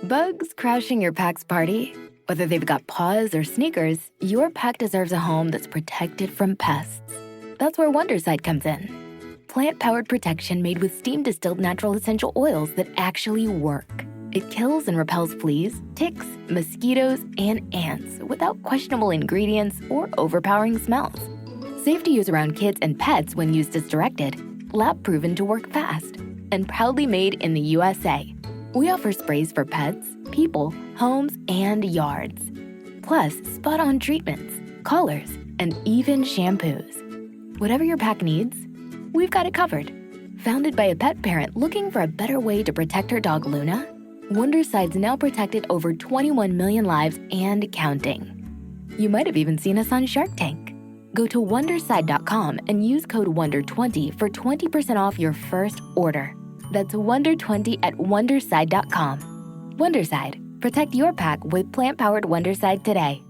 Bugs crashing your pack's party? Whether they've got paws or sneakers, your pack deserves a home that's protected from pests. That's where Wondercide comes in. Plant-powered protection made with steam-distilled natural essential oils that actually work. It kills and repels fleas, ticks, mosquitoes, and ants without questionable ingredients or overpowering smells. Safe to use around kids and pets when used as directed. Lab-proven to work fast. And proudly made in the USA. We offer sprays for pets, people, homes, and yards. Plus, spot-on treatments, collars, and even shampoos. Whatever your pack needs, we've got it covered. Founded by a pet parent looking for a better way to protect her dog Luna, Wondercide's now protected over 21 million lives and counting. You might have even seen us on Shark Tank. Go to Wondercide.com and use code WONDER20 for 20% off your first order. That's WONDER20 at Wondercide.com. Wondercide. Protect your pack with plant-powered Wondercide today.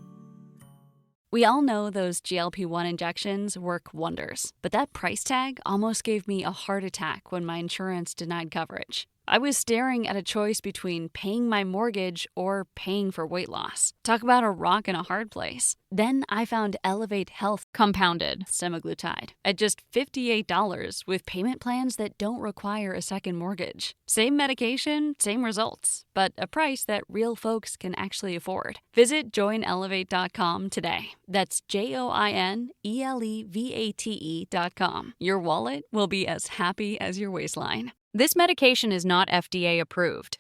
We all know those GLP-1 injections work wonders, but that price tag almost gave me a heart attack when my insurance denied coverage. I was staring at a choice between paying my mortgage or paying for weight loss. Talk about a rock and a hard place. Then I found Elevate Health compounded semaglutide at just $58 with payment plans that don't require a second mortgage. Same medication, same results, but a price that real folks can actually afford. Visit joinelevate.com today. That's JOINELEVATE.com. Your wallet will be as happy as your waistline. This medication is not FDA approved.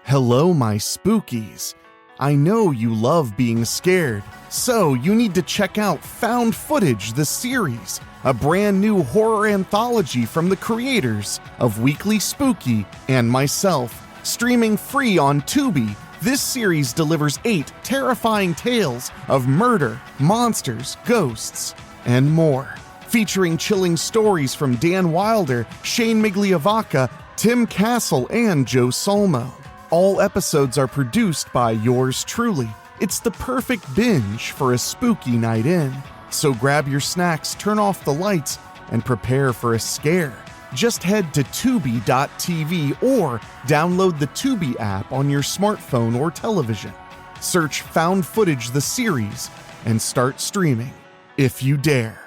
Hello, my spookies. I know you love being scared, so you need to check out Found Footage, the series, a brand new horror anthology from the creators of WeeklySpooky and myself. Streaming free on Tubi, this series delivers 8 terrifying tales of murder, monsters, ghosts, and more. Featuring chilling stories from Dan Wilder, Shane Migliavacca, Tim Castle, and Joe Solmo. All episodes are produced by yours truly. It's the perfect binge for a spooky night in. So grab your snacks, turn off the lights, and prepare for a scare. Just head to Tubi.tv or download the Tubi app on your smartphone or television. Search Found Footage the series and start streaming, if you dare.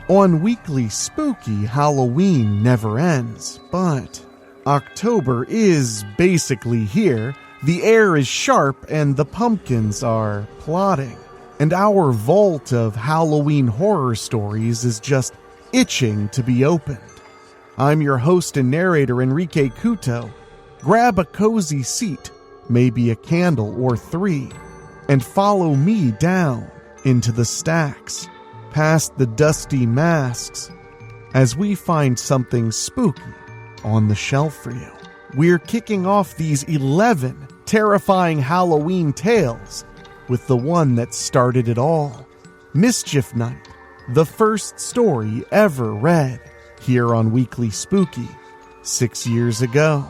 On Weekly Spooky, Halloween never ends, but October is basically here. The air is sharp and the pumpkins are plotting. And our vault of Halloween horror stories is just itching to be opened. I'm your host and narrator, Enrique Couto. Grab a cozy seat, maybe a candle or 3, and follow me down into the stacks, past the dusty masks, as we find something spooky on the shelf for you. We're kicking off these 11 terrifying Halloween tales with the one that started it all, Mischief Night, the first story ever read here on Weekly Spooky 6 years ago.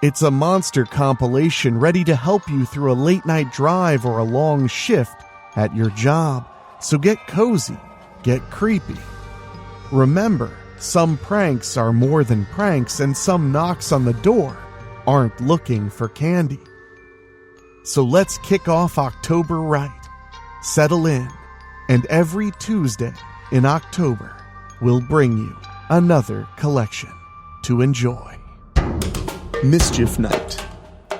It's a monster compilation ready to help you through a late-night drive or a long shift at your job. So get cozy, get creepy. Remember, some pranks are more than pranks, and some knocks on the door aren't looking for candy. So let's kick off October right. Settle in, and every Tuesday in October, we'll bring you another collection to enjoy. Mischief Night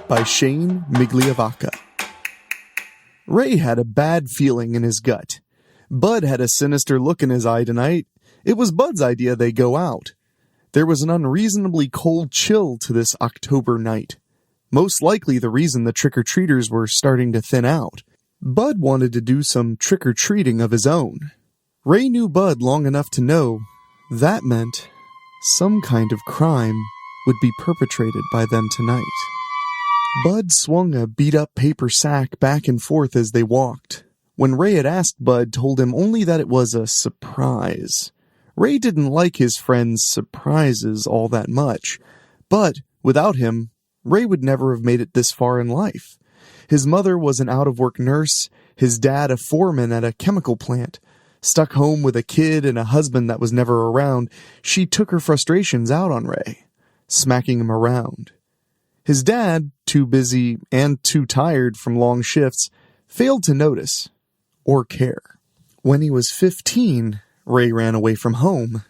by Shane Migliavacca. Ray had a bad feeling in his gut. Bud had a sinister look in his eye tonight. It was Bud's idea they go out. There was an unreasonably cold chill to this October night. Most likely the reason the trick-or-treaters were starting to thin out. Bud wanted to do some trick-or-treating of his own. Ray knew Bud long enough to know that meant some kind of crime would be perpetrated by them tonight. Bud swung a beat-up paper sack back and forth as they walked. When Ray had asked, Bud told him only that it was a surprise. Ray didn't like his friend's surprises all that much, but without him, Ray would never have made it this far in life. His mother was an out-of-work nurse, his dad a foreman at a chemical plant. Stuck home with a kid and a husband that was never around, she took her frustrations out on Ray, smacking him around. His dad, too busy and too tired from long shifts, failed to notice or care. When he was 15, Ray ran away from home.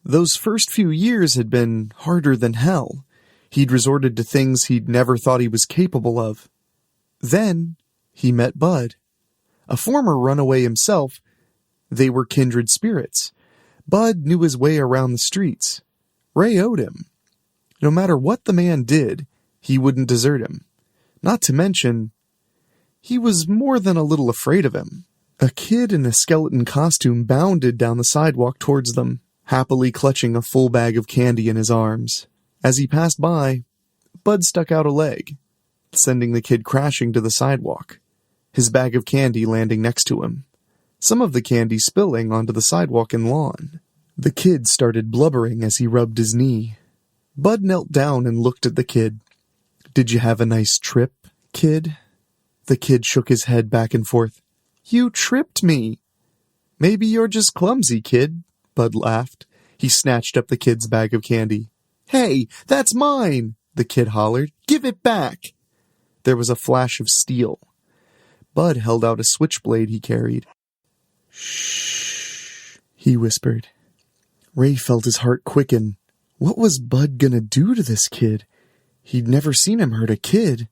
Those first few years had been harder than hell. He'd resorted to things he'd never thought he was capable of. Then he met Bud, a former runaway himself. They were kindred spirits. Bud knew his way around the streets. Ray owed him. No matter what the man did, he wouldn't desert him. Not to mention, he was more than a little afraid of him. A kid in a skeleton costume bounded down the sidewalk towards them, happily clutching a full bag of candy in his arms. As he passed by, Bud stuck out a leg, sending the kid crashing to the sidewalk, his bag of candy landing next to him, some of the candy spilling onto the sidewalk and lawn. The kid started blubbering as he rubbed his knee. Bud knelt down and looked at the kid. "Did you have a nice trip, kid?" The kid shook his head back and forth. "You tripped me." "Maybe you're just clumsy, kid," Bud laughed. He snatched up the kid's bag of candy. "Hey, that's mine!" the kid hollered. "Give it back!" There was a flash of steel. Bud held out a switchblade he carried. "Shh," he whispered. Ray felt his heart quicken. What was Bud gonna do to this kid? He'd never seen him hurt a kid.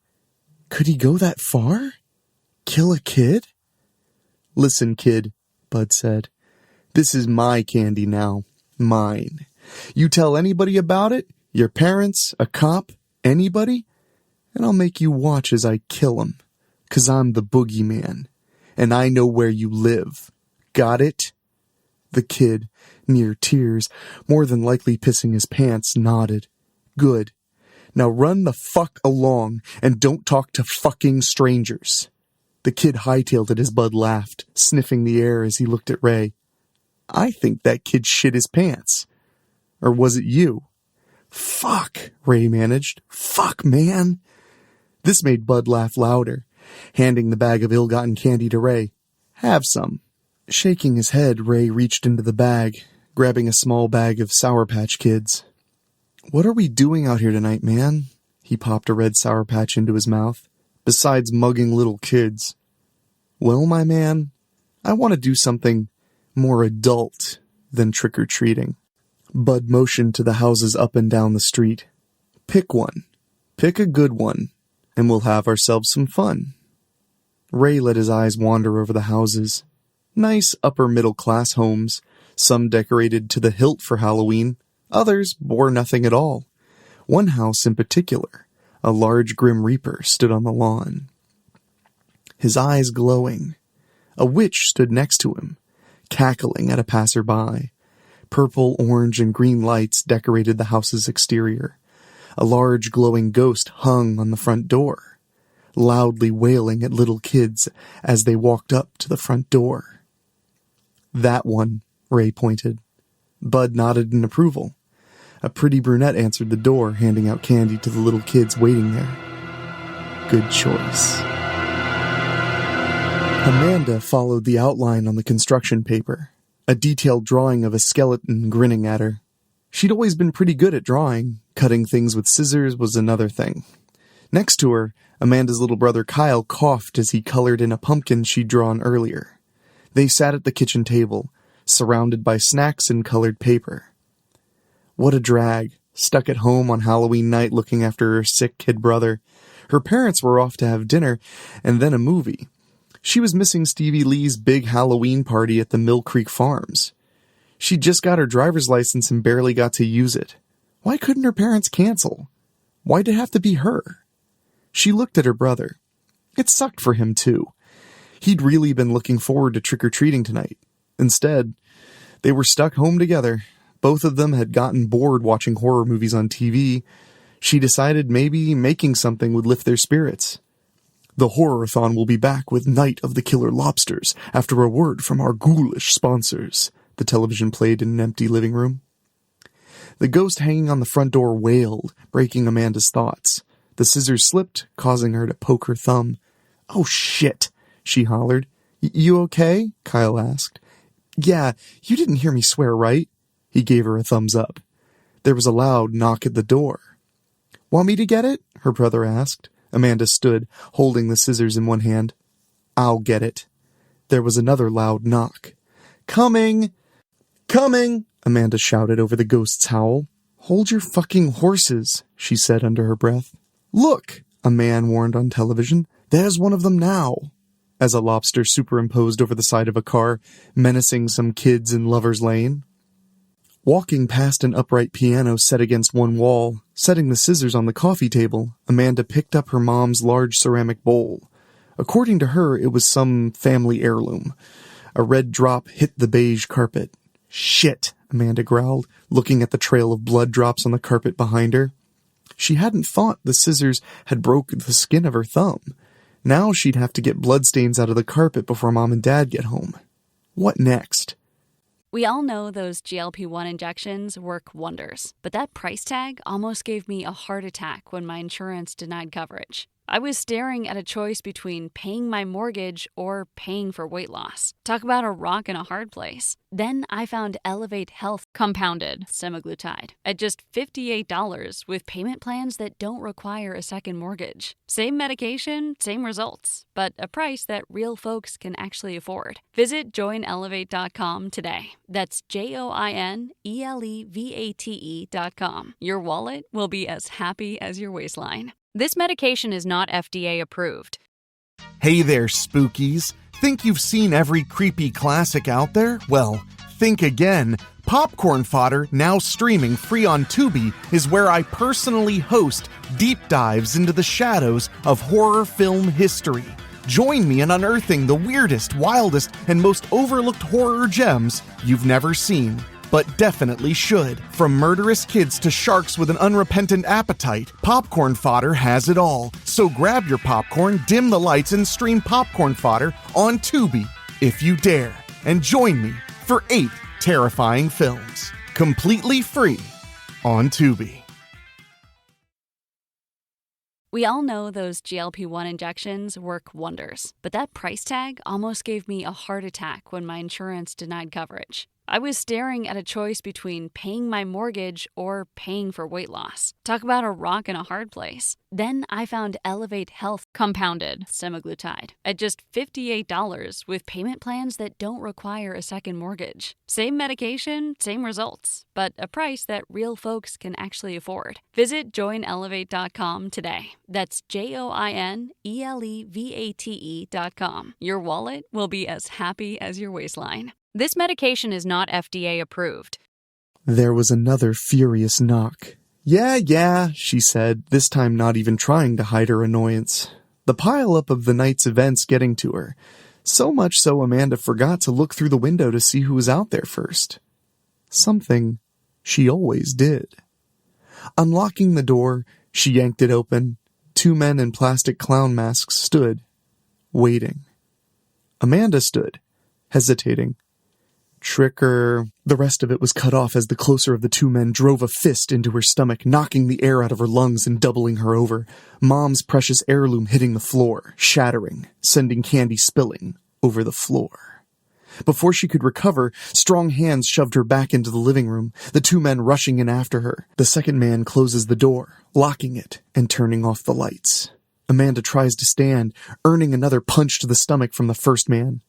Could he go that far? Kill a kid? "Listen, kid," Bud said. "This is my candy now. Mine. You tell anybody about it, your parents, a cop, anybody, and I'll make you watch as I kill 'em. 'Cause I'm the boogeyman, and I know where you live. Got it?" The kid, near tears, more than likely pissing his pants, nodded. "Good. Now run the fuck along, and don't talk to fucking strangers." The kid hightailed it as Bud laughed, sniffing the air as he looked at Ray. "I think that kid shit his pants. Or was it you?" "Fuck," Ray managed. "Fuck, man." This made Bud laugh louder, handing the bag of ill-gotten candy to Ray. "Have some." Shaking his head, Ray reached into the bag, grabbing a small bag of Sour Patch Kids. "What are we doing out here tonight, man?" He popped a red Sour Patch into his mouth. "Besides mugging little kids." "Well, my man, I want to do something more adult than trick-or-treating." Bud motioned to the houses up and down the street. "Pick one. Pick a good one, and we'll have ourselves some fun." Ray let his eyes wander over the houses. Nice upper-middle-class homes, some decorated to the hilt for Halloween, others bore nothing at all. One house in particular, a large Grim Reaper, stood on the lawn, his eyes glowing. A witch stood next to him, cackling at a passerby. Purple, orange, and green lights decorated the house's exterior. A large glowing ghost hung on the front door, loudly wailing at little kids as they walked up to the front door. "That one," Ray pointed. Bud nodded in approval. A pretty brunette answered the door, handing out candy to the little kids waiting there. Good choice. Amanda followed the outline on the construction paper, a detailed drawing of a skeleton grinning at her. She'd always been pretty good at drawing. Cutting things with scissors was another thing. Next to her, Amanda's little brother Kyle coughed as he colored in a pumpkin she'd drawn earlier. They sat at the kitchen table, surrounded by snacks and colored paper. What a drag, stuck at home on Halloween night looking after her sick kid brother. Her parents were off to have dinner, and then a movie. She was missing Stevie Lee's big Halloween party at the Mill Creek Farms. She'd just got her driver's license and barely got to use it. Why couldn't her parents cancel? Why'd it have to be her? She looked at her brother. It sucked for him, too. He'd really been looking forward to trick-or-treating tonight. Instead, they were stuck home together. Both of them had gotten bored watching horror movies on TV. She decided maybe making something would lift their spirits. The Horror-a-thon will be back with Night of the Killer Lobsters after a word from our ghoulish sponsors. The television played in an empty living room. The ghost hanging on the front door wailed, breaking Amanda's thoughts. The scissors slipped, causing her to poke her thumb. "Oh, shit!" she hollered. "You okay?" Kyle asked. Yeah, you didn't hear me swear, right? He gave her a thumbs up. There was a loud knock at the door. Want me to get it? Her brother asked. Amanda stood, holding the scissors in one hand. I'll get it. There was another loud knock. Coming! Coming! Amanda shouted over the ghost's howl. Hold your fucking horses, she said under her breath. Look, a man warned on television. There's one of them now. As a lobster superimposed over the side of a car, menacing some kids in Lover's Lane. Walking past an upright piano set against one wall, setting the scissors on the coffee table, Amanda picked up her mom's large ceramic bowl. According to her, it was some family heirloom. A red drop hit the beige carpet. Shit, Amanda growled, looking at the trail of blood drops on the carpet behind her. She hadn't thought the scissors had broken the skin of her thumb. Now she'd have to get bloodstains out of the carpet before Mom and Dad get home. What next? We all know those GLP-1 injections work wonders, but that price tag almost gave me a heart attack when my insurance denied coverage. I was staring at a choice between paying my mortgage or paying for weight loss. Talk about a rock and a hard place. Then I found Elevate Health compounded semaglutide at just $58 with payment plans that don't require a second mortgage. Same medication, same results, but a price that real folks can actually afford. Visit joinelevate.com today. That's JOINELEVATE.com. Your wallet will be as happy as your waistline. This medication is not FDA approved. Hey there, spookies. Think you've seen every creepy classic out there? Well, think again. Popcorn Fodder, now streaming free on Tubi, is where I personally host deep dives into the shadows of horror film history. Join me in unearthing the weirdest, wildest, and most overlooked horror gems you've never seen, but definitely should. From murderous kids to sharks with an unrepentant appetite, Popcorn Fodder has it all. So grab your popcorn, dim the lights, and stream Popcorn Fodder on Tubi, if you dare. And join me for 8 terrifying films, completely free on Tubi. We all know those GLP-1 injections work wonders, but that price tag almost gave me a heart attack when my insurance denied coverage. I was staring at a choice between paying my mortgage or paying for weight loss. Talk about a rock and a hard place. Then I found Elevate Health compounded semaglutide at just $58 with payment plans that don't require a second mortgage. Same medication, same results, but a price that real folks can actually afford. Visit joinelevate.com today. That's JOINELEVATE.com. Your wallet will be as happy as your waistline. This medication is not FDA approved. There was another furious knock. Yeah, she said, this time not even trying to hide her annoyance. The pile-up of the night's events getting to her. So much so Amanda forgot to look through the window to see who was out there first. Something she always did. Unlocking the door, she yanked it open. 2 men in plastic clown masks stood, waiting. Amanda stood, hesitating. Tricker. The rest of it was cut off as the closer of the 2 men drove a fist into her stomach, knocking the air out of her lungs and doubling her over. Mom's precious heirloom hitting the floor, shattering, sending candy spilling over the floor. Before she could recover, strong hands shoved her back into the living room, the 2 men rushing in after her. The second man closes the door, locking it and turning off the lights. Amanda tries to stand, earning another punch to the stomach from the first man.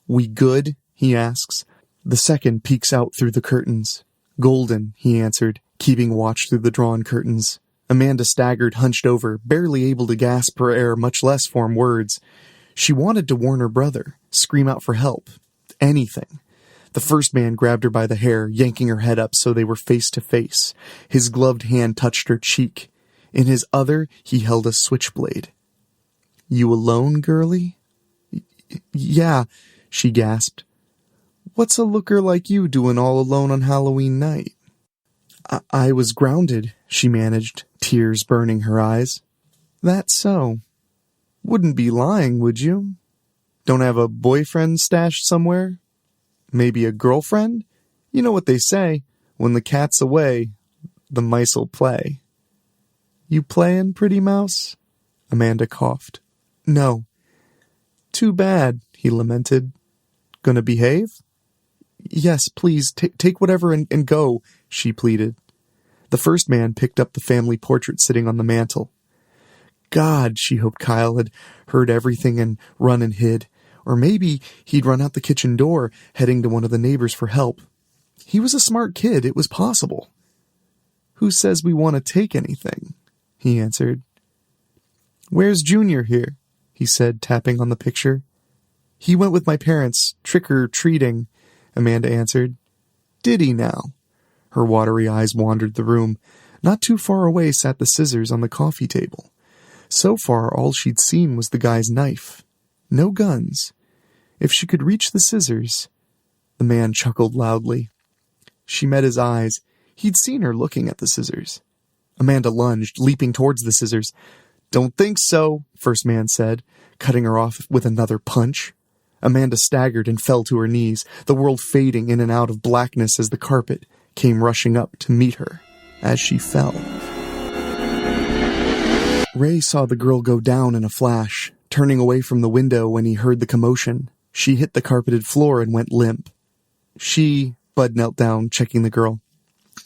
We good? He asks. The second peeks out through the curtains. Golden, he answered, keeping watch through the drawn curtains. Amanda staggered, hunched over, barely able to gasp for air, much less form words. She wanted to warn her brother, scream out for help. Anything. The first man grabbed her by the hair, yanking her head up so they were face to face. His gloved hand touched her cheek. In his other, he held a switchblade. You alone, girlie? Yeah, she gasped. What's a looker like you doing all alone on Halloween night? I was grounded, she managed, tears burning her eyes. That's so. Wouldn't be lying, would you? Don't have a boyfriend stashed somewhere? Maybe a girlfriend? You know what they say, when the cat's away, the mice'll play. You playin', pretty mouse? Amanda coughed. No. Too bad, he lamented. Gonna behave? Yes, please, take whatever and go, she pleaded. The first man picked up the family portrait sitting on the mantel. God, she hoped Kyle had heard everything and run and hid. Or maybe he'd run out the kitchen door, heading to one of the neighbors for help. He was a smart kid, it was possible. Who says we want to take anything? He answered. Where's Junior here? He said, tapping on the picture. He went with my parents, trick-or-treating, Amanda answered. Did he now? Her watery eyes wandered the room. Not too far away sat the scissors on the coffee table. So far, all she'd seen was the guy's knife. No guns. If she could reach the scissors... The man chuckled loudly. She met his eyes. He'd seen her looking at the scissors. Amanda lunged, leaping towards the scissors. Don't think so, first man said, cutting her off with another punch. Amanda staggered and fell to her knees, the world fading in and out of blackness as the carpet came rushing up to meet her as she fell. Ray saw the girl go down in a flash, turning away from the window when he heard the commotion. She hit the carpeted floor and went limp. Bud knelt down, checking the girl.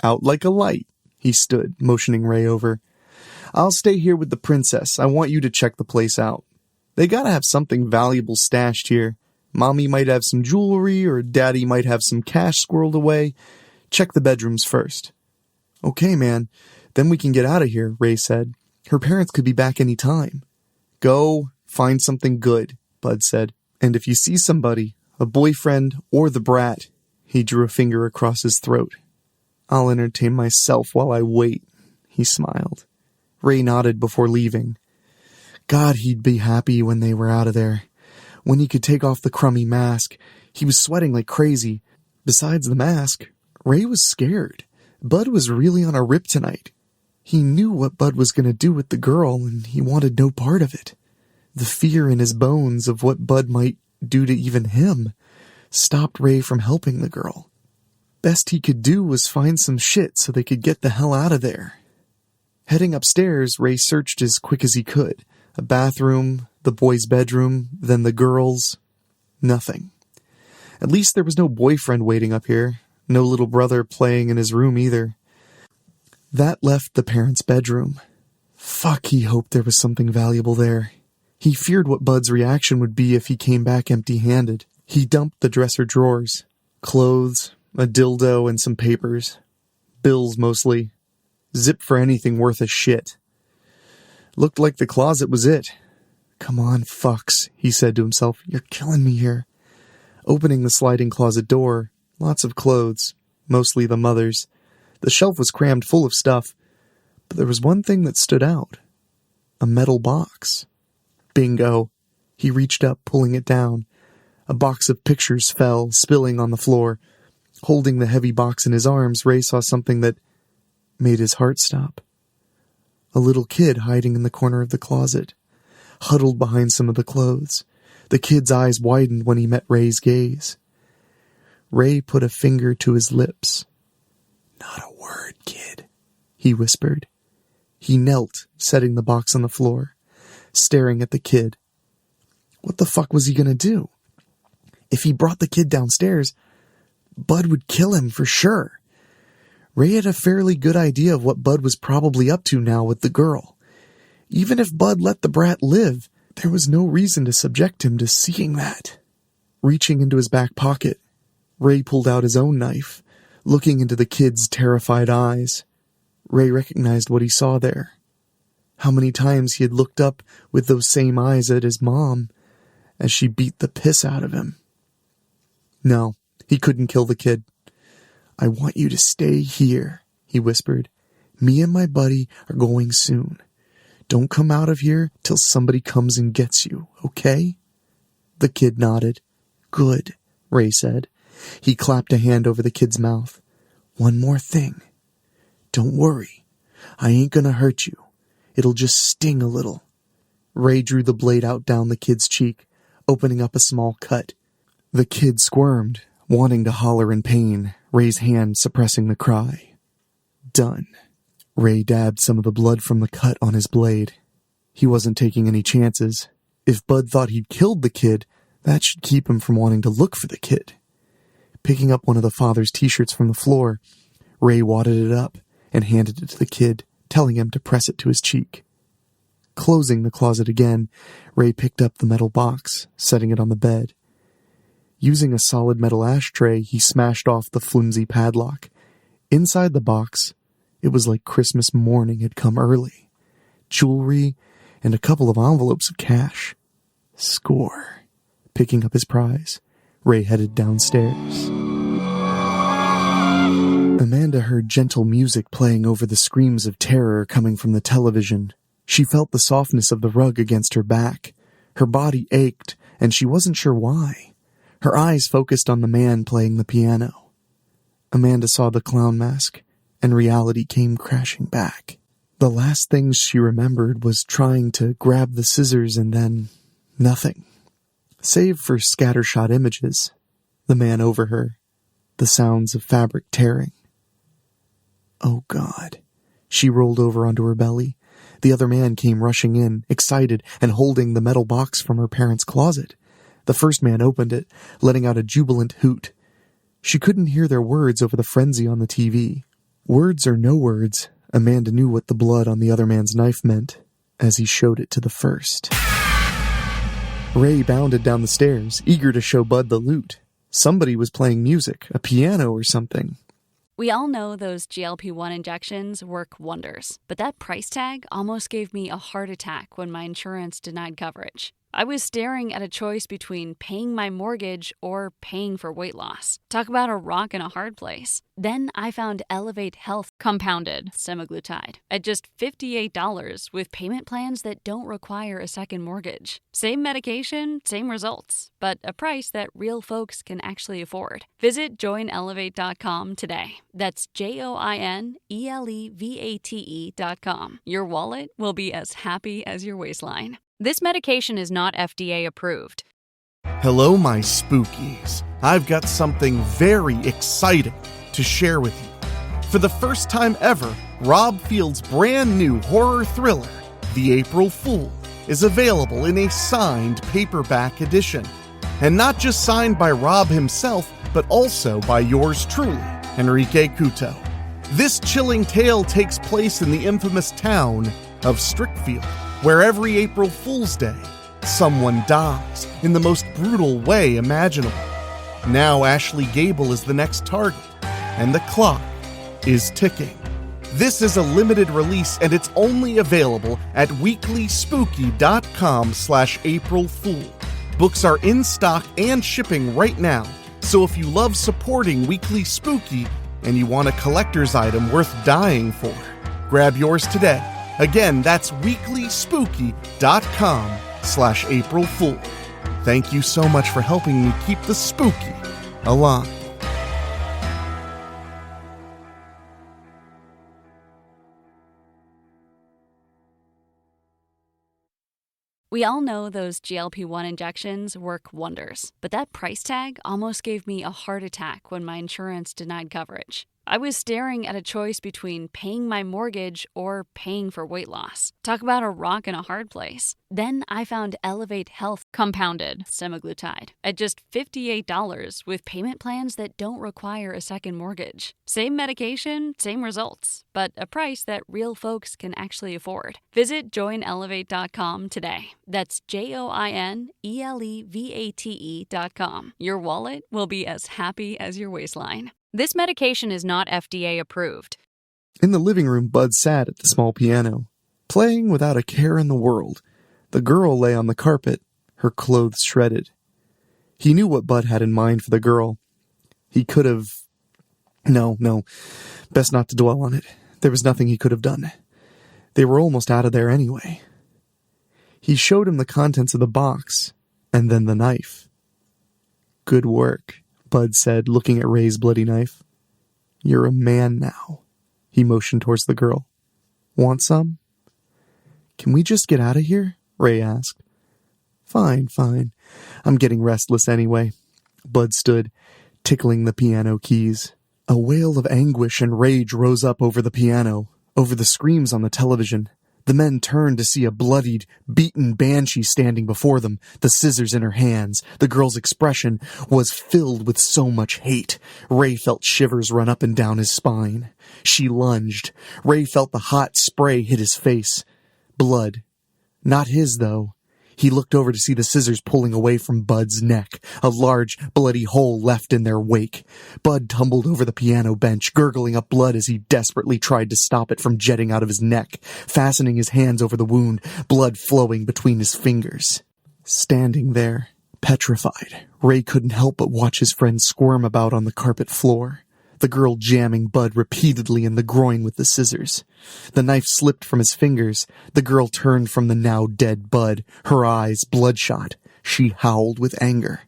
Out like a light, he stood, motioning Ray over. I'll stay here with the princess. I want you to check the place out. They gotta have something valuable stashed here. Mommy might have some jewelry, or Daddy might have some cash squirreled away. Check the bedrooms first. Okay, man. Then we can get out of here, Ray said. Her parents could be back any time. Go, find something good, Bud said. And if you see somebody, a boyfriend or the brat, he drew a finger across his throat. I'll entertain myself while I wait, he smiled. Ray nodded before leaving. God, he'd be happy when they were out of there. When he could take off the crummy mask, he was sweating like crazy. Besides the mask, Ray was scared. Bud was really on a rip tonight. He knew what Bud was going to do with the girl, and he wanted no part of it. The fear in his bones of what Bud might do to even him stopped Ray from helping the girl. Best he could do was find some shit so they could get the hell out of there. Heading upstairs, Ray searched as quick as he could. A bathroom, the boys' bedroom, then the girls'. Nothing. At least there was no boyfriend waiting up here. No little brother playing in his room either. That left the parents' bedroom. Fuck, he hoped there was something valuable there. He feared what Bud's reaction would be if he came back empty-handed. He dumped the dresser drawers. Clothes, a dildo, and some papers. Bills, mostly. Zip for anything worth a shit. Looked like the closet was it. Come on, fucks, he said to himself. You're killing me here. Opening the sliding closet door, lots of clothes, mostly the mother's. The shelf was crammed full of stuff, but there was one thing that stood out. A metal box. Bingo. He reached up, pulling it down. A box of pictures fell, spilling on the floor. Holding the heavy box in his arms, Ray saw something that made his heart stop. A little kid hiding in the corner of the closet, huddled behind some of the clothes. The kid's eyes widened when he met Ray's gaze. Ray put a finger to his lips. Not a word, kid, he whispered. He knelt, setting the box on the floor, staring at the kid. What the fuck was he gonna do? If he brought the kid downstairs, Bud would kill him for sure. Ray had a fairly good idea of what Bud was probably up to now with the girl. Even if Bud let the brat live, there was no reason to subject him to seeing that. Reaching into his back pocket, Ray pulled out his own knife, looking into the kid's terrified eyes. Ray recognized what he saw there. How many times he had looked up with those same eyes at his mom as she beat the piss out of him. No, he couldn't kill the kid. I want you to stay here, he whispered. Me and my buddy are going soon. Don't come out of here till somebody comes and gets you, okay? The kid nodded. Good, Ray said. He clapped a hand over the kid's mouth. One more thing. Don't worry. I ain't gonna hurt you. It'll just sting a little. Ray drew the blade out down the kid's cheek, opening up a small cut. The kid squirmed, wanting to holler in pain, Ray's hand suppressing the cry. Done. Ray dabbed some of the blood from the cut on his blade. He wasn't taking any chances. If Bud thought he'd killed the kid, that should keep him from wanting to look for the kid. Picking up one of the father's t-shirts from the floor, Ray wadded it up and handed it to the kid, telling him to press it to his cheek. Closing the closet again, Ray picked up the metal box, setting it on the bed. Using a solid metal ashtray, he smashed off the flimsy padlock. Inside the box, it was like Christmas morning had come early. Jewelry and a couple of envelopes of cash. Score. Picking up his prize, Ray headed downstairs. Amanda heard gentle music playing over the screams of terror coming from the television. She felt the softness of the rug against her back. Her body ached, and she wasn't sure why. Her eyes focused on the man playing the piano. Amanda saw the clown mask, and reality came crashing back. The last things she remembered was trying to grab the scissors and then nothing. Save for scattershot images, the man over her, the sounds of fabric tearing. Oh God. She rolled over onto her belly. The other man came rushing in, excited and holding the metal box from her parents' closet. The first man opened it, letting out a jubilant hoot. She couldn't hear their words over the frenzy on the TV. Words or no words, Amanda knew what the blood on the other man's knife meant as he showed it to the first. Ray bounded down the stairs, eager to show Bud the loot. Somebody was playing music, a piano or something. We all know those GLP-1 injections work wonders, but that price tag almost gave me a heart attack when my insurance denied coverage. I was staring at a choice between paying my mortgage or paying for weight loss. Talk about a rock in a hard place. Then I found Elevate Health compounded semaglutide at just $58 with payment plans that don't require a second mortgage. Same medication, same results, but a price that real folks can actually afford. Visit joinelevate.com today. That's JOINELEVATE.com. Your wallet will be as happy as your waistline. This medication is not FDA approved. Hello, my spookies. I've got something very exciting to share with you. For the first time ever, Rob Field's brand new horror thriller, The April Fool, is available in a signed paperback edition. And not just signed by Rob himself, but also by yours truly, Enrique Couto. This chilling tale takes place in the infamous town of Strickfield, where every April Fool's Day, someone dies in the most brutal way imaginable. Now Ashley Gable is the next target, and the clock is ticking. This is a limited release, and it's only available at weeklyspooky.com/aprilfool. Books are in stock and shipping right now, so if you love supporting Weekly Spooky and you want a collector's item worth dying for, grab yours today. Again, that's weeklyspooky.com/aprilfool. Thank you so much for helping me keep the spooky alive. We all know those GLP-1 injections work wonders, but that price tag almost gave me a heart attack when my insurance denied coverage. I was staring at a choice between paying my mortgage or paying for weight loss. Talk about a rock in a hard place. Then I found Elevate Health compounded semaglutide at just $58 with payment plans that don't require a second mortgage. Same medication, same results, but a price that real folks can actually afford. Visit joinelevate.com today. That's JOINELEVATE.com. Your wallet will be as happy as your waistline. This medication is not FDA approved. In the living room, Bud sat at the small piano, playing without a care in the world. The girl lay on the carpet, her clothes shredded. He knew what Bud had in mind for the girl. He could have... No, best not to dwell on it. There was nothing he could have done. They were almost out of there anyway. He showed him the contents of the box, and then the knife. Good work, Bud said, looking at Ray's bloody knife. You're a man now. He motioned towards the girl. Want some? Can we just get out of here? Ray asked. Fine. I'm getting restless anyway. Bud stood, tickling the piano keys. A wail of anguish and rage rose up over the piano, over the screams on the television. The men turned to see a bloodied, beaten banshee standing before them, the scissors in her hands. The girl's expression was filled with so much hate. Ray felt shivers run up and down his spine. She lunged. Ray felt the hot spray hit his face. Blood. Not his, though. He looked over to see the scissors pulling away from Bud's neck, a large, bloody hole left in their wake. Bud tumbled over the piano bench, gurgling up blood as he desperately tried to stop it from jetting out of his neck, fastening his hands over the wound, blood flowing between his fingers. Standing there, petrified, Ray couldn't help but watch his friend squirm about on the carpet floor, the girl jamming Bud repeatedly in the groin with the scissors. The knife slipped from his fingers. The girl turned from the now dead Bud, her eyes bloodshot. She howled with anger.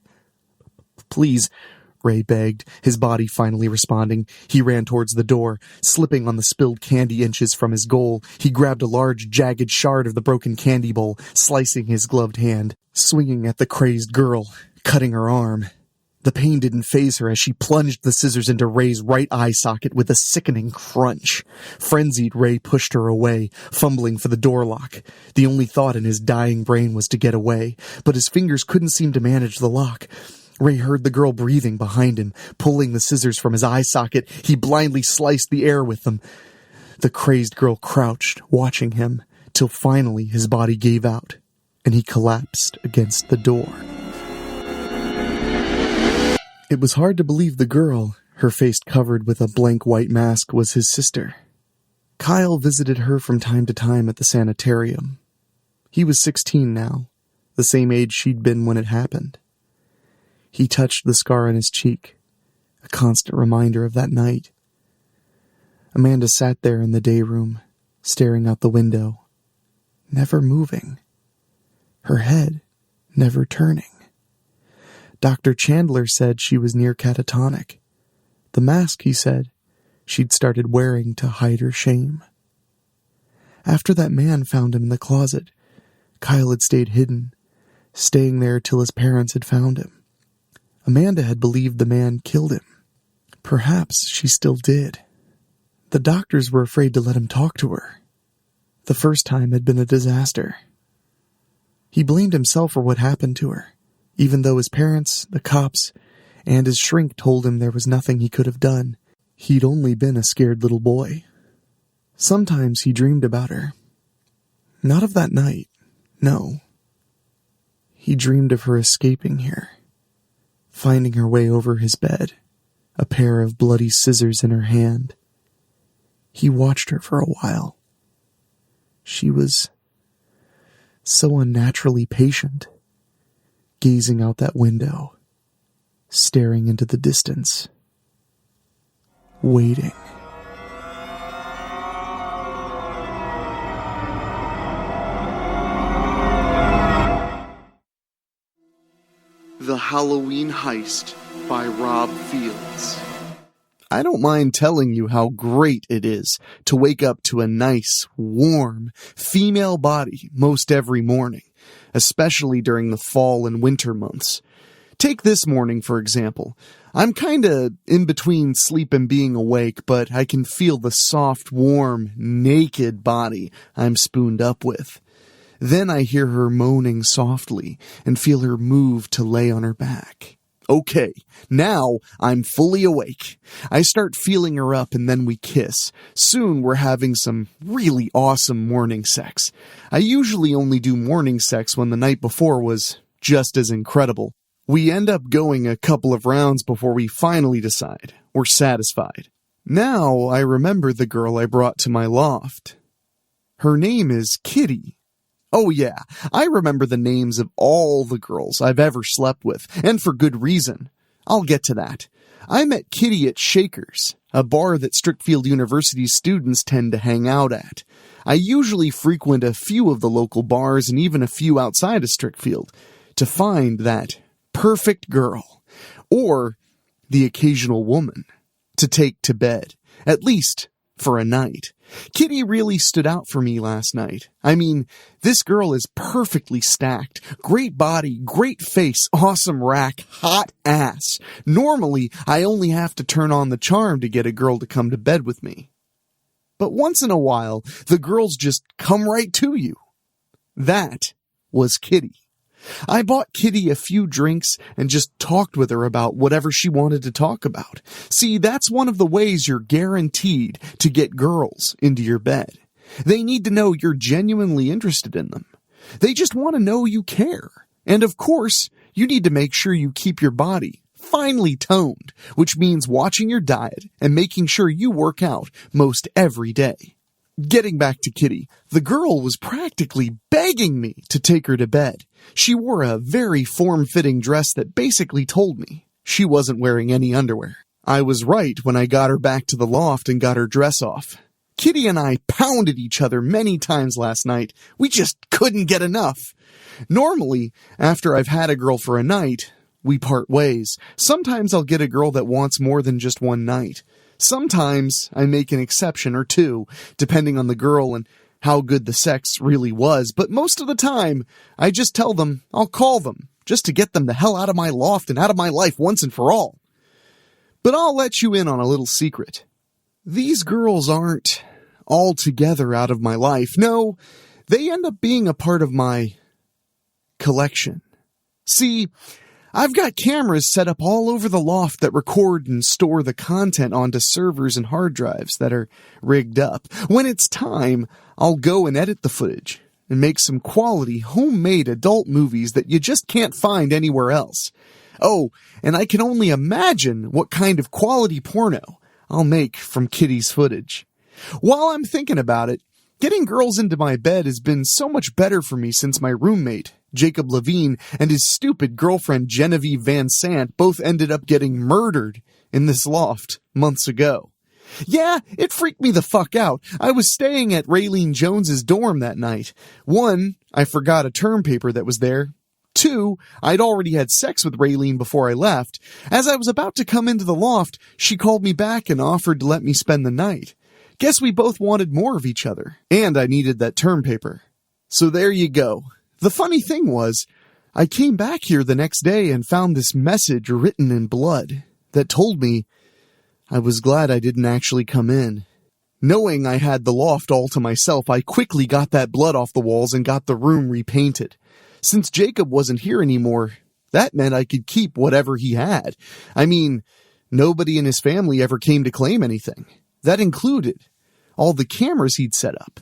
"Please," Ray begged, his body finally responding. He ran towards the door, slipping on the spilled candy inches from his goal. He grabbed a large, jagged shard of the broken candy bowl, slicing his gloved hand, swinging at the crazed girl, cutting her arm. The pain didn't faze her as she plunged the scissors into Ray's right eye socket with a sickening crunch. Frenzied, Ray pushed her away, fumbling for the door lock. The only thought in his dying brain was to get away, but his fingers couldn't seem to manage the lock. Ray heard the girl breathing behind him, pulling the scissors from his eye socket. He blindly sliced the air with them. The crazed girl crouched, watching him, till finally his body gave out, and he collapsed against the door. It was hard to believe the girl, her face covered with a blank white mask, was his sister. Kyle visited her from time to time at the sanitarium. He was 16 now, the same age she'd been when it happened. He touched the scar on his cheek, a constant reminder of that night. Amanda sat there in the day room, staring out the window, never moving, her head never turning. Dr. Chandler said she was near catatonic. The mask, he said, she'd started wearing to hide her shame. After that man found him in the closet, Kyle had stayed hidden, staying there till his parents had found him. Amanda had believed the man killed him. Perhaps she still did. The doctors were afraid to let him talk to her. The first time had been a disaster. He blamed himself for what happened to her, even though his parents, the cops, and his shrink told him there was nothing he could have done. He'd only been a scared little boy. Sometimes he dreamed about her. Not of that night, no. He dreamed of her escaping here, finding her way over his bed, a pair of bloody scissors in her hand. He watched her for a while. She was so unnaturally patient, gazing out that window, staring into the distance, waiting. The Halloween Heist by Rob Fields. I don't mind telling you how great it is to wake up to a nice, warm, female body most every morning, especially during the fall and winter months. Take this morning, for example. I'm kinda in between sleep and being awake, but I can feel the soft, warm, naked body I'm spooned up with. Then I hear her moaning softly and feel her move to lay on her back. Okay, now I'm fully awake. I start feeling her up and then we kiss. Soon we're having some really awesome morning sex. I usually only do morning sex when the night before was just as incredible. We end up going a couple of rounds before we finally decide we're satisfied. Now I remember the girl I brought to my loft. Her name is Kitty. Oh yeah, I remember the names of all the girls I've ever slept with, and for good reason. I'll get to that. I met Kitty at Shaker's, a bar that Strickfield University students tend to hang out at. I usually frequent a few of the local bars and even a few outside of Strickfield to find that perfect girl, or the occasional woman, to take to bed, at least for a night. Kitty really stood out for me last night. I mean, this girl is perfectly stacked. Great body, great face, awesome rack, hot ass. Normally, I only have to turn on the charm to get a girl to come to bed with me. but once in a while, the girls just come right to you. That was Kitty. I bought Kitty a few drinks and just talked with her about whatever she wanted to talk about. See, that's one of the ways you're guaranteed to get girls into your bed. They need to know you're genuinely interested in them. They just want to know you care. And of course, you need to make sure you keep your body finely toned, which means watching your diet and making sure you work out most every day. Getting back to Kitty, the girl was practically begging me to take her to bed. She wore a very form-fitting dress that basically told me she wasn't wearing any underwear. I was right when I got her back to the loft and got her dress off. Kitty and I pounded each other many times last night. We just couldn't get enough. Normally, after I've had a girl for a night, we part ways. Sometimes I'll get a girl that wants more than just one night. Sometimes I make an exception or two, depending on the girl and how good the sex really was, but most of the time, I just tell them I'll call them, just to get them the hell out of my loft and out of my life once and for all. But I'll let you in on a little secret. These girls aren't altogether out of my life. No, they end up being a part of my collection. See, I've got cameras set up all over the loft that record and store the content onto servers and hard drives that are rigged up. When it's time, I'll go and edit the footage and make some quality homemade adult movies that you just can't find anywhere else. Oh, and I can only imagine what kind of quality porno I'll make from Kitty's footage. While I'm thinking about it, getting girls into my bed has been so much better for me since my roommate, Jacob Levine, and his stupid girlfriend Genevieve Van Sant both ended up getting murdered in this loft months ago. Yeah, it freaked me the fuck out. I was staying at Raylene Jones's dorm that night. 1, I forgot a term paper that was there. 2, I'd already had sex with Raylene before I left. As I was about to come into the loft, she called me back and offered to let me spend the night. Guess we both wanted more of each other, and I needed that term paper. So there you go. The funny thing was, I came back here the next day and found this message written in blood that told me I was glad I didn't actually come in. Knowing I had the loft all to myself, I quickly got that blood off the walls and got the room repainted. Since Jacob wasn't here anymore, that meant I could keep whatever he had. I mean, nobody in his family ever came to claim anything. That included all the cameras he'd set up.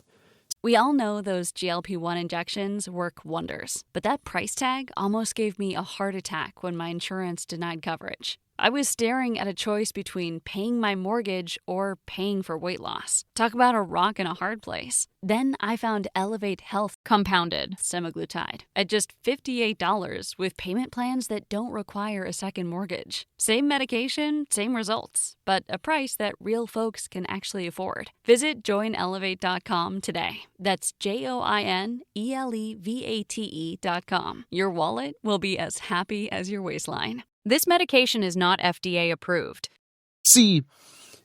We all know those GLP-1 injections work wonders, but that price tag almost gave me a heart attack when my insurance denied coverage. I was staring at a choice between paying my mortgage or paying for weight loss. Talk about a rock and a hard place. Then I found Elevate Health compounded semaglutide at just $58 with payment plans that don't require a second mortgage. Same medication, same results, but a price that real folks can actually afford. Visit joinelevate.com today. That's JOINELEVATE.com. Your wallet will be as happy as your waistline. This medication is not FDA approved. See,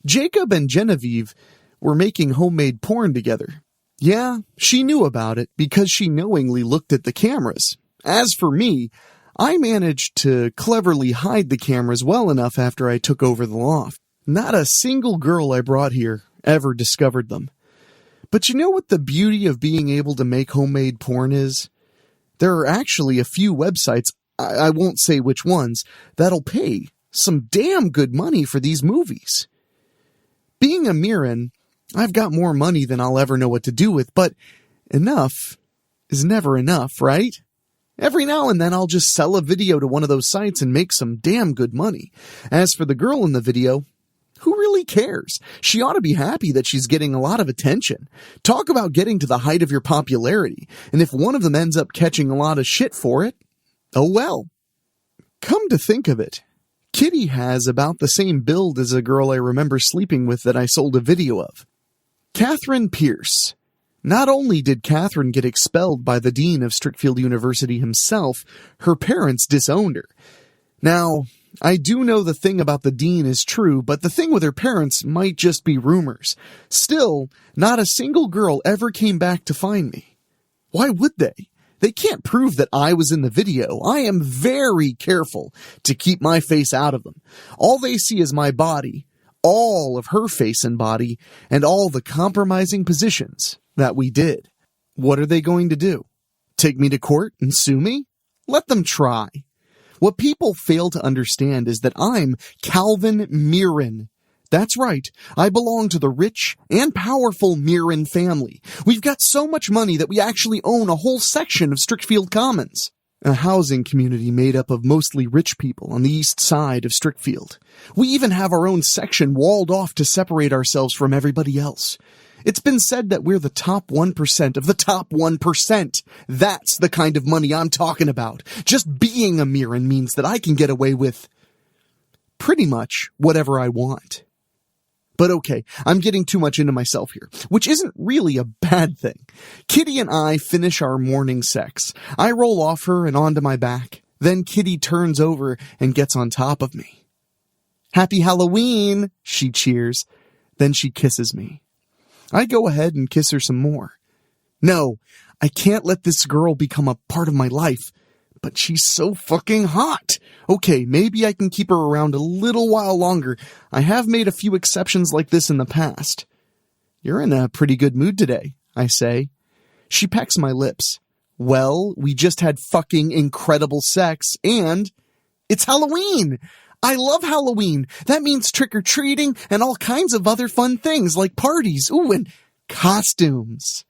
Jacob and Genevieve were making homemade porn together. Yeah, she knew about it because she knowingly looked at the cameras. As for me, I managed to cleverly hide the cameras well enough after I took over the loft. Not a single girl I brought here ever discovered them. But you know what the beauty of being able to make homemade porn is? There are actually a few websites, I won't say which ones, that'll pay some damn good money for these movies. Being a Mirren, I've got more money than I'll ever know what to do with, but enough is never enough, right? Every now and then I'll just sell a video to one of those sites and make some damn good money. As for the girl in the video, who really cares? She ought to be happy that she's getting a lot of attention. Talk about getting to the height of your popularity, and if one of them ends up catching a lot of shit for it, oh well. Come to think of it, Kitty has about the same build as a girl I remember sleeping with that I sold a video of. Catherine Pierce. Not only did Catherine get expelled by the dean of Strickfield University himself, her parents disowned her. Now, I do know the thing about the dean is true, but the thing with her parents might just be rumors. Still, not a single girl ever came back to find me. Why would they? They can't prove that I was in the video. I am very careful to keep my face out of them. All they see is my body, all of her face and body, and all the compromising positions that we did. What are they going to do? Take me to court and sue me? Let them try. What people fail to understand is that I'm Calvin Mirren. That's right, I belong to the rich and powerful Mirren family. We've got so much money that we actually own a whole section of Strickfield Commons, a housing community made up of mostly rich people on the east side of Strickfield. We even have our own section walled off to separate ourselves from everybody else. It's been said that we're the top 1% of the top 1%. That's the kind of money I'm talking about. Just being a Mirren means that I can get away with pretty much whatever I want. But okay, I'm getting too much into myself here, which isn't really a bad thing. Kitty and I finish our morning sex. I roll off her and onto my back. Then Kitty turns over and gets on top of me. "Happy Halloween," she cheers. Then she kisses me. I go ahead and kiss her some more. No, I can't let this girl become a part of my life. But she's so fucking hot. Okay, maybe I can keep her around a little while longer. I have made a few exceptions like this in the past. "You're in a pretty good mood today," I say. She pecks my lips. "Well, we just had fucking incredible sex, and it's Halloween. I love Halloween. That means trick-or-treating and all kinds of other fun things like parties, ooh, and costumes."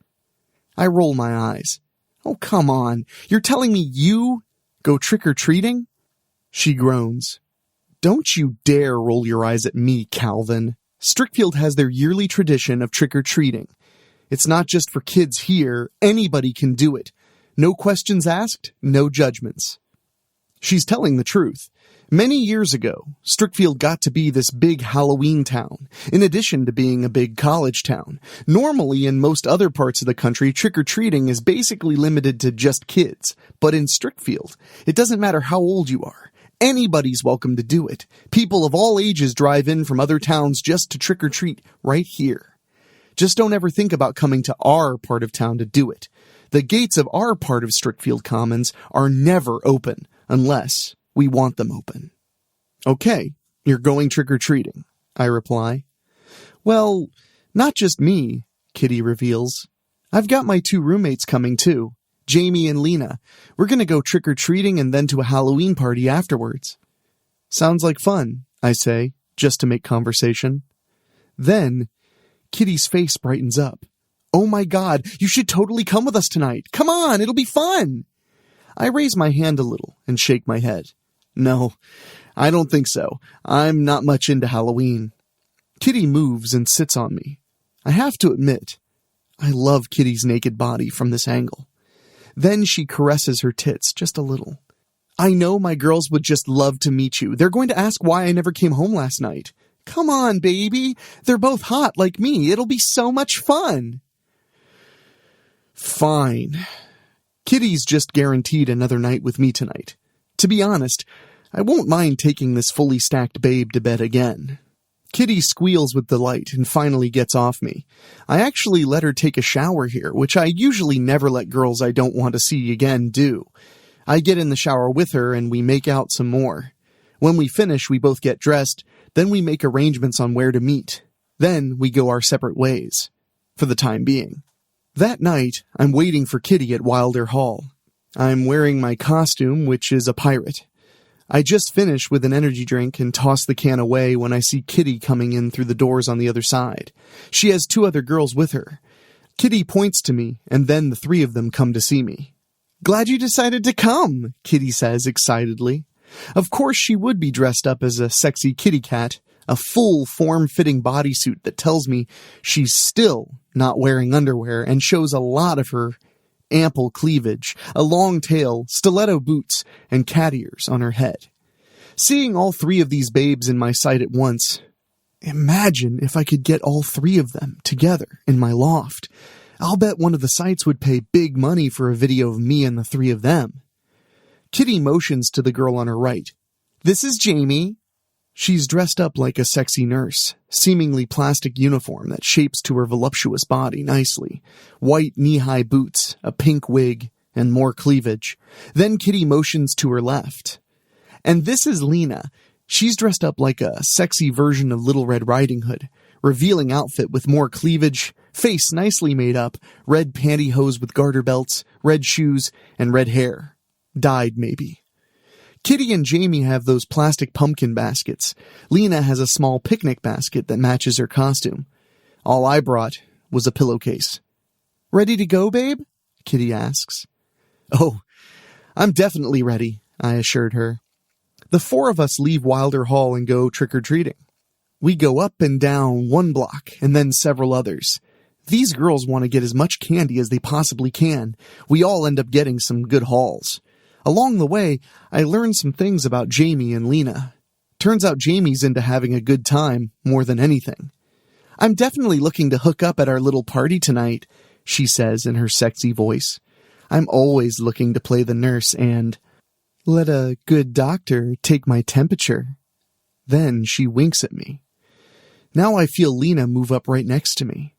I roll my eyes. "Oh, come on. You're telling me you go trick-or-treating?" She groans. "Don't you dare roll your eyes at me, Calvin. Strickfield has their yearly tradition of trick-or-treating. It's not just for kids here. Anybody can do it. No questions asked, no judgments." She's telling the truth. Many years ago, Strickfield got to be this big Halloween town, in addition to being a big college town. Normally, in most other parts of the country, trick-or-treating is basically limited to just kids. But in Strickfield, it doesn't matter how old you are. Anybody's welcome to do it. People of all ages drive in from other towns just to trick-or-treat right here. Just don't ever think about coming to our part of town to do it. The gates of our part of Strickfield Commons are never open, unless we want them open. "Okay, you're going trick-or-treating," I reply. "Well, not just me," Kitty reveals. "I've got my 2 roommates coming too, Jamie and Lena. We're gonna go trick-or-treating and then to a Halloween party afterwards." "Sounds like fun," I say, just to make conversation. Then, Kitty's face brightens up. "Oh my God, you should totally come with us tonight. Come on, it'll be fun." I raise my hand a little and shake my head. "No, I don't think so. I'm not much into Halloween." Kitty moves and sits on me. I have to admit, I love Kitty's naked body from this angle. Then she caresses her tits just a little. "I know my girls would just love to meet you. They're going to ask why I never came home last night. Come on, baby. They're both hot like me. It'll be so much fun." Fine. Kitty's just guaranteed another night with me tonight. To be honest, I won't mind taking this fully stacked babe to bed again. Kitty squeals with delight and finally gets off me. I actually let her take a shower here, which I usually never let girls I don't want to see again do. I get in the shower with her and we make out some more. When we finish, we both get dressed, then we make arrangements on where to meet. Then we go our separate ways. For the time being. That night, I'm waiting for Kitty at Wilder Hall. I'm wearing my costume, which is a pirate. I just finish with an energy drink and toss the can away when I see Kitty coming in through the doors on the other side. She has 2 other girls with her. Kitty points to me, and then the 3 of them come to see me. "Glad you decided to come," Kitty says excitedly. Of course she would be dressed up as a sexy kitty cat, a full form-fitting bodysuit that tells me she's still not wearing underwear and shows a lot of her ample cleavage, a long tail, stiletto boots, and cat ears on her head. Seeing all 3 of these babes in my sight at once, imagine if I could get all 3 of them together in my loft. I'll bet one of the sites would pay big money for a video of me and the 3 of them. Kitty motions to the girl on her right. "This is Jamie." She's dressed up like a sexy nurse, seemingly plastic uniform that shapes to her voluptuous body nicely. White knee-high boots, a pink wig, and more cleavage. Then Kitty motions to her left. "And this is Lena. She's dressed up like a sexy version of Little Red Riding Hood, revealing outfit with more cleavage, face nicely made up, red pantyhose with garter belts, red shoes, and red hair. Dyed, maybe. Kitty and Jamie have those plastic pumpkin baskets. Lena has a small picnic basket that matches her costume. All I brought was a pillowcase. "Ready to go, babe?" Kitty asks. "Oh, I'm definitely ready," I assured her. The four of us leave Wilder Hall and go trick-or-treating. We go up and down one block, and then several others. These girls want to get as much candy as they possibly can. We all end up getting some good hauls. Along the way, I learned some things about Jamie and Lena. Turns out Jamie's into having a good time more than anything. "I'm definitely looking to hook up at our little party tonight," she says in her sexy voice. "I'm always looking to play the nurse and let a good doctor take my temperature." Then she winks at me. Now I feel Lena move up right next to me.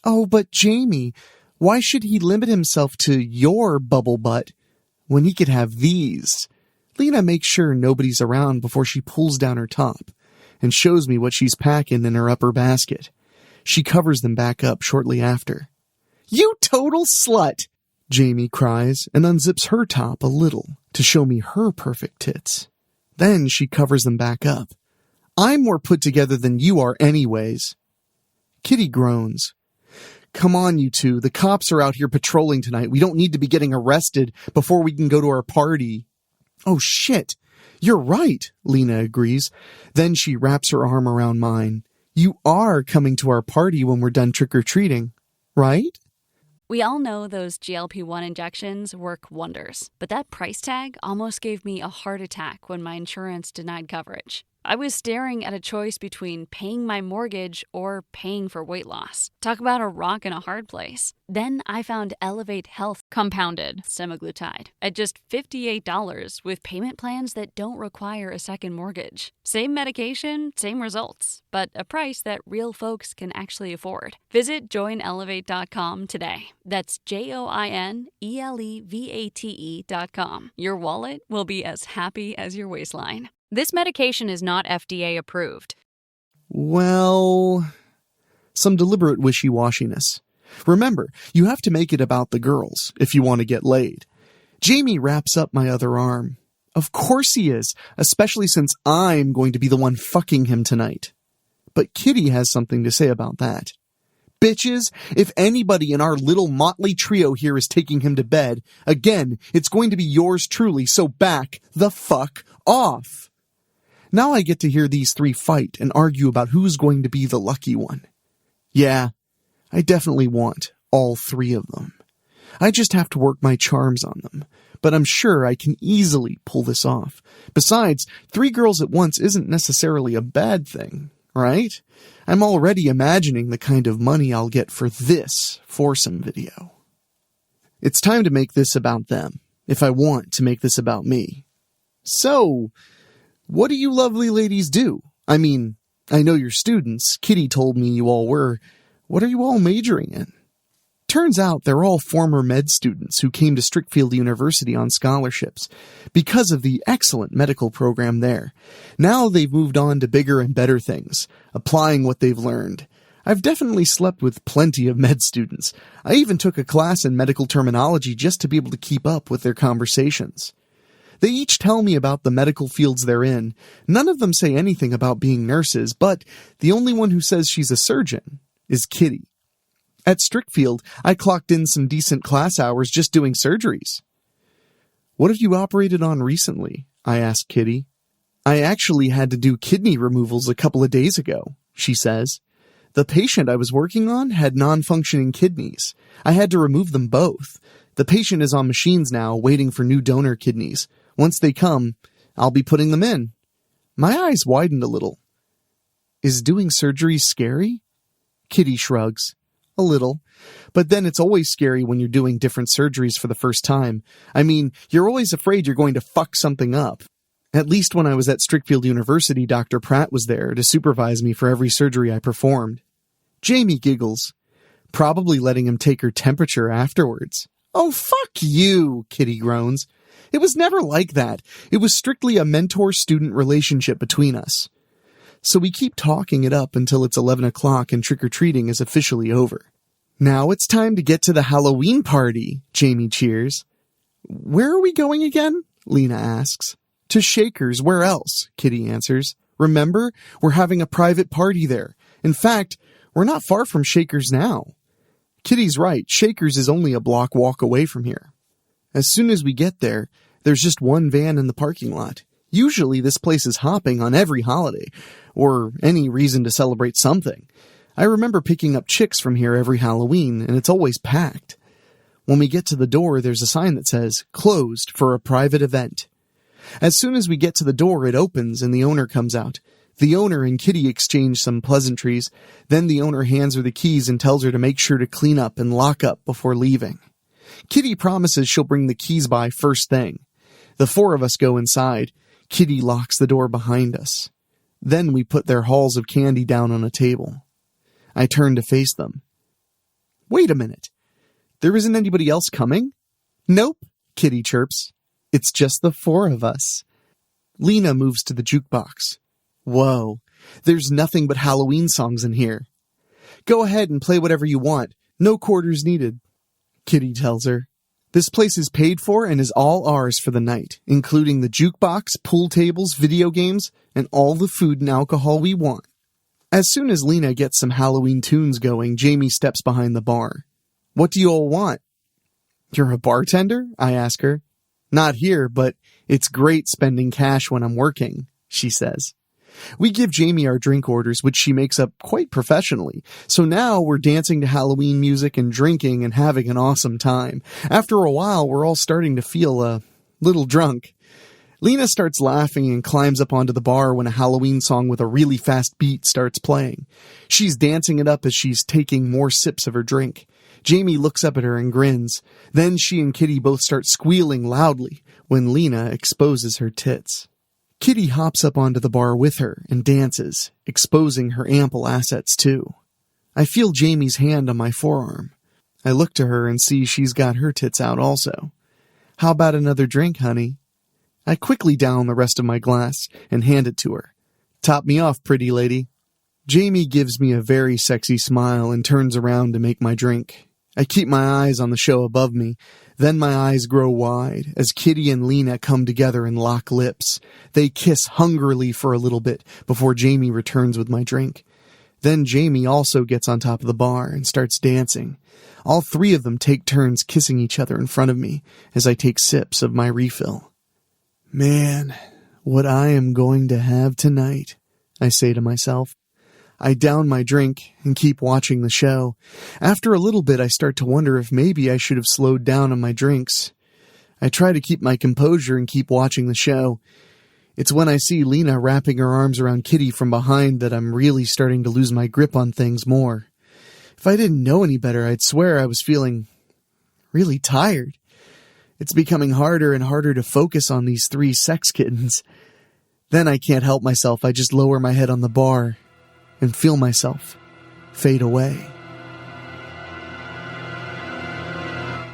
"Oh, but Jamie, why should he limit himself to your bubble butt when he could have these?" Lena makes sure nobody's around before she pulls down her top and shows me what she's packing in her upper basket. She covers them back up shortly after. "You total slut!" Jamie cries and unzips her top a little to show me her perfect tits. Then she covers them back up. "I'm more put together than you are anyways." Kitty groans. "Come on, you two. The cops are out here patrolling tonight. We don't need to be getting arrested before we can go to our party." "Oh, shit. You're right," Lena agrees. Then she wraps her arm around mine. "You are coming to our party when we're done trick-or-treating, right?" We all know those GLP-1 injections work wonders, but that price tag almost gave me a heart attack when my insurance denied coverage. I was staring at a choice between paying my mortgage or paying for weight loss. Talk about a rock and a hard place. Then I found Elevate Health compounded semaglutide at just $58 with payment plans that don't require a second mortgage. Same medication, same results, but a price that real folks can actually afford. Visit joinelevate.com today. That's JOINELEVATE.com. Your wallet will be as happy as your waistline. This medication is not FDA approved. Well, some deliberate wishy-washiness. Remember, you have to make it about the girls if you want to get laid. Jamie wraps up my other arm. Of course he is, especially since I'm going to be the one fucking him tonight. But Kitty has something to say about that. "Bitches, if anybody in our little motley trio here is taking him to bed, again, it's going to be yours truly, so back the fuck off." Now I get to hear these three fight and argue about who's going to be the lucky one. Yeah, I definitely want all three of them. I just have to work my charms on them, but I'm sure I can easily pull this off. Besides, 3 girls at once isn't necessarily a bad thing, right? I'm already imagining the kind of money I'll get for this foursome video. It's time to make this about them, if I want to make this about me. So, what do you lovely ladies do? I mean, I know you're students. Kitty told me you all were. What are you all majoring in? Turns out they're all former med students who came to Strickfield University on scholarships because of the excellent medical program there. Now they've moved on to bigger and better things, applying what they've learned. I've definitely slept with plenty of med students. I even took a class in medical terminology just to be able to keep up with their conversations. They each tell me about the medical fields they're in. None of them say anything about being nurses, but the only one who says she's a surgeon is Kitty. At Strickfield, I clocked in some decent class hours just doing surgeries. "What have you operated on recently?" I asked Kitty. "I actually had to do kidney removals a couple of days ago," she says. "The patient I was working on had non-functioning kidneys. I had to remove them both. The patient is on machines now, waiting for new donor kidneys. Once they come, I'll be putting them in." My eyes widened a little. "Is doing surgery scary?" Kitty shrugs. "A little. But then it's always scary when you're doing different surgeries for the first time. I mean, you're always afraid you're going to fuck something up. At least when I was at Strickfield University, Dr. Pratt was there to supervise me for every surgery I performed." Jamie giggles, probably letting him take her temperature afterwards. "Oh, fuck you," Kitty groans. It was never like that. It was strictly a mentor-student relationship between us. So we keep talking it up until it's 11 o'clock and trick-or-treating is officially over. Now it's time to get to the Halloween party, Jamie cheers. Where are we going again? Lena asks. To Shaker's, where else? Kitty answers. Remember, we're having a private party there. In fact, we're not far from Shaker's now. Kitty's right, Shaker's is only a block walk away from here. As soon as we get there, there's just one van in the parking lot. Usually this place is hopping on every holiday, or any reason to celebrate something. I remember picking up chicks from here every Halloween, and it's always packed. When we get to the door, there's a sign that says, closed for a private event. As soon as we get to the door, it opens and the owner comes out. The owner and Kitty exchange some pleasantries. Then the owner hands her the keys and tells her to make sure to clean up and lock up before leaving. Kitty promises she'll bring the keys by first thing. The four of us go inside. Kitty locks the door behind us. Then we put their hauls of candy down on a table. I turn to face them. Wait a minute. There isn't anybody else coming? Nope, Kitty chirps. It's just the four of us. Lena moves to the jukebox. Whoa, there's nothing but Halloween songs in here. Go ahead and play whatever you want. No quarters needed, Kitty tells her. This place is paid for and is all ours for the night, including the jukebox, pool tables, video games, and all the food and alcohol we want. As soon as Lena gets some Halloween tunes going, Jamie steps behind the bar. What do you all want? You're a bartender? I ask her. Not here, but it's great spending cash when I'm working, she says. We give Jamie our drink orders, which she makes up quite professionally. So now we're dancing to Halloween music and drinking and having an awesome time. After a while, we're all starting to feel a little drunk. Lena starts laughing and climbs up onto the bar when a Halloween song with a really fast beat starts playing. She's dancing it up as she's taking more sips of her drink. Jamie looks up at her and grins. Then she and Kitty both start squealing loudly when Lena exposes her tits. Kitty hops up onto the bar with her and dances, exposing her ample assets too. I feel Jamie's hand on my forearm. I look to her and see she's got her tits out also. How about another drink, honey? I quickly down the rest of my glass and hand it to her. Top me off, pretty lady. Jamie gives me a very sexy smile and turns around to make my drink. I keep my eyes on the show above me. Then my eyes grow wide as Kitty and Lena come together and lock lips. They kiss hungrily for a little bit before Jamie returns with my drink. Then Jamie also gets on top of the bar and starts dancing. All three of them take turns kissing each other in front of me as I take sips of my refill. Man, what I am going to have tonight, I say to myself. I down my drink and keep watching the show. After a little bit, I start to wonder if maybe I should have slowed down on my drinks. I try to keep my composure and keep watching the show. It's when I see Lena wrapping her arms around Kitty from behind that I'm really starting to lose my grip on things more. If I didn't know any better, I'd swear I was feeling really tired. It's becoming harder and harder to focus on these three sex kittens. Then I can't help myself. I just lower my head on the bar and feel myself fade away.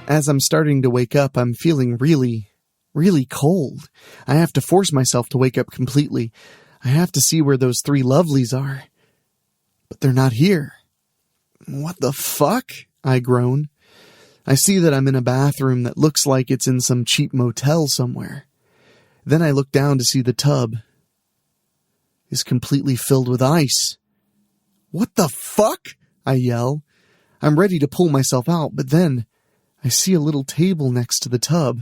As I'm starting to wake up, I'm feeling really cold. I have to force myself to wake up completely. I have to see where those three lovelies are. But they're not here. What the fuck? I groan. I see that I'm in a bathroom that looks like it's in some cheap motel somewhere. Then I look down to see the tub is completely filled with ice. What the fuck? I yell. I'm ready to pull myself out, but then I see a little table next to the tub.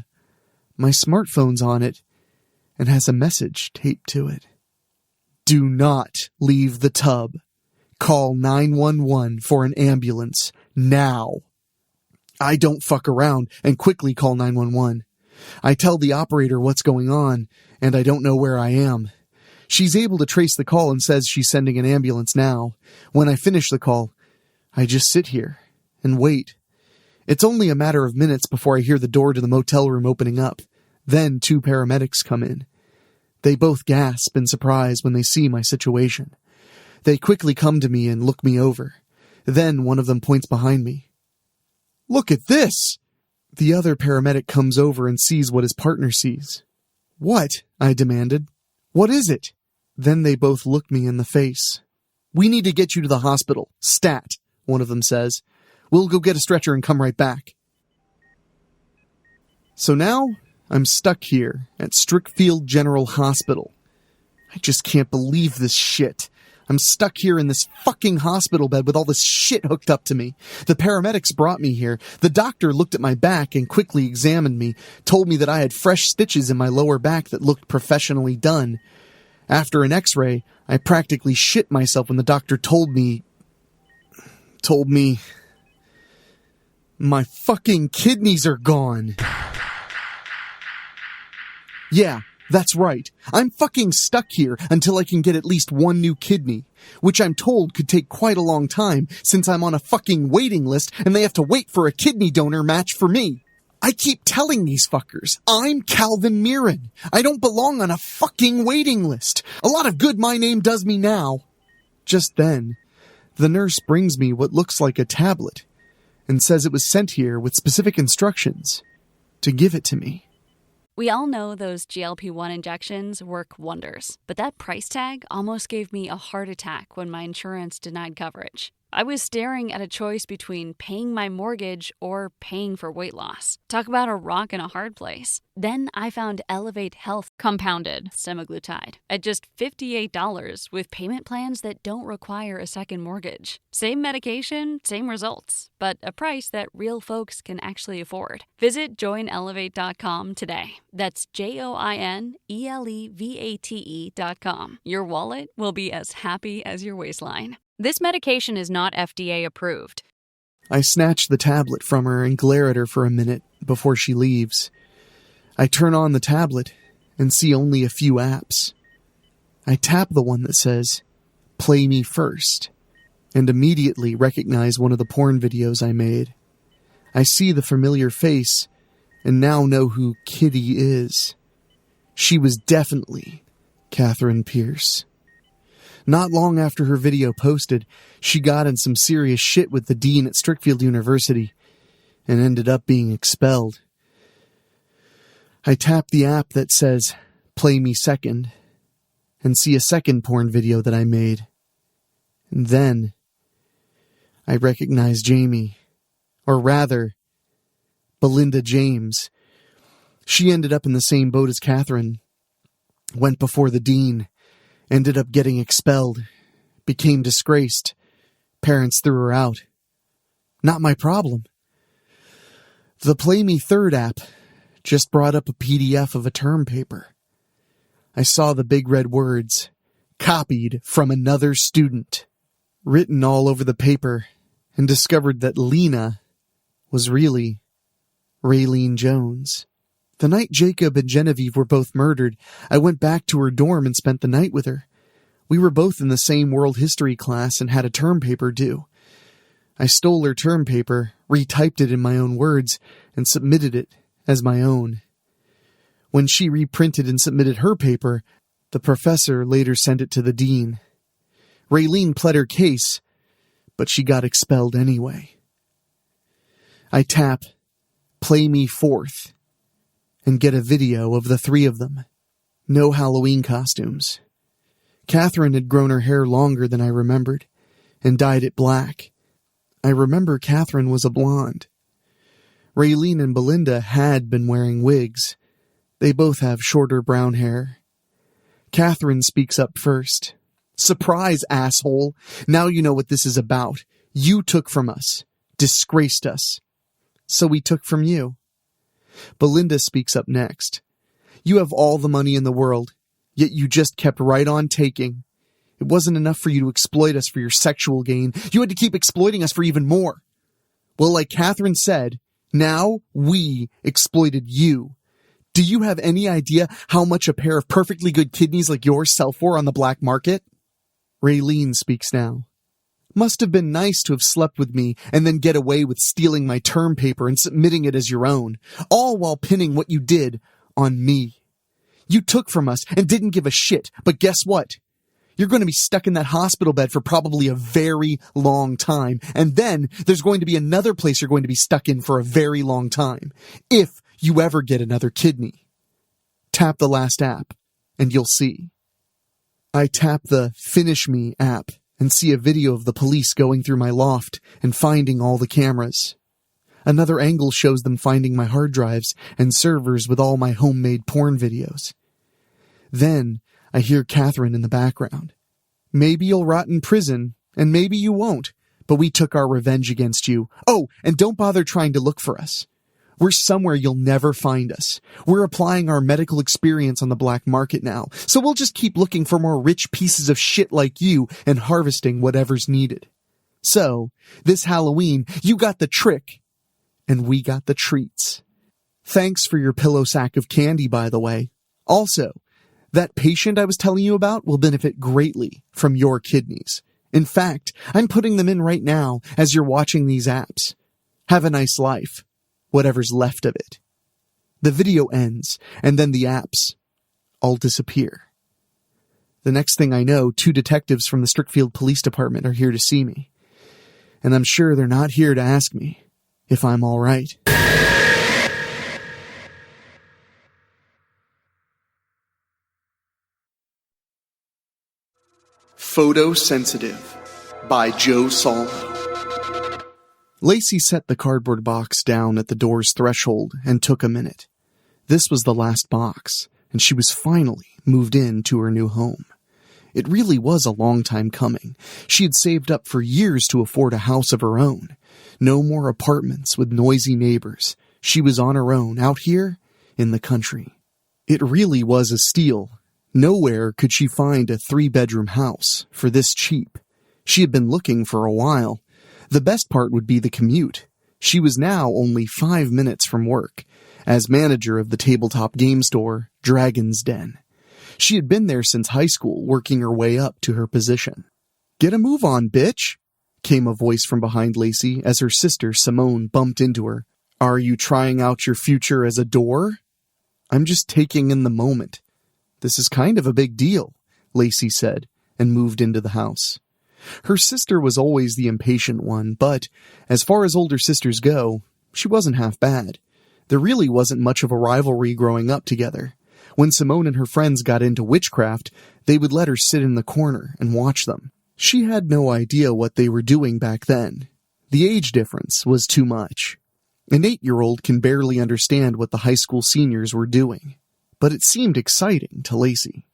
My smartphone's on it and has a message taped to it. Do not leave the tub. Call 911 for an ambulance now. I don't fuck around and quickly call 911. I tell the operator what's going on, and I don't know where I am. She's able to trace the call and says she's sending an ambulance now. When I finish the call, I just sit here and wait. It's only a matter of minutes before I hear the door to the motel room opening up. Then 2 paramedics come in. They both gasp in surprise when they see my situation. They quickly come to me and look me over. Then one of them points behind me. Look at this! The other paramedic comes over and sees what his partner sees. "What?" I demanded. "What is it?" Then they both look me in the face. "We need to get you to the hospital. Stat," one of them says. "We'll go get a stretcher and come right back." So now, I'm stuck here at Strickfield General Hospital. I just can't believe this shit. I'm stuck here in this fucking hospital bed with all this shit hooked up to me. The paramedics brought me here. The doctor looked at my back and quickly examined me, told me that I had fresh stitches in my lower back that looked professionally done. After an x-ray, I practically shit myself when the doctor told me my fucking kidneys are gone. Yeah, that's right. I'm fucking stuck here until I can get at least one new kidney, which I'm told could take quite a long time since I'm on a fucking waiting list and they have to wait for a kidney donor match for me. I keep telling these fuckers, I'm Calvin Mirren. I don't belong on a fucking waiting list. A lot of good my name does me now. Just then, the nurse brings me what looks like a tablet and says it was sent here with specific instructions to give it to me. We all know those GLP-1 injections work wonders, but that price tag almost gave me a heart attack when my insurance denied coverage. I was staring at a choice between paying my mortgage or paying for weight loss. Talk about a rock and a hard place. Then I found Elevate Health compounded semaglutide at just $58 with payment plans that don't require a second mortgage. Same medication, same results, but a price that real folks can actually afford. Visit joinelevate.com today. That's JOINELEVATE.com. Your wallet will be as happy as your waistline. This medication is not FDA approved. I snatch the tablet from her and glare at her for a minute before she leaves. I turn on the tablet and see only a few apps. I tap the one that says, "Play me first," and immediately recognize one of the porn videos I made. I see the familiar face and now know who Kitty is. She was definitely Catherine Pierce. Not long after her video posted, she got in some serious shit with the dean at Strickfield University and ended up being expelled. I tap the app that says, "Play me second," and see a second porn video that I made. And then, I recognize Jamie, or rather, Belinda James. She ended up in the same boat as Catherine, went before the dean, ended up getting expelled, became disgraced. Parents threw her out. Not my problem. The Play Me Third app just brought up a PDF of a term paper. I saw the big red words, "Copied from another student," written all over the paper, and discovered that Lena was really Raylene Jones. The night Jacob and Genevieve were both murdered, I went back to her dorm and spent the night with her. We were both in the same world history class and had a term paper due. I stole her term paper, retyped it in my own words, and submitted it as my own. When she reprinted and submitted her paper, the professor later sent it to the dean. Raylene pled her case, but she got expelled anyway. I tap, "Play me fourth," and get a video of the three of them. No Halloween costumes. Catherine had grown her hair longer than I remembered, and dyed it black. I remember Catherine was a blonde. Raylene and Belinda had been wearing wigs. They both have shorter brown hair. Catherine speaks up first. "Surprise, asshole! Now you know what this is about. You took from us, disgraced us. So we took from you." Belinda speaks up next. "You have all the money in the world, yet you just kept right on taking. It wasn't enough for you to exploit us for your sexual gain. You had to keep exploiting us for even more. Well, like Catherine said, now we exploited you. Do you have any idea how much a pair of perfectly good kidneys like yours sell for on the black market?" Raylene speaks now. "Must have been nice to have slept with me and then get away with stealing my term paper and submitting it as your own, all while pinning what you did on me. You took from us and didn't give a shit, but guess what? You're going to be stuck in that hospital bed for probably a very long time. And then there's going to be another place you're going to be stuck in for a very long time. If you ever get another kidney. Tap the last app, and you'll see. I tap the Finish Me app and see a video of the police going through my loft and finding all the cameras. Another angle shows them finding my hard drives and servers with all my homemade porn videos. Then I hear Catherine in the background. Maybe you'll rot in prison, and maybe you won't, but we took our revenge against you. Oh, and don't bother trying to look for us. We're somewhere you'll never find us. We're applying our medical experience on the black market now, so we'll just keep looking for more rich pieces of shit like you and harvesting whatever's needed. So, this Halloween, you got the trick, and we got the treats. Thanks for your pillow sack of candy, by the way. Also, that patient I was telling you about will benefit greatly from your kidneys. In fact, I'm putting them in right now as you're watching these apps. Have a nice life. Whatever's left of it. The video ends, and then the apps all disappear. The next thing I know, 2 detectives from the Strickfield Police Department are here to see me. And I'm sure they're not here to ask me if I'm all right. Photosensitive by Joe Solmo. Lacey set the cardboard box down at the door's threshold and took a minute. This was the last box, and she was finally moved in to her new home. It really was a long time coming. She had saved up for years to afford a house of her own. No more apartments with noisy neighbors. She was on her own, out here in the country. It really was a steal. Nowhere could she find a 3-bedroom house for this cheap. She had been looking for a while. The best part would be the commute. She was now only 5 minutes from work, as manager of the tabletop game store, Dragon's Den. She had been there since high school, working her way up to her position. "Get a move on, bitch," came a voice from behind Lacey as her sister Simone bumped into her. "Are you trying out your future as a door?" "I'm just taking in the moment. This is kind of a big deal," Lacey said, and moved into the house. Her sister was always the impatient one, but as far as older sisters go, she wasn't half bad. There really wasn't much of a rivalry growing up together. When Simone and her friends got into witchcraft, they would let her sit in the corner and watch them. She had no idea what they were doing back then. The age difference was too much. An 8-year-old can barely understand what the high school seniors were doing. But it seemed exciting to Lacey.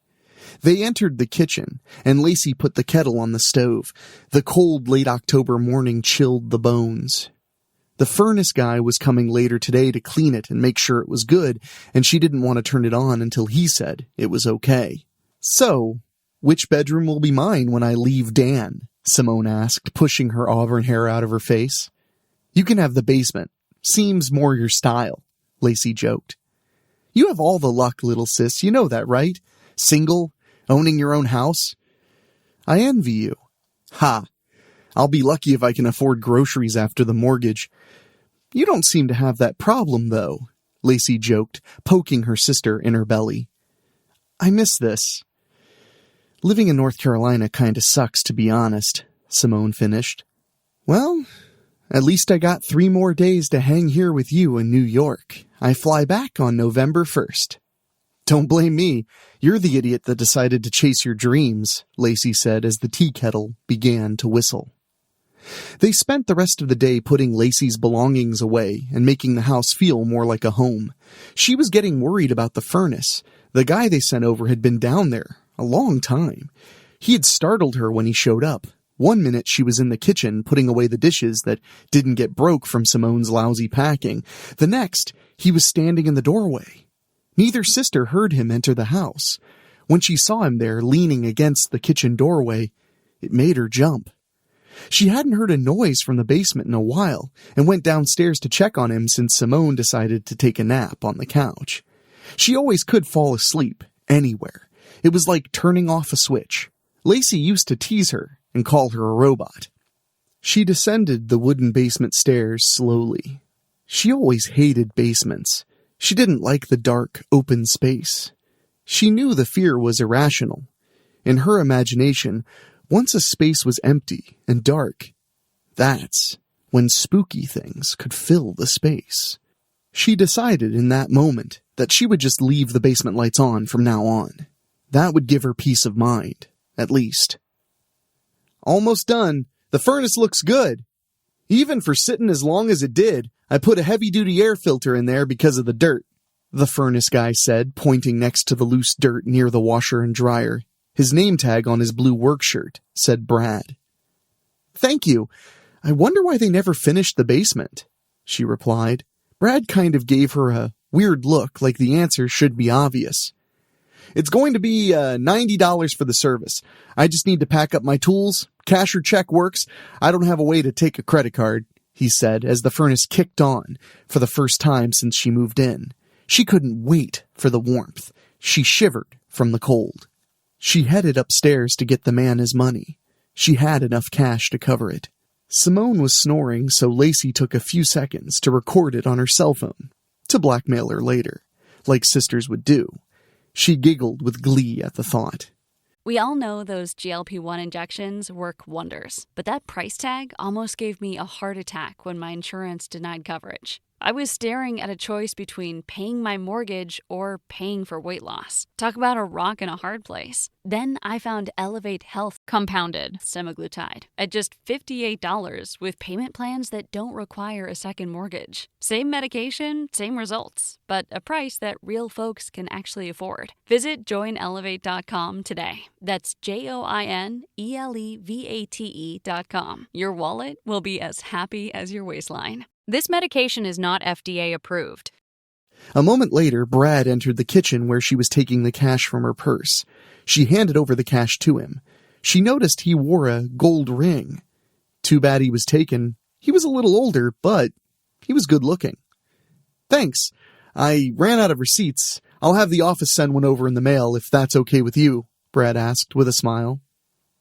They entered the kitchen, and Lacey put the kettle on the stove. The cold late October morning chilled the bones. The furnace guy was coming later today to clean it and make sure it was good, and she didn't want to turn it on until he said it was okay. "So, which bedroom will be mine when I leave Dan?" Simone asked, pushing her auburn hair out of her face. "You can have the basement. Seems more your style," Lacey joked. "You have all the luck, little sis. You know that, right? Single, owning your own house. I envy you." "Ha! I'll be lucky if I can afford groceries after the mortgage." "You don't seem to have that problem, though," Lacey joked, poking her sister in her belly. "I miss this." "Living in North Carolina kinda sucks, to be honest," Simone finished. "Well, at least I got 3 more days to hang here with you in New York. I fly back on November 1st. "Don't blame me. You're the idiot that decided to chase your dreams," Lacey said as the tea kettle began to whistle. They spent the rest of the day putting Lacey's belongings away and making the house feel more like a home. She was getting worried about the furnace. The guy they sent over had been down there a long time. He had startled her when he showed up. One minute she was in the kitchen putting away the dishes that didn't get broke from Simone's lousy packing. The next, he was standing in the doorway. Neither sister heard him enter the house. When she saw him there leaning against the kitchen doorway, it made her jump. She hadn't heard a noise from the basement in a while and went downstairs to check on him since Simone decided to take a nap on the couch. She always could fall asleep, anywhere. It was like turning off a switch. Lacey used to tease her and call her a robot. She descended the wooden basement stairs slowly. She always hated basements. She didn't like the dark, open space. She knew the fear was irrational. In her imagination, once a space was empty and dark, that's when spooky things could fill the space. She decided in that moment that she would just leave the basement lights on from now on. That would give her peace of mind, at least. Almost done. The furnace looks good. Even for sitting as long as it did, I put a heavy-duty air filter in there because of the dirt, the furnace guy said, pointing next to the loose dirt near the washer and dryer. His name tag on his blue work shirt said Brad. Thank you. I wonder why they never finished the basement, she replied. Brad kind of gave her a weird look, like the answer should be obvious. It's going to be $90 for the service. I just need to pack up my tools. Cash or check works. I don't have a way to take a credit card, he said as the furnace kicked on for the first time since she moved in. She couldn't wait for the warmth. She shivered from the cold. She headed upstairs to get the man his money. She had enough cash to cover it. Simone was snoring, so Lacey took a few seconds to record it on her cell phone, to blackmail her later, like sisters would do. She giggled with glee at the thought. We all know those GLP-1 injections work wonders, but that price tag almost gave me a heart attack when my insurance denied coverage. I was staring at a choice between paying my mortgage or paying for weight loss. Talk about a rock and a hard place. Then I found Elevate Health compounded semaglutide at just $58 with payment plans that don't require a second mortgage. Same medication, same results, but a price that real folks can actually afford. Visit joinelevate.com today. That's JOINELEVATE.com. Your wallet will be as happy as your waistline. This medication is not FDA approved. A moment later, Brad entered the kitchen where she was taking the cash from her purse. She handed over the cash to him. She noticed he wore a gold ring. Too bad he was taken. He was a little older, but he was good looking. Thanks. I ran out of receipts. I'll have the office send one over in the mail if that's okay with you, Brad asked with a smile.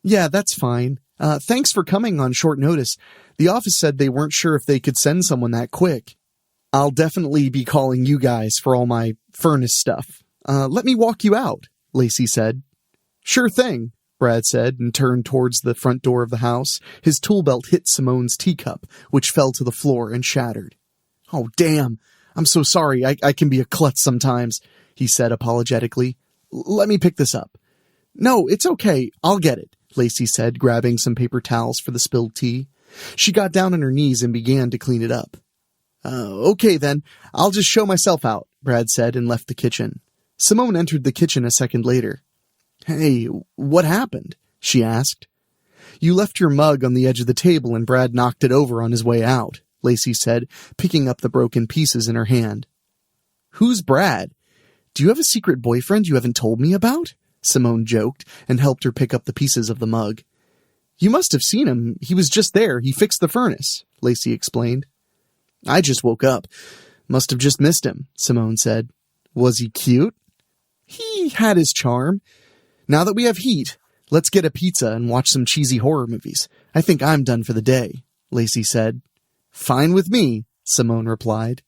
Yeah, that's fine. Thanks for coming on short notice. The office said they weren't sure if they could send someone that quick. I'll definitely be calling you guys for all my furnace stuff. Let me walk you out, Lacey said. Sure thing, Brad said, and turned towards the front door of the house. His tool belt hit Simone's teacup, which fell to the floor and shattered. Oh, damn. I'm so sorry. I can be a klutz sometimes, he said apologetically. Let me pick this up. No, it's okay. I'll get it, Lacey said, grabbing some paper towels for the spilled tea. She got down on her knees and began to clean it up. Okay then, I'll just show myself out, Brad said and left the kitchen. Simone entered the kitchen a second later. Hey, what happened? She asked. You left your mug on the edge of the table and Brad knocked it over on his way out, Lacey said, picking up the broken pieces in her hand. Who's Brad? Do you have a secret boyfriend you haven't told me about? Simone joked and helped her pick up the pieces of the mug. You must have seen him. He was just there. He fixed the furnace, Lacey explained. I just woke up. Must have just missed him, Simone said. Was he cute? He had his charm. Now that we have heat, let's get a pizza and watch some cheesy horror movies. I think I'm done for the day, Lacey said. Fine with me, Simone replied.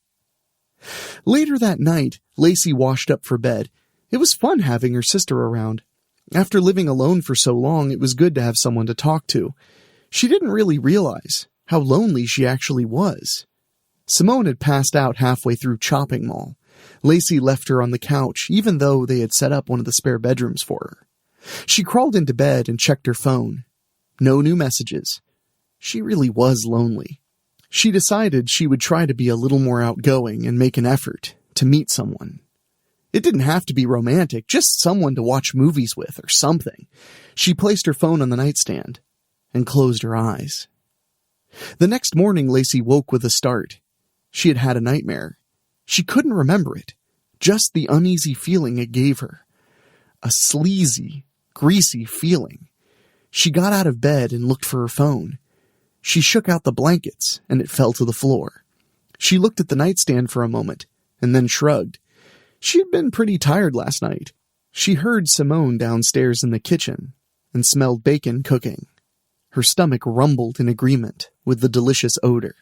Later that night, Lacey washed up for bed. It was fun having her sister around. After living alone for so long, it was good to have someone to talk to. She didn't really realize how lonely she actually was. Simone had passed out halfway through Chopping Mall. Lacey left her on the couch, even though they had set up one of the spare bedrooms for her. She crawled into bed and checked her phone. No new messages. She really was lonely. She decided she would try to be a little more outgoing and make an effort to meet someone. It didn't have to be romantic, just someone to watch movies with or something. She placed her phone on the nightstand and closed her eyes. The next morning, Lacey woke with a start. She had had a nightmare. She couldn't remember it, just the uneasy feeling it gave her. A sleazy, greasy feeling. She got out of bed and looked for her phone. She shook out the blankets and it fell to the floor. She looked at the nightstand for a moment and then shrugged. She had been pretty tired last night. She heard Simone downstairs in the kitchen and smelled bacon cooking. Her stomach rumbled in agreement with the delicious odor.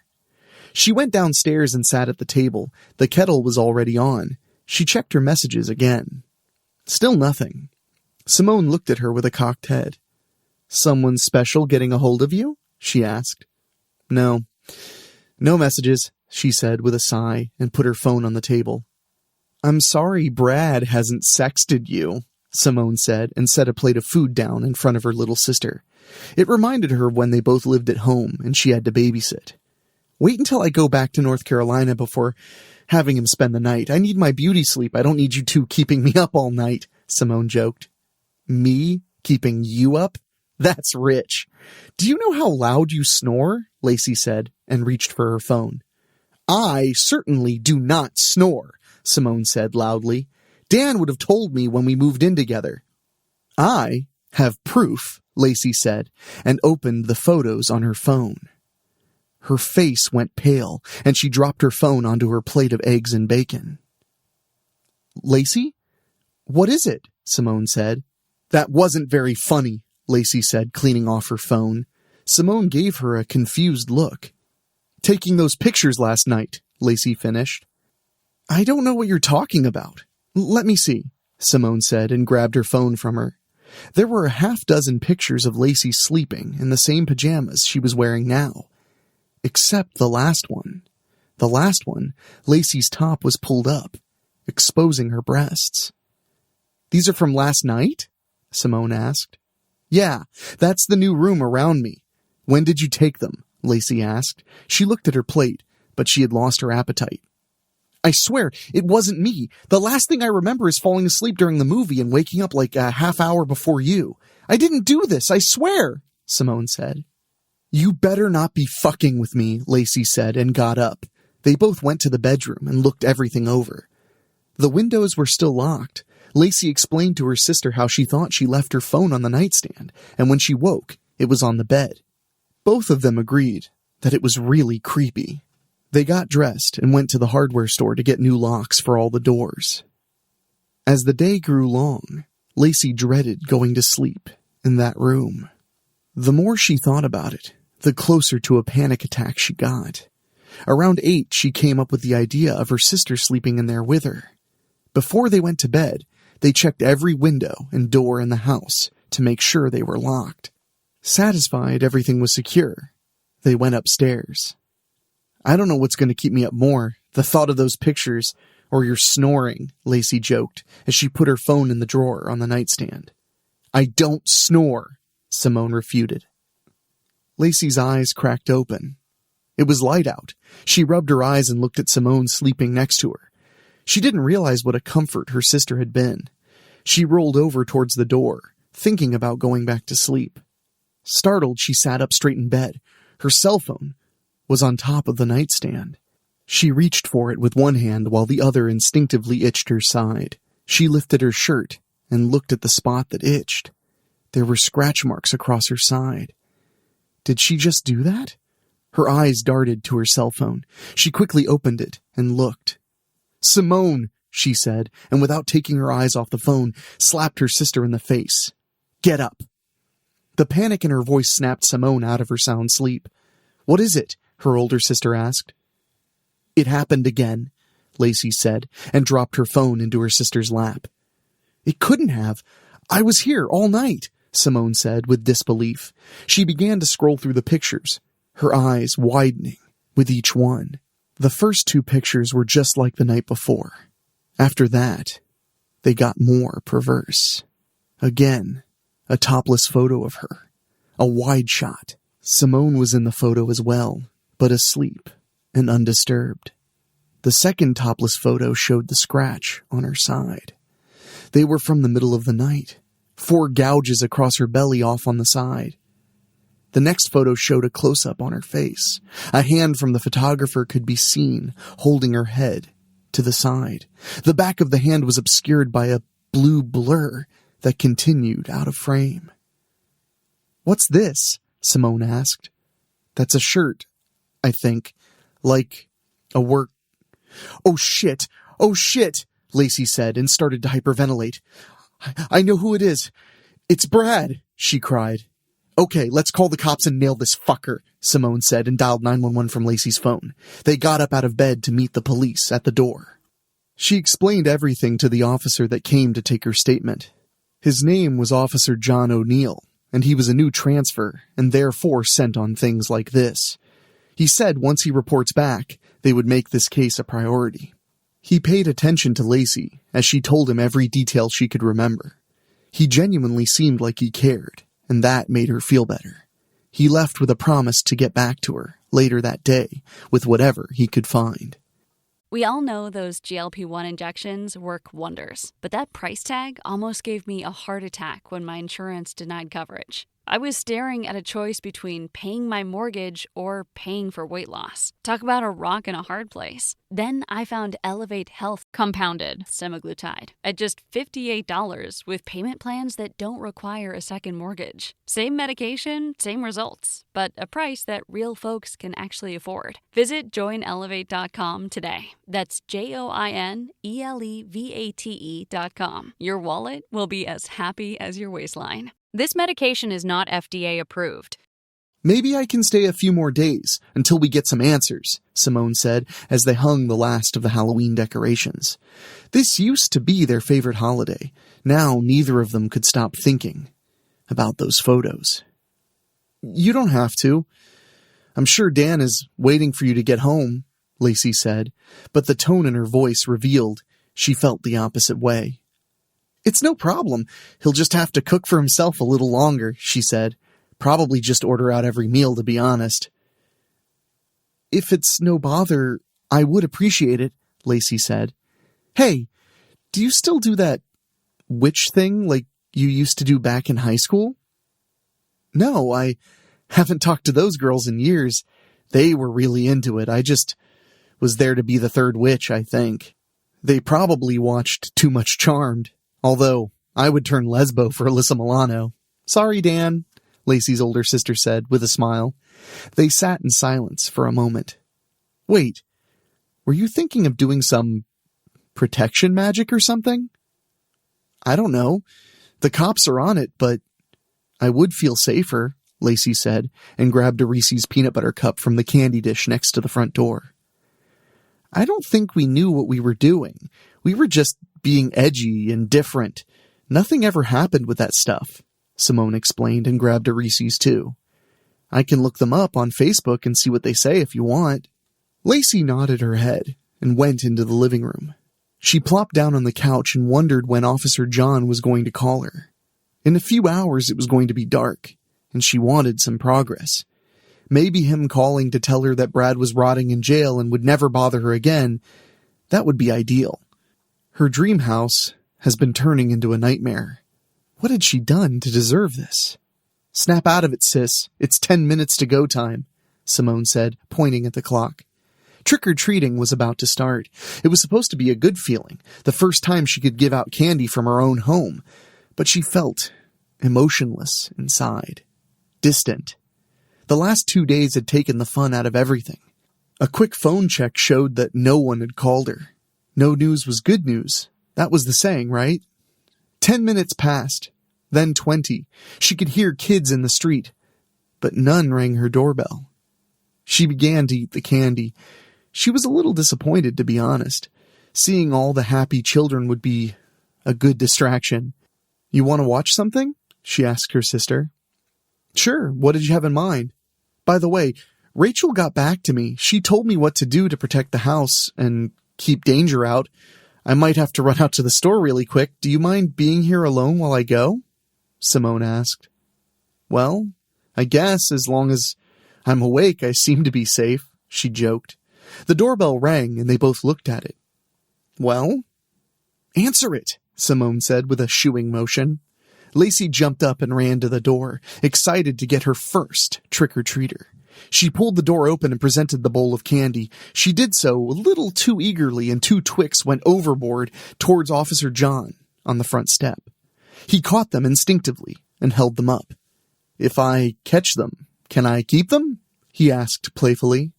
She went downstairs and sat at the table. The kettle was already on. She checked her messages again. Still nothing. Simone looked at her with a cocked head. "Someone special getting a hold of you?" she asked. No messages," she said with a sigh and put her phone on the table. "I'm sorry Brad hasn't sexted you," Simone said, and set a plate of food down in front of her little sister. It reminded her of when they both lived at home and she had to babysit. "Wait until I go back to North Carolina before having him spend the night. I need my beauty sleep. I don't need you two keeping me up all night," Simone joked. "Me keeping you up? That's rich. Do you know how loud you snore?" Lacey said, and reached for her phone. "I certainly do not snore," Simone said loudly. "Dan would have told me when we moved in together." "I have proof," Lacey said, and opened the photos on her phone. Her face went pale, and she dropped her phone onto her plate of eggs and bacon. "Lacey? What is it?" Simone said. "That wasn't very funny," Lacey said, cleaning off her phone. Simone gave her a confused look. "Taking those pictures last night," Lacey finished. "I don't know what you're talking about. Let me see," Simone said, and grabbed her phone from her. There were a half-dozen pictures of Lacey sleeping in the same pajamas she was wearing now. Except the last one. The last one, Lacey's top was pulled up, exposing her breasts. "These are from last night?" Simone asked. "Yeah, that's the new room around me." "When did you take them?" Lacey asked. She looked at her plate, but she had lost her appetite. "I swear, it wasn't me. The last thing I remember is falling asleep during the movie and waking up like a half hour before you. I didn't do this, I swear," Simone said. "You better not be fucking with me," Lacey said, and got up. They both went to the bedroom and looked everything over. The windows were still locked. Lacey explained to her sister how she thought she left her phone on the nightstand, and when she woke, it was on the bed. Both of them agreed that it was really creepy. They got dressed and went to the hardware store to get new locks for all the doors. As the day grew long, Lacey dreaded going to sleep in that room. The more she thought about it, the closer to a panic attack she got. Around 8, she came up with the idea of her sister sleeping in there with her. Before they went to bed, they checked every window and door in the house to make sure they were locked. Satisfied everything was secure, they went upstairs. "I don't know what's going to keep me up more, the thought of those pictures or your snoring," Lacey joked as she put her phone in the drawer on the nightstand. "I don't snore," Simone refuted. Lacey's eyes cracked open. It was light out. She rubbed her eyes and looked at Simone sleeping next to her. She didn't realize what a comfort her sister had been. She rolled over towards the door, thinking about going back to sleep. Startled, she sat up straight in bed. Her cell phone was on top of the nightstand. She reached for it with one hand while the other instinctively itched her side. She lifted her shirt and looked at the spot that itched. There were scratch marks across her side. Did she just do that? Her eyes darted to her cell phone. She quickly opened it and looked. "Simone," she said, and without taking her eyes off the phone, slapped her sister in the face. "Get up." The panic in her voice snapped Simone out of her sound sleep. "What is it?" her older sister asked. "It happened again," Lacey said, and dropped her phone into her sister's lap. "It couldn't have. I was here all night," Simone said with disbelief. She began to scroll through the pictures, her eyes widening with each one. The first 2 pictures were just like the night before. After that, they got more perverse. Again, a topless photo of her. A wide shot. Simone was in the photo as well, but asleep and undisturbed. The second topless photo showed the scratch on her side. They were from the middle of the night. 4 gouges across her belly off on the side. The next photo showed a close-up on her face. A hand from the photographer could be seen, holding her head to the side. The back of the hand was obscured by a blue blur that continued out of frame. "What's this?" Simone asked. "That's a shirt, I think. Like a work..." "Oh shit! Oh shit!" Lacey said and started to hyperventilate. I know who it is. It's Brad," she cried. "Okay, let's call the cops and nail this fucker," Simone said and dialed 911 from Lacey's phone. They got up out of bed to meet the police at the door. She explained everything to the officer that came to take her statement. His name was Officer John O'Neill, and he was a new transfer, and therefore sent on things like this. He said once he reports back, they would make this case a priority. He paid attention to Lacey, as she told him every detail she could remember. He genuinely seemed like he cared, and that made her feel better. He left with a promise to get back to her later that day with whatever he could find. We all know those GLP-1 injections work wonders, but that price tag almost gave me a heart attack when my insurance denied coverage. I was staring at a choice between paying my mortgage or paying for weight loss. Talk about a rock and a hard place. Then I found Elevate Health compounded semaglutide at just $58 with payment plans that don't require a second mortgage. Same medication, same results, but a price that real folks can actually afford. Visit joinelevate.com today. That's JOINELEVATE.com. Your wallet will be as happy as your waistline. This medication is not FDA approved. Maybe I can stay a few more days until we get some answers, Simone said as they hung the last of the Halloween decorations. This used to be their favorite holiday. Now neither of them could stop thinking about those photos. You don't have to. I'm sure Dan is waiting for you to get home, Lacey said, but the tone in her voice revealed she felt the opposite way. It's no problem. He'll just have to cook for himself a little longer, she said. Probably just order out every meal, to be honest. If it's no bother, I would appreciate it, Lacey said. Hey, do you still do that witch thing like you used to do back in high school? No, I haven't talked to those girls in years. They were really into it. I just was there to be the third witch, I think. They probably watched Too Much Charmed. Although, I would turn lesbo for Alyssa Milano. Sorry, Dan, Lacey's older sister said with a smile. They sat in silence for a moment. Wait, were you thinking of doing some protection magic or something? I don't know. The cops are on it, but I would feel safer, Lacey said, and grabbed a Reese's peanut butter cup from the candy dish next to the front door. I don't think we knew what we were doing. We were just being edgy and different. Nothing ever happened with that stuff, Simone explained and grabbed a Reese's too. I can look them up on Facebook and see what they say if you want. Lacey nodded her head and went into the living room. She plopped down on the couch and wondered when Officer John was going to call her. In a few hours it was going to be dark, and she wanted some progress. Maybe him calling to tell her that Brad was rotting in jail and would never bother her again, that would be ideal. Her dream house has been turning into a nightmare. What had she done to deserve this? Snap out of it, sis. It's 10 minutes to go time, Simone said, pointing at the clock. Trick-or-treating was about to start. It was supposed to be a good feeling, the first time she could give out candy from her own home. But she felt emotionless inside, distant. The last 2 days had taken the fun out of everything. A quick phone check showed that no one had called her. No news was good news. That was the saying, right? 10 minutes passed, then 20. She could hear kids in the street, but none rang her doorbell. She began to eat the candy. She was a little disappointed, to be honest. Seeing all the happy children would be a good distraction. You want to watch something? She asked her sister. Sure, what did you have in mind? By the way, Rachel got back to me. She told me what to do to protect the house and keep danger out. I might have to run out to the store really quick. Do you mind being here alone while I go? Simone asked. Well, I guess as long as I'm awake, I seem to be safe, she joked. The doorbell rang and they both looked at it. Well? Answer it, Simone said with a shooing motion. Lacey jumped up and ran to the door, excited to get her first trick-or-treater. She pulled the door open and presented the bowl of candy. She did so a little too eagerly, and 2 Twix went overboard towards Officer John on the front step. He caught them instinctively and held them up. If I catch them, can I keep them? He asked playfully.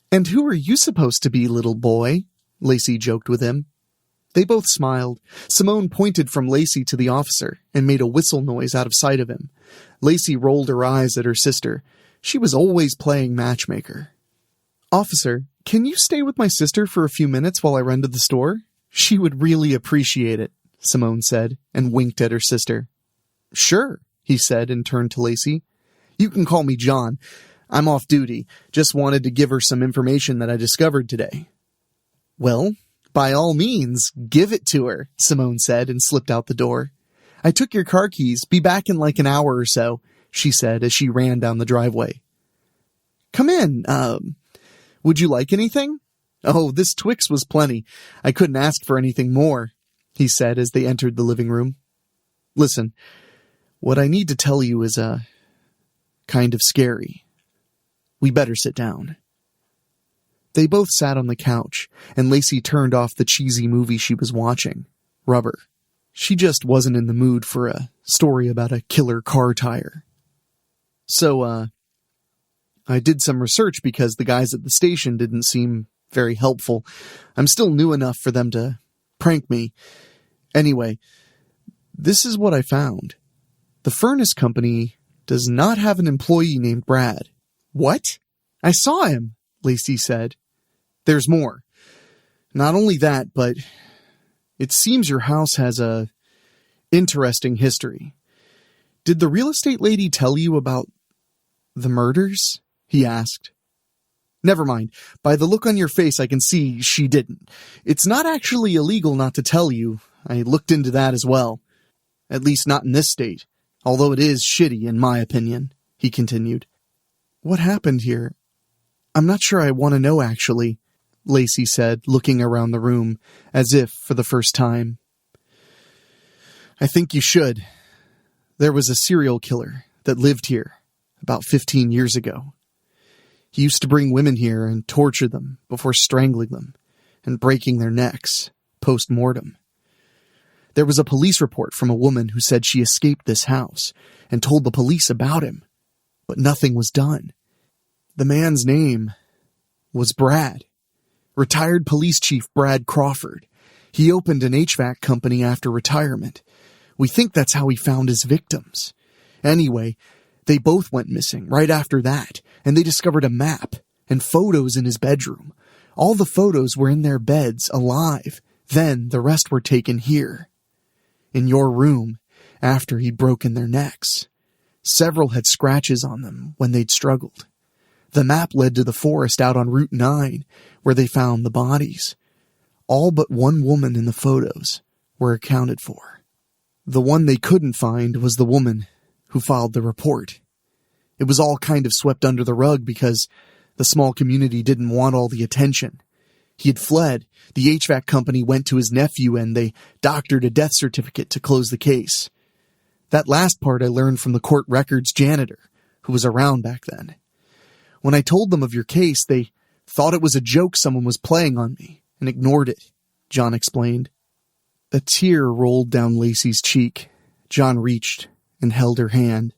And who are you supposed to be, little boy? Lacey joked with him. They both smiled. Simone pointed from Lacey to the officer and made a whistle noise out of sight of him. Lacey rolled her eyes at her sister. She was always playing matchmaker. Officer, can you stay with my sister for a few minutes while I run to the store? She would really appreciate it, Simone said, and winked at her sister. Sure, he said, and turned to Lacey. You can call me John. I'm off duty. Just wanted to give her some information that I discovered today. Well, by all means, give it to her, Simone said, and slipped out the door. I took your car keys. Be back in like an hour or so, she said as she ran down the driveway. Come in. Would you like anything? Oh, this Twix was plenty. I couldn't ask for anything more, he said as they entered the living room. Listen, what I need to tell you is, kind of scary. We better sit down. They both sat on the couch, and Lacey turned off the cheesy movie she was watching, Rubber. She just wasn't in the mood for a story about a killer car tire. So, I did some research because the guys at the station didn't seem very helpful. I'm still new enough for them to prank me. Anyway, this is what I found. The furnace company does not have an employee named Brad. What? I saw him, Lacey said. There's more. Not only that, but it seems your house has a interesting history. Did the real estate lady tell you about the murders? He asked. Never mind. By the look on your face, I can see she didn't. It's not actually illegal not to tell you. I looked into that as well. At least not in this state. Although it is shitty, in my opinion, he continued. What happened here? I'm not sure I want to know, actually, Lacey said, looking around the room, as if for the first time. I think you should. There was a serial killer that lived here about 15 years ago. He used to bring women here and torture them before strangling them and breaking their necks post-mortem. There was a police report from a woman who said she escaped this house and told the police about him, but nothing was done. The man's name was Brad. Retired police chief Brad Crawford. He opened an HVAC company after retirement. We think that's how he found his victims. Anyway, they both went missing right after that, and they discovered a map and photos in his bedroom. All the photos were in their beds, alive. Then the rest were taken here, in your room, after he'd broken their necks. Several had scratches on them when they'd struggled. The map led to the forest out on Route 9, where they found the bodies. All but one woman in the photos were accounted for. The one they couldn't find was the woman who filed the report. It was all kind of swept under the rug because the small community didn't want all the attention. He had fled. The HVAC company went to his nephew and they doctored a death certificate to close the case. That last part I learned from the court records janitor, who was around back then. When I told them of your case, they thought it was a joke someone was playing on me and ignored it, John explained. A tear rolled down Lacey's cheek. John reached and held her hand.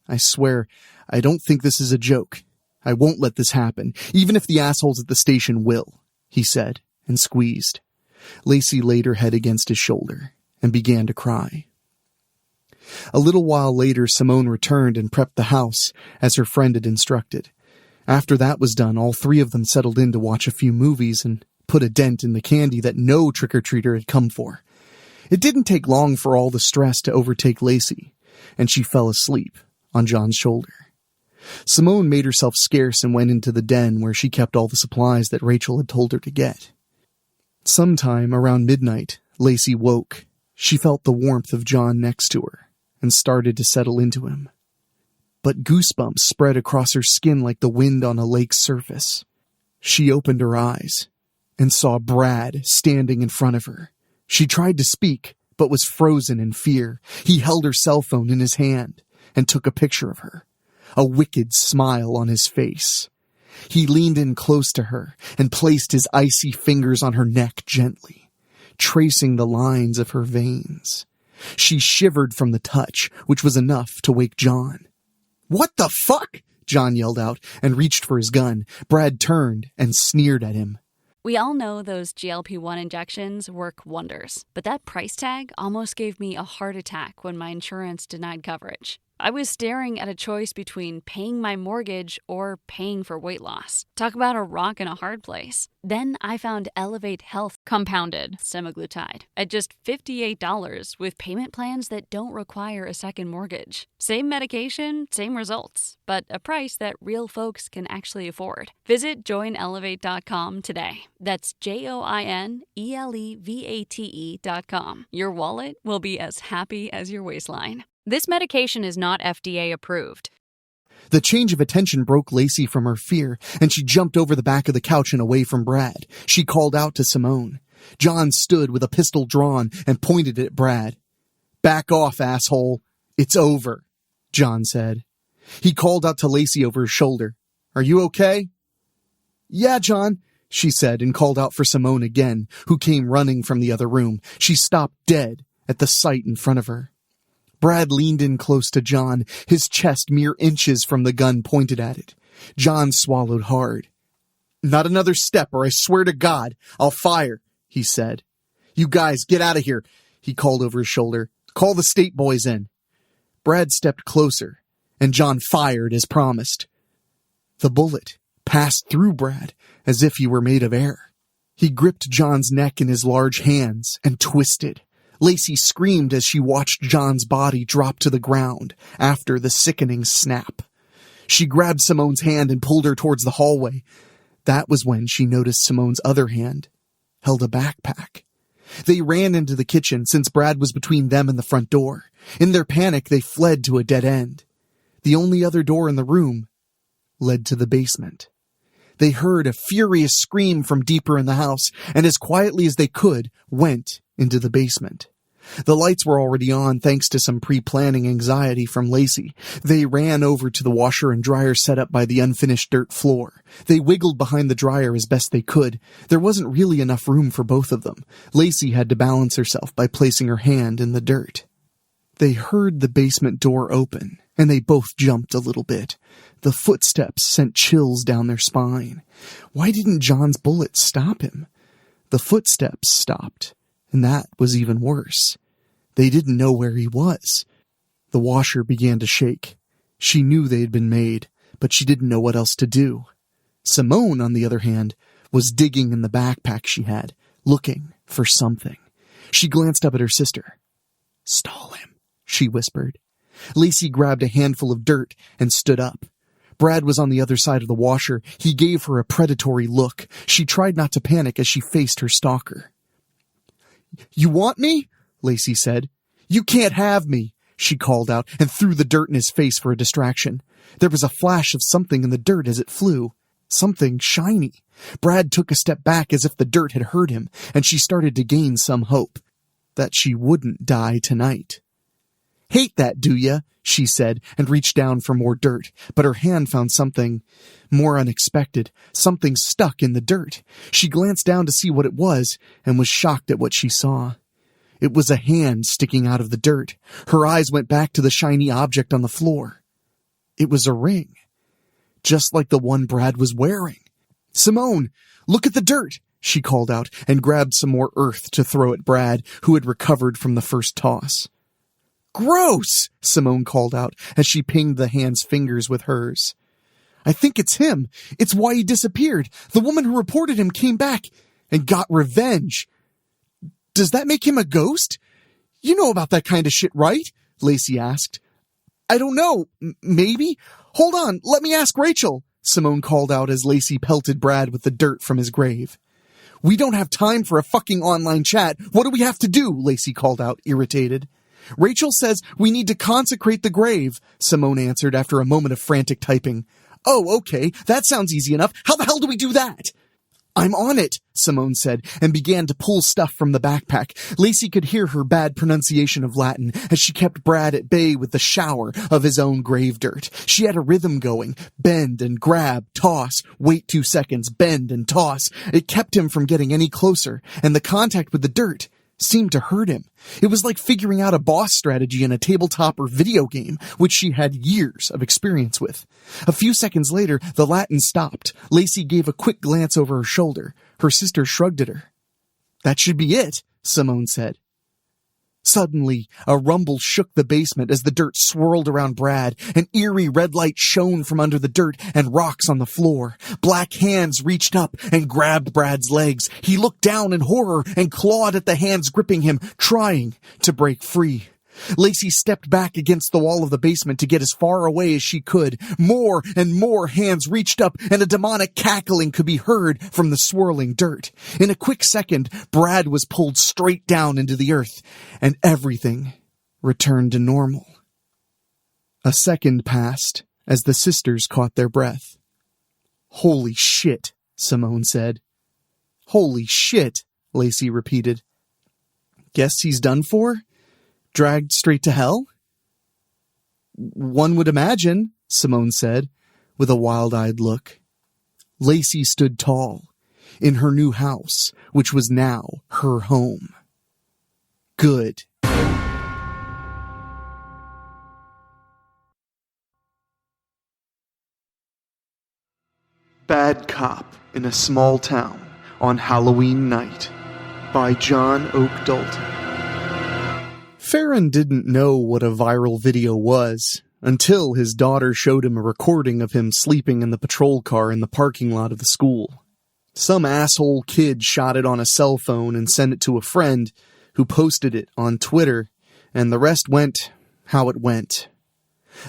I swear, I don't think this is a joke. I won't let this happen, even if the assholes at the station will, he said, and squeezed. Lacey laid her head against his shoulder and began to cry. A little while later, Simone returned and prepped the house, as her friend had instructed. After that was done, all three of them settled in to watch a few movies and put a dent in the candy that no trick-or-treater had come for. It didn't take long for all the stress to overtake Lacey, and she fell asleep on John's shoulder. Simone made herself scarce and went into the den where she kept all the supplies that Rachel had told her to get. Sometime around midnight, Lacey woke. She felt the warmth of John next to her and started to settle into him. But goosebumps spread across her skin like the wind on a lake's surface. She opened her eyes and saw Brad standing in front of her. She tried to speak, but was frozen in fear. He held her cell phone in his hand and took a picture of her, a wicked smile on his face. He leaned in close to her and placed his icy fingers on her neck gently, tracing the lines of her veins. She shivered from the touch, which was enough to wake John. "What the fuck?" John yelled out and reached for his gun. Brad turned and sneered at him. We all know those GLP-1 injections work wonders, but that price tag almost gave me a heart attack when my insurance denied coverage. I was staring at a choice between paying my mortgage or paying for weight loss. Talk about a rock and a hard place. Then I found Elevate Health compounded semaglutide at just $58 with payment plans that don't require a second mortgage. Same medication, same results, but a price that real folks can actually afford. Visit joinelevate.com today. That's JOINELEVATE.com. Your wallet will be as happy as your waistline. This medication is not FDA approved. The change of attention broke Lacey from her fear, and she jumped over the back of the couch and away from Brad. She called out to Simone. John stood with a pistol drawn and pointed it at Brad. "Back off, asshole. It's over," John said. He called out to Lacey over his shoulder. "Are you okay?" "Yeah, John," she said, and called out for Simone again, who came running from the other room. She stopped dead at the sight in front of her. Brad leaned in close to John, his chest mere inches from the gun pointed at it. John swallowed hard. "Not another step, or I swear to God, I'll fire," he said. "You guys, get out of here," he called over his shoulder. "Call the state boys in." Brad stepped closer, and John fired as promised. The bullet passed through Brad as if he were made of air. He gripped John's neck in his large hands and twisted. Lacey screamed as she watched John's body drop to the ground after the sickening snap. She grabbed Simone's hand and pulled her towards the hallway. That was when she noticed Simone's other hand held a backpack. They ran into the kitchen since Brad was between them and the front door. In their panic, they fled to a dead end. The only other door in the room led to the basement. They heard a furious scream from deeper in the house, and as quietly as they could, went into the basement. The lights were already on thanks to some pre-planning anxiety from Lacey. They ran over to the washer and dryer set up by the unfinished dirt floor. They wiggled behind the dryer as best they could. There wasn't really enough room for both of them. Lacey had to balance herself by placing her hand in the dirt. They heard the basement door open, and they both jumped a little bit. The footsteps sent chills down their spine. Why didn't John's bullet stop him? The footsteps stopped. And that was even worse. They didn't know where he was. The washer began to shake. She knew they had been made, but she didn't know what else to do. Simone, on the other hand, was digging in the backpack she had, looking for something. She glanced up at her sister. "Stall him," she whispered. Lacey grabbed a handful of dirt and stood up. Brad was on the other side of the washer. He gave her a predatory look. She tried not to panic as she faced her stalker. "You want me?" Lacey said. "You can't have me," she called out and threw the dirt in his face for a distraction. There was a flash of something in the dirt as it flew. Something shiny. Brad took a step back as if the dirt had hurt him, and she started to gain some hope that she wouldn't die tonight. "Hate that, do ya?" she said, and reached down for more dirt, but her hand found something more unexpected, something stuck in the dirt. She glanced down to see what it was, and was shocked at what she saw. It was a hand sticking out of the dirt. Her eyes went back to the shiny object on the floor. It was a ring, just like the one Brad was wearing. "Simone, look at the dirt," she called out, and grabbed some more earth to throw at Brad, who had recovered from the first toss. "Gross!" Simone called out as she pinged the hand's fingers with hers. "I think it's him. It's why he disappeared. The woman who reported him came back and got revenge. Does that make him a ghost? You know about that kind of shit, right?" Lacey asked. "I don't know. Maybe? Hold on, let me ask Rachel," Simone called out as Lacey pelted Brad with the dirt from his grave. "We don't have time for a fucking online chat. What do we have to do?" Lacey called out, irritated. "Rachel says we need to consecrate the grave," Simone answered after a moment of frantic typing. "Oh, okay, that sounds easy enough. How the hell do we do that?" "I'm on it," Simone said, and began to pull stuff from the backpack. Lacey could hear her bad pronunciation of Latin as she kept Brad at bay with the shower of his own grave dirt. She had a rhythm going. Bend and grab, toss, wait 2 seconds, bend and toss. It kept him from getting any closer, and the contact with the dirt seemed to hurt him. It was like figuring out a boss strategy in a tabletop or video game, which she had years of experience with. A few seconds later, the Latin stopped. Lacey gave a quick glance over her shoulder. Her sister shrugged at her. "That should be it," Simone said. Suddenly, a rumble shook the basement as the dirt swirled around Brad. An eerie red light shone from under the dirt and rocks on the floor. Black hands reached up and grabbed Brad's legs. He looked down in horror and clawed at the hands gripping him, trying to break free. Lacey stepped back against the wall of the basement to get as far away as she could. More and more hands reached up, and a demonic cackling could be heard from the swirling dirt. In a quick second, Brad was pulled straight down into the earth, and everything returned to normal. A second passed as the sisters caught their breath. "Holy shit," Simone said. "Holy shit," Lacey repeated. "Guess he's done for? Dragged straight to hell?" "One would imagine," Simone said, with a wild-eyed look. Lacey stood tall, in her new house, which was now her home. Good. Bad Cop in a Small Town on Halloween Night by John Oak Dalton. Farron didn't know what a viral video was until his daughter showed him a recording of him sleeping in the patrol car in the parking lot of the school. Some asshole kid shot it on a cell phone and sent it to a friend who posted it on Twitter, and the rest went how it went.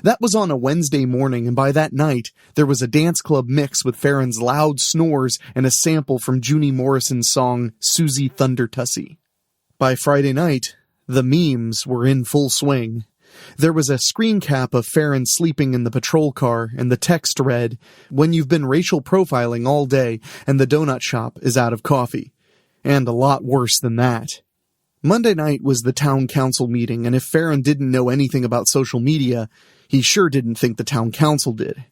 That was on a Wednesday morning, and by that night, there was a dance club mix with Farron's loud snores and a sample from Junie Morrison's song Susie Thundertussie. By Friday night, the memes were in full swing. There was a screen cap of Farron sleeping in the patrol car, and the text read, "When you've been racial profiling all day and the donut shop is out of coffee." And a lot worse than that. Monday night was the town council meeting, and if Farron didn't know anything about social media, he sure didn't think the town council did.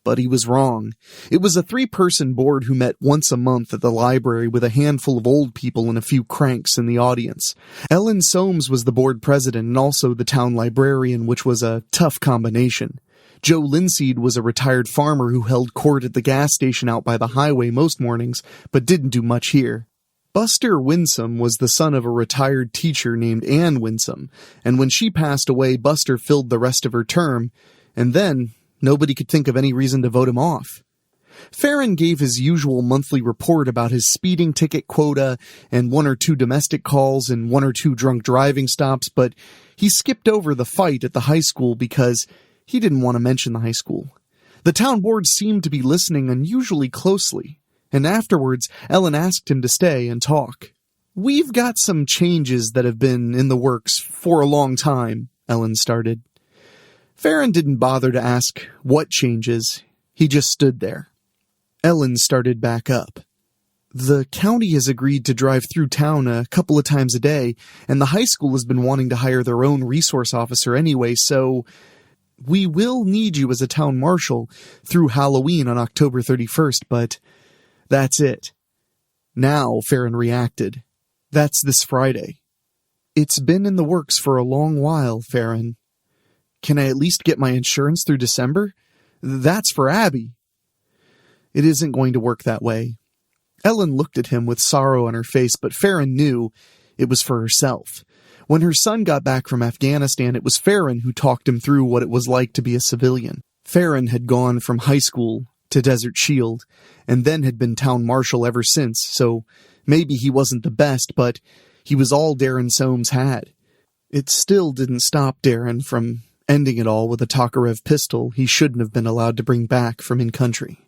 But he was wrong. It was a 3-person board who met once a month at the library with a handful of old people and a few cranks in the audience. Ellen Soames was the board president and also the town librarian, which was a tough combination. Joe Linseed was a retired farmer who held court at the gas station out by the highway most mornings, but didn't do much here. Buster Winsome was the son of a retired teacher named Ann Winsome, and when she passed away, Buster filled the rest of her term, and then nobody could think of any reason to vote him off. Farron gave his usual monthly report about his speeding ticket quota and 1 or 2 domestic calls and 1 or 2 drunk driving stops, but he skipped over the fight at the high school because he didn't want to mention the high school. The town board seemed to be listening unusually closely, and afterwards Ellen asked him to stay and talk. "We've got some changes that have been in the works for a long time," Ellen started. Farron didn't bother to ask what changes. He just stood there. Ellen started back up. "The county has agreed to drive through town a couple of times a day, and the high school has been wanting to hire their own resource officer anyway, so we will need you as a town marshal through Halloween on October 31st, but that's it." Now Farron reacted. "That's this Friday." "It's been in the works for a long while, Farron. Can I at least get my insurance through December? That's for Abby." "It isn't going to work that way." Ellen looked at him with sorrow on her face, but Farron knew it was for herself. When her son got back from Afghanistan, it was Farron who talked him through what it was like to be a civilian. Farron had gone from high school to Desert Shield, and then had been town marshal ever since, so maybe he wasn't the best, but he was all Darren Soames had. It still didn't stop Darren from ending it all with a Tokarev pistol he shouldn't have been allowed to bring back from in-country.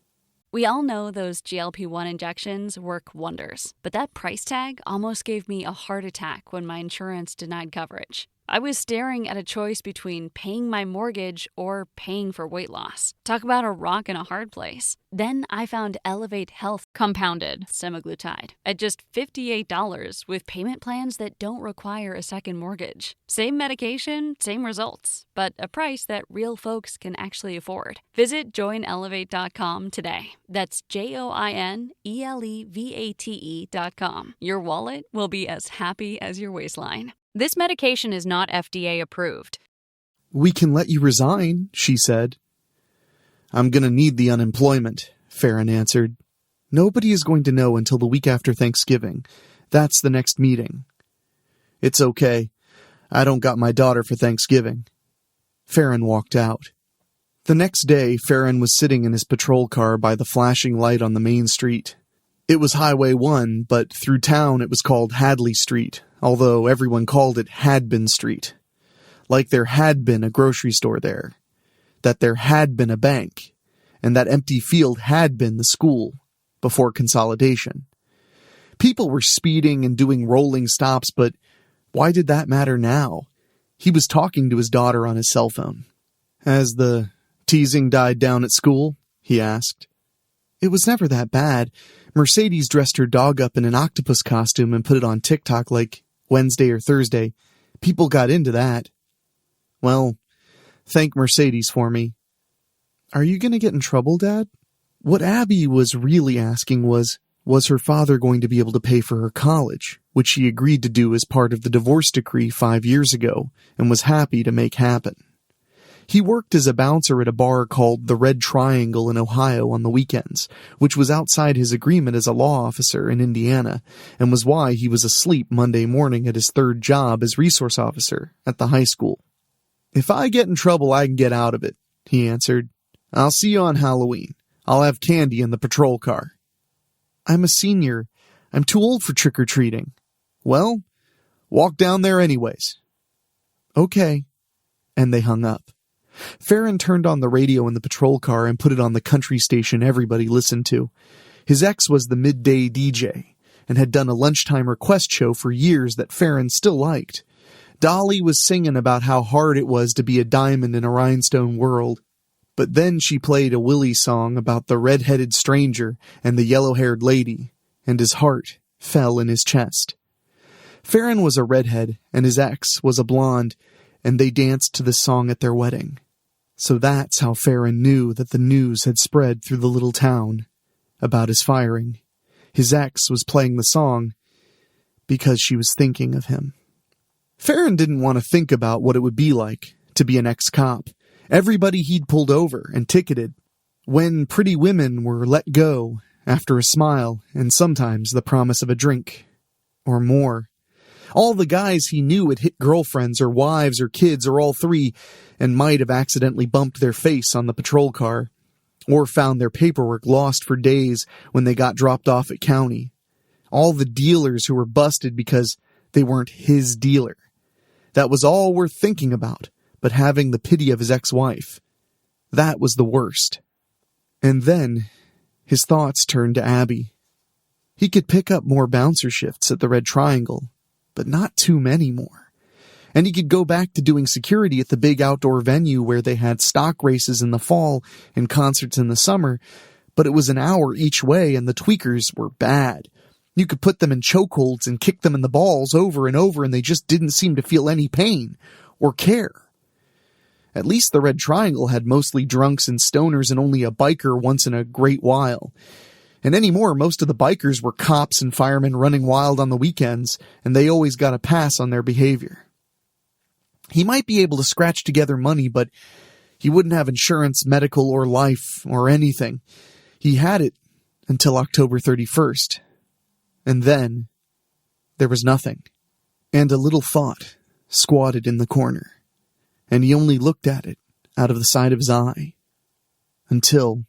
We all know those GLP-1 injections work wonders, but that price tag almost gave me a heart attack when my insurance denied coverage. I was staring at a choice between paying my mortgage or paying for weight loss. Talk about a rock in a hard place. Then I found Elevate Health compounded semaglutide at just $58 with payment plans that don't require a second mortgage. Same medication, same results, but a price that real folks can actually afford. Visit joinelevate.com today. That's JOINELEVATE.com. Your wallet will be as happy as your waistline. This medication is not FDA approved. "We can let you resign," she said. "I'm going to need the unemployment," Farron answered. "Nobody is going to know until the week after Thanksgiving. That's the next meeting." "It's okay. I don't got my daughter for Thanksgiving." Farron walked out. The next day, Farron was sitting in his patrol car by the flashing light on the main street. It was Highway 1, but through town it was called Hadley Street, although everyone called it Hadbin Street. Like there had been a grocery store there, that there had been a bank, and that empty field had been the school, before consolidation. People were speeding and doing rolling stops, but why did that matter now? He was talking to his daughter on his cell phone. "Has the teasing died down at school?" he asked. "It was never that bad. Mercedes dressed her dog up in an octopus costume and put it on TikTok like Wednesday or Thursday. People got into that." "Well, thank Mercedes for me." "Are you going to get in trouble, Dad?" What Abby was really asking was her father going to be able to pay for her college, which she agreed to do as part of the divorce decree 5 years ago, and was happy to make happen. He worked as a bouncer at a bar called the Red Triangle in Ohio on the weekends, which was outside his agreement as a law officer in Indiana, and was why he was asleep Monday morning at his third job as resource officer at the high school. "If I get in trouble, I can get out of it," he answered. "I'll see you on Halloween. I'll have candy in the patrol car." "I'm a senior. I'm too old for trick-or-treating." "Well, walk down there anyways." "Okay." And they hung up. Farron turned on the radio in the patrol car and put it on the country station everybody listened to. His ex was the midday DJ, and had done a lunchtime request show for years that Farron still liked. Dolly was singing about how hard it was to be a diamond in a rhinestone world. But then she played a Willie song about the red-headed stranger and the yellow-haired lady, and his heart fell in his chest. Farron was a redhead, and his ex was a blonde, and they danced to the song at their wedding. So that's how Farron knew that the news had spread through the little town about his firing. His ex was playing the song because she was thinking of him. Farron didn't want to think about what it would be like to be an ex-cop. Everybody he'd pulled over and ticketed, when pretty women were let go after a smile and sometimes the promise of a drink or more. All the guys he knew had hit girlfriends or wives or kids or all three, and might have accidentally bumped their face on the patrol car, or found their paperwork lost for days when they got dropped off at county. All the dealers who were busted because they weren't his dealer. That was all worth thinking about, but having the pity of his ex-wife. That was the worst. And then his thoughts turned to Abby. He could pick up more bouncer shifts at the Red Triangle, but not too many more. And he could go back to doing security at the big outdoor venue where they had stock races in the fall and concerts in the summer, but it was an hour each way and the tweakers were bad. You could put them in chokeholds and kick them in the balls over and over and they just didn't seem to feel any pain or care. At least the Red Triangle had mostly drunks and stoners and only a biker once in a great while. And anymore, most of the bikers were cops and firemen running wild on the weekends, and they always got a pass on their behavior. He might be able to scratch together money, but he wouldn't have insurance, medical, or life, or anything. He had it until October 31st. And then there was nothing. And a little thought squatted in the corner. And he only looked at it out of the side of his eye. Until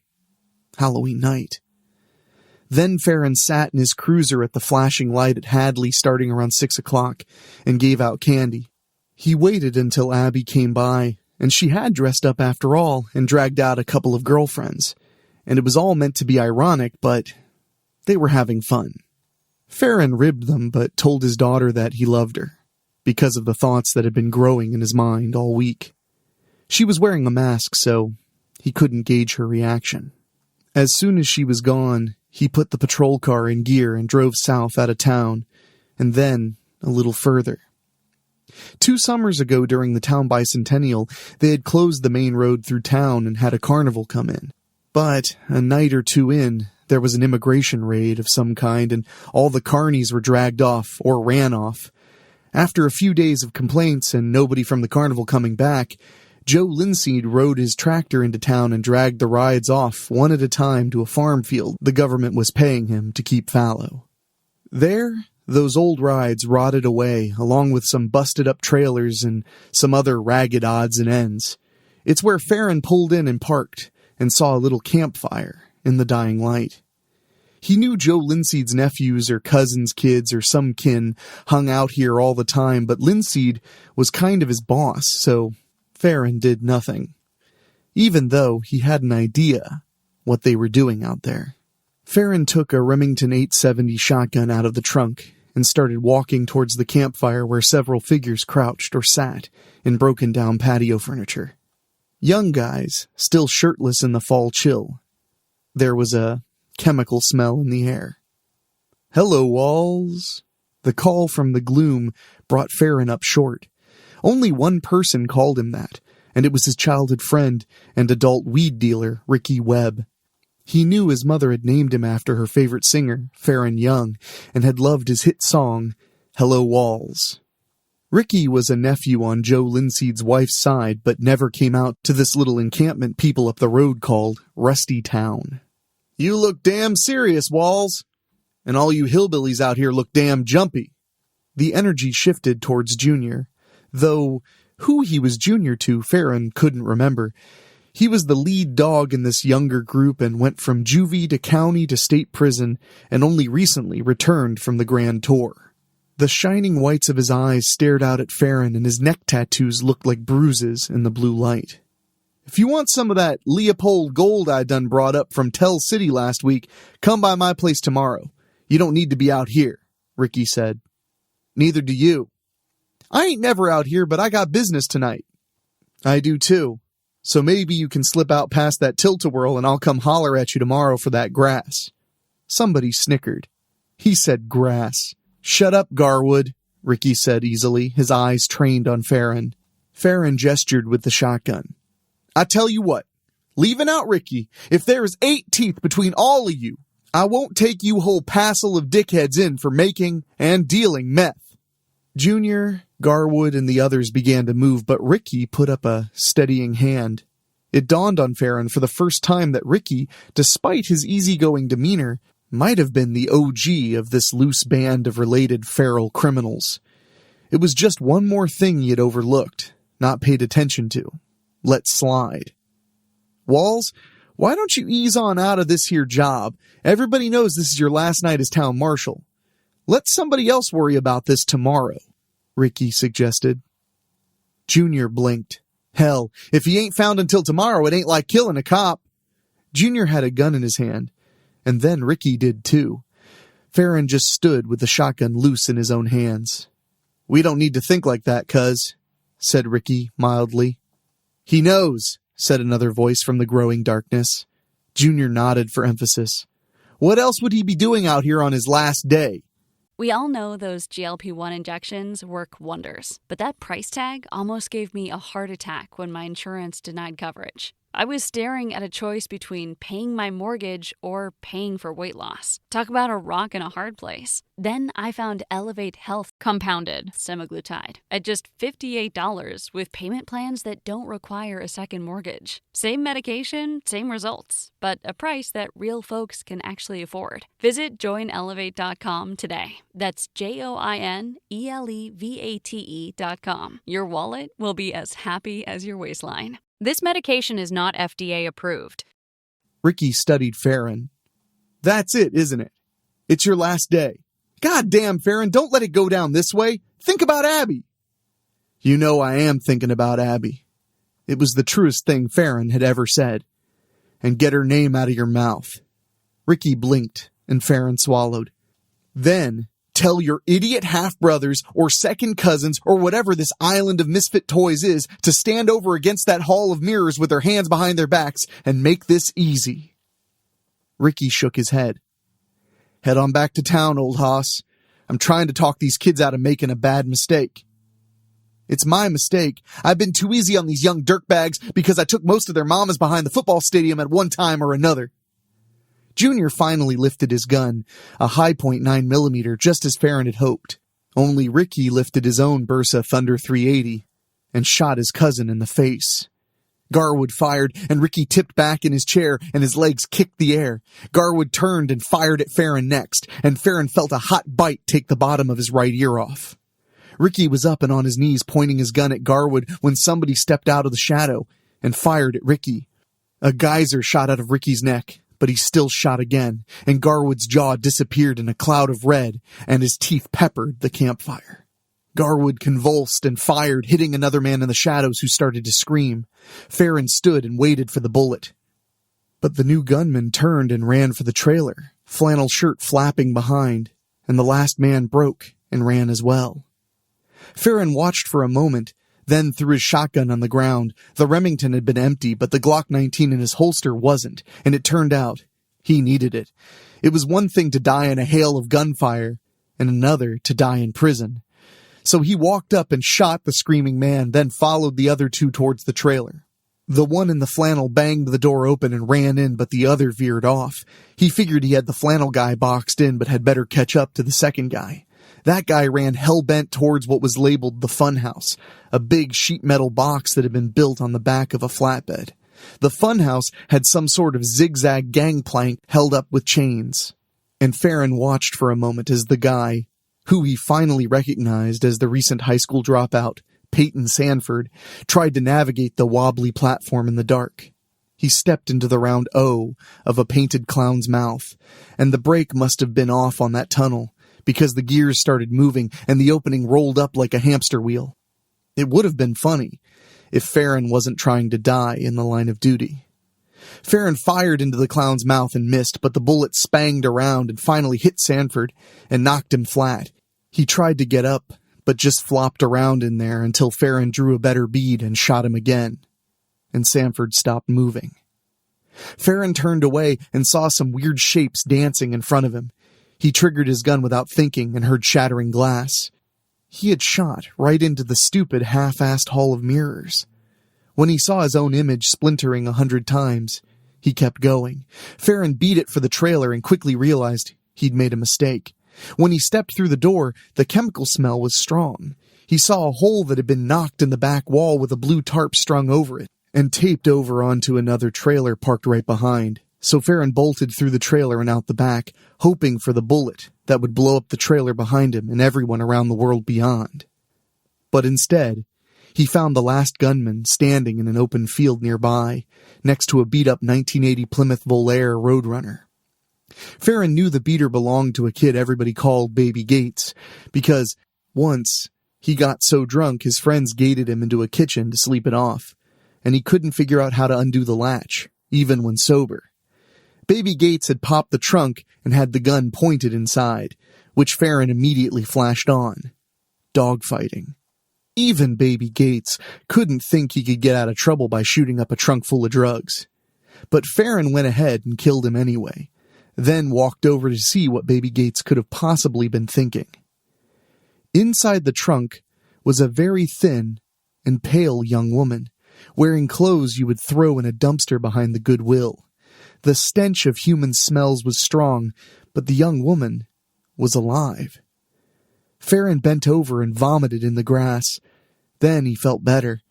Halloween night. Then Farron sat in his cruiser at the flashing light at Hadley starting around 6 o'clock and gave out candy. He waited until Abby came by, and she had dressed up after all and dragged out a couple of girlfriends. And it was all meant to be ironic, but they were having fun. Farron ribbed them but told his daughter that he loved her, because of the thoughts that had been growing in his mind all week. She was wearing a mask, so he couldn't gauge her reaction. As soon as she was gone, he put the patrol car in gear and drove south out of town, and then a little further. 2 summers ago during the town bicentennial, they had closed the main road through town and had a carnival come in. But a night or two in, there was an immigration raid of some kind, and all the carnies were dragged off, or ran off. After a few days of complaints and nobody from the carnival coming back, Joe Linseed rode his tractor into town and dragged the rides off one at a time to a farm field the government was paying him to keep fallow. There, Those old rides rotted away, along with some busted-up trailers and some other ragged odds and ends. It's where Farron pulled in and parked, and saw a little campfire in the dying light. He knew Joe Linseed's nephews or cousins' kids or some kin hung out here all the time, but Linseed was kind of his boss, so Farron did nothing. Even though he had an idea what they were doing out there. Farron took a Remington 870 shotgun out of the trunk and started walking towards the campfire where several figures crouched or sat in broken-down patio furniture. Young guys, still shirtless in the fall chill. There was a chemical smell in the air. "Hello, Walls." The call from the gloom brought Farron up short. Only one person called him that, and it was his childhood friend and adult weed dealer, Ricky Webb. He knew his mother had named him after her favorite singer, Farron Young, and had loved his hit song, "Hello, Walls." Ricky was a nephew on Joe Linseed's wife's side, but never came out to this little encampment people up the road called Rusty Town. "You look damn serious, Walls. And all you hillbillies out here look damn jumpy." The energy shifted towards Junior, though who he was junior to, Farron couldn't remember. He was the lead dog in this younger group and went from juvie to county to state prison and only recently returned from the grand tour. The shining whites of his eyes stared out at Farron and his neck tattoos looked like bruises in the blue light. "If you want some of that Leopold gold I done brought up from Tell City last week, come by my place tomorrow. You don't need to be out here," Ricky said. "Neither do you." "I ain't never out here, but I got business tonight." "I do too. So maybe you can slip out past that tilt-a-whirl and I'll come holler at you tomorrow for that grass." Somebody snickered. He said grass. "Shut up, Garwood," Ricky said easily, his eyes trained on Farron. Farron gestured with the shotgun. "I tell you what, leaving out Ricky, if there is 8 teeth between all of you, I won't take you whole passel of dickheads in for making and dealing meth." Junior, Garwood, and the others began to move, but Ricky put up a steadying hand. It dawned on Farron for the first time that Ricky, despite his easygoing demeanor, might have been the OG of this loose band of related feral criminals. It was just one more thing he had overlooked, not paid attention to, let slide. "Walls, why don't you ease on out of this here job? Everybody knows this is your last night as town marshal. Let somebody else worry about this tomorrow," Ricky suggested. Junior blinked. "Hell, if he ain't found until tomorrow, it ain't like killing a cop." Junior had a gun in his hand, and then Ricky did too. Farron just stood with the shotgun loose in his own hands. "We don't need to think like that, cuz," said Ricky mildly. "He knows," said another voice from the growing darkness. Junior nodded for emphasis. "What else would he be doing out here on his last day?" We all know those GLP-1 injections work wonders, but that price tag almost gave me a heart attack when my insurance denied coverage. I was staring at a choice between paying my mortgage or paying for weight loss. Talk about a rock and a hard place. Then I found Elevate Health compounded semaglutide at just $58 with payment plans that don't require a second mortgage. Same medication, same results, but a price that real folks can actually afford. Visit joinelevate.com today. That's JOINELEVATE.com. Your wallet will be as happy as your waistline. This medication is not FDA approved. Ricky studied Farron. "That's it, isn't it? It's your last day. God damn, Farron, don't let it go down this way. Think about Abby." "You know I am thinking about Abby." It was the truest thing Farron had ever said. "And get her name out of your mouth." Ricky blinked, and Farron swallowed. "Then tell your idiot half-brothers or second cousins or whatever this island of misfit toys is to stand over against that hall of mirrors with their hands behind their backs and make this easy." Ricky shook his head. "Head on back to town, old hoss. I'm trying to talk these kids out of making a bad mistake." "It's my mistake. I've been too easy on these young dirtbags because I took most of their mamas behind the football stadium at one time or another." Junior finally lifted his gun, a high-point 9mm, just as Farron had hoped. Only Ricky lifted his own Bursa Thunder 380 and shot his cousin in the face. Garwood fired, and Ricky tipped back in his chair, and his legs kicked the air. Garwood turned and fired at Farron next, and Farron felt a hot bite take the bottom of his right ear off. Ricky was up and on his knees pointing his gun at Garwood when somebody stepped out of the shadow and fired at Ricky. A geyser shot out of Ricky's neck, but he still shot again, and Garwood's jaw disappeared in a cloud of red, and his teeth peppered the campfire. Garwood convulsed and fired, hitting another man in the shadows who started to scream. Farron stood and waited for the bullet. But the new gunman turned and ran for the trailer, flannel shirt flapping behind, and the last man broke and ran as well. Farron watched for a moment, then threw his shotgun on the ground. The Remington had been empty, but the Glock 19 in his holster wasn't, and it turned out he needed it. It was one thing to die in a hail of gunfire, and another to die in prison. So he walked up and shot the screaming man, then followed the other two towards the trailer. The one in the flannel banged the door open and ran in, but the other veered off. He figured he had the flannel guy boxed in, but had better catch up to the second guy. That guy ran hell-bent towards what was labeled the funhouse, a big sheet metal box that had been built on the back of a flatbed. The funhouse had some sort of zigzag gangplank held up with chains. And Farron watched for a moment as the guy, who he finally recognized as the recent high school dropout, Peyton Sanford, tried to navigate the wobbly platform in the dark. He stepped into the round O of a painted clown's mouth, and the brake must have been off on that tunnel, because the gears started moving and the opening rolled up like a hamster wheel. It would have been funny if Farron wasn't trying to die in the line of duty. Farron fired into the clown's mouth and missed, but the bullet spanged around and finally hit Sanford and knocked him flat. He tried to get up, but just flopped around in there until Farron drew a better bead and shot him again. And Sanford stopped moving. Farron turned away and saw some weird shapes dancing in front of him. He triggered his gun without thinking and heard shattering glass. He had shot right into the stupid half-assed hall of mirrors. When he saw his own image splintering 100 times, he kept going. Farron beat it for the trailer and quickly realized he'd made a mistake. When he stepped through the door, the chemical smell was strong. He saw a hole that had been knocked in the back wall with a blue tarp strung over it and taped over onto another trailer parked right behind. So Farron bolted through the trailer and out the back, hoping for the bullet that would blow up the trailer behind him and everyone around the world beyond. But instead, he found the last gunman standing in an open field nearby, next to a beat-up 1980 Plymouth Volare Roadrunner. Farron knew the beater belonged to a kid everybody called Baby Gates, because once he got so drunk his friends gated him into a kitchen to sleep it off, and he couldn't figure out how to undo the latch, even when sober. Baby Gates had popped the trunk and had the gun pointed inside, which Farron immediately flashed on. Dogfighting. Even Baby Gates couldn't think he could get out of trouble by shooting up a trunk full of drugs. But Farron went ahead and killed him anyway, then walked over to see what Baby Gates could have possibly been thinking. Inside the trunk was a very thin and pale young woman, wearing clothes you would throw in a dumpster behind the Goodwill. The stench of human smells was strong, but the young woman was alive. Farron bent over and vomited in the grass. Then he felt better.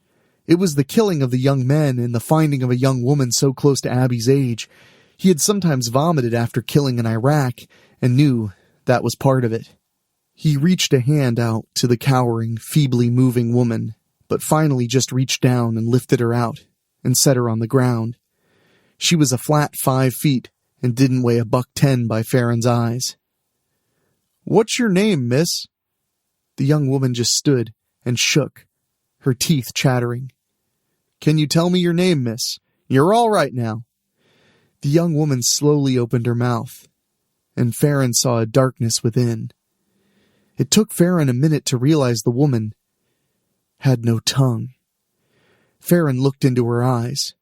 It was the killing of the young men and the finding of a young woman so close to Abby's age. He had sometimes vomited after killing in Iraq and knew that was part of it. He reached a hand out to the cowering, feebly moving woman, but finally just reached down and lifted her out and set her on the ground. She was a flat 5 feet and didn't weigh $110 by Farron's eyes. "What's your name, miss?" The young woman just stood and shook, her teeth chattering. "Can you tell me your name, miss? You're all right now." The young woman slowly opened her mouth, and Farron saw a darkness within. It took Farron a minute to realize the woman had no tongue. Farron looked into her eyes.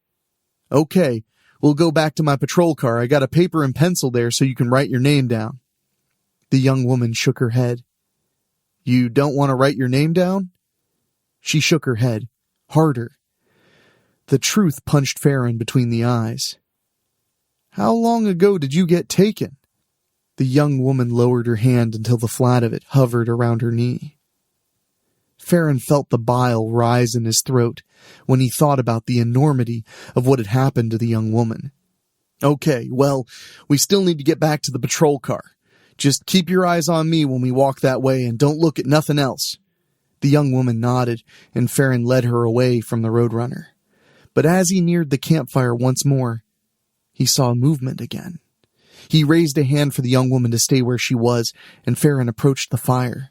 "Okay, we'll go back to my patrol car. I got a paper and pencil there so you can write your name down." The young woman shook her head. "You don't want to write your name down?" She shook her head, harder. The truth punched Farron between the eyes. "How long ago did you get taken?" The young woman lowered her hand until the flat of it hovered around her knee. Farron felt the bile rise in his throat when he thought about the enormity of what had happened to the young woman. Okay, well, we still need to get back to the patrol car. Just keep your eyes on me when we walk that way and don't look at nothing else. The young woman nodded, and Farron led her away from the Roadrunner. But as he neared the campfire once more, he saw movement again. He raised a hand for the young woman to stay where she was, and Farron approached the fire,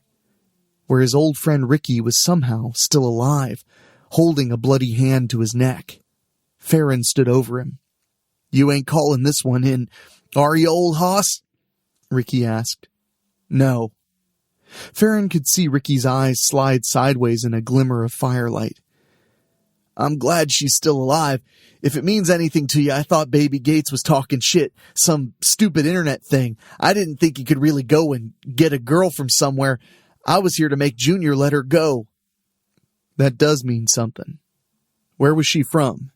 where his old friend Ricky was somehow still alive, holding a bloody hand to his neck. Farron stood over him. "You ain't calling this one in, are you, old hoss?" Ricky asked. "No." Farron could see Ricky's eyes slide sideways in a glimmer of firelight. "I'm glad she's still alive. If it means anything to you, I thought Baby Gates was talking shit, some stupid internet thing. I didn't think he could really go and get a girl from somewhere. I was here to make Junior let her go." "That does mean something. Where was she from?"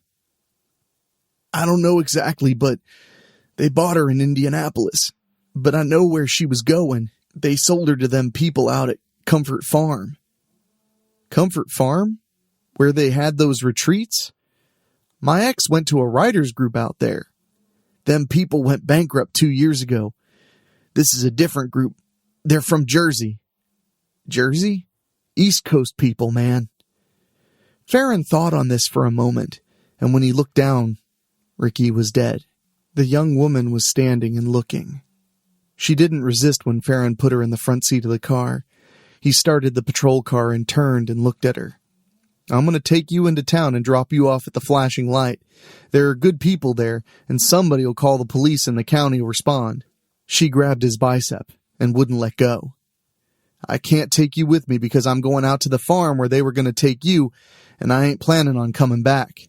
"I don't know exactly, but they bought her in Indianapolis. But I know where she was going. They sold her to them people out at Comfort Farm." "Comfort Farm? Where they had those retreats? My ex went to a writers group out there. Them people went bankrupt 2 years ago. This is a different group. They're from Jersey." "Jersey? East Coast people, man." Farron thought on this for a moment, and when he looked down, Ricky was dead. The young woman was standing and looking. She didn't resist when Farron put her in the front seat of the car. He started the patrol car and turned and looked at her. "I'm going to take you into town and drop you off at the flashing light. There are good people there, and somebody will call the police and the county will respond." She grabbed his bicep and wouldn't let go. "I can't take you with me because I'm going out to the farm where they were going to take you, and I ain't planning on coming back."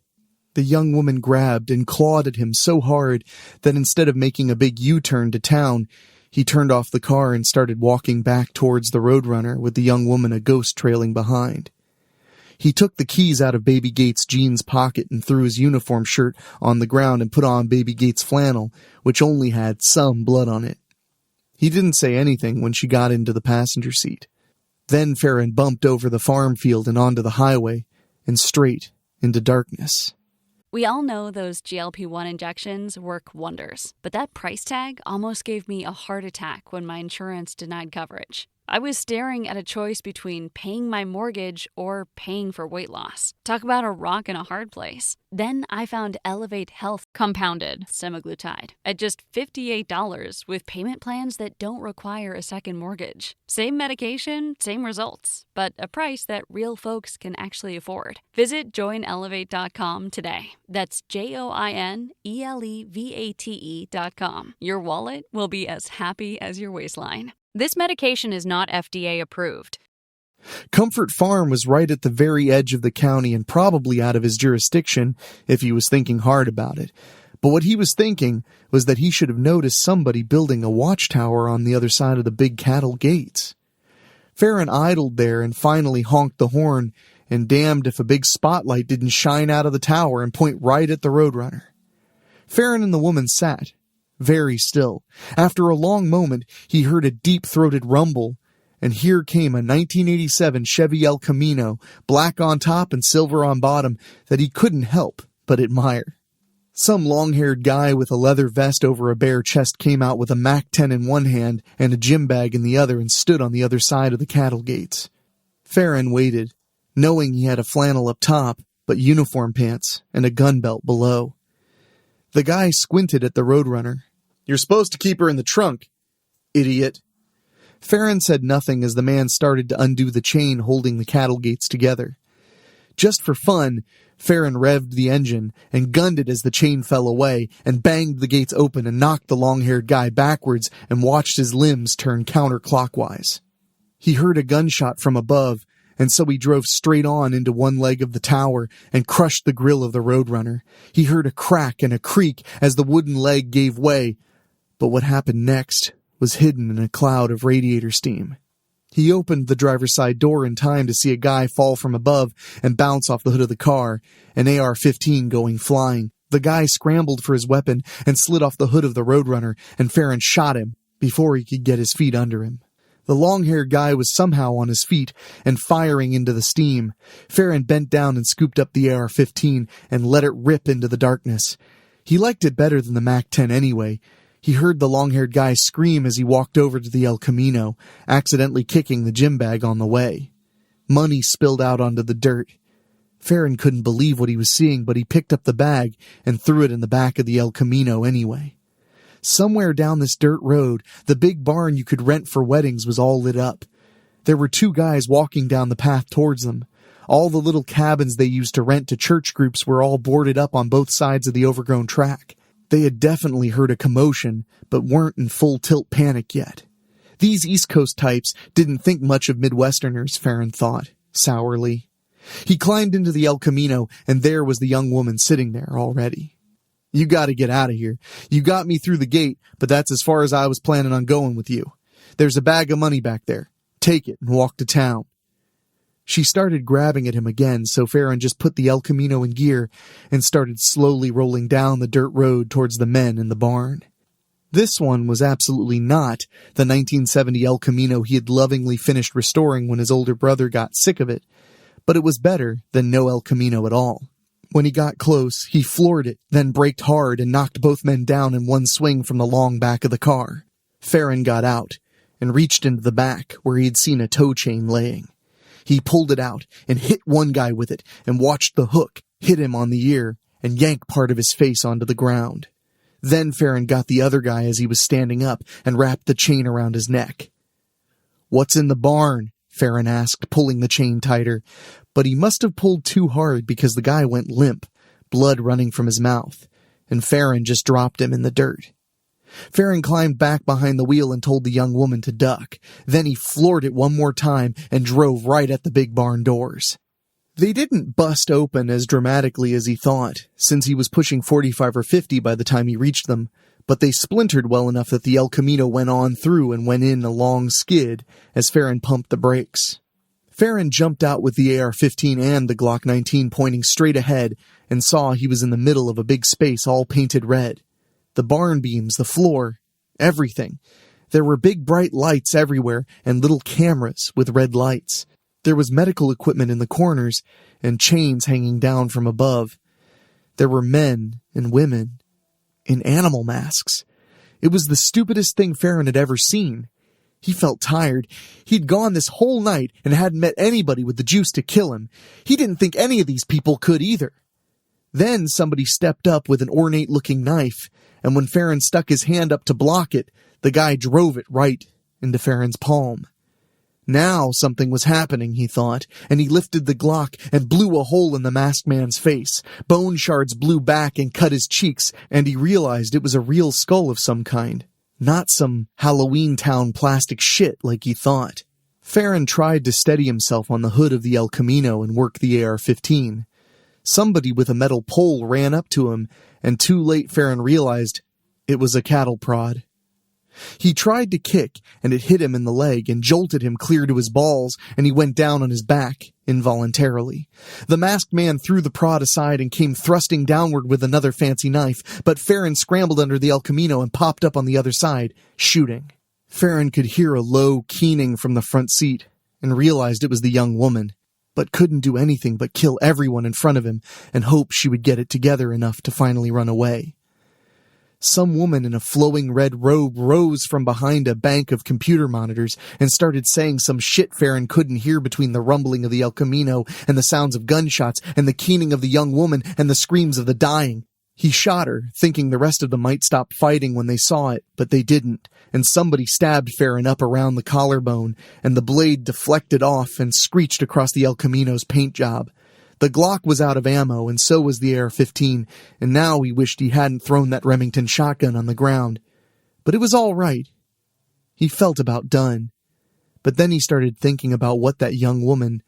The young woman grabbed and clawed at him so hard that instead of making a big U-turn to town, he turned off the car and started walking back towards the Roadrunner with the young woman a ghost trailing behind. He took the keys out of Baby Gates' jeans pocket and threw his uniform shirt on the ground and put on Baby Gates' flannel, which only had some blood on it. He didn't say anything when she got into the passenger seat. Then Farron bumped over the farm field and onto the highway and straight into darkness. We all know those GLP-1 injections work wonders, but that price tag almost gave me a heart attack when my insurance denied coverage. I was staring at a choice between paying my mortgage or paying for weight loss. Talk about a rock in a hard place. Then I found Elevate Health compounded semaglutide at just $58 with payment plans that don't require a second mortgage. Same medication, same results, but a price that real folks can actually afford. Visit joinelevate.com today. That's JOINELEVATE.com. Your wallet will be as happy as your waistline. This medication is not FDA approved. Comfort Farm was right at the very edge of the county and probably out of his jurisdiction if he was thinking hard about it. But what he was thinking was that he should have noticed somebody building a watchtower on the other side of the big cattle gates. Farron idled there and finally honked the horn, and damned if a big spotlight didn't shine out of the tower and point right at the Roadrunner. Farron and the woman sat, very still. After a long moment, he heard a deep-throated rumble, and here came a 1987 Chevy El Camino, black on top and silver on bottom, that he couldn't help but admire. Some long-haired guy with a leather vest over a bare chest came out with a MAC-10 in one hand and a gym bag in the other and stood on the other side of the cattle gates. Farron waited, knowing he had a flannel up top, but uniform pants and a gun belt below. The guy squinted at the Roadrunner. "You're supposed to keep her in the trunk, idiot." Farron said nothing as the man started to undo the chain holding the cattle gates together. Just for fun, Farron revved the engine and gunned it as the chain fell away and banged the gates open and knocked the long-haired guy backwards and watched his limbs turn counterclockwise. He heard a gunshot from above, and so he drove straight on into one leg of the tower and crushed the grill of the Roadrunner. He heard a crack and a creak as the wooden leg gave way, but what happened next was hidden in a cloud of radiator steam. He opened the driver's side door in time to see a guy fall from above and bounce off the hood of the car, an AR-15 going flying. The guy scrambled for his weapon and slid off the hood of the Roadrunner, and Farron shot him before he could get his feet under him. The long-haired guy was somehow on his feet and firing into the steam. Farron bent down and scooped up the AR-15 and let it rip into the darkness. He liked it better than the MAC-10 anyway. He heard the long-haired guy scream as he walked over to the El Camino, accidentally kicking the gym bag on the way. Money spilled out onto the dirt. Farron couldn't believe what he was seeing, but he picked up the bag and threw it in the back of the El Camino anyway. Somewhere down this dirt road, the big barn you could rent for weddings was all lit up. There were two guys walking down the path towards them. All the little cabins they used to rent to church groups were all boarded up on both sides of the overgrown track. They had definitely heard a commotion, but weren't in full tilt panic yet. These East Coast types didn't think much of Midwesterners, Farron thought, sourly. He climbed into the El Camino, and there was the young woman sitting there already. "You gotta get out of here. You got me through the gate, but that's as far as I was planning on going with you. There's a bag of money back there. Take it and walk to town." She started grabbing at him again, so Farron just put the El Camino in gear and started slowly rolling down the dirt road towards the men in the barn. This one was absolutely not the 1970 El Camino he had lovingly finished restoring when his older brother got sick of it, but it was better than no El Camino at all. When he got close, he floored it, then braked hard and knocked both men down in one swing from the long back of the car. Farron got out and reached into the back where he had seen a tow chain laying. He pulled it out and hit one guy with it and watched the hook hit him on the ear and yank part of his face onto the ground. Then Farron got the other guy as he was standing up and wrapped the chain around his neck. "What's in the barn?" Farron asked, pulling the chain tighter. But he must have pulled too hard because the guy went limp, blood running from his mouth, and Farron just dropped him in the dirt. Farron climbed back behind the wheel and told the young woman to duck. Then he floored it one more time and drove right at the big barn doors. They didn't bust open as dramatically as he thought, since he was pushing 45 or 50 by the time he reached them, but they splintered well enough that the El Camino went on through and went in a long skid as Farron pumped the brakes. Farron jumped out with the AR-15 and the Glock 19 pointing straight ahead and saw he was in the middle of a big space all painted red. The barn beams, the floor, everything. There were big bright lights everywhere and little cameras with red lights. There was medical equipment in the corners and chains hanging down from above. There were men and women in animal masks. It was the stupidest thing Farron had ever seen. He felt tired. He'd gone this whole night and hadn't met anybody with the juice to kill him. He didn't think any of these people could either. Then somebody stepped up with an ornate-looking knife, and when Farron stuck his hand up to block it, the guy drove it right into Farron's palm. Now something was happening, he thought, and he lifted the Glock and blew a hole in the masked man's face. Bone shards blew back and cut his cheeks, and he realized it was a real skull of some kind, not some Halloween Town plastic shit like he thought. Farron tried to steady himself on the hood of the El Camino and work the AR-15. Somebody with a metal pole ran up to him, and too late Farron realized it was a cattle prod. He tried to kick, and it hit him in the leg and jolted him clear to his balls, and he went down on his back, involuntarily. The masked man threw the prod aside and came thrusting downward with another fancy knife, but Farron scrambled under the El Camino and popped up on the other side, shooting. Farron could hear a low keening from the front seat, and realized it was the young woman, but couldn't do anything but kill everyone in front of him and hope she would get it together enough to finally run away. Some woman in a flowing red robe rose from behind a bank of computer monitors and started saying some shit Farron couldn't hear between the rumbling of the El Camino and the sounds of gunshots and the keening of the young woman and the screams of the dying. He shot her, thinking the rest of them might stop fighting when they saw it, but they didn't, and somebody stabbed Farron up around the collarbone, and the blade deflected off and screeched across the El Camino's paint job. The Glock was out of ammo, and so was the AR-15, and now he wished he hadn't thrown that Remington shotgun on the ground. But it was all right. He felt about done. But then he started thinking about what that young woman,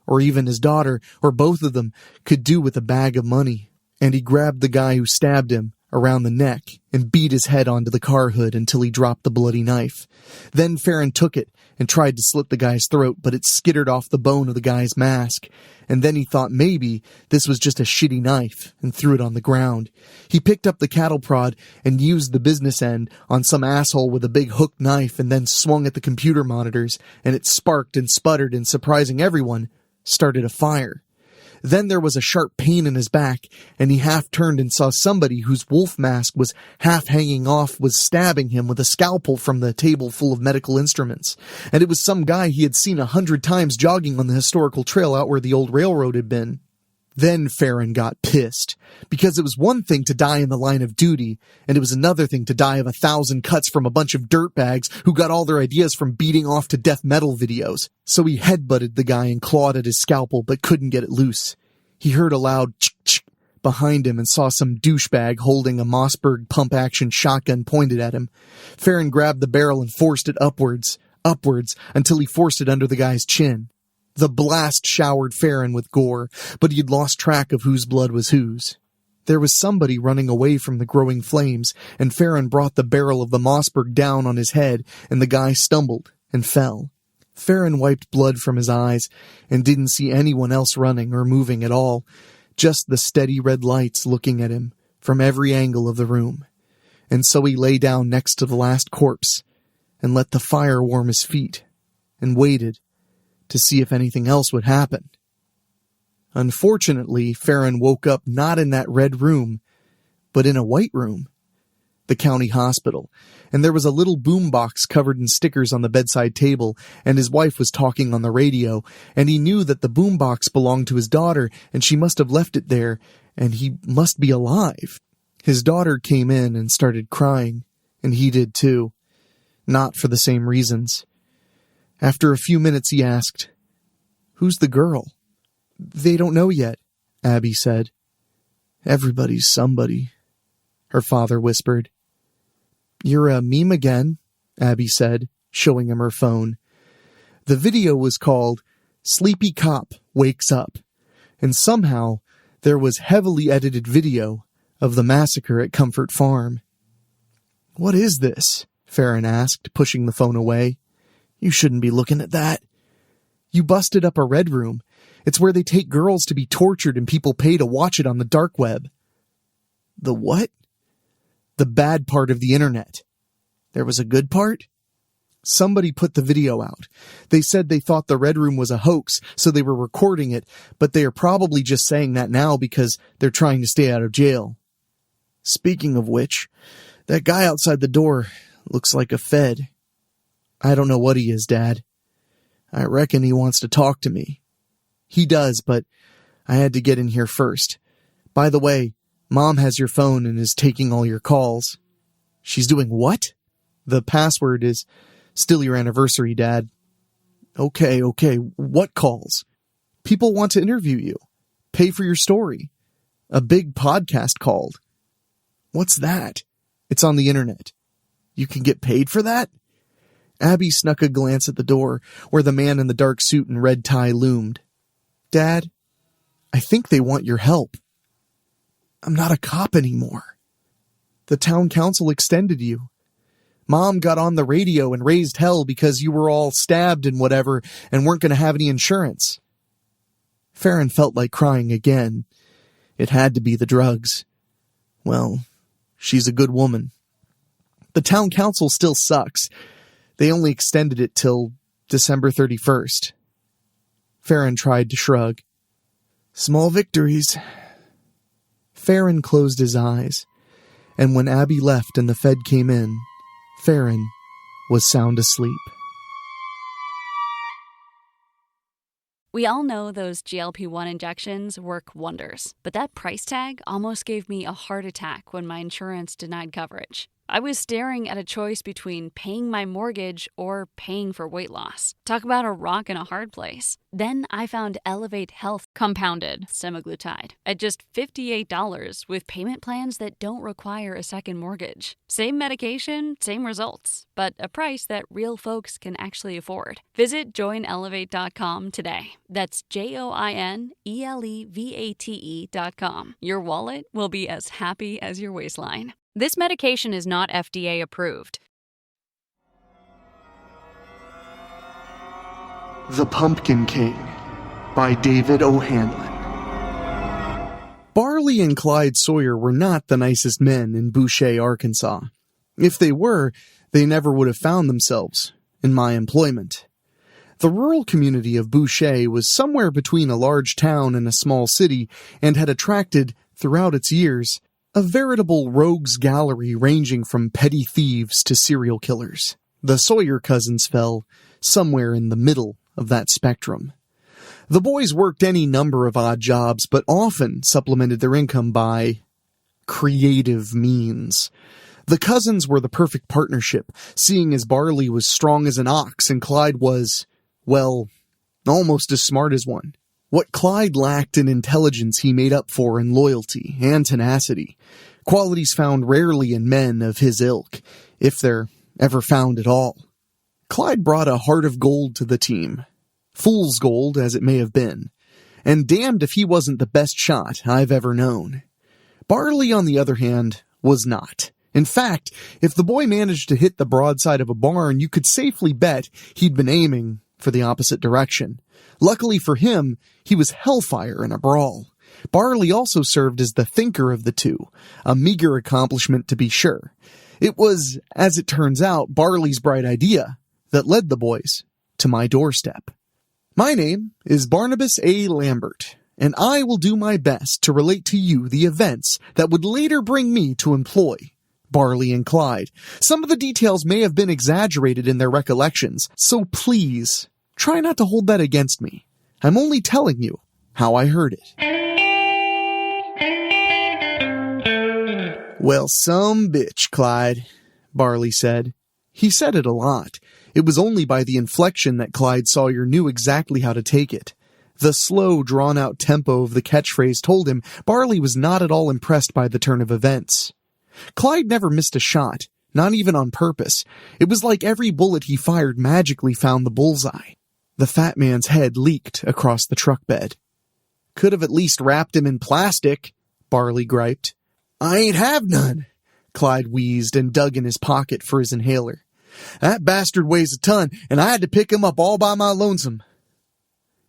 or even his daughter, or both of them, could do with a bag of money, and he grabbed the guy who stabbed him, around the neck, and beat his head onto the car hood until he dropped the bloody knife. Then Farron took it and tried to slit the guy's throat, but it skittered off the bone of the guy's mask. And then he thought maybe this was just a shitty knife and threw it on the ground. He picked up the cattle prod and used the business end on some asshole with a big hooked knife and then swung at the computer monitors, and it sparked and sputtered and, surprising everyone, started a fire. Then there was a sharp pain in his back, and he half turned and saw somebody whose wolf mask was half hanging off was stabbing him with a scalpel from the table full of medical instruments. And it was some guy he had seen 100 times jogging on the historical trail out where the old railroad had been. Then Farron got pissed, because it was one thing to die in the line of duty, and it was another thing to die of 1,000 cuts from a bunch of dirtbags who got all their ideas from beating off to death metal videos. So he headbutted the guy and clawed at his scalpel, but couldn't get it loose. He heard a loud ch-ch behind him and saw some douchebag holding a Mossberg pump-action shotgun pointed at him. Farron grabbed the barrel and forced it upwards, until he forced it under the guy's chin. The blast showered Farron with gore, but he'd lost track of whose blood was whose. There was somebody running away from the growing flames, and Farron brought the barrel of the Mossberg down on his head, and the guy stumbled and fell. Farron wiped blood from his eyes and didn't see anyone else running or moving at all, just the steady red lights looking at him from every angle of the room. And so he lay down next to the last corpse and let the fire warm his feet and waited to see if anything else would happen. Unfortunately, Farron woke up not in that red room, but in a white room, the county hospital, and there was a little boombox covered in stickers on the bedside table, and his wife was talking on the radio, and he knew that the boombox belonged to his daughter, and she must have left it there, and he must be alive. His daughter came in and started crying, and he did too, not for the same reasons. After a few minutes he asked, "Who's the girl?" "They don't know yet," Abby said. "Everybody's somebody," her father whispered. "You're a meme again," Abby said, showing him her phone. The video was called Sleepy Cop Wakes Up, and somehow there was heavily edited video of the massacre at Comfort Farm. "What is this?" Farron asked, pushing the phone away. "You shouldn't be looking at that." "You busted up a red room. It's where they take girls to be tortured and people pay to watch it on the dark web." "The what?" "The bad part of the internet." "There was a good part?" "Somebody put the video out. They said they thought the red room was a hoax, so they were recording it, but they are probably just saying that now because they're trying to stay out of jail." "Speaking of which, that guy outside the door looks like a Fed." "I don't know what he is, Dad. I reckon he wants to talk to me." "He does, but I had to get in here first. By the way, Mom has your phone and is taking all your calls." "She's doing what?" "The password is still your anniversary, Dad." Okay, what calls?" "People want to interview you. Pay for your story. A big podcast called." "What's that?" "It's on the internet." "You can get paid for that?" Abby snuck a glance at the door, where the man in the dark suit and red tie loomed. "Dad, I think they want your help." "I'm not a cop anymore." "The town council extended you. Mom got on the radio and raised hell because you were all stabbed and whatever and weren't going to have any insurance." Farron felt like crying again. It had to be the drugs. Well, she's a good woman. The town council still sucks. They only extended it till December 31st. Farron tried to shrug. "Small victories." Farron closed his eyes, and when Abby left and the Fed came in, Farron was sound asleep. We all know those GLP-1 injections work wonders, but that price tag almost gave me a heart attack when my insurance denied coverage. I was staring at a choice between paying my mortgage or paying for weight loss. Talk about a rock and a hard place. Then I found Elevate Health compounded semaglutide at just $58 with payment plans that don't require a second mortgage. Same medication, same results, but a price that real folks can actually afford. Visit joinelevate.com today. That's JOINELEVATE.com. Your wallet will be as happy as your waistline. This medication is not FDA approved. The Pumpkin King by David O'Hanlon. Barley and Clyde Sawyer were not the nicest men in Boucher, Arkansas. If they were, they never would have found themselves in my employment. The rural community of Boucher was somewhere between a large town and a small city and had attracted, throughout its years, a veritable rogues gallery ranging from petty thieves to serial killers. The Sawyer cousins fell somewhere in the middle of that spectrum. The boys worked any number of odd jobs, but often supplemented their income by creative means. The cousins were the perfect partnership, seeing as Barley was strong as an ox and Clyde was, well, almost as smart as one. What Clyde lacked in intelligence he made up for in loyalty and tenacity, qualities found rarely in men of his ilk, if they're ever found at all. Clyde brought a heart of gold to the team, fool's gold as it may have been, and damned if he wasn't the best shot I've ever known. Barley, on the other hand, was not. In fact, if the boy managed to hit the broadside of a barn, you could safely bet he'd been aiming for the opposite direction. Luckily for him, he was hellfire in a brawl. Barley also served as the thinker of the two, a meager accomplishment to be sure. It was, as it turns out, Barley's bright idea that led the boys to my doorstep. My name is Barnabas A. Lambert, and I will do my best to relate to you the events that would later bring me to employ Barley and Clyde. Some of the details may have been exaggerated in their recollections, so please try not to hold that against me. I'm only telling you how I heard it. Well, some bitch, Clyde, Barley said. He said it a lot. It was only by the inflection that Clyde Sawyer knew exactly how to take it. The slow, drawn-out tempo of the catchphrase told him Barley was not at all impressed by the turn of events. Clyde never missed a shot, not even on purpose. It was like every bullet he fired magically found the bullseye. The fat man's head leaked across the truck bed. Could have at least wrapped him in plastic, Barley griped. I ain't have none, Clyde wheezed and dug in his pocket for his inhaler. That bastard weighs a ton, and I had to pick him up all by my lonesome.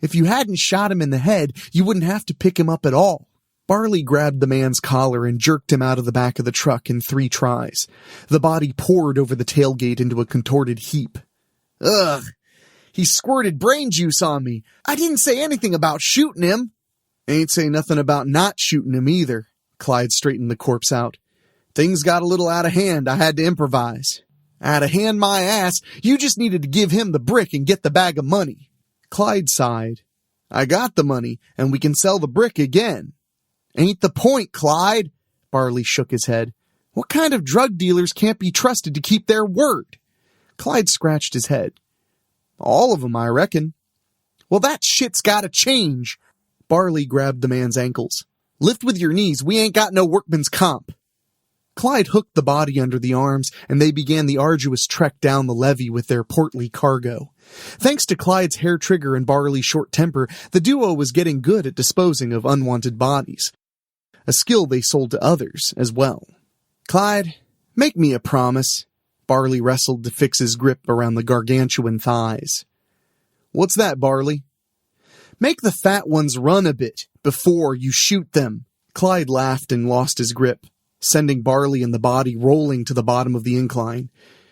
If you hadn't shot him in the head, you wouldn't have to pick him up at all. Barley grabbed the man's collar and jerked him out of the back of the truck in 3 tries. The body poured over the tailgate into a contorted heap. Ugh! He squirted brain juice on me. I didn't say anything about shooting him. Ain't say nothing about not shooting him either. Clyde straightened the corpse out. Things got a little out of hand. I had to improvise. Out of hand my ass. You just needed to give him the brick and get the bag of money. Clyde sighed. I got the money, and we can sell the brick again. Ain't the point, Clyde. Barley shook his head. What kind of drug dealers can't be trusted to keep their word? Clyde scratched his head. All of them, I reckon. Well, that shit's gotta change. Barley grabbed the man's ankles. Lift with your knees, we ain't got no workman's comp. Clyde hooked the body under the arms, and they began the arduous trek down the levee with their portly cargo. Thanks to Clyde's hair trigger and Barley's short temper, the duo was getting good at disposing of unwanted bodies, a skill they sold to others as well. Clyde, make me a promise. Barley wrestled to fix his grip around the gargantuan thighs. What's that, Barley? Make the fat ones run a bit before you shoot them. Clyde laughed and lost his grip, sending Barley and the body rolling to the bottom of the incline.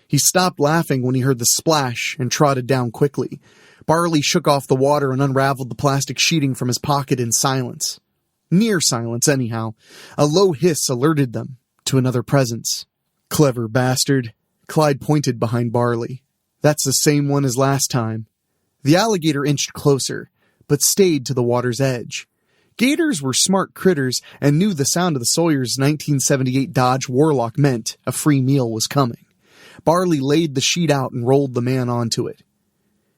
He stopped laughing when he heard the splash and trotted down quickly. Barley shook off the water and unraveled the plastic sheeting from his pocket in silence. Near silence, anyhow. A low hiss alerted them to another presence. Clever bastard. Clyde pointed behind Barley. That's the same one as last time. The alligator inched closer, but stayed to the water's edge. Gators were smart critters and knew the sound of the Sawyer's 1978 Dodge Warlock meant a free meal was coming. Barley laid the sheet out and rolled the man onto it.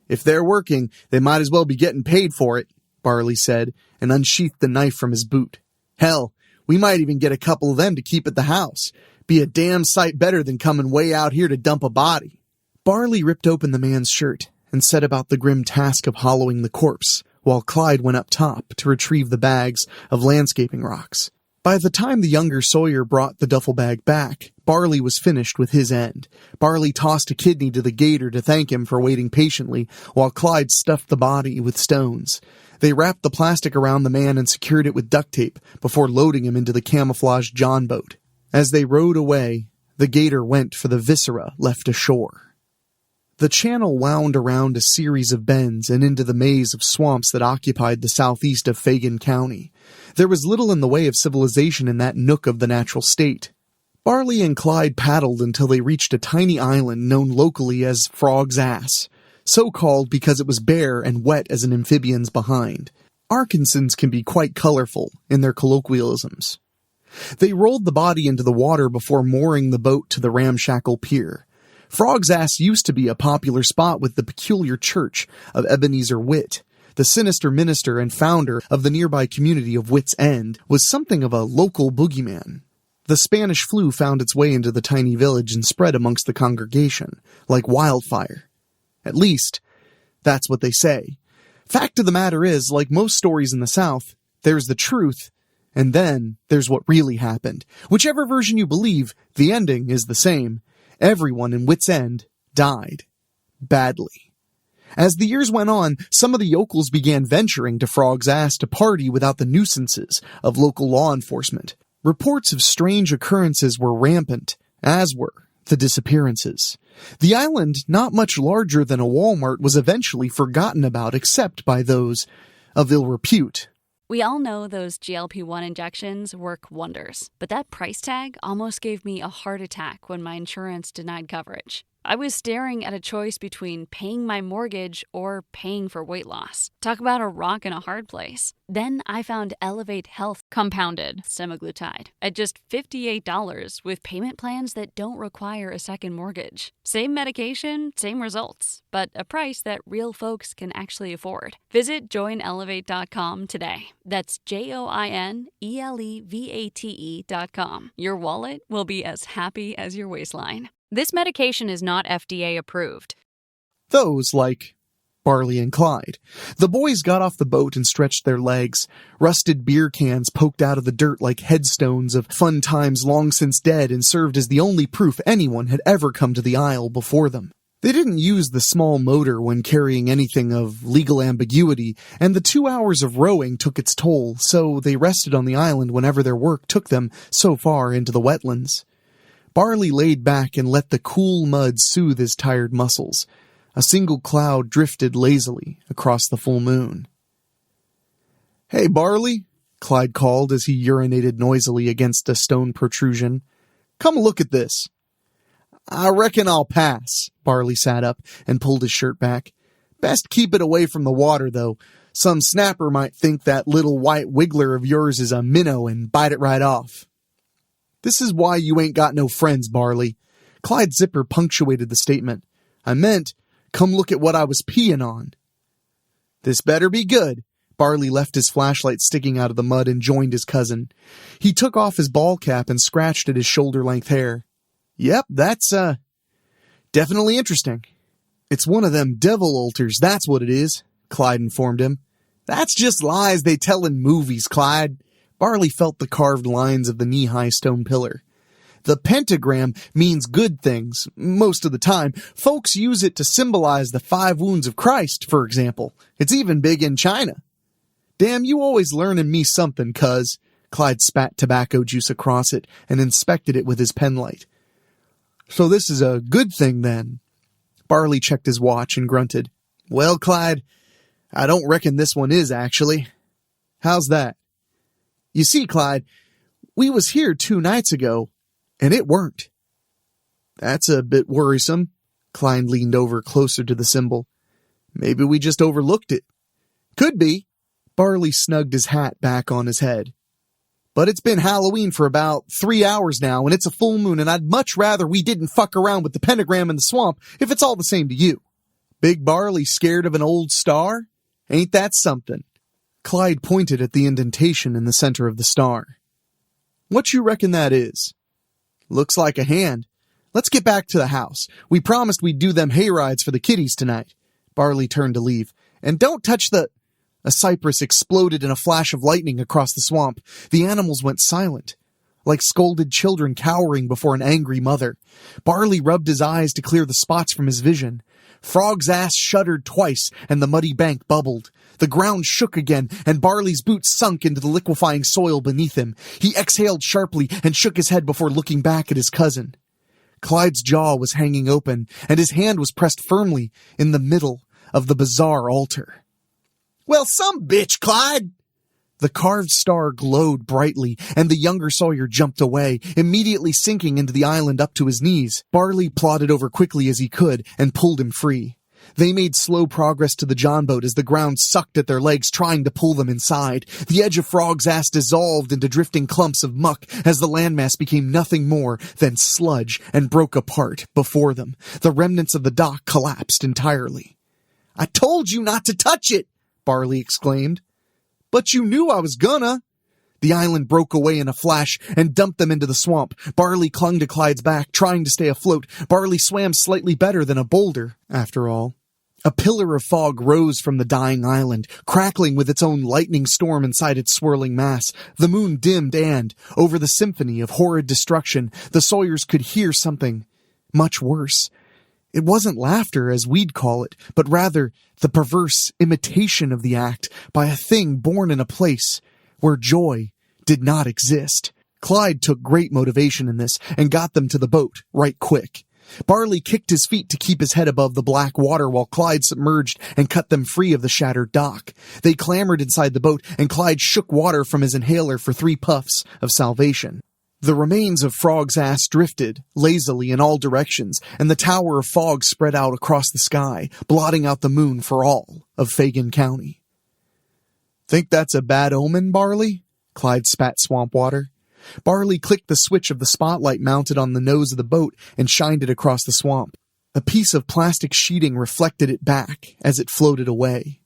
"If they're working, they might as well be getting paid for it," Barley said, and unsheathed the knife from his boot. "Hell, we might even get a couple of them to keep at the house. Be a damn sight better than coming way out here to dump a body." Barley ripped open the man's shirt and set about the grim task of hollowing the corpse, while Clyde went up top to retrieve the bags of landscaping rocks. By the time the younger Sawyer brought the duffel bag back, Barley was finished with his end. Barley tossed a kidney to the gator to thank him for waiting patiently, while Clyde stuffed the body with stones. They wrapped the plastic around the man and secured it with duct tape before loading him into the camouflaged John boat. As they rowed away, the gator went for the viscera left ashore. The channel wound around a series of bends and into the maze of swamps that occupied the southeast of Fagin County. There was little in the way of civilization in that nook of the natural state. Barley and Clyde paddled until they reached a tiny island known locally as Frog's Ass, so called because it was bare and wet as an amphibian's behind. Arkansans can be quite colorful in their colloquialisms. They rolled the body into the water before mooring the boat to the ramshackle pier. Frog's Ass used to be a popular spot with the peculiar church of Ebenezer Witt. The sinister minister and founder of the nearby community of Witt's End was something of a local boogeyman. The Spanish flu found its way into the tiny village and spread amongst the congregation, like wildfire. At least, that's what they say. Fact of the matter is, like most stories in the South, there's the truth, and then there's what really happened. Whichever version you believe, the ending is the same. Everyone in Witt's End died. Badly. As the years went on, some of the yokels began venturing to Frog's Ass to party without the nuisances of local law enforcement. Reports of strange occurrences were rampant, as were the disappearances. The island, not much larger than a Walmart, was eventually forgotten about except by those of ill repute. We all know those GLP-1 injections work wonders, but that price tag almost gave me a heart attack when my insurance denied coverage. I was staring at a choice between paying my mortgage or paying for weight loss. Talk about a rock in a hard place. Then I found Elevate Health compounded semaglutide at just $58 with payment plans that don't require a second mortgage. Same medication, same results, but a price that real folks can actually afford. Visit joinelevate.com today. That's JOINELEVATE.com. Your wallet will be as happy as your waistline. This medication is not FDA approved. Those like Barley and Clyde. The boys got off the boat and stretched their legs. Rusted beer cans poked out of the dirt like headstones of fun times long since dead and served as the only proof anyone had ever come to the isle before them. They didn't use the small motor when carrying anything of legal ambiguity, and the 2 hours of rowing took its toll, so they rested on the island whenever their work took them so far into the wetlands. Barley laid back and let the cool mud soothe his tired muscles. A single cloud drifted lazily across the full moon. "Hey, Barley," Clyde called as he urinated noisily against a stone protrusion. "Come look at this." "I reckon I'll pass." Barley sat up and pulled his shirt back. "Best keep it away from the water, though. Some snapper might think that little white wiggler of yours is a minnow and bite it right off." "This is why you ain't got no friends, Barley." Clyde's zipper punctuated the statement. "I meant, come look at what I was peeing on." "This better be good." Barley left his flashlight sticking out of the mud and joined his cousin. He took off his ball cap and scratched at his shoulder-length hair. "Yep, that's, definitely interesting." "It's one of them devil altars, that's what it is," Clyde informed him. "That's just lies they tell in movies, Clyde." Barley felt the carved lines of the knee-high stone pillar. "The pentagram means good things, most of the time. Folks use it to symbolize the 5 wounds of Christ, for example. It's even big in China." "Damn, you always learning me something, cuz." Clyde spat tobacco juice across it and inspected it with his penlight. "So this is a good thing, then?" Barley checked his watch and grunted. "Well, Clyde, I don't reckon this one is, actually." "How's that?" "You see, Clyde, we was here 2 nights ago, and it weren't." "That's a bit worrisome." Clyde leaned over closer to the symbol. "Maybe we just overlooked it." "Could be, Barley snugged his hat back on his head. But it's been Halloween for about 3 hours now, and it's a full moon, and I'd much rather we didn't fuck around with the pentagram in the swamp if it's all the same to you. Big Barley scared of an old star? Ain't that something? Clyde pointed at the indentation in the center of the star. What you reckon that is? Looks like a hand. Let's get back to the house. We promised we'd do them hayrides for the kiddies tonight. Barley turned to leave. And don't touch the... A cypress exploded in a flash of lightning across the swamp. The animals went silent, like scolded children cowering before an angry mother. Barley rubbed his eyes to clear the spots from his vision. Frog's ass shuddered twice, and the muddy bank bubbled. The ground shook again, and Barley's boots sunk into the liquefying soil beneath him. He exhaled sharply and shook his head before looking back at his cousin. Clyde's jaw was hanging open, and his hand was pressed firmly in the middle of the bizarre altar. Well, some bitch, Clyde! The carved star glowed brightly, and the younger Sawyer jumped away, immediately sinking into the island up to his knees. Barley plodded over quickly as he could and pulled him free. They made slow progress to the John boat as the ground sucked at their legs, trying to pull them inside. The edge of Frog's ass dissolved into drifting clumps of muck as the landmass became nothing more than sludge and broke apart before them. The remnants of the dock collapsed entirely. I told you not to touch it! Barley exclaimed. But you knew I was gonna. The island broke away in a flash and dumped them into the swamp. Barley clung to Clyde's back, trying to stay afloat. Barley swam slightly better than a boulder, after all. A pillar of fog rose from the dying island, crackling with its own lightning storm inside its swirling mass. The moon dimmed and, over the symphony of horrid destruction, the Sawyers could hear something much worse. It wasn't laughter, as we'd call it, but rather the perverse imitation of the act by a thing born in a place where joy did not exist. Clyde took great motivation in this and got them to the boat right quick. Barley kicked his feet to keep his head above the black water while Clyde submerged and cut them free of the shattered dock. They clambered inside the boat, and Clyde shook water from his inhaler for 3 puffs of salvation. The remains of Frog's ass drifted lazily in all directions, and the tower of fog spread out across the sky, blotting out the moon for all of Fagin County. Think that's a bad omen, Barley? Clyde spat swamp water. Barley clicked the switch of the spotlight mounted on the nose of the boat and shined it across the swamp. A piece of plastic sheeting reflected it back as it floated away.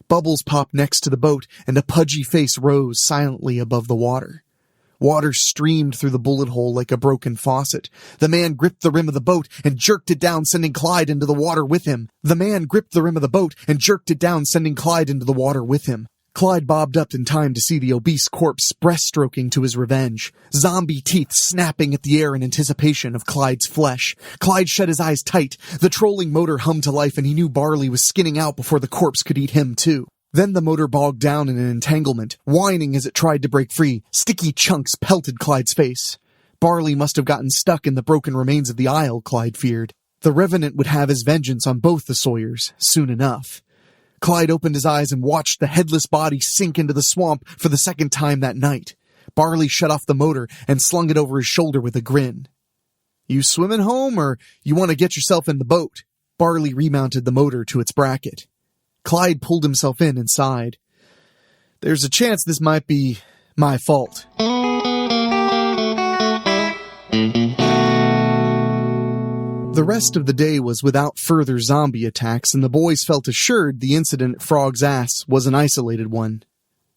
Bubbles popped next to the boat, and a pudgy face rose silently above the water. Water streamed through the bullet hole like a broken faucet. The man gripped the rim of the boat and jerked it down, sending Clyde into the water with him. Clyde bobbed up in time to see the obese corpse breaststroking to his revenge, zombie teeth snapping at the air in anticipation of Clyde's flesh. Clyde shut his eyes tight. The trolling motor hummed to life, and he knew Barley was skinning out before the corpse could eat him too. Then the motor bogged down in an entanglement, whining as it tried to break free. Sticky chunks pelted Clyde's face. Barley must have gotten stuck in the broken remains of the aisle, Clyde feared. The Revenant would have his vengeance on both the Sawyers soon enough. Clyde opened his eyes and watched the headless body sink into the swamp for the second time that night. Barley shut off the motor and slung it over his shoulder with a grin. You swimming home, or you want to get yourself in the boat? Barley remounted the motor to its bracket. Clyde pulled himself in and sighed. There's a chance this might be my fault. The rest of the day was without further zombie attacks, and the boys felt assured the incident at Frog's Ass was an isolated one.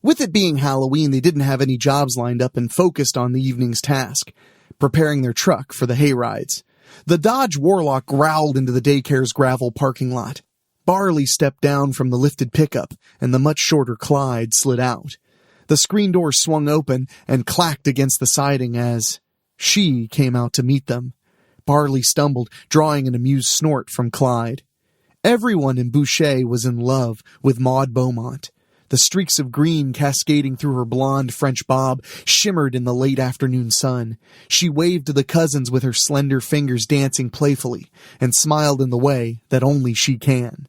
With it being Halloween, they didn't have any jobs lined up and focused on the evening's task, preparing their truck for the hayrides. The Dodge Warlock growled into the daycare's gravel parking lot. Barley stepped down from the lifted pickup, and the much shorter Clyde slid out. The screen door swung open and clacked against the siding as she came out to meet them. Barley stumbled, drawing an amused snort from Clyde. Everyone in Boucher was in love with Maud Beaumont. The streaks of green cascading through her blonde French bob shimmered in the late afternoon sun. She waved to the cousins with her slender fingers dancing playfully, and smiled in the way that only she can.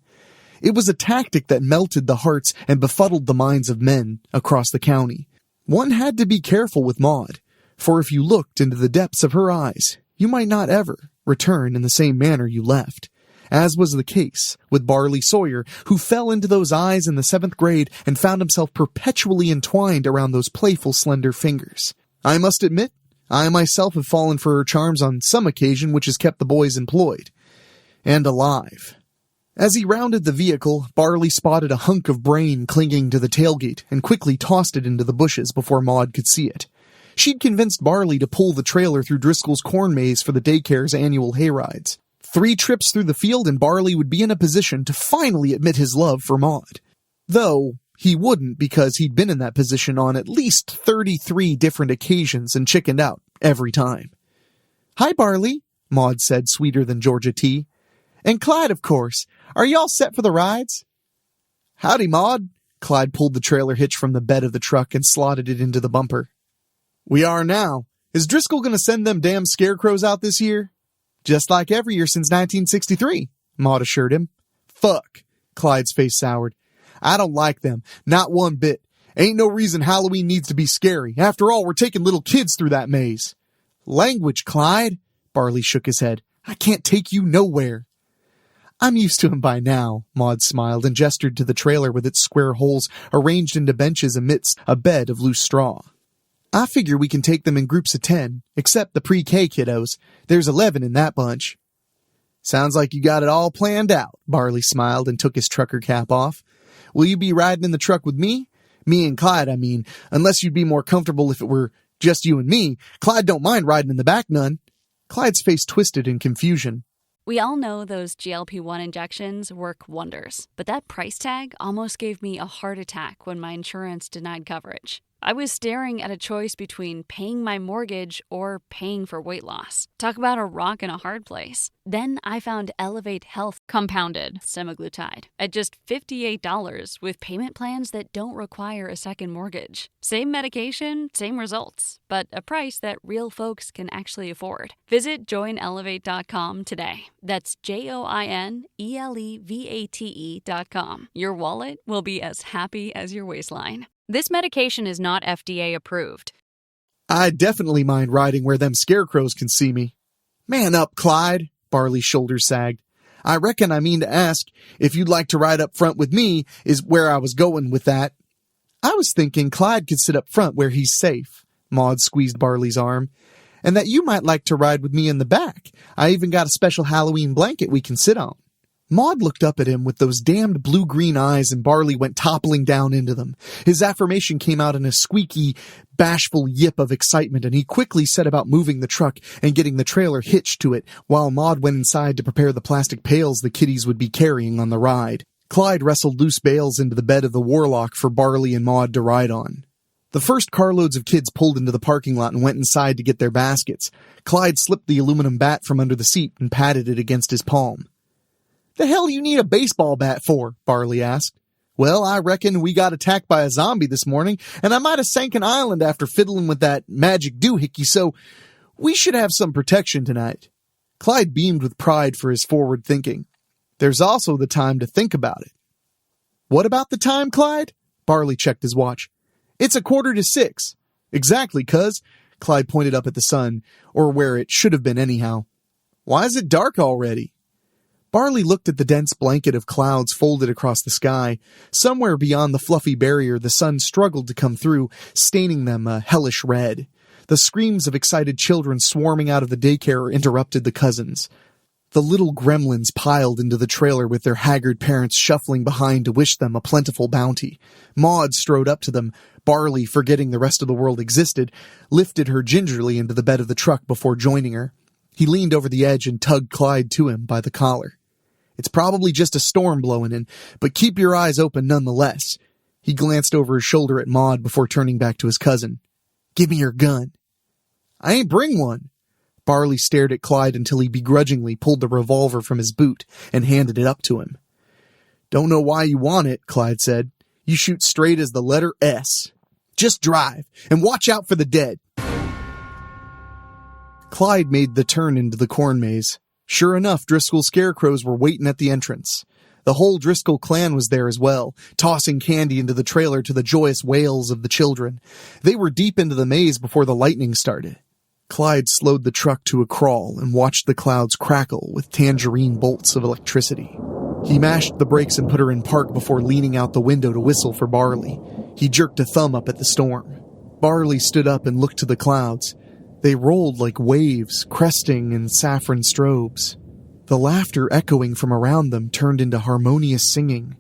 It was a tactic that melted the hearts and befuddled the minds of men across the county. One had to be careful with Maud, for if you looked into the depths of her eyes, you might not ever return in the same manner you left. as was the case with Barley Sawyer, who fell into those eyes in the 7th grade and found himself perpetually entwined around those playful, slender fingers. I must admit, I myself have fallen for her charms on some occasion, which has kept the boys employed. And alive. As he rounded the vehicle, Barley spotted a hunk of brain clinging to the tailgate and quickly tossed it into the bushes before Maud could see it. She'd convinced Barley to pull the trailer through Driscoll's corn maze for the daycare's annual hayrides. 3 trips through the field and Barley would be in a position to finally admit his love for Maud. Though, he wouldn't, because he'd been in that position on at least 33 different occasions and chickened out every time. "Hi, Barley," Maud said, sweeter than Georgia tea. "And Clyde, of course. Are you all set for the rides?" "Howdy, Maud." Clyde pulled the trailer hitch from the bed of the truck and slotted it into the bumper. "We are now. Is Driscoll going to send them damn scarecrows out this year?" "Just like every year since 1963, Maud assured him. "Fuck." Clyde's face soured. "I don't like them. Not one bit. Ain't no reason Halloween needs to be scary. After all, we're taking little kids through that maze." "Language, Clyde." Barley shook his head. "I can't take you nowhere." "I'm used to him by now," Maud smiled and gestured to the trailer with its square holes arranged into benches amidst a bed of loose straw. "I figure we can take them in groups of 10, except the pre-K kiddos. There's 11 in that bunch." "Sounds like you got it all planned out," Barley smiled and took his trucker cap off. "Will you be riding in the truck with me? Me and Clyde, I mean, unless you'd be more comfortable if it were just you and me. Clyde don't mind riding in the back none." Clyde's face twisted in confusion. We all know those GLP-1 injections work wonders, but that price tag almost gave me a heart attack when my insurance denied coverage. I was staring at a choice between paying my mortgage or paying for weight loss. Talk about a rock in a hard place. Then I found Elevate Health compounded semaglutide at just $58 with payment plans that don't require a second mortgage. Same medication, same results, but a price that real folks can actually afford. Visit joinelevate.com today. That's JOINELEVATE.com. Your wallet will be as happy as your waistline. This medication is not FDA approved. "I definitely mind riding where them scarecrows can see me." "Man up, Clyde," Barley's shoulders sagged. "I reckon I mean to ask if you'd like to ride up front with me is where I was going with that." "I was thinking Clyde could sit up front where he's safe." Maud squeezed Barley's arm. "And that you might like to ride with me in the back. I even got a special Halloween blanket we can sit on." Maud looked up at him with those damned blue-green eyes and Barley went toppling down into them. His affirmation came out in a squeaky, bashful yip of excitement, and he quickly set about moving the truck and getting the trailer hitched to it, while Maud went inside to prepare the plastic pails the kiddies would be carrying on the ride. Clyde wrestled loose bales into the bed of the Warlock for Barley and Maud to ride on. The first carloads of kids pulled into the parking lot and went inside to get their baskets. Clyde slipped the aluminum bat from under the seat and patted it against his palm. "The hell do you need a baseball bat for?" Barley asked. "Well, I reckon we got attacked by a zombie this morning, and I might have sank an island after fiddling with that magic doohickey, so we should have some protection tonight." Clyde beamed with pride for his forward thinking. "There's also the time to think about it." "What about the time, Clyde?" Barley checked his watch. "It's 5:45. "Exactly, cuz." Clyde pointed up at the sun, or where it should have been anyhow. "Why is it dark already?" Barley looked at the dense blanket of clouds folded across the sky. Somewhere beyond the fluffy barrier, the sun struggled to come through, staining them a hellish red. The screams of excited children swarming out of the daycare interrupted the cousins. The little gremlins piled into the trailer with their haggard parents shuffling behind to wish them a plentiful bounty. Maud strode up to them. Barley, forgetting the rest of the world existed, lifted her gingerly into the bed of the truck before joining her. He leaned over the edge and tugged Clyde to him by the collar. "It's probably just a storm blowing in, but keep your eyes open nonetheless." He glanced over his shoulder at Maud before turning back to his cousin. "Give me your gun." "I ain't bring one." Barley stared at Clyde until he begrudgingly pulled the revolver from his boot and handed it up to him. "Don't know why you want it," Clyde said. "You shoot straight as the letter S. Just drive, and watch out for the dead." Clyde made the turn into the corn maze. Sure enough, Driscoll's scarecrows were waiting at the entrance. The whole Driscoll clan was there as well, tossing candy into the trailer to the joyous wails of the children. They were deep into the maze before the lightning started. Clyde slowed the truck to a crawl and watched the clouds crackle with tangerine bolts of electricity. He mashed the brakes and put her in park before leaning out the window to whistle for Barley. He jerked a thumb up at the storm. Barley stood up and looked to the clouds. They rolled like waves, cresting in saffron strobes. The laughter echoing from around them turned into harmonious singing,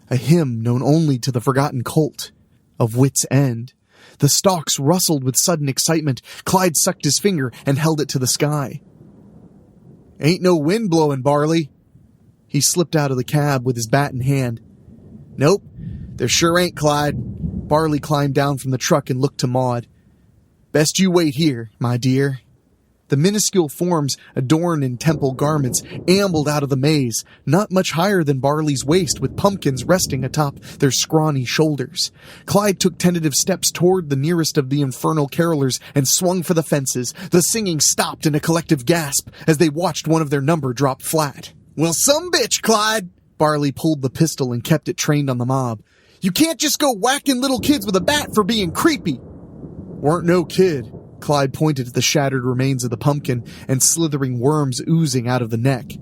a hymn known only to the forgotten cult of Wit's End. The stalks rustled with sudden excitement. Clyde sucked his finger and held it to the sky. "Ain't no wind blowing, Barley." He slipped out of the cab with his bat in hand. "Nope, there sure ain't, Clyde." Barley climbed down from the truck and looked to Maud. "Best you wait here, my dear." The minuscule forms, adorned in temple garments, ambled out of the maze, not much higher than Barley's waist, with pumpkins resting atop their scrawny shoulders. Clyde took tentative steps toward the nearest of the infernal carolers and swung for the fences. The singing stopped in a collective gasp as they watched one of their number drop flat. "Well, some bitch, Clyde!" Barley pulled the pistol and kept it trained on the mob. "You can't just go whacking little kids with a bat for being creepy." "Weren't no kid." Clyde pointed at the shattered remains of the pumpkin and slithering worms oozing out of the neck.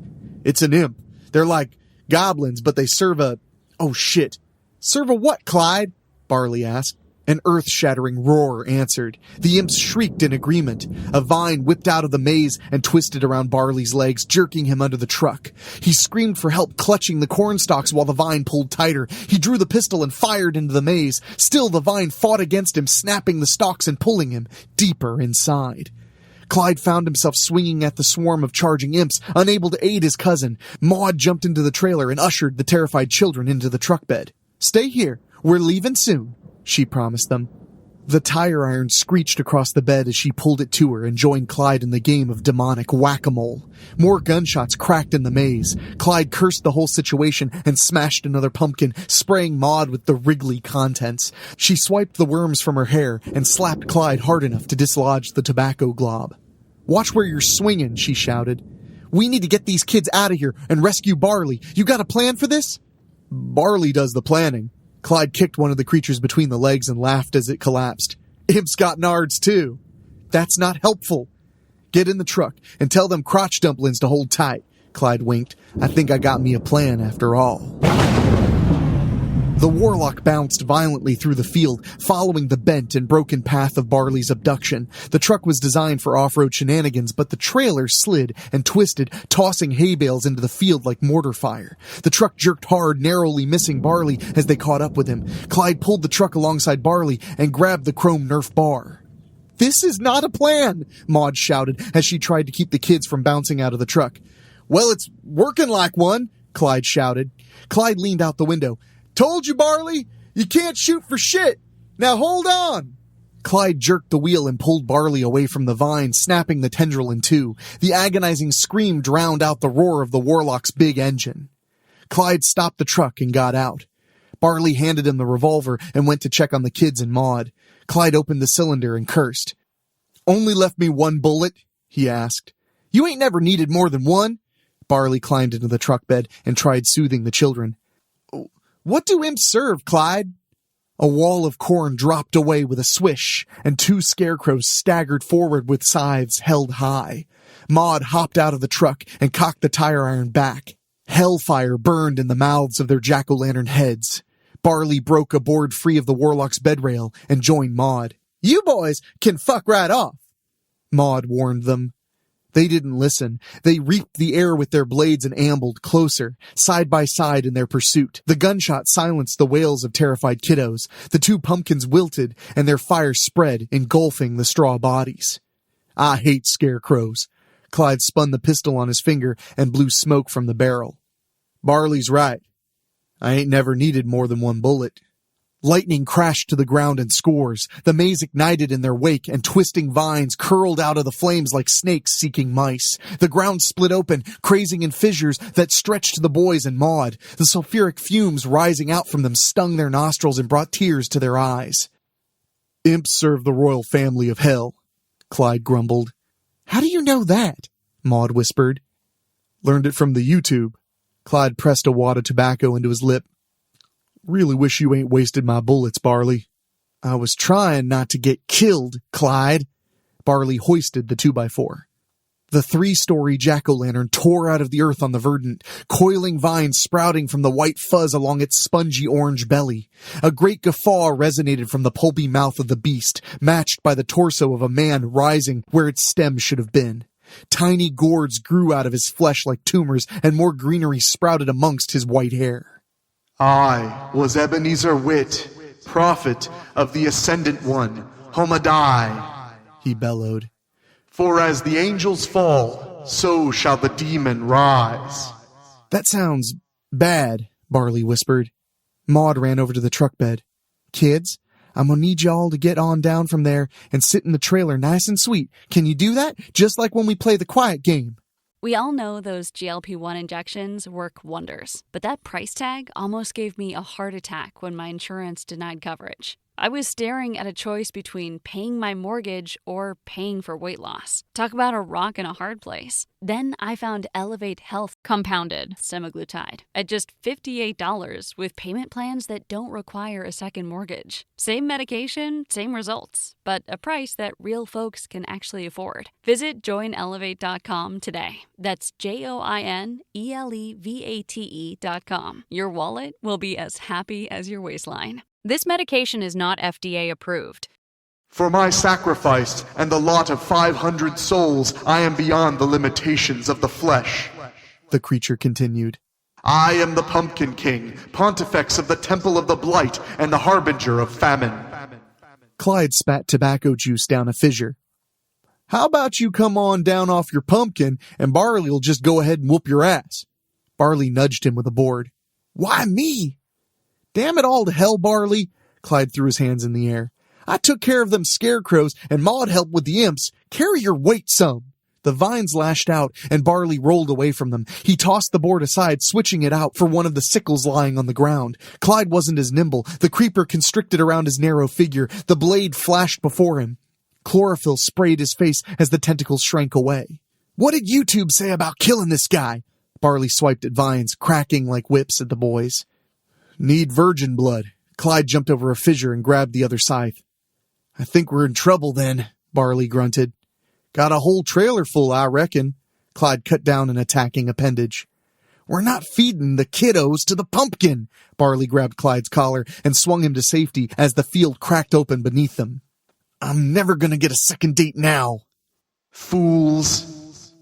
"It's an imp. They're like goblins, but they serve a... Oh, shit. Serve a what, Clyde?" Barley asked. An earth-shattering roar answered. The imps shrieked in agreement. A vine whipped out of the maze and twisted around Barley's legs, jerking him under the truck. He screamed for help, clutching the cornstalks while the vine pulled tighter. He drew the pistol and fired into the maze. Still, the vine fought against him, snapping the stalks and pulling him deeper inside. Clyde found himself swinging at the swarm of charging imps, unable to aid his cousin. Maud jumped into the trailer and ushered the terrified children into the truck bed. "Stay here. We're leaving soon," she promised them. The tire iron screeched across the bed as she pulled it to her and joined Clyde in the game of demonic whack-a-mole. More gunshots cracked in the maze. Clyde cursed the whole situation and smashed another pumpkin, spraying Maud with the wriggly contents. She swiped the worms from her hair and slapped Clyde hard enough to dislodge the tobacco glob. "Watch where you're swinging," she shouted. "We need to get these kids out of here and rescue Barley. You got a plan for this?" "Barley does the planning." Clyde kicked one of the creatures between the legs and laughed as it collapsed. "Imps got nards, too." "That's not helpful." "Get in the truck and tell them crotch dumplings to hold tight." Clyde winked. "I think I got me a plan after all." The warlock bounced violently through the field, following the bent and broken path of Barley's abduction. The truck was designed for off-road shenanigans, but the trailer slid and twisted, tossing hay bales into the field like mortar fire. The truck jerked hard, narrowly missing Barley as they caught up with him. Clyde pulled the truck alongside Barley and grabbed the chrome Nerf bar. "This is not a plan," Maud shouted as she tried to keep the kids from bouncing out of the truck. "Well, it's working like one," Clyde shouted. Clyde leaned out the window. "Told you, Barley, you can't shoot for shit. Now hold on." Clyde jerked the wheel and pulled Barley away from the vine, snapping the tendril in two. The agonizing scream drowned out the roar of the warlock's big engine. Clyde stopped the truck and got out. Barley handed him the revolver and went to check on the kids and Maud. Clyde opened the cylinder and cursed. "Only left me one bullet?" he asked. "You ain't never needed more than one." Barley climbed into the truck bed and tried soothing the children. "What do imps serve, Clyde?" A wall of corn dropped away with a swish, and two scarecrows staggered forward with scythes held high. Maud hopped out of the truck and cocked the tire iron back. Hellfire burned in the mouths of their jack-o'-lantern heads. Barley broke a board free of the warlock's bedrail and joined Maud. "You boys can fuck right off," Maud warned them. They didn't listen. They reaped the air with their blades and ambled closer, side by side in their pursuit. The gunshot silenced the wails of terrified kiddos. The two pumpkins wilted, and their fire spread, engulfing the straw bodies. "I hate scarecrows." Clyde spun the pistol on his finger and blew smoke from the barrel. "Barley's right. I ain't never needed more than one bullet." Lightning crashed to the ground in scores. The maze ignited in their wake, and twisting vines curled out of the flames like snakes seeking mice. The ground split open, crazing in fissures that stretched to the boys and Maud. The sulfuric fumes rising out from them stung their nostrils and brought tears to their eyes. "Imps serve the royal family of hell," Clyde grumbled. "How do you know that?" Maud whispered. "Learned it from the YouTube." Clyde pressed a wad of tobacco into his lip. "Really wish you ain't wasted my bullets, Barley." "I was trying not to get killed, Clyde." Barley hoisted the 2x4. The 3-story jack-o'-lantern tore out of the earth on the verdant, coiling vines sprouting from the white fuzz along its spongy orange belly. A great guffaw resonated from the pulpy mouth of the beast, matched by the torso of a man rising where its stem should have been. Tiny gourds grew out of his flesh like tumors, and more greenery sprouted amongst his white hair. I was Ebenezer Witt, prophet of the Ascendant One, Homadai, he bellowed. For as the angels fall, so shall the demon rise. That sounds bad, Barley whispered. Maud ran over to the truck bed. Kids, I'm gonna need y'all to get on down from there and sit in the trailer nice and sweet. Can you do that? Just like when we play the quiet game. We all know those GLP-1 injections work wonders, but that price tag almost gave me a heart attack when my insurance denied coverage. I was staring at a choice between paying my mortgage or paying for weight loss. Talk about a rock and a hard place. Then I found Elevate Health compounded semaglutide at just $58 with payment plans that don't require a second mortgage. Same medication, same results, but a price that real folks can actually afford. Visit joinelevate.com today. That's JOINELEVATE.com. Your wallet will be as happy as your waistline. This medication is not FDA approved. For my sacrifice and the lot of 500 souls, I am beyond the limitations of the flesh. The creature continued. I am the Pumpkin King, Pontifex of the Temple of the Blight, and the Harbinger of Famine. Clyde spat tobacco juice down a fissure. How about you come on down off your pumpkin, and Barley'll just go ahead and whoop your ass? Barley nudged him with a board. Why me? Damn it all to hell, Barley, Clyde threw his hands in the air. I took care of them scarecrows, and Maud helped with the imps. Carry your weight some. The vines lashed out, and Barley rolled away from them. He tossed the board aside, switching it out for one of the sickles lying on the ground. Clyde wasn't as nimble. The creeper constricted around his narrow figure. The blade flashed before him. Chlorophyll sprayed his face as the tentacles shrank away. What did YouTube say about killing this guy? Barley swiped at vines, cracking like whips at the boys. Need virgin blood. Clyde jumped over a fissure and grabbed the other scythe. I think we're in trouble then, Barley grunted. Got a whole trailer full, I reckon. Clyde cut down an attacking appendage. We're not feeding the kiddos to the pumpkin. Barley grabbed Clyde's collar and swung him to safety as the field cracked open beneath them. I'm never gonna get a second date now. Fools.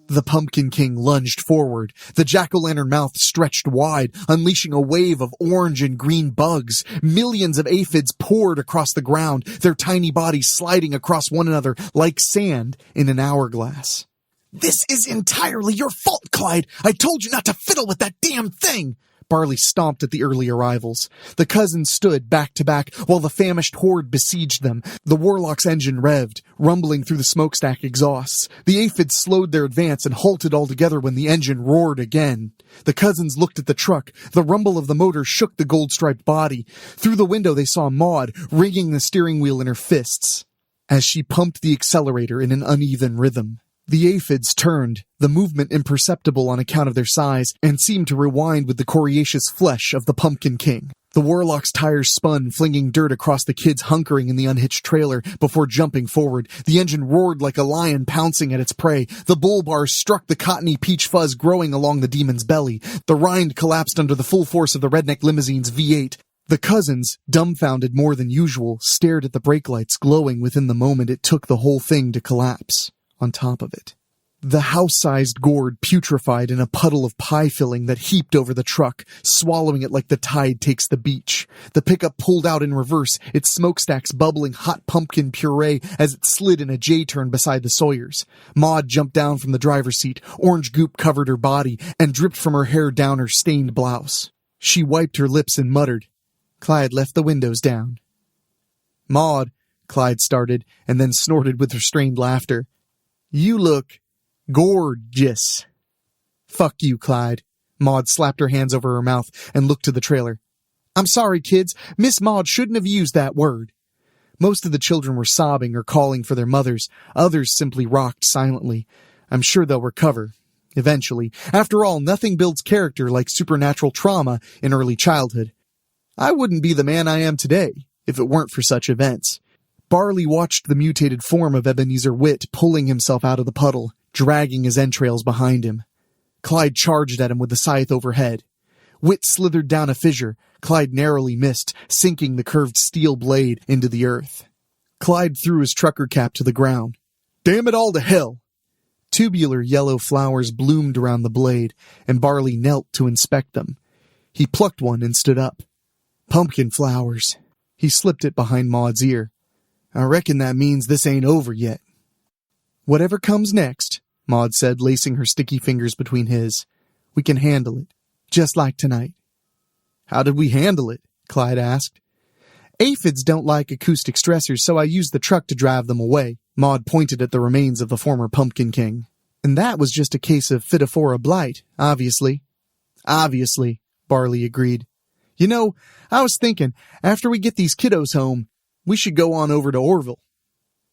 The Pumpkin King lunged forward. The jack-o'-lantern mouth stretched wide, unleashing a wave of orange and green bugs. Millions of aphids poured across the ground, their tiny bodies sliding across one another like sand in an hourglass. This is entirely your fault, Clyde! I told you not to fiddle with that damn thing! Barley stomped at the early arrivals. The cousins stood back to back while the famished horde besieged them. The Warlock's engine revved, rumbling through the smokestack exhausts. The aphids slowed their advance and halted altogether when the engine roared again. The cousins looked at the truck. The rumble of the motor shook the gold-striped body. Through the window they saw Maud, wringing the steering wheel in her fists, as she pumped the accelerator in an uneven rhythm. The aphids turned, the movement imperceptible on account of their size, and seemed to rewind with the coriaceous flesh of the Pumpkin King. The Warlock's tires spun, flinging dirt across the kids hunkering in the unhitched trailer before jumping forward. The engine roared like a lion pouncing at its prey. The bull bars struck the cottony peach fuzz growing along the demon's belly. The rind collapsed under the full force of the redneck limousine's V8. The cousins, dumbfounded more than usual, stared at the brake lights glowing within the moment it took the whole thing to collapse. On top of it, the house-sized gourd putrefied in a puddle of pie filling that heaped over the truck, swallowing it like the tide takes the beach. The pickup pulled out in reverse, its smokestacks bubbling hot pumpkin puree as it slid in a J-turn beside the Sawyers. Maud jumped down from the driver's seat. Orange goop covered her body and dripped from her hair down her stained blouse. She wiped her lips and muttered. Clyde left the windows down. Maud, Clyde started, and then snorted with restrained laughter. You look gorgeous. Fuck you, Clyde. Maud slapped her hands over her mouth and looked to the trailer. I'm sorry, kids. Miss Maud shouldn't have used that word. Most of the children were sobbing or calling for their mothers. Others simply rocked silently. I'm sure they'll recover. Eventually. After all, nothing builds character like supernatural trauma in early childhood. I wouldn't be the man I am today if it weren't for such events. Barley watched the mutated form of Ebenezer Witt pulling himself out of the puddle, dragging his entrails behind him. Clyde charged at him with the scythe overhead. Witt slithered down a fissure. Clyde narrowly missed, sinking the curved steel blade into the earth. Clyde threw his trucker cap to the ground. Damn it all to hell! Tubular yellow flowers bloomed around the blade, and Barley knelt to inspect them. He plucked one and stood up. Pumpkin flowers. He slipped it behind Maud's ear. I reckon that means this ain't over yet. Whatever comes next, Maud said, lacing her sticky fingers between his. We can handle it, just like tonight. How did we handle it? Clyde asked. Aphids don't like acoustic stressors, so I used the truck to drive them away. Maud pointed at the remains of the former Pumpkin King. And that was just a case of Phytophthora blight, obviously. Obviously, Barley agreed. You know, I was thinking, after we get these kiddos home, we should go on over to Orville.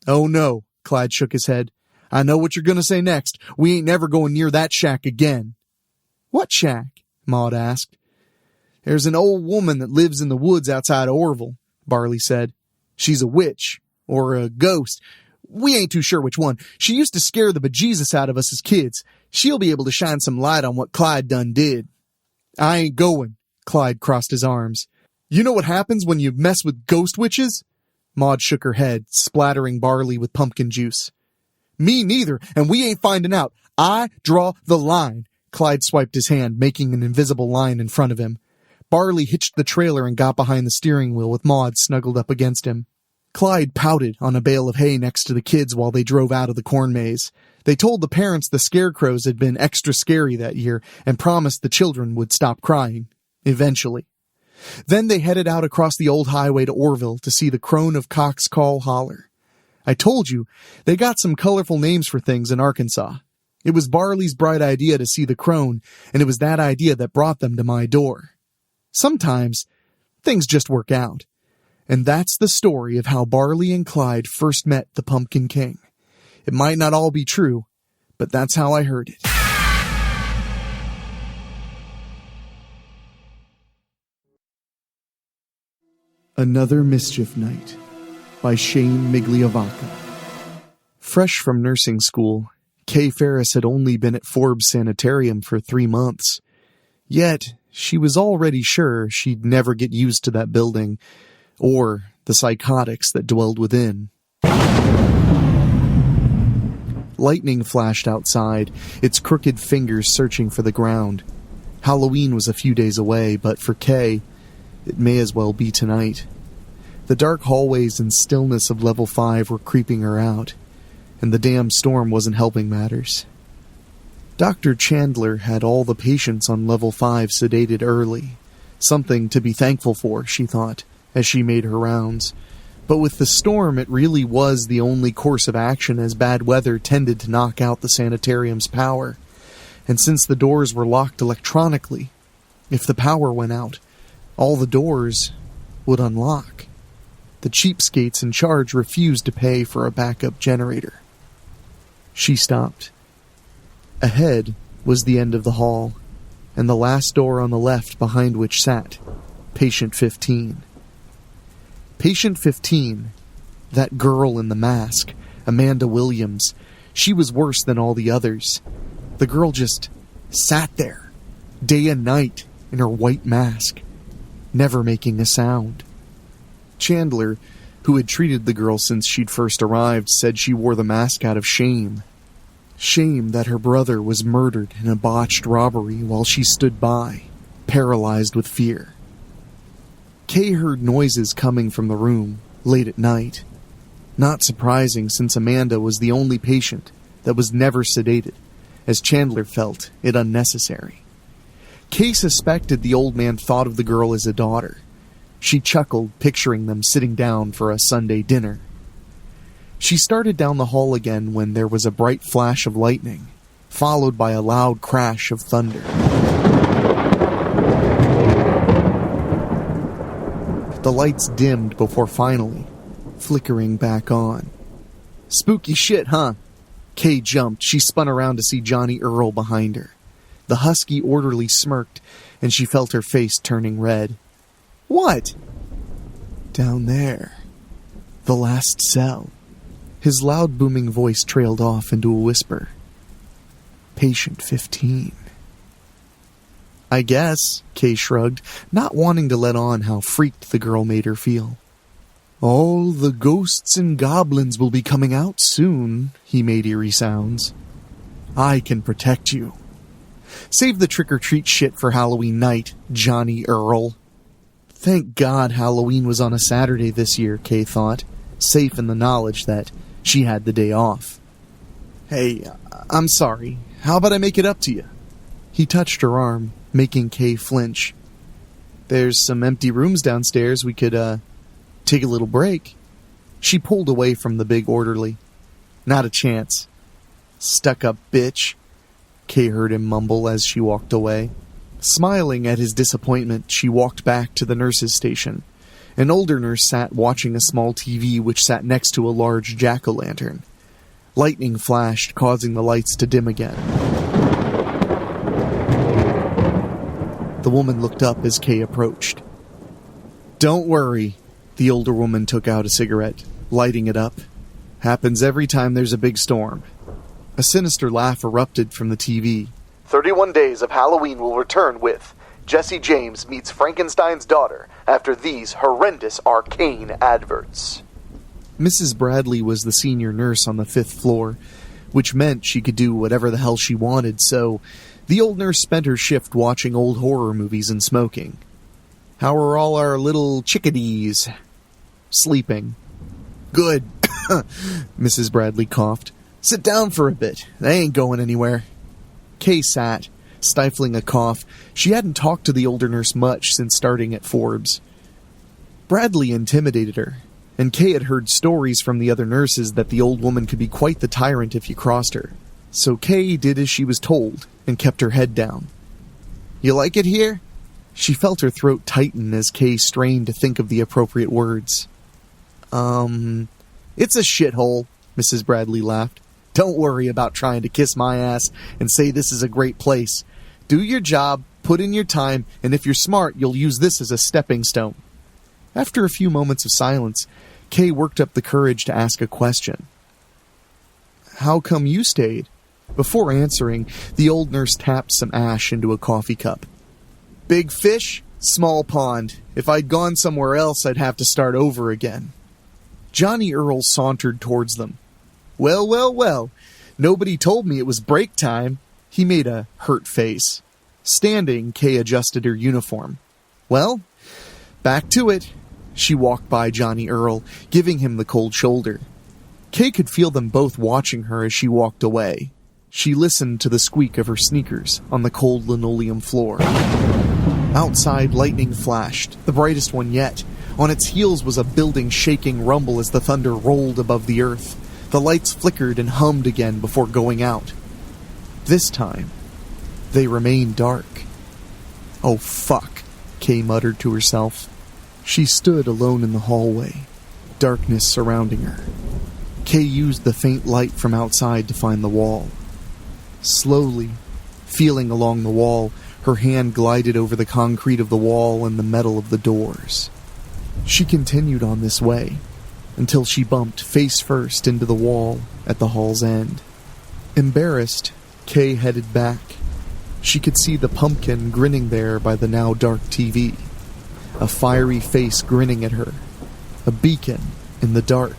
Oh no, Clyde shook his head. I know what you're going to say next. We ain't never going near that shack again. What shack? Maud asked. There's an old woman that lives in the woods outside of Orville, Barley said. She's a witch, or a ghost. We ain't too sure which one. She used to scare the bejesus out of us as kids. She'll be able to shine some light on what Clyde done did. I ain't going, Clyde crossed his arms. You know what happens when you mess with ghost witches? Maud shook her head, splattering Barley with pumpkin juice. Me neither, and we ain't finding out. I draw the line. Clyde swiped his hand, making an invisible line in front of him. Barley hitched the trailer and got behind the steering wheel with Maud snuggled up against him. Clyde pouted on a bale of hay next to the kids while they drove out of the corn maze. They told the parents the scarecrows had been extra scary that year and promised the children would stop crying. Eventually. Then they headed out across the old highway to Orville to see the Crone of Cock's Call Holler. I told you, they got some colorful names for things in Arkansas. It was Barley's bright idea to see the crone, and it was that idea that brought them to my door. Sometimes, things just work out. And that's the story of how Barley and Clyde first met the Pumpkin King. It might not all be true, but that's how I heard it. Another Mischief Night by Shane Migliavacca. Fresh from nursing school, Kay Ferris had only been at Forbes Sanitarium for 3 months. Yet, she was already sure she'd never get used to that building, or the psychotics that dwelled within. Lightning flashed outside, its crooked fingers searching for the ground. Halloween was a few days away, but for Kay, it may as well be tonight. The dark hallways and stillness of Level 5 were creeping her out, and the damn storm wasn't helping matters. Dr. Chandler had all the patients on Level 5 sedated early. Something to be thankful for, she thought, as she made her rounds. But with the storm, it really was the only course of action, as bad weather tended to knock out the sanitarium's power. And since the doors were locked electronically, if the power went out, all the doors would unlock. The cheapskates in charge refused to pay for a backup generator. She stopped. Ahead was the end of the hall, and the last door on the left behind which sat Patient 15. Patient 15, that girl in the mask, Amanda Williams, she was worse than all the others. The girl just sat there, day and night, in her white mask, never making a sound. Chandler, who had treated the girl since she'd first arrived, said she wore the mask out of shame. Shame that her brother was murdered in a botched robbery while she stood by, paralyzed with fear. Kay heard noises coming from the room, late at night. Not surprising, since Amanda was the only patient that was never sedated, as Chandler felt it unnecessary. Kay suspected the old man thought of the girl as a daughter. She chuckled, picturing them sitting down for a Sunday dinner. She started down the hall again when there was a bright flash of lightning, followed by a loud crash of thunder. The lights dimmed before finally flickering back on. Spooky shit, huh? Kay jumped. She spun around to see Johnny Earl behind her. The husky orderly smirked, and she felt her face turning red. What? Down there. The last cell. His loud booming voice trailed off into a whisper. Patient 15. I guess, Kay shrugged, not wanting to let on how freaked the girl made her feel. All the ghosts and goblins will be coming out soon, he made eerie sounds. I can protect you. Save the trick-or-treat shit for Halloween night, Johnny Earl. Thank God Halloween was on a Saturday this year, Kay thought, safe in the knowledge that she had the day off. Hey, I'm sorry. How about I make it up to you? He touched her arm, making Kay flinch. There's some empty rooms downstairs. We could, take a little break. She pulled away from the big orderly. Not a chance. Stuck-up bitch, Kay heard him mumble as she walked away. Smiling at his disappointment, she walked back to the nurse's station. An older nurse sat watching a small TV which sat next to a large jack-o'-lantern. Lightning flashed, causing the lights to dim again. The woman looked up as Kay approached. Don't worry. The older woman took out a cigarette, lighting it up. Happens every time there's a big storm. A sinister laugh erupted from the TV. 31 Days of Halloween will return with Jesse James meets Frankenstein's daughter after these horrendous arcane adverts. Mrs. Bradley was the senior nurse on the 5th floor, which meant she could do whatever the hell she wanted, so the old nurse spent her shift watching old horror movies and smoking. How are all our little chickadees? Sleeping. Good. Mrs. Bradley coughed. Sit down for a bit. They ain't going anywhere. Kay sat, stifling a cough. She hadn't talked to the older nurse much since starting at Forbes. Bradley intimidated her, and Kay had heard stories from the other nurses that the old woman could be quite the tyrant if you crossed her. So Kay did as she was told and kept her head down. You like it here? She felt her throat tighten as Kay strained to think of the appropriate words. It's a shithole, Mrs. Bradley laughed. Don't worry about trying to kiss my ass and say this is a great place. Do your job, put in your time, and if you're smart, you'll use this as a stepping stone. After a few moments of silence, Kay worked up the courage to ask a question. How come you stayed? Before answering, the old nurse tapped some ash into a coffee cup. Big fish, small pond. If I'd gone somewhere else, I'd have to start over again. Johnny Earl sauntered towards them. Well. Nobody told me it was break time. He made a hurt face. Standing, Kay adjusted her uniform. Well, back to it. She walked by Johnny Earl, giving him the cold shoulder. Kay could feel them both watching her as she walked away. She listened to the squeak of her sneakers on the cold linoleum floor. Outside, lightning flashed, the brightest one yet. On its heels was a building-shaking rumble as the thunder rolled above the earth. The lights flickered and hummed again before going out. This time, they remained dark. Oh, fuck, Kay muttered to herself. She stood alone in the hallway, darkness surrounding her. Kay used the faint light from outside to find the wall. Slowly, feeling along the wall, her hand glided over the concrete of the wall and the metal of the doors. She continued on this way, until she bumped face first into the wall at the hall's end. Embarrassed, Kay headed back. She could see the pumpkin grinning there by the now dark TV. A fiery face grinning at her. A beacon in the dark.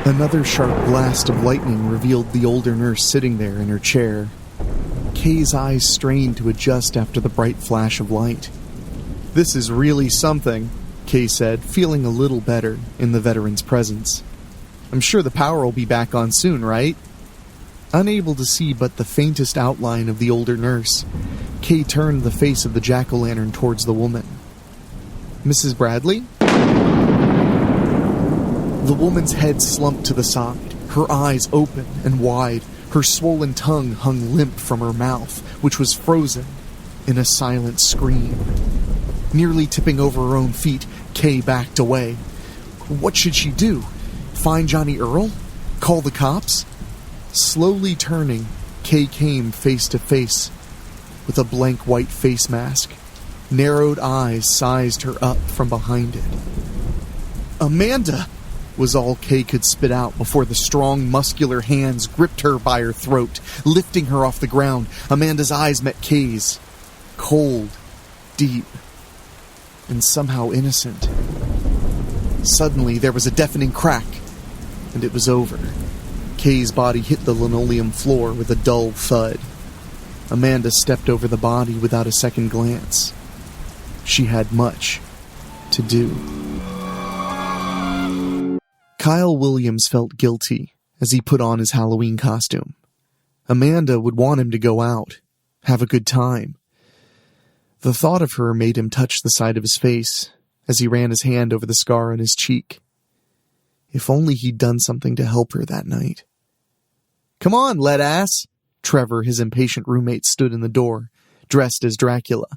Another sharp blast of lightning revealed the older nurse sitting there in her chair. Kay's eyes strained to adjust after the bright flash of light. This is really something, Kay said, feeling a little better in the veteran's presence. I'm sure the power will be back on soon, right? Unable to see but the faintest outline of the older nurse, Kay turned the face of the jack-o'-lantern towards the woman. Mrs. Bradley? The woman's head slumped to the side, her eyes open and wide. Her swollen tongue hung limp from her mouth, which was frozen in a silent scream. Nearly tipping over her own feet, Kay backed away. What should she do? Find Johnny Earl? Call the cops? Slowly turning, Kay came face to face with a blank white face mask. Narrowed eyes sized her up from behind it. Amanda! was all Kay could spit out before the strong, muscular hands gripped her by her throat, lifting her off the ground. Amanda's eyes met Kay's. Cold, deep, and somehow innocent. Suddenly, there was a deafening crack, and it was over. Kay's body hit the linoleum floor with a dull thud. Amanda stepped over the body without a second glance. She had much to do. Kyle Williams felt guilty as he put on his Halloween costume. Amanda would want him to go out, have a good time. The thought of her made him touch the side of his face as he ran his hand over the scar on his cheek. If only he'd done something to help her that night. "Come on, lead ass!" Trevor, his impatient roommate, stood in the door, dressed as Dracula.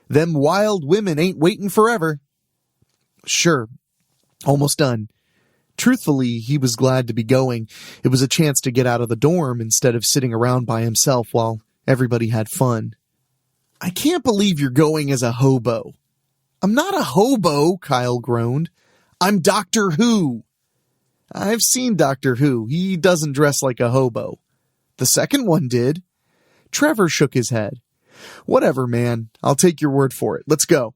"Them wild women ain't waiting forever." "Sure. Almost done." Truthfully, he was glad to be going. It was a chance to get out of the dorm instead of sitting around by himself while everybody had fun. "I can't believe you're going as a hobo." "I'm not a hobo," Kyle groaned. "I'm Doctor Who." "I've seen Doctor Who. He doesn't dress like a hobo." "The second one did." Trevor shook his head. "Whatever, man. I'll take your word for it. Let's go."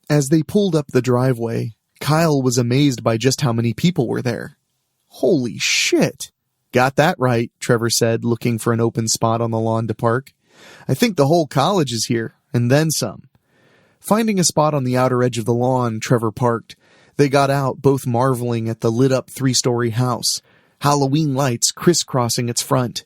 As they pulled up the driveway, Kyle was amazed by just how many people were there. "Holy shit." "Got that right," Trevor said, looking for an open spot on the lawn to park. "I think the whole college is here, and then some." Finding a spot on the outer edge of the lawn, Trevor parked. They got out, both marveling at the lit-up 3-story house, Halloween lights crisscrossing its front.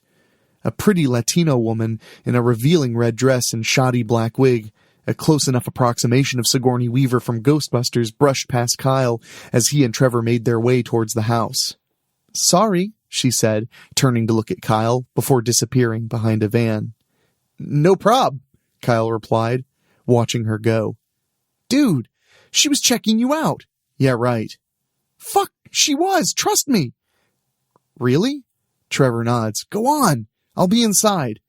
A pretty Latino woman in a revealing red dress and shoddy black wig, a close enough approximation of Sigourney Weaver from Ghostbusters, brushed past Kyle as he and Trevor made their way towards the house. "Sorry," she said, turning to look at Kyle before disappearing behind a van. "No prob," Kyle replied, watching her go. "Dude, she was checking you out." "Yeah, right." "Fuck, she was, trust me." "Really?" Trevor nods. "Go on, I'll be inside."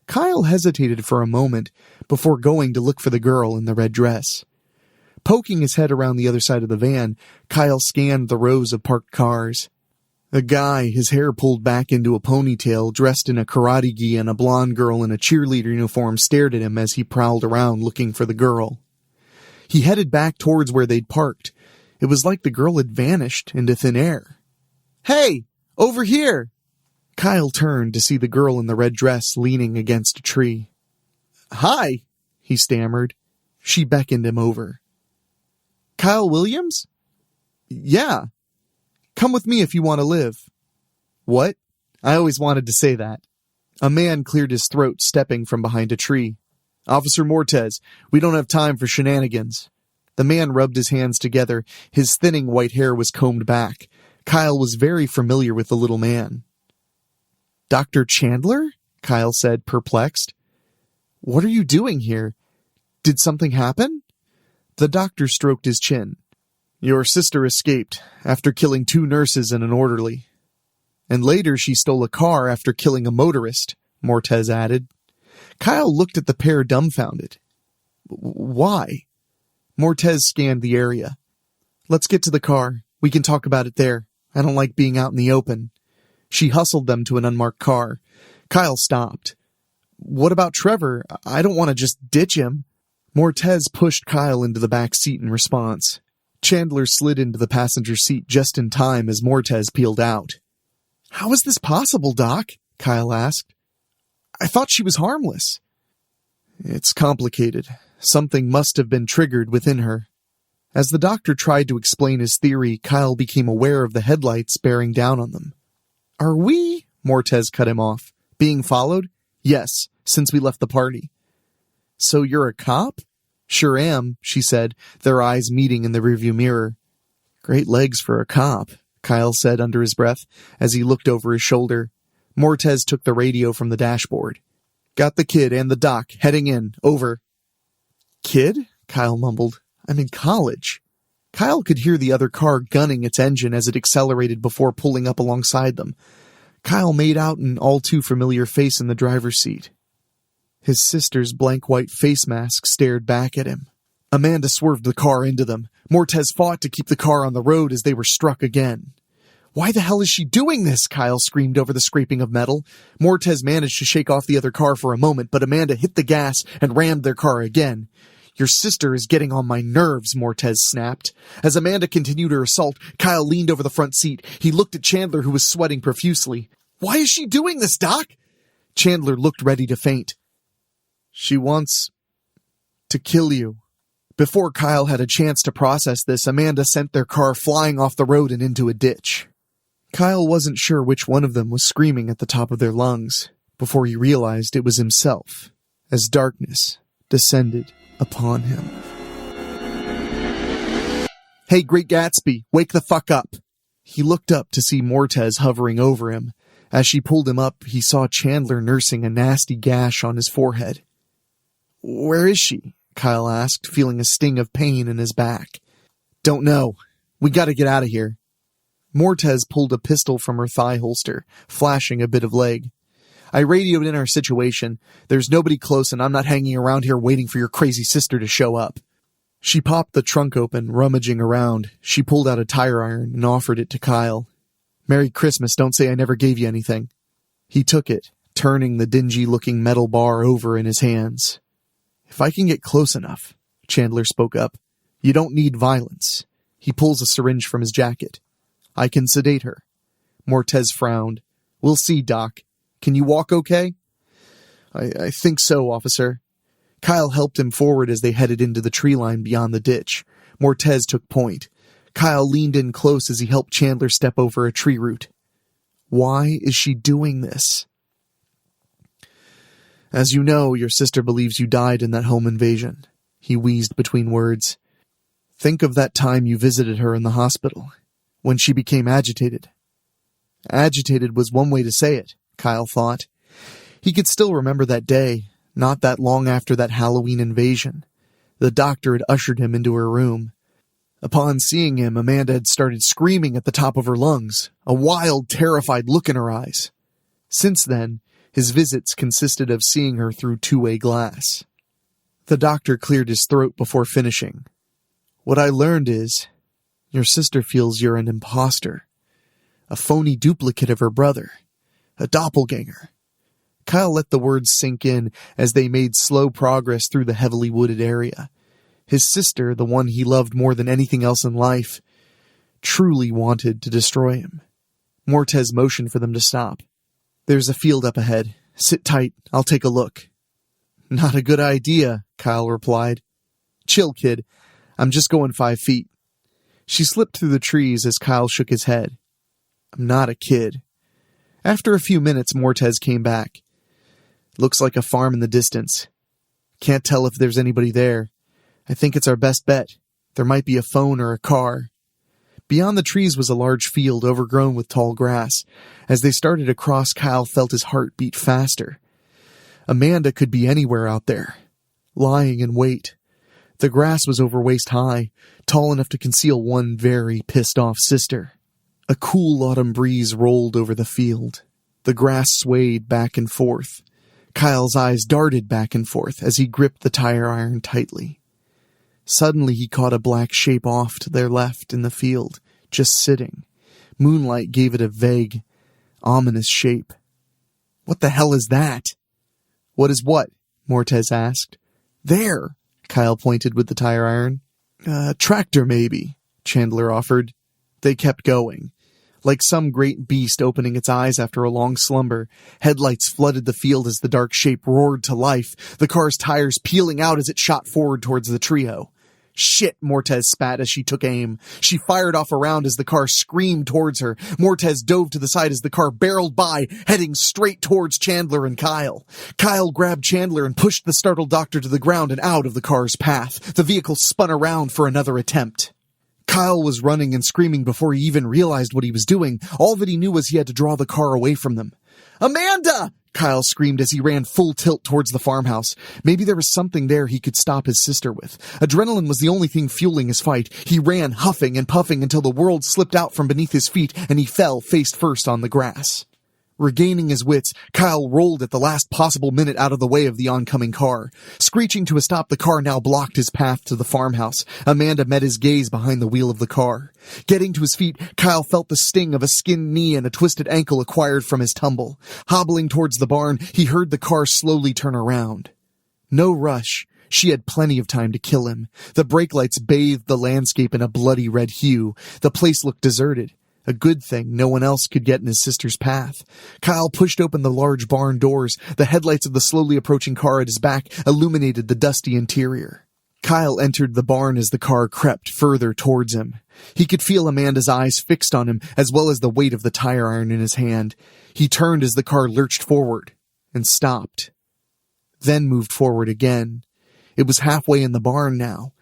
Kyle hesitated for a moment before going to look for the girl in the red dress. Poking his head around the other side of the van, Kyle scanned the rows of parked cars. A guy, his hair pulled back into a ponytail, dressed in a karate gi, and a blonde girl in a cheerleader uniform stared at him as he prowled around looking for the girl. He headed back towards where they'd parked. It was like the girl had vanished into thin air. "Hey, over here!" Kyle turned to see the girl in the red dress leaning against a tree. "Hi," he stammered. She beckoned him over. "Kyle Williams?" "Yeah. Come with me if you want to live." "What?" "I always wanted to say that." A man cleared his throat, stepping from behind a tree. "Officer Mortez, we don't have time for shenanigans." The man rubbed his hands together. His thinning white hair was combed back. Kyle was very familiar with the little man. "Dr. Chandler?" Kyle said, perplexed. "What are you doing here? Did something happen?" The doctor stroked his chin. "Your sister escaped after killing 2 nurses and an orderly. And later she stole a car after killing a motorist," Mortez added. Kyle looked at the pair dumbfounded. "Why?" Mortez scanned the area. "Let's get to the car. We can talk about it there. I don't like being out in the open." She hustled them to an unmarked car. Kyle stopped. "What about Trevor? I don't want to just ditch him." Mortez pushed Kyle into the back seat in response. Chandler slid into the passenger seat just in time as Mortez peeled out. "How is this possible, Doc?" Kyle asked. "I thought she was harmless." "It's complicated. Something must have been triggered within her." As the doctor tried to explain his theory, Kyle became aware of the headlights bearing down on them. "Are we?" Mortez cut him off. "Being followed?" "Yes, since we left the party." "So you're a cop?" "Sure am," she said, their eyes meeting in the rearview mirror. "Great legs for a cop," Kyle said under his breath as he looked over his shoulder. Mortez took the radio from the dashboard. "Got the kid and the doc heading in. Over." "Kid?" Kyle mumbled. "I'm in college." Kyle could hear the other car gunning its engine as it accelerated before pulling up alongside them. Kyle made out an all-too-familiar face in the driver's seat. His sister's blank white face mask stared back at him. Amanda swerved the car into them. Mortez fought to keep the car on the road as they were struck again. "Why the hell is she doing this?" Kyle screamed over the scraping of metal. Mortez managed to shake off the other car for a moment, but Amanda hit the gas and rammed their car again. "Your sister is getting on my nerves," Mortez snapped. As Amanda continued her assault, Kyle leaned over the front seat. He looked at Chandler, who was sweating profusely. "Why is she doing this, Doc?" Chandler looked ready to faint. "She wants to kill you." Before Kyle had a chance to process this, Amanda sent their car flying off the road and into a ditch. Kyle wasn't sure which one of them was screaming at the top of their lungs before he realized it was himself, as darkness descended upon him. "Hey, Great Gatsby, wake the fuck up." He looked up to see Mortez hovering over him. As she pulled him up, he saw Chandler nursing a nasty gash on his forehead. "Where is she?" Kyle asked, feeling a sting of pain in his back. "Don't know. We gotta get out of here." Mortez pulled a pistol from her thigh holster, flashing a bit of leg. "I radioed in our situation. There's nobody close and I'm not hanging around here waiting for your crazy sister to show up." She popped the trunk open, rummaging around. She pulled out a tire iron and offered it to Kyle. "Merry Christmas, don't say I never gave you anything." He took it, turning the dingy-looking metal bar over in his hands. "If I can get close enough," Chandler spoke up. "You don't need violence." He pulls a syringe from his jacket. "I can sedate her." Mortez frowned. "We'll see, Doc. Can you walk okay?" I think so, officer." Kyle helped him forward as they headed into the tree line beyond the ditch. Mortez took point. Kyle leaned in close as he helped Chandler step over a tree root. "Why is she doing this?" "As you know, your sister believes you died in that home invasion," he wheezed between words. "Think of that time you visited her in the hospital, when she became agitated." Agitated was one way to say it, Kyle thought. He could still remember that day, not that long after that Halloween invasion. The doctor had ushered him into her room. Upon seeing him, Amanda had started screaming at the top of her lungs, a wild, terrified look in her eyes. Since then, his visits consisted of seeing her through two-way glass. The doctor cleared his throat before finishing. "What I learned is, your sister feels you're an imposter, a phony duplicate of her brother, a doppelganger." Kyle let the words sink in as they made slow progress through the heavily wooded area. His sister, the one he loved more than anything else in life, truly wanted to destroy him. Mortez motioned for them to stop. "There's a field up ahead. Sit tight, I'll take a look." "Not a good idea," Kyle replied. "Chill, kid. I'm just going 5 feet." She slipped through the trees as Kyle shook his head. "I'm not a kid." After a few minutes, Mortez came back. "Looks like a farm in the distance. Can't tell if there's anybody there. I think it's our best bet. There might be a phone or a car." Beyond the trees was a large field overgrown with tall grass. As they started across, Kyle felt his heart beat faster. Amanda could be anywhere out there, lying in wait. The grass was over waist high, tall enough to conceal one very pissed-off sister. A cool autumn breeze rolled over the field. The grass swayed back and forth. Kyle's eyes darted back and forth as he gripped the tire iron tightly. Suddenly he caught a black shape off to their left in the field, just sitting. Moonlight gave it a vague, ominous shape. "What the hell is that?" "What is what?" Mortez asked. "There," Kyle pointed with the tire iron. Tractor, maybe," Chandler offered. They kept going. Like some great beast opening its eyes after a long slumber, headlights flooded the field as the dark shape roared to life, the car's tires peeling out as it shot forward towards the trio. "Shit," Mortez spat as she took aim. She fired off a round as the car screamed towards her. Mortez dove to the side as the car barreled by, heading straight towards Chandler and Kyle. Kyle grabbed Chandler and pushed the startled doctor to the ground and out of the car's path. The vehicle spun around for another attempt. Kyle was running and screaming before he even realized what he was doing. All that he knew was he had to draw the car away from them. "Amanda!" Kyle screamed as he ran full tilt towards the farmhouse. Maybe there was something there he could stop his sister with. Adrenaline was the only thing fueling his fight. He ran, huffing and puffing until the world slipped out from beneath his feet and he fell face first on the grass. Regaining his wits, Kyle rolled at the last possible minute out of the way of the oncoming car. Screeching to a stop, the car now blocked his path to the farmhouse. Amanda met his gaze behind the wheel of the car. Getting to his feet, Kyle felt the sting of a skinned knee and a twisted ankle acquired from his tumble. Hobbling towards the barn, he heard the car slowly turn around. No rush. She had plenty of time to kill him. The brake lights bathed the landscape in a bloody red hue. The place looked deserted. A good thing no one else could get in his sister's path. Kyle pushed open the large barn doors. The headlights of the slowly approaching car at his back illuminated the dusty interior. Kyle entered the barn as the car crept further towards him. He could feel Amanda's eyes fixed on him, as well as the weight of the tire iron in his hand. He turned as the car lurched forward and stopped. Then moved forward again. It was halfway in the barn now.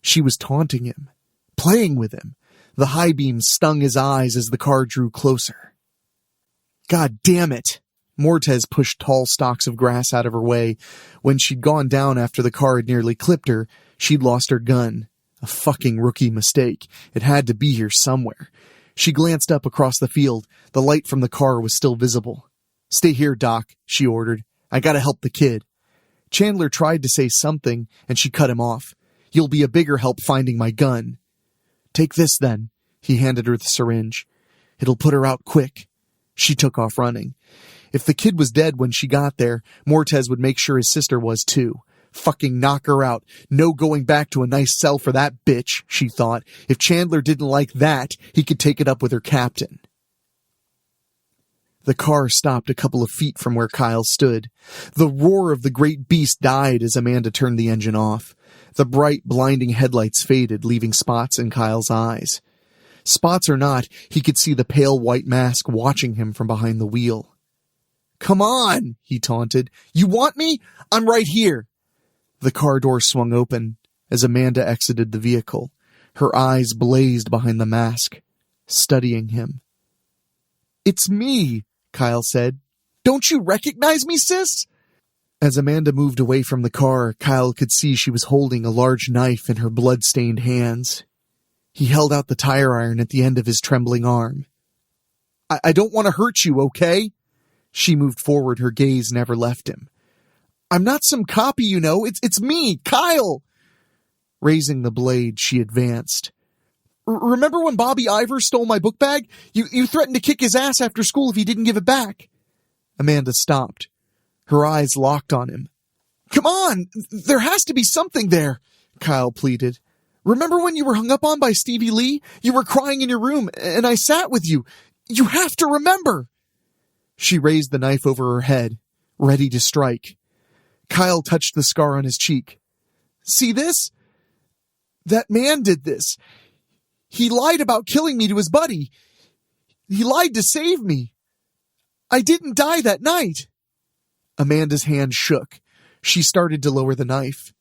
She was taunting him, playing with him. The high beam stung his eyes as the car drew closer. God damn it! Mortez pushed tall stalks of grass out of her way. When she'd gone down after the car had nearly clipped her, she'd lost her gun. A fucking rookie mistake. It had to be here somewhere. She glanced up across the field. The light from the car was still visible. "Stay here, Doc," she ordered. "I gotta help the kid." Chandler tried to say something, and she cut him off. "You'll be a bigger help finding my gun." "Take this, then." He handed her the syringe. "It'll put her out quick." She took off running. If the kid was dead when she got there, Mortez would make sure his sister was too. Fucking knock her out. No going back to a nice cell for that bitch, she thought. If Chandler didn't like that, he could take it up with her captain. The car stopped a couple of feet from where Kyle stood. The roar of the great beast died as Amanda turned the engine off. The bright, blinding headlights faded, leaving spots in Kyle's eyes. Spots or not, he could see the pale white mask watching him from behind the wheel. "Come on," he taunted. "You want me? I'm right here." The car door swung open as Amanda exited the vehicle. Her eyes blazed behind the mask, studying him. "It's me," Kyle said. "Don't you recognize me, sis?" As Amanda moved away from the car, Kyle could see she was holding a large knife in her blood-stained hands. He held out the tire iron at the end of his trembling arm. I don't want to hurt you, okay?" She moved forward, her gaze never left him. "I'm not some copy, you know. It's me, Kyle." Raising the blade, she advanced. "Remember when Bobby Ivor stole my book bag? You threatened to kick his ass after school if he didn't give it back." Amanda stopped. Her eyes locked on him. "Come on, there has to be something there," Kyle pleaded. "Remember when you were hung up on by Stevie Lee? You were crying in your room, and I sat with you. You have to remember." She raised the knife over her head, ready to strike. Kyle touched the scar on his cheek. "See this? That man did this. He lied about killing me to his buddy. He lied to save me. I didn't die that night." Amanda's hand shook. She started to lower the knife.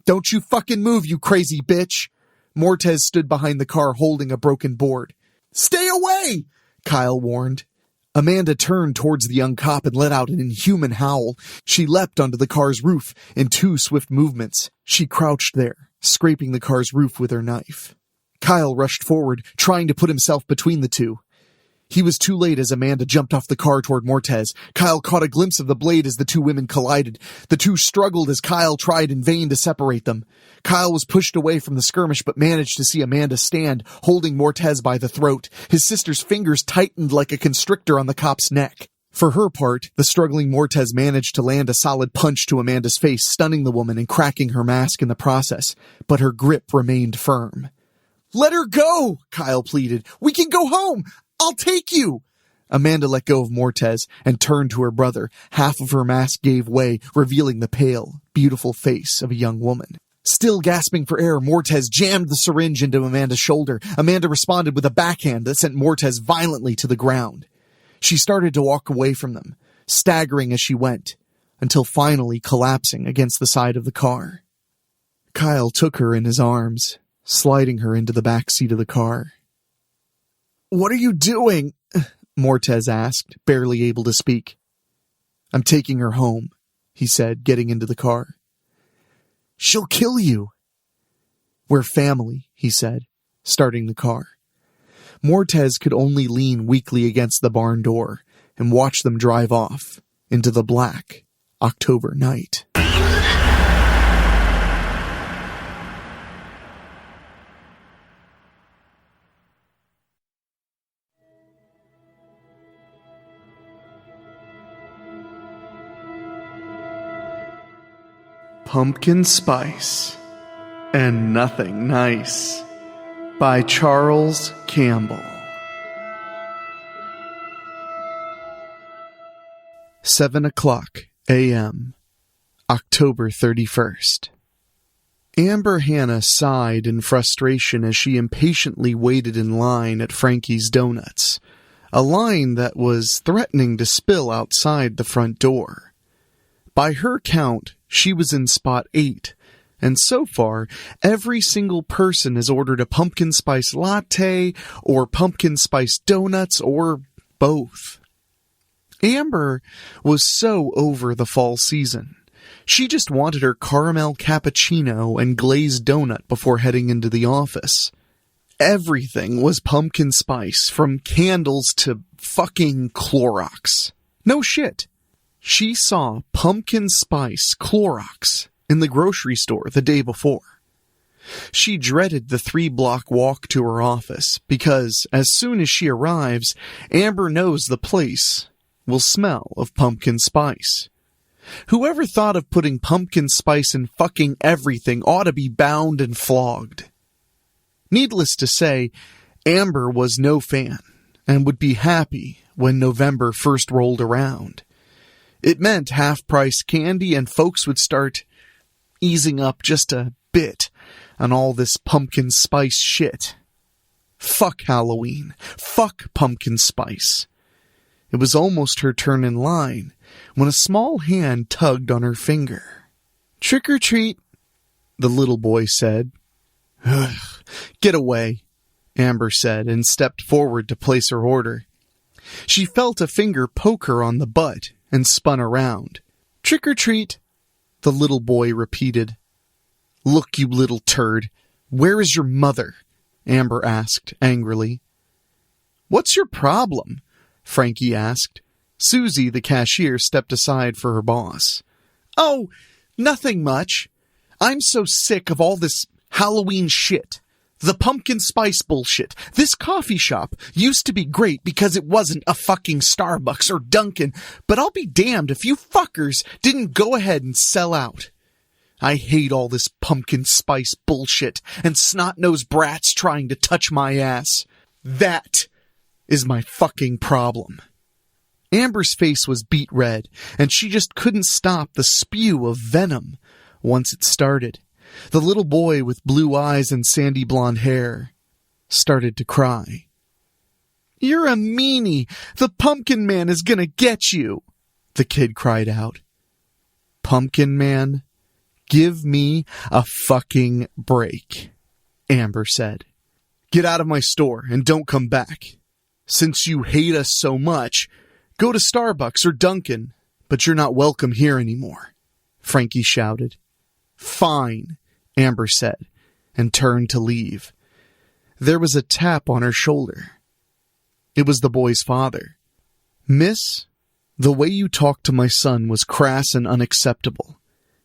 "Don't you fucking move, you crazy bitch." Mortez stood behind the car holding a broken board. "Stay away," Kyle warned. Amanda turned towards the young cop and let out an inhuman howl. She leapt onto the car's roof in 2 swift movements. She crouched there, scraping the car's roof with her knife. Kyle rushed forward, trying to put himself between the two. He was too late as Amanda jumped off the car toward Mortez. Kyle caught a glimpse of the blade as the two women collided. The two struggled as Kyle tried in vain to separate them. Kyle was pushed away from the skirmish but managed to see Amanda stand, holding Mortez by the throat. His sister's fingers tightened like a constrictor on the cop's neck. For her part, the struggling Mortez managed to land a solid punch to Amanda's face, stunning the woman and cracking her mask in the process. But her grip remained firm. "Let her go," Kyle pleaded. "We can go home. I'll take you." Amanda let go of Mortez and turned to her brother. Half of her mask gave way, revealing the pale, beautiful face of a young woman. Still gasping for air, Mortez jammed the syringe into Amanda's shoulder. Amanda responded with a backhand that sent Mortez violently to the ground. She started to walk away from them, staggering as she went, until finally collapsing against the side of the car. Kyle took her in his arms, sliding her into the back seat of the car. "What are you doing?" Mortez asked, barely able to speak. "I'm taking her home," he said, getting into the car. "She'll kill you." "We're family," he said, starting the car. Mortez could only lean weakly against the barn door. and watched them drive off into the black October night. Pumpkin Spice and Nothing Nice by Charles Campbell. 7:00 a.m., October 31st. Amber Hannah sighed in frustration as she impatiently waited in line at Frankie's Donuts, a line that was threatening to spill outside the front door. By her count, she was in spot 8, and so far, every single person has ordered a pumpkin spice latte or pumpkin spice donuts or both. Amber was so over the fall season. She just wanted her caramel cappuccino and glazed donut before heading into the office. Everything was pumpkin spice, from candles to fucking Clorox. No shit. She saw pumpkin spice Clorox in the grocery store the day before. She dreaded the 3-block walk to her office because as soon as she arrives, Amber knows the place will smell of pumpkin spice. Whoever thought of putting pumpkin spice in fucking everything ought to be bound and flogged. Needless to say, Amber was no fan and would be happy when November first rolled around. It meant half-price candy and folks would start easing up just a bit on all this pumpkin spice shit. Fuck Halloween. Fuck pumpkin spice. It was almost her turn in line when a small hand tugged on her finger. "Trick or treat," the little boy said. "Ugh, get away," Amber said and stepped forward to place her order. She felt a finger poke her on the butt and spun around. "Trick or treat," the little boy repeated. "Look, you little turd, where is your mother?" Amber asked angrily. "What's your problem?" Frankie asked. Susie, the cashier, stepped aside for her boss. "Oh, nothing much. I'm so sick of all this Halloween shit. The pumpkin spice bullshit. This coffee shop used to be great because it wasn't a fucking Starbucks or Dunkin', but I'll be damned if you fuckers didn't go ahead and sell out. I hate all this pumpkin spice bullshit and snot-nosed brats trying to touch my ass. That is my fucking problem." Amber's face was beet red, and she just couldn't stop the spew of venom once it started. The little boy with blue eyes and sandy blonde hair started to cry. "You're a meanie! The Pumpkin Man is gonna get you!" the kid cried out. "Pumpkin Man, give me a fucking break," Amber said. "Get out of my store and don't come back. Since you hate us so much, go to Starbucks or Dunkin', but you're not welcome here anymore," Frankie shouted. "Fine," Amber said, and turned to leave. There was a tap on her shoulder. It was the boy's father. "Miss, the way you talked to my son was crass and unacceptable.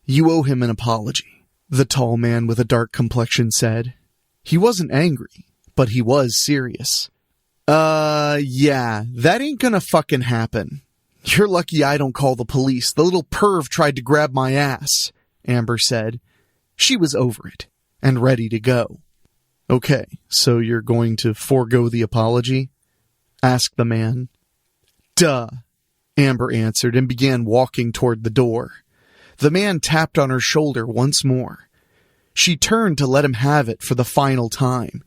You owe him an apology," the tall man with a dark complexion said. He wasn't angry, but he was serious. Yeah, that ain't gonna fucking happen. You're lucky I don't call the police. The little perv tried to grab my ass," Amber said. She was over it and ready to go. "Okay, so you're going to forego the apology?" asked the man. "Duh," Amber answered and began walking toward the door. The man tapped on her shoulder once more. She turned to let him have it for the final time.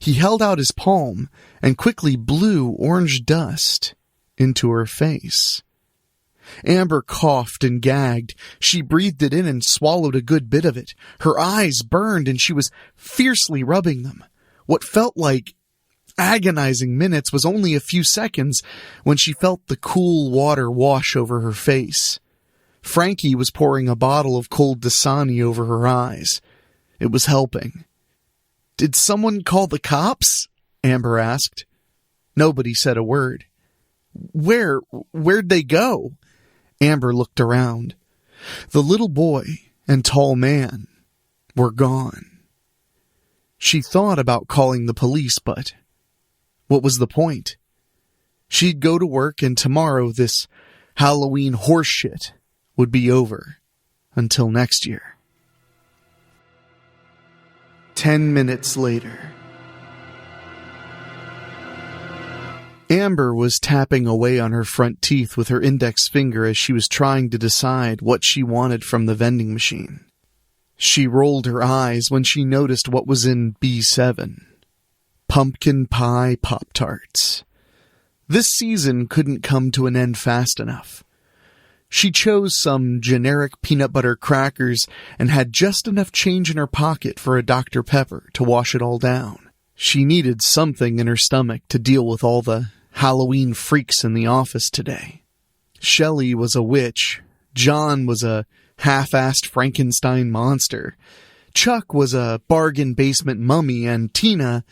He held out his palm and quickly blew orange dust into her face. Amber coughed and gagged. She breathed it in and swallowed a good bit of it. Her eyes burned and she was fiercely rubbing them. What felt like agonizing minutes was only a few seconds when she felt the cool water wash over her face. Frankie was pouring a bottle of cold Dasani over her eyes. It was helping. "Did someone call the cops?" Amber asked. Nobody said a word. Where'd they go? Amber looked around. The little boy and tall man were gone. She thought about calling the police, but what was the point? She'd go to work, and tomorrow this Halloween horseshit would be over until next year. 10 minutes later. Amber was tapping away on her front teeth with her index finger as she was trying to decide what she wanted from the vending machine. She rolled her eyes when she noticed what was in B7. Pumpkin pie Pop-Tarts. This season couldn't come to an end fast enough. She chose some generic peanut butter crackers and had just enough change in her pocket for a Dr. Pepper to wash it all down. She needed something in her stomach to deal with all the Halloween freaks in the office today. Shelley was a witch. John was a half-assed Frankenstein monster. Chuck was a bargain basement mummy, and Tina,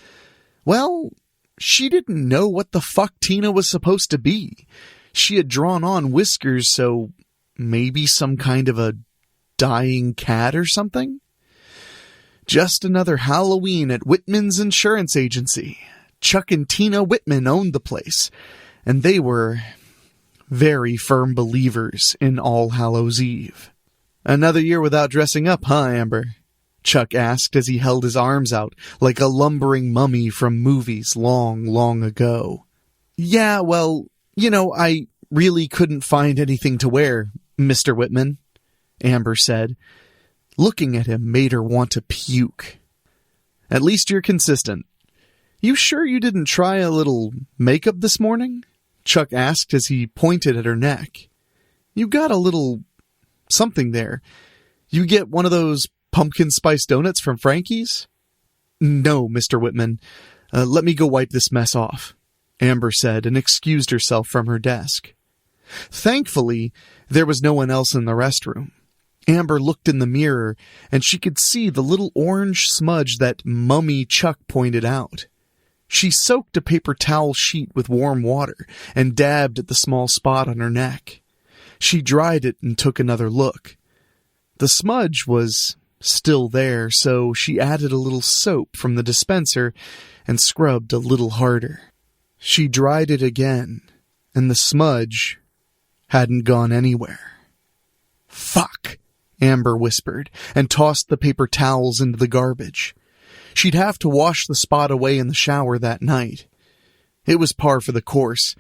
well, she didn't know what the fuck Tina was supposed to be. She had drawn on whiskers, so maybe some kind of a dying cat or something? Just another Halloween at Whitman's Insurance Agency. Chuck and Tina Whitman owned the place, and they were very firm believers in All Hallows Eve. "Another year without dressing up, huh, Amber?" Chuck asked as he held his arms out like a lumbering mummy from movies long, long ago. "Yeah, well, I really couldn't find anything to wear, Mr. Whitman," Amber said. Looking at him made her want to puke. "At least you're consistent. You sure you didn't try a little makeup this morning?" Chuck asked as he pointed at her neck. "You got a little something there. You get one of those pumpkin spice donuts from Frankie's?" "No, Mr. Whitman. Let me go wipe this mess off," Amber said, and excused herself from her desk. Thankfully, there was no one else in the restroom. Amber looked in the mirror, and she could see the little orange smudge that Mummy Chuck pointed out. She soaked a paper towel sheet with warm water and dabbed at the small spot on her neck. She dried it and took another look. The smudge was still there, so she added a little soap from the dispenser and scrubbed a little harder. She dried it again, and the smudge hadn't gone anywhere. "Fuck," Amber whispered, and tossed the paper towels into the garbage. She'd have to wash the spot away in the shower that night. It was par for the course.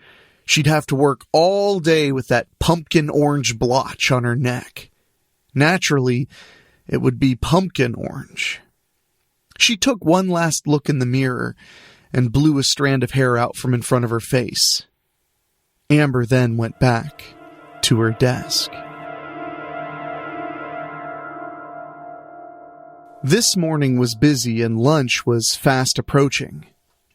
She'd have to work all day with that pumpkin orange blotch on her neck. Naturally, it would be pumpkin orange. She took one last look in the mirror and blew a strand of hair out from in front of her face. Amber then went back to her desk. This morning was busy and lunch was fast approaching.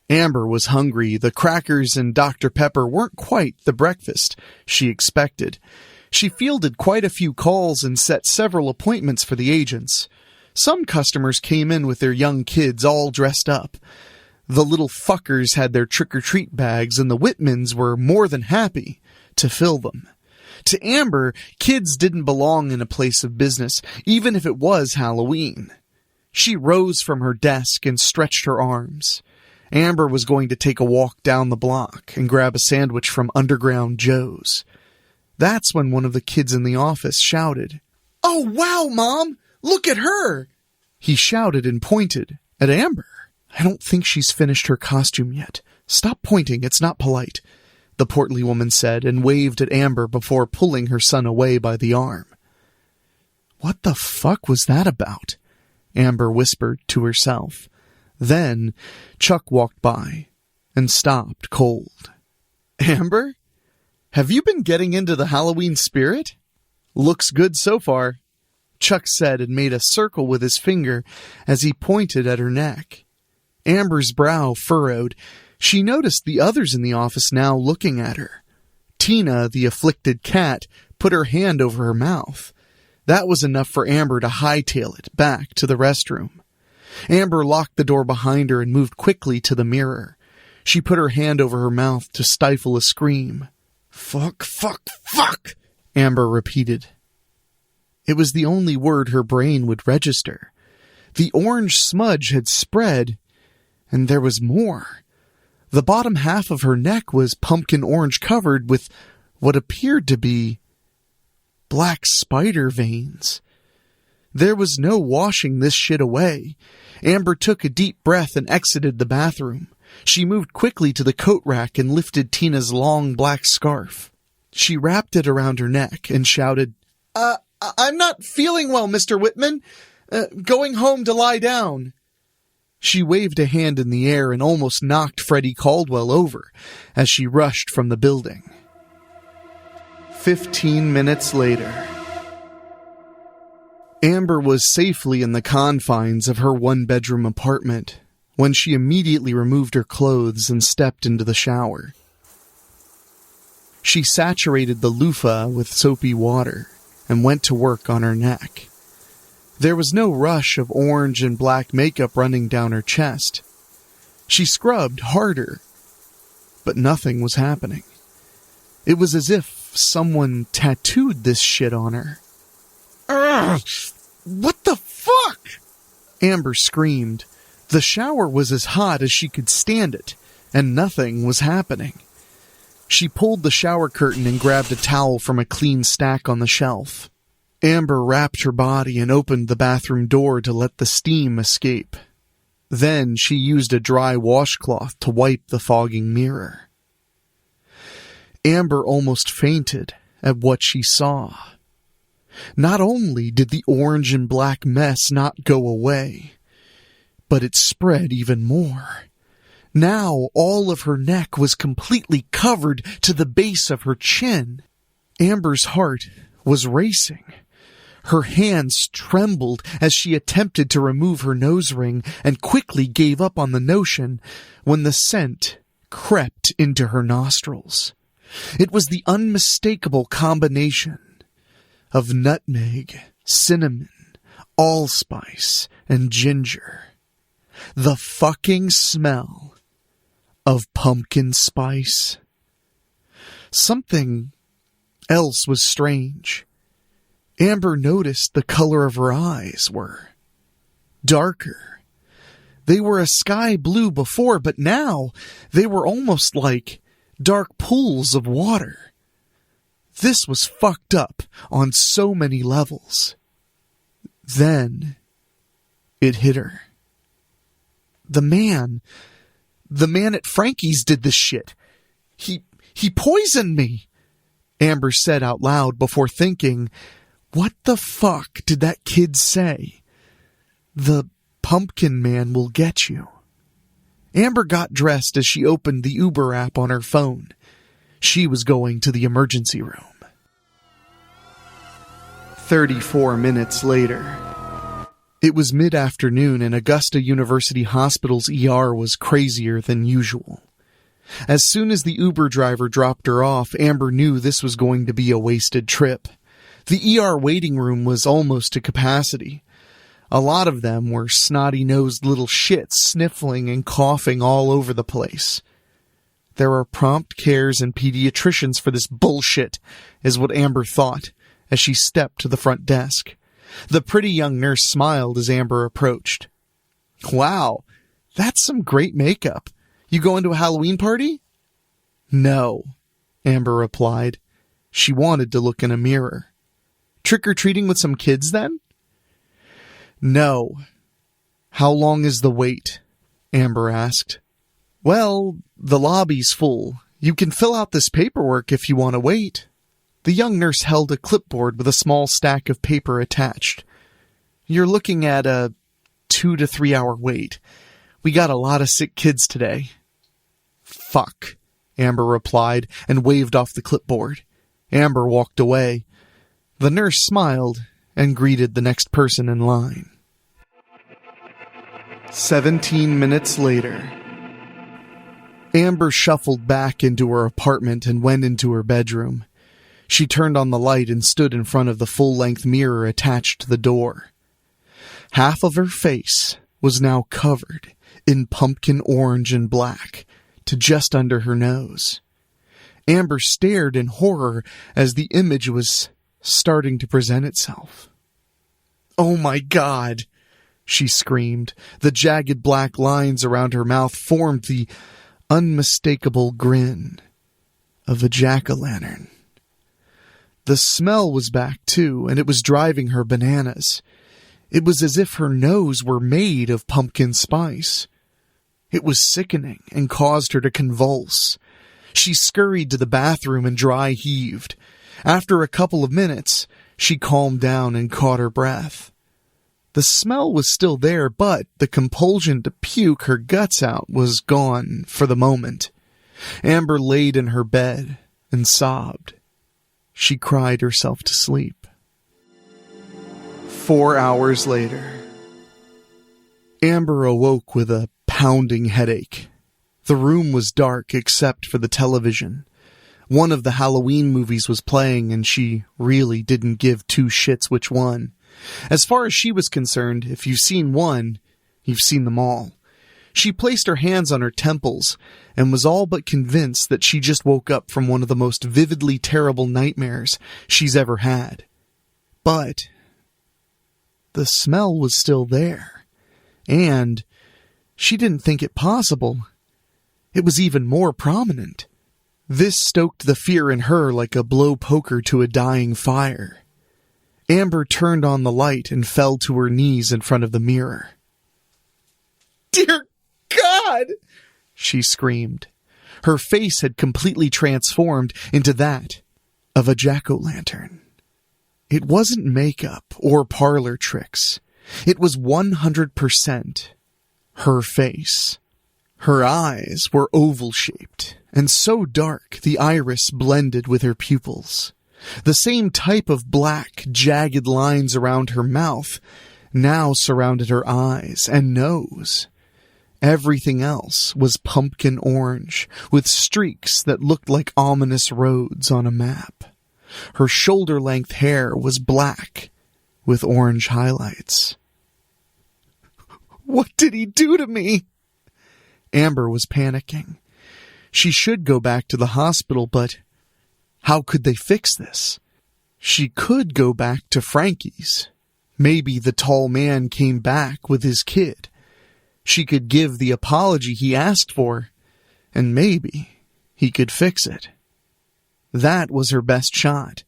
Amber was hungry. The crackers and Dr. Pepper weren't quite the breakfast she expected. She fielded quite a few calls and set several appointments for the agents. Some customers came in with their young kids all dressed up. The little fuckers had their trick-or-treat bags, and the Whitmans were more than happy to fill them. To Amber, kids didn't belong in a place of business, even if it was Halloween. She rose from her desk and stretched her arms. Amber was going to take a walk down the block and grab a sandwich from Underground Joe's. That's when one of the kids in the office shouted, "Oh, wow, Mom! Look at her!" He shouted and pointed at Amber. "I don't think she's finished her costume yet. Stop pointing, it's not polite," the portly woman said, and waved at Amber before pulling her son away by the arm. "What the fuck was that about?" Amber whispered to herself. Then Chuck walked by and stopped cold. "Amber, have you been getting into the Halloween spirit?" "Looks good so far," Chuck said, and made a circle with his finger as he pointed at her neck. Amber's brow furrowed. She noticed the others in the office now looking at her. Tina, the afflicted cat, put her hand over her mouth. That was enough for Amber to hightail it back to the restroom. Amber locked the door behind her and moved quickly to the mirror. She put her hand over her mouth to stifle a scream. Fuck, fuck, fuck, Amber repeated. It was the only word her brain would register. The orange smudge had spread, and there was more. The bottom half of her neck was pumpkin orange covered with what appeared to be black spider veins. There was no washing this shit away. Amber took a deep breath and exited the bathroom. She moved quickly to the coat rack and lifted Tina's long black scarf. She wrapped it around her neck and shouted, I'm not feeling well, Mr. Whitman. Going home to lie down. She waved a hand in the air and almost knocked Freddie Caldwell over as she rushed from the building. 15 minutes later, Amber was safely in the confines of her one-bedroom apartment when she immediately removed her clothes and stepped into the shower. She saturated the loofah with soapy water and went to work on her neck. There was no rush of orange and black makeup running down her chest. She scrubbed harder, but nothing was happening. It was as if someone tattooed this shit on her. Ugh! What the fuck? Amber screamed. The shower was as hot as she could stand it, and nothing was happening. She pulled the shower curtain and grabbed a towel from a clean stack on the shelf. Amber wrapped her body and opened the bathroom door to let the steam escape. Then she used a dry washcloth to wipe the fogging mirror. Amber almost fainted at what she saw. Not only did the orange and black mess not go away, but it spread even more. Now all of her neck was completely covered to the base of her chin. Amber's heart was racing. Her hands trembled as she attempted to remove her nose ring and quickly gave up on the notion when the scent crept into her nostrils. It was the unmistakable combination of nutmeg, cinnamon, allspice, and ginger. The fucking smell of pumpkin spice. Something else was strange. Amber noticed the color of her eyes were darker. They were a sky blue before, but now they were almost like dark pools of water. This was fucked up on so many levels. Then it hit her. The man at Frankie's did this shit. He poisoned me, Amber said out loud before thinking, what the fuck did that kid say? The pumpkin man will get you. Amber got dressed as she opened the Uber app on her phone. She was going to the emergency room. 34 minutes later. It was mid-afternoon and Augusta University Hospital's ER was crazier than usual. As soon as the Uber driver dropped her off, Amber knew this was going to be a wasted trip. The ER waiting room was almost to capacity. A lot of them were snotty-nosed little shits sniffling and coughing all over the place. There are prompt cares and pediatricians for this bullshit, is what Amber thought as she stepped to the front desk. The pretty young nurse smiled as Amber approached. Wow, that's some great makeup. You going to a Halloween party? No, Amber replied. She wanted to look in a mirror. Trick-or-treating with some kids then? No. How long is the wait? Amber asked. Well, the lobby's full. You can fill out this paperwork if you want to wait. The young nurse held a clipboard with a small stack of paper attached. You're looking at a 2 to 3 hour wait. We got a lot of sick kids today. Fuck, Amber replied and waved off the clipboard. Amber walked away. The nurse smiled and greeted the next person in line. 17 minutes later. Amber shuffled back into her apartment and went into her bedroom. She turned on the light and stood in front of the full-length mirror attached to the door. Half of her face was now covered in pumpkin orange and black to just under her nose. Amber stared in horror as the image was starting to present itself. "Oh my God!" she screamed. The jagged black lines around her mouth formed the unmistakable grin of a jack-o'-lantern. The smell was back too, and it was driving her bananas. It was as if her nose were made of pumpkin spice. It was sickening and caused her to convulse. She scurried to the bathroom and dry heaved. After a couple of minutes, she calmed down and caught her breath. The smell was still there, but the compulsion to puke her guts out was gone for the moment. Amber laid in her bed and sobbed. She cried herself to sleep. 4 hours later, Amber awoke with a pounding headache. The room was dark except for the television. One of the Halloween movies was playing, and she really didn't give two shits which one. As far as she was concerned, if you've seen one, you've seen them all. She placed her hands on her temples and was all but convinced that she just woke up from one of the most vividly terrible nightmares she's ever had. But the smell was still there, and she didn't think it possible. It was even more prominent. This stoked the fear in her like a blow poker to a dying fire. Amber turned on the light and fell to her knees in front of the mirror. "Dear God!" she screamed. Her face had completely transformed into that of a jack-o'-lantern. It wasn't makeup or parlor tricks. It was 100% her face. Her eyes were oval-shaped and so dark the iris blended with her pupils. The same type of black, jagged lines around her mouth now surrounded her eyes and nose. Everything else was pumpkin orange, with streaks that looked like ominous roads on a map. Her shoulder-length hair was black, with orange highlights. "What did he do to me?" Amber was panicking. She should go back to the hospital, but how could they fix this? She could go back to Frankie's. Maybe the tall man came back with his kid. She could give the apology he asked for, and maybe he could fix it. That was her best shot.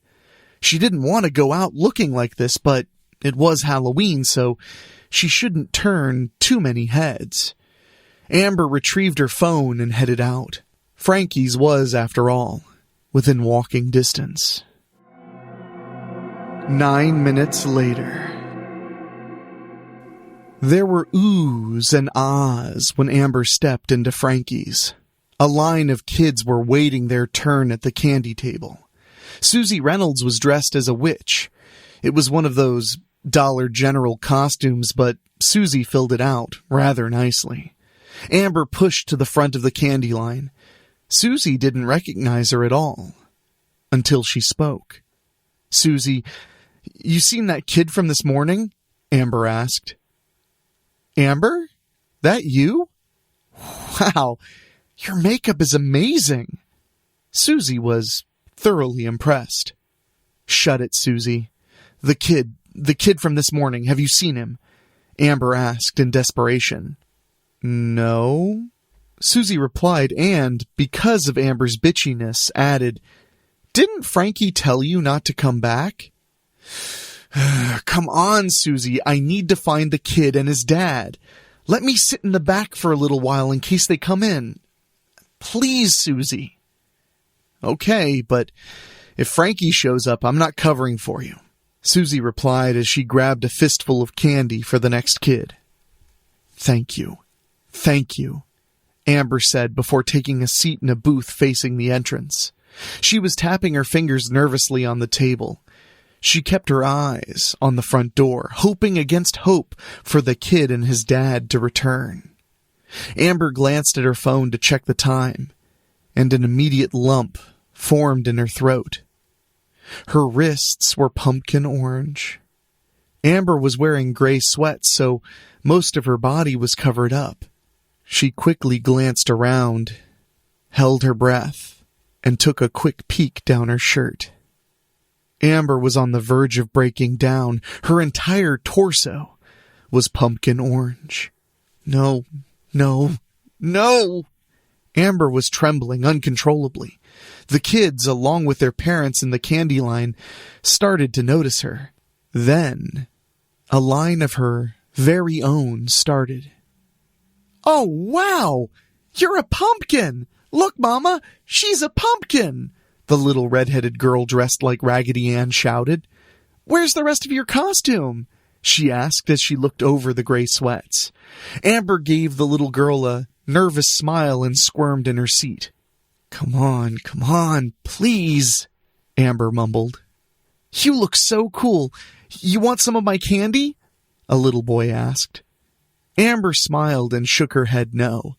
She didn't want to go out looking like this, but it was Halloween, so she shouldn't turn too many heads. Amber retrieved her phone and headed out. Frankie's was, after all, within walking distance. 9 minutes later. There were oohs and ahs when Amber stepped into Frankie's. A line of kids were waiting their turn at the candy table. Susie Reynolds was dressed as a witch. It was one of those Dollar General costumes, but Susie filled it out rather nicely. Amber pushed to the front of the candy line. Susie didn't recognize her at all, until she spoke. "Susie, you seen that kid from this morning?" Amber asked. "Amber? That you? Wow, your makeup is amazing." Susie was thoroughly impressed. "Shut it, Susie. The kid from this morning, have you seen him?" Amber asked in desperation. "No," Susie replied, and, because of Amber's bitchiness, added, "Didn't Frankie tell you not to come back?" "Come on, Susie, I need to find the kid and his dad. Let me sit in the back for a little while in case they come in. Please, Susie." "Okay, but if Frankie shows up, I'm not covering for you," Susie replied as she grabbed a fistful of candy for the next kid. Thank you," Amber said before taking a seat in a booth facing the entrance. She was tapping her fingers nervously on the table. She kept her eyes on the front door, hoping against hope for the kid and his dad to return. Amber glanced at her phone to check the time, and an immediate lump formed in her throat. Her wrists were pumpkin orange. Amber was wearing gray sweats, so most of her body was covered up. She quickly glanced around, held her breath, and took a quick peek down her shirt. Amber was on the verge of breaking down. Her entire torso was pumpkin orange. No, no, no! Amber was trembling uncontrollably. The kids, along with their parents in the candy line, started to notice her. Then, a line of her very own started. "Oh, wow! You're a pumpkin! Look, Mama, she's a pumpkin!" The little red-headed girl dressed like Raggedy Ann shouted. "Where's the rest of your costume?" she asked as she looked over the gray sweats. Amber gave the little girl a nervous smile and squirmed in her seat. Come on, please," Amber mumbled. "You look so cool. You want some of my candy?" a little boy asked. Amber smiled and shook her head no.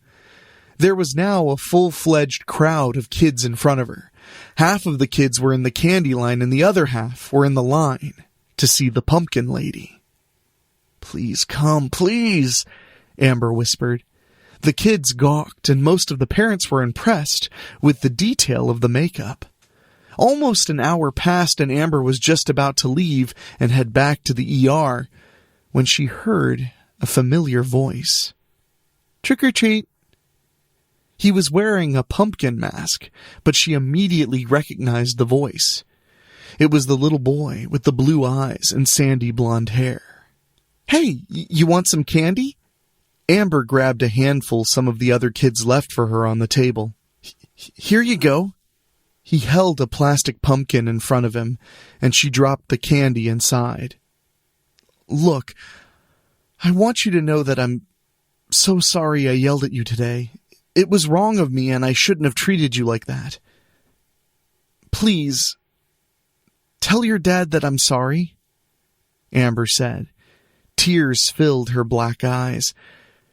There was now a full-fledged crowd of kids in front of her. Half of the kids were in the candy line and the other half were in the line to see the pumpkin lady. "Please come, please," Amber whispered. The kids gawked, and most of the parents were impressed with the detail of the makeup. Almost an hour passed, and Amber was just about to leave and head back to the ER when she heard a familiar voice. "Trick or treat." He was wearing a pumpkin mask, but she immediately recognized the voice. It was the little boy with the blue eyes and sandy blonde hair. "Hey, you want some candy?" Amber grabbed a handful some of the other kids left for her on the table. "Here you go." He held a plastic pumpkin in front of him, and she dropped the candy inside. "Look, I want you to know that I'm so sorry I yelled at you today. It was wrong of me, and I shouldn't have treated you like that. Please, tell your dad that I'm sorry," Amber said. Tears filled her black eyes.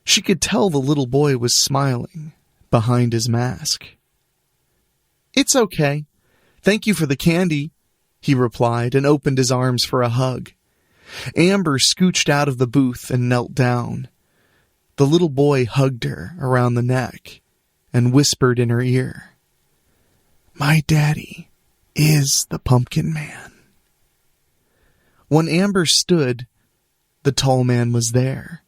She could tell the little boy was smiling behind his mask. "It's okay. Thank you for the candy," he replied and opened his arms for a hug. Amber scooched out of the booth and knelt down. The little boy hugged her around the neck and whispered in her ear, "My daddy is the Pumpkin Man." When Amber stood, the tall man was there.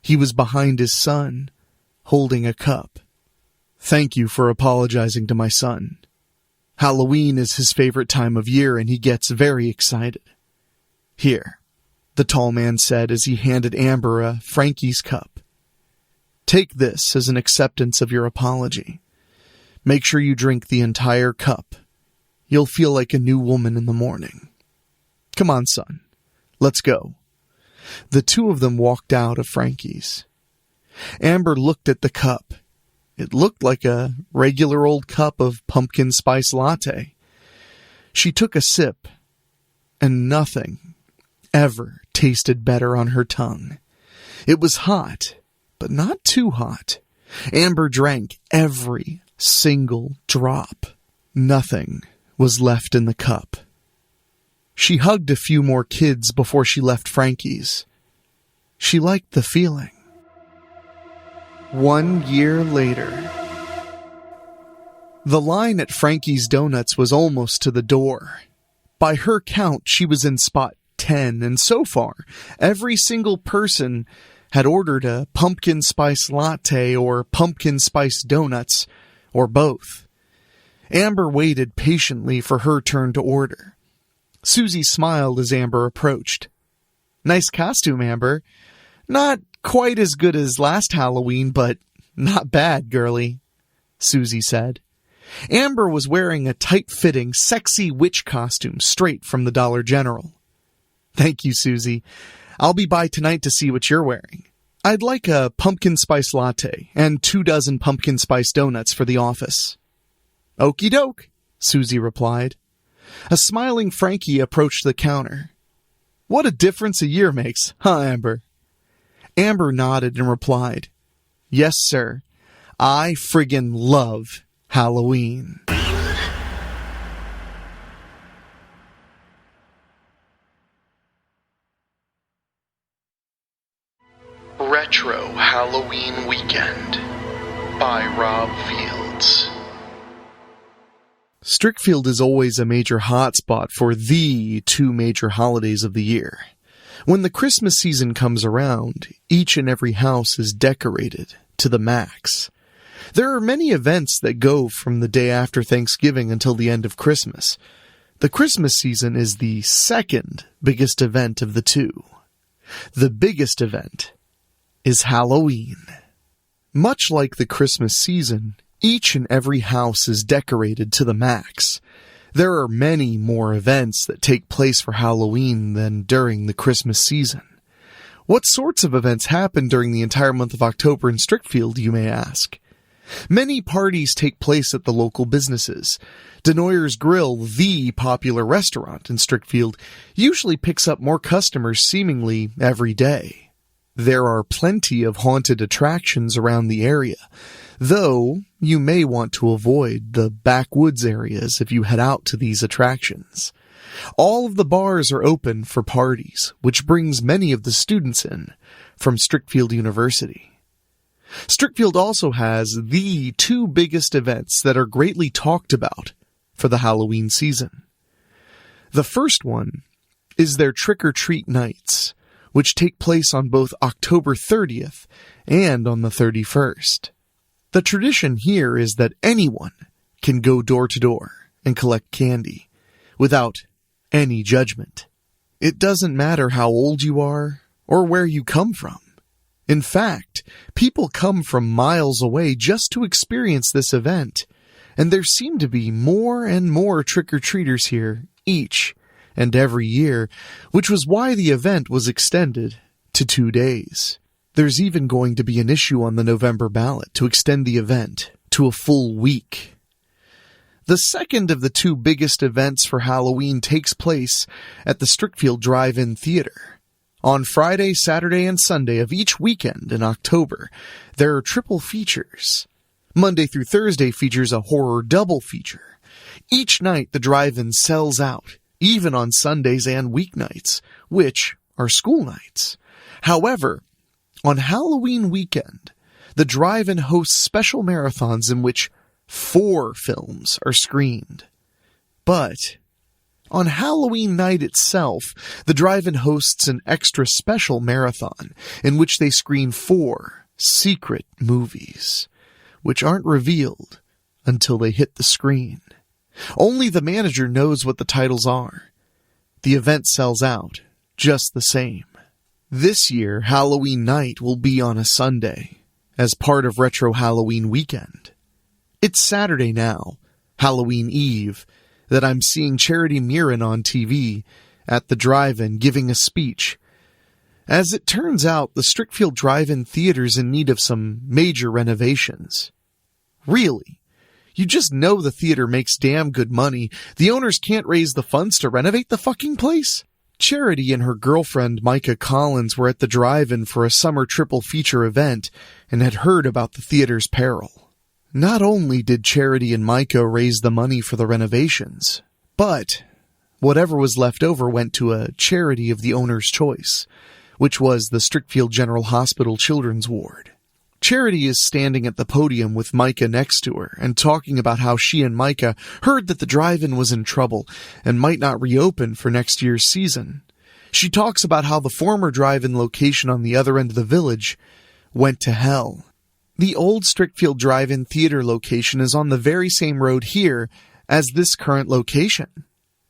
He was behind his son, holding a cup. "Thank you for apologizing to my son. Halloween is his favorite time of year, and he gets very excited. Here," the tall man said as he handed Amber a Frankie's cup. "Take this as an acceptance of your apology. Make sure you drink the entire cup. You'll feel like a new woman in the morning. Come on, son. Let's go." The two of them walked out of Frankie's. Amber looked at the cup. It looked like a regular old cup of pumpkin spice latte. She took a sip, and nothing ever tasted better on her tongue. It was hot, but not too hot. Amber drank every single drop. Nothing was left in the cup. She hugged a few more kids before she left Frankie's. She liked the feeling. 1 year later. The line at Frankie's Donuts was almost to the door. By her count, she was in spot 10, and so far, every single person had ordered a pumpkin spice latte or pumpkin spice donuts, or both. Amber waited patiently for her turn to order. Susie smiled as Amber approached. "Nice costume, Amber. Not quite as good as last Halloween, but not bad, girlie," Susie said. Amber was wearing a tight-fitting, sexy witch costume straight from the Dollar General. "Thank you, Susie. I'll be by tonight to see what you're wearing. I'd like a pumpkin spice latte and 24 pumpkin spice donuts for the office." "Okie doke," Susie replied. A smiling Frankie approached the counter. "What a difference a year makes, huh, Amber?" Amber nodded and replied, "Yes, sir. I friggin' love Halloween." Retro Halloween Weekend by Rob Fields. Strickfield is always a major hotspot for the two major holidays of the year. When the Christmas season comes around, each and every house is decorated to the max. There are many events that go from the day after Thanksgiving until the end of Christmas. The Christmas season is the second biggest event of the two. The biggest event is Halloween. Much like the Christmas season, each and every house is decorated to the max. There are many more events that take place for Halloween than during the Christmas season. What sorts of events happen during the entire month of October in Strickfield, you may ask? Many parties take place at the local businesses. Denoyer's Grill, the popular restaurant in Strickfield, usually picks up more customers seemingly every day. There are plenty of haunted attractions around the area, though you may want to avoid the backwoods areas if you head out to these attractions. All of the bars are open for parties, which brings many of the students in from Strickfield University. Strickfield also has the two biggest events that are greatly talked about for the Halloween season. The first one is their trick-or-treat nights, which take place on both October 30th and on the 31st. The tradition here is that anyone can go door to door and collect candy without any judgment. It doesn't matter how old you are or where you come from. In fact, people come from miles away just to experience this event, and there seem to be more and more trick-or-treaters here each and every year, which was why the event was extended to 2 days. There's even going to be an issue on the November ballot to extend the event to a full week. The second of the two biggest events for Halloween takes place at the Strickfield Drive-In Theater. On Friday, Saturday, and Sunday of each weekend in October, there are triple features. Monday through Thursday features a horror double feature. Each night the drive-in sells out, even on Sundays and weeknights, which are school nights. However, on Halloween weekend, the drive-in hosts special marathons in which 4 films are screened. But on Halloween night itself, the drive-in hosts an extra special marathon in which they screen 4 secret movies, which aren't revealed until they hit the screen. Only the manager knows what the titles are. The event sells out just the same. This year, Halloween night will be on a Sunday, as part of Retro Halloween weekend. It's Saturday now, Halloween Eve, that I'm seeing Charity Mirren on TV at the drive-in giving a speech. As it turns out, the Strickfield Drive-In Theater's in need of some major renovations. Really? You just know the theater makes damn good money. The owners can't raise the funds to renovate the fucking place? Charity and her girlfriend Micah Collins were at the drive-in for a summer triple feature event and had heard about the theater's peril. Not only did Charity and Micah raise the money for the renovations, but whatever was left over went to a charity of the owner's choice, which was the Strickfield General Hospital Children's Ward. Charity is standing at the podium with Micah next to her and talking about how she and Micah heard that the drive-in was in trouble and might not reopen for next year's season. She talks about how the former drive-in location on the other end of the village went to hell. The old Strickfield Drive-In Theater location is on the very same road here as this current location,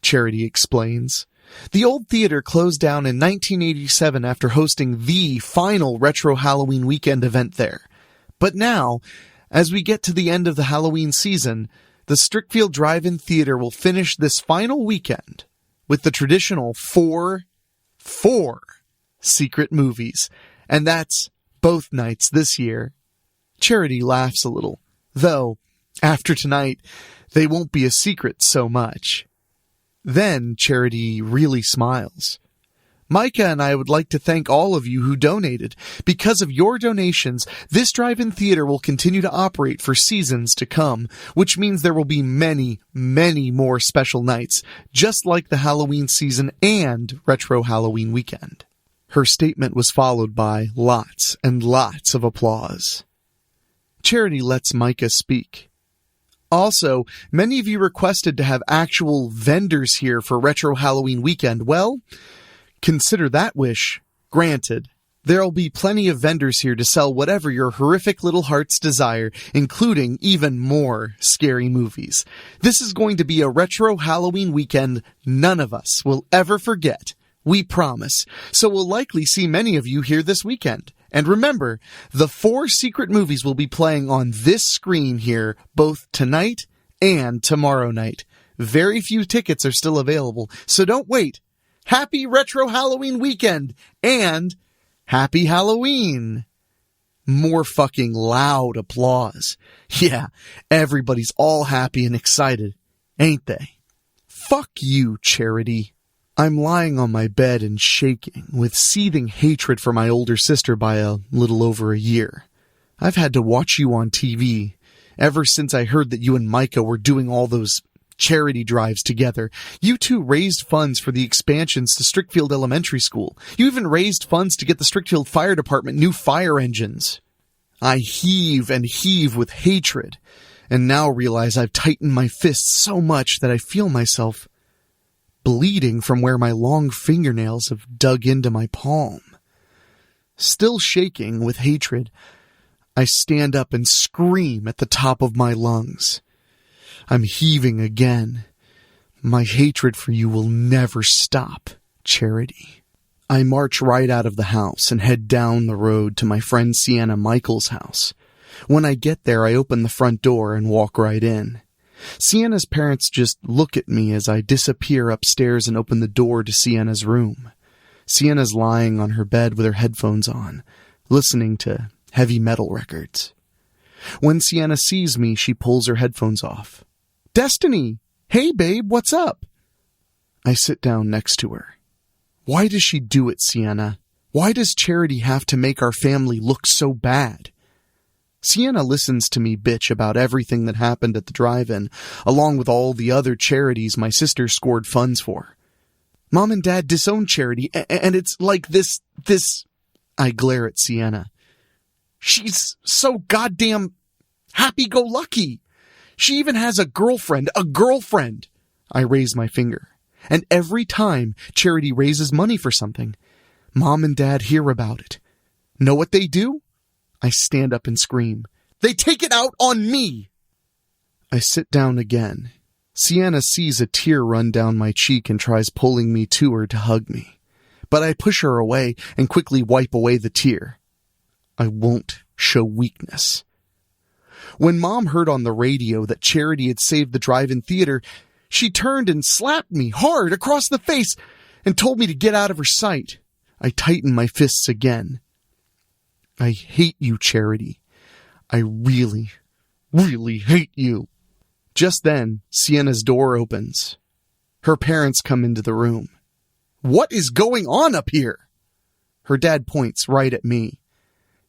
Charity explains. The old theater closed down in 1987 after hosting the final Retro Halloween weekend event there. But now, as we get to the end of the Halloween season, the Strickfield Drive-In Theater will finish this final weekend with the traditional four secret movies, and that's both nights this year. Charity laughs a little, though, after tonight, they won't be a secret so much. Then Charity really smiles. Micah and I would like to thank all of you who donated. Because of your donations, this drive-in theater will continue to operate for seasons to come, which means there will be many, many more special nights, just like the Halloween season and Retro Halloween weekend. Her statement was followed by lots and lots of applause. Charity lets Micah speak. Also, many of you requested to have actual vendors here for Retro Halloween weekend. Well, consider that wish granted. There'll be plenty of vendors here to sell whatever your horrific little hearts desire, including even more scary movies. This is going to be a Retro Halloween weekend none of us will ever forget. We promise. So we'll likely see many of you here this weekend. And remember, the 4 secret movies will be playing on this screen here both tonight and tomorrow night. Very few tickets are still available, so don't wait. Happy Retro Halloween weekend and Happy Halloween! More fucking loud applause. Yeah, everybody's all happy and excited, ain't they? Fuck you, Charity. I'm lying on my bed and shaking, with seething hatred for my older sister by a little over a year. I've had to watch you on TV ever since I heard that you and Micah were doing all those charity drives together. You two raised funds for the expansions to Strickfield Elementary School. You even raised funds to get the Strickfield Fire Department new fire engines. I heave and heave with hatred, and now realize I've tightened my fists so much that I feel myself bleeding from where my long fingernails have dug into my palm. Still shaking with hatred, I stand up and scream at the top of my lungs. I'm heaving again. My hatred for you will never stop, Charity. I march right out of the house and head down the road to my friend Sienna Michael's house. When I get there, I open the front door and walk right in. Sienna's parents just look at me as I disappear upstairs and open the door to Sienna's room. Sienna's lying on her bed with her headphones on, listening to heavy metal records. When Sienna sees me, she pulls her headphones off. Destiny! Hey, babe, what's up? I sit down next to her. Why does she do it, Sienna? Why does Charity have to make our family look so bad? Sienna listens to me bitch about everything that happened at the drive-in, along with all the other charities my sister scored funds for. Mom and Dad disown Charity, and it's like this... I glare at Sienna. She's so goddamn happy-go-lucky. She even has a girlfriend. I raise my finger. And every time Charity raises money for something, Mom and Dad hear about it. Know what they do? I stand up and scream. They take it out on me! I sit down again. Sienna sees a tear run down my cheek and tries pulling me to her to hug me. But I push her away and quickly wipe away the tear. I won't show weakness. When Mom heard on the radio that Charity had saved the drive-in theater, she turned and slapped me hard across the face and told me to get out of her sight. I tightened my fists again. I hate you, Charity. I really, really hate you. Just then, Sienna's door opens. Her parents come into the room. What is going on up here? Her dad points right at me.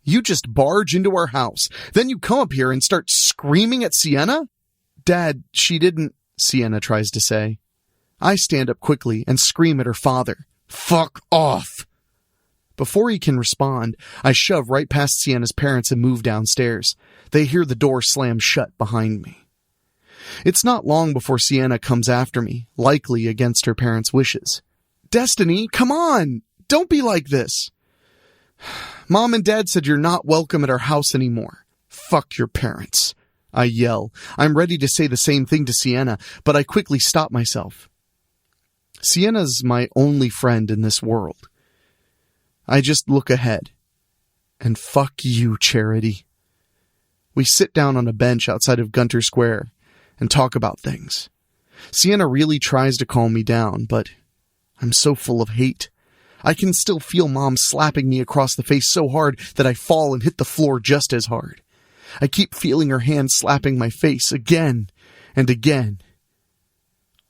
You just barge into our house. Then you come up here and start screaming at Sienna? Dad, she didn't, Sienna tries to say. I stand up quickly and scream at her father. Fuck off! Before he can respond, I shove right past Sienna's parents and move downstairs. They hear the door slam shut behind me. It's not long before Sienna comes after me, likely against her parents' wishes. Destiny, come on! Don't be like this! Mom and Dad said you're not welcome at our house anymore. Fuck your parents. I yell. I'm ready to say the same thing to Sienna, but I quickly stop myself. Sienna's my only friend in this world. I just look ahead. And fuck you, Charity. We sit down on a bench outside of Gunter Square and talk about things. Sienna really tries to calm me down, but I'm so full of hate. I can still feel Mom slapping me across the face so hard that I fall and hit the floor just as hard. I keep feeling her hand slapping my face again and again.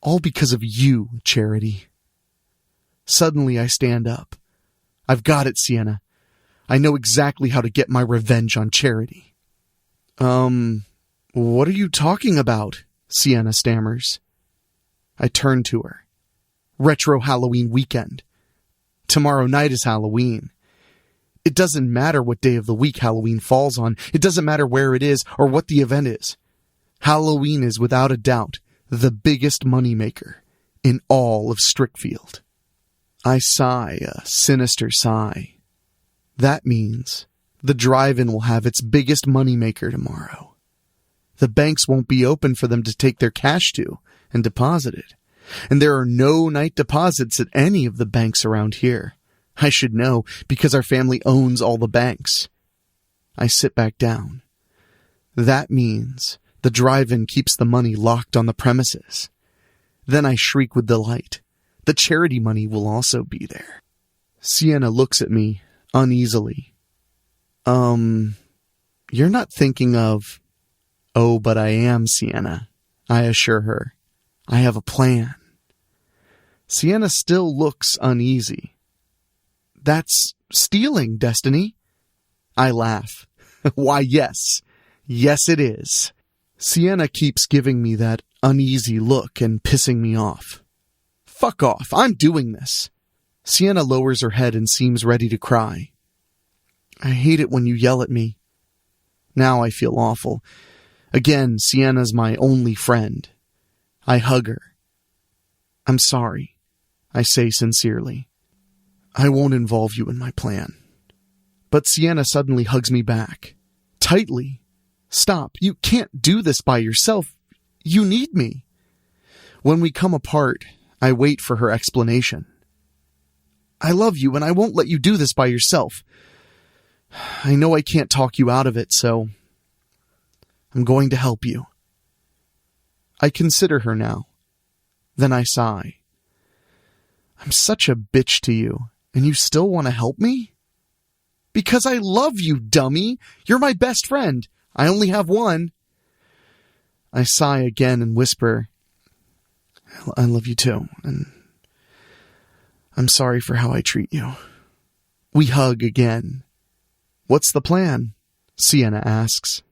All because of you, Charity. Suddenly I stand up. I've got it, Sienna. I know exactly how to get my revenge on Charity. What are you talking about? Sienna stammers. I turn to her. Retro Halloween weekend. Tomorrow night is Halloween. It doesn't matter what day of the week Halloween falls on. It doesn't matter where it is or what the event is. Halloween is without a doubt the biggest moneymaker in all of Strickfield. I sigh a sinister sigh. That means the drive-in will have its biggest moneymaker tomorrow. The banks won't be open for them to take their cash to and deposit it. And there are no night deposits at any of the banks around here. I should know because our family owns all the banks. I sit back down. That means the drive-in keeps the money locked on the premises. Then I shriek with delight. The charity money will also be there. Sienna looks at me uneasily. You're not thinking of... Oh, but I am, Sienna, I assure her. I have a plan. Sienna still looks uneasy. That's stealing, Destiny. I laugh. Why, yes. Yes, it is. Sienna keeps giving me that uneasy look and pissing me off. Fuck off. I'm doing this. Sienna lowers her head and seems ready to cry. I hate it when you yell at me. Now I feel awful. Again, Sienna's my only friend. I hug her. I'm sorry, I say sincerely. I won't involve you in my plan. But Sienna suddenly hugs me back. Tightly. Stop. You can't do this by yourself. You need me. When we come apart, I wait for her explanation. I love you and I won't let you do this by yourself. I know I can't talk you out of it, so I'm going to help you. I consider her now. Then I sigh. I'm such a bitch to you, and you still want to help me? Because I love you, dummy. You're my best friend. I only have one. I sigh again and whisper, I love you too, and I'm sorry for how I treat you. We hug again. What's the plan? Sienna asks.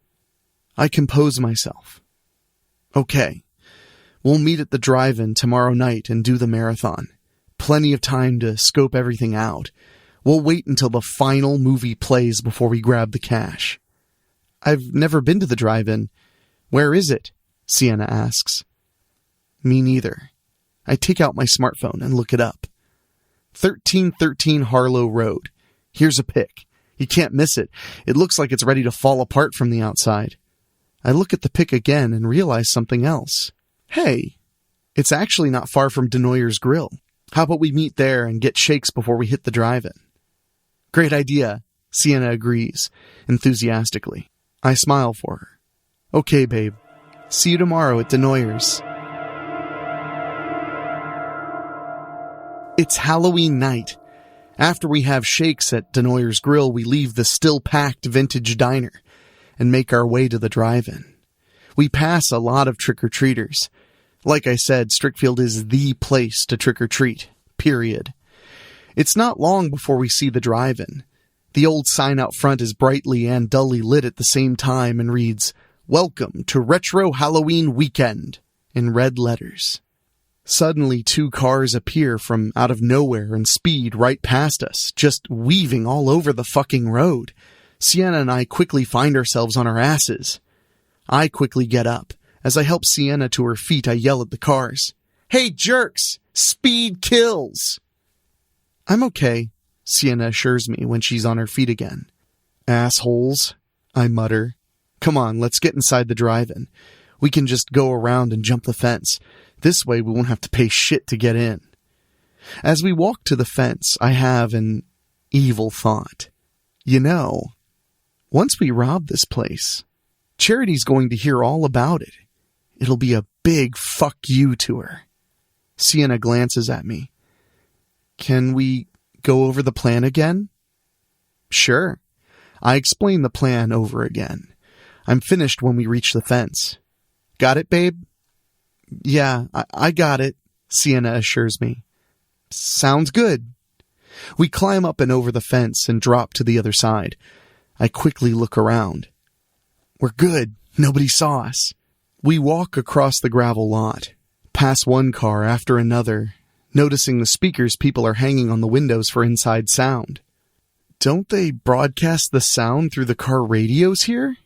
I compose myself. Okay, we'll meet at the drive-in tomorrow night and do the marathon. Plenty of time to scope everything out. We'll wait until the final movie plays before we grab the cash. I've never been to the drive-in. Where is it? Sienna asks. Me neither. I take out my smartphone and look it up. 1313 Harlow Road. Here's a pic. You can't miss it. It looks like it's ready to fall apart from the outside. I look at the pic again and realize something else. Hey, it's actually not far from Denoyer's Grill. How about we meet there and get shakes before we hit the drive-in? Great idea, Sienna agrees, enthusiastically. I smile for her. Okay, babe. See you tomorrow at Denoyer's. It's Halloween night. After we have shakes at Denoyer's Grill, we leave the still-packed vintage diner and make our way to the drive-in. We pass a lot of trick-or-treaters. Like I said, Strickfield is the place to trick-or-treat, period. It's not long before we see the drive-in. The old sign out front is brightly and dully lit at the same time and reads, Welcome to Retro Halloween Weekend, in red letters. Suddenly, 2 cars appear from out of nowhere and speed right past us, just weaving all over the fucking road. Sienna and I quickly find ourselves on our asses. I quickly get up. As I help Sienna to her feet, I yell at the cars. Hey, jerks! Speed kills! I'm okay, Sienna assures me when she's on her feet again. Assholes, I mutter. Come on, let's get inside the drive-in. We can just go around and jump the fence. This way we won't have to pay shit to get in. As we walk to the fence, I have an evil thought. You know, once we rob this place, Charity's going to hear all about it. It'll be a big fuck you to her. Sienna glances at me. Can we go over the plan again? Sure. I explain the plan over again. I'm finished when we reach the fence. Got it, babe? Yeah, I got it, Sienna assures me. Sounds good. We climb up and over the fence and drop to the other side. I quickly look around. We're good. Nobody saw us. We walk across the gravel lot, pass one car after another, noticing the speakers people are hanging on the windows for inside sound. Don't they broadcast the sound through the car radios here?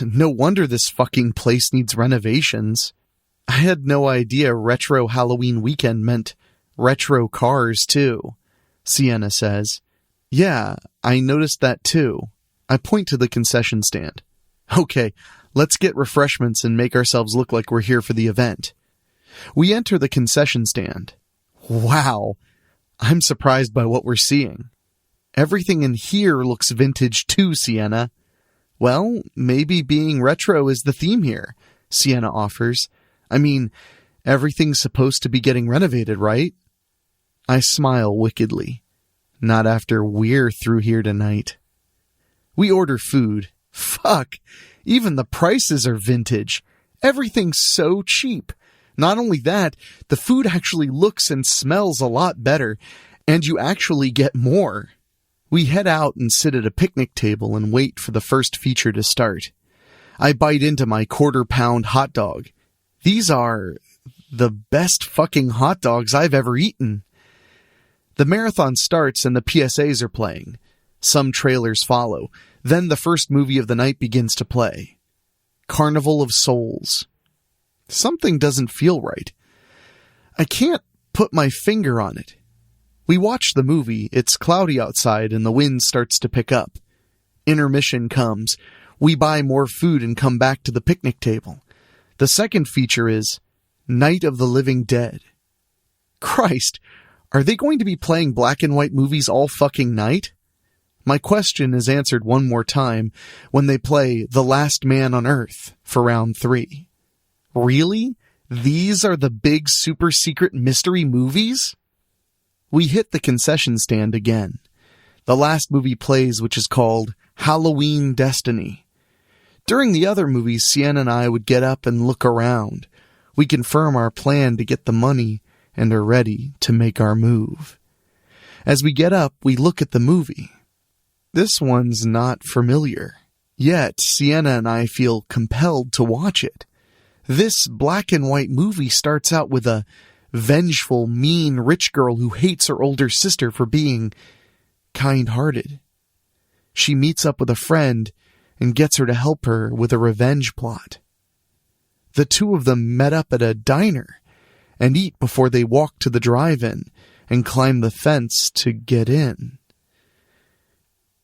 No wonder this fucking place needs renovations. I had no idea retro Halloween weekend meant retro cars too, Sienna says. Yeah, I noticed that too. I point to the concession stand. Okay, let's get refreshments and make ourselves look like we're here for the event. We enter the concession stand. Wow, I'm surprised by what we're seeing. Everything in here looks vintage too, Sienna. Well, maybe being retro is the theme here, Sienna offers. I mean, everything's supposed to be getting renovated, right? I smile wickedly. Not after we're through here tonight. We order food. Fuck, even the prices are vintage. Everything's so cheap. Not only that, the food actually looks and smells a lot better, and you actually get more. We head out and sit at a picnic table and wait for the first feature to start. I bite into my quarter-pound hot dog. These are the best fucking hot dogs I've ever eaten. The marathon starts and the PSAs are playing. Some trailers follow. Then the first movie of the night begins to play. Carnival of Souls. Something doesn't feel right. I can't put my finger on it. We watch the movie. It's cloudy outside and the wind starts to pick up. Intermission comes. We buy more food and come back to the picnic table. The second feature is Night of the Living Dead. Christ, are they going to be playing black and white movies all fucking night? My question is answered one more time when they play The Last Man on Earth for round 3. Really? These are the big super secret mystery movies? We hit the concession stand again. The last movie plays, which is called Halloween Destiny. During the other movies, Sienna and I would get up and look around. We confirm our plan to get the money and are ready to make our move. As we get up, we look at the movie. This one's not familiar. Yet, Sienna and I feel compelled to watch it. This black and white movie starts out with a vengeful, mean rich girl who hates her older sister for being kind-hearted. She meets up with a friend and gets her to help her with a revenge plot. The two of them met up at a diner and eat before they walk to the drive-in and climb the fence to get in.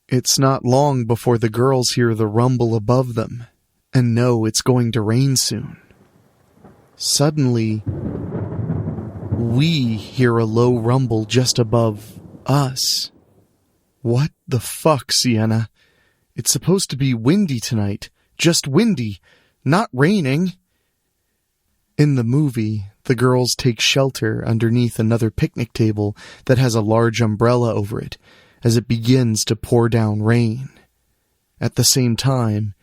It's not long before the girls hear the rumble above them and know it's going to rain soon. Suddenly, we hear a low rumble just above us. What the fuck, Sienna? It's supposed to be windy tonight. Just windy, not raining. In the movie, the girls take shelter underneath another picnic table that has a large umbrella over it as it begins to pour down rain. At the same time,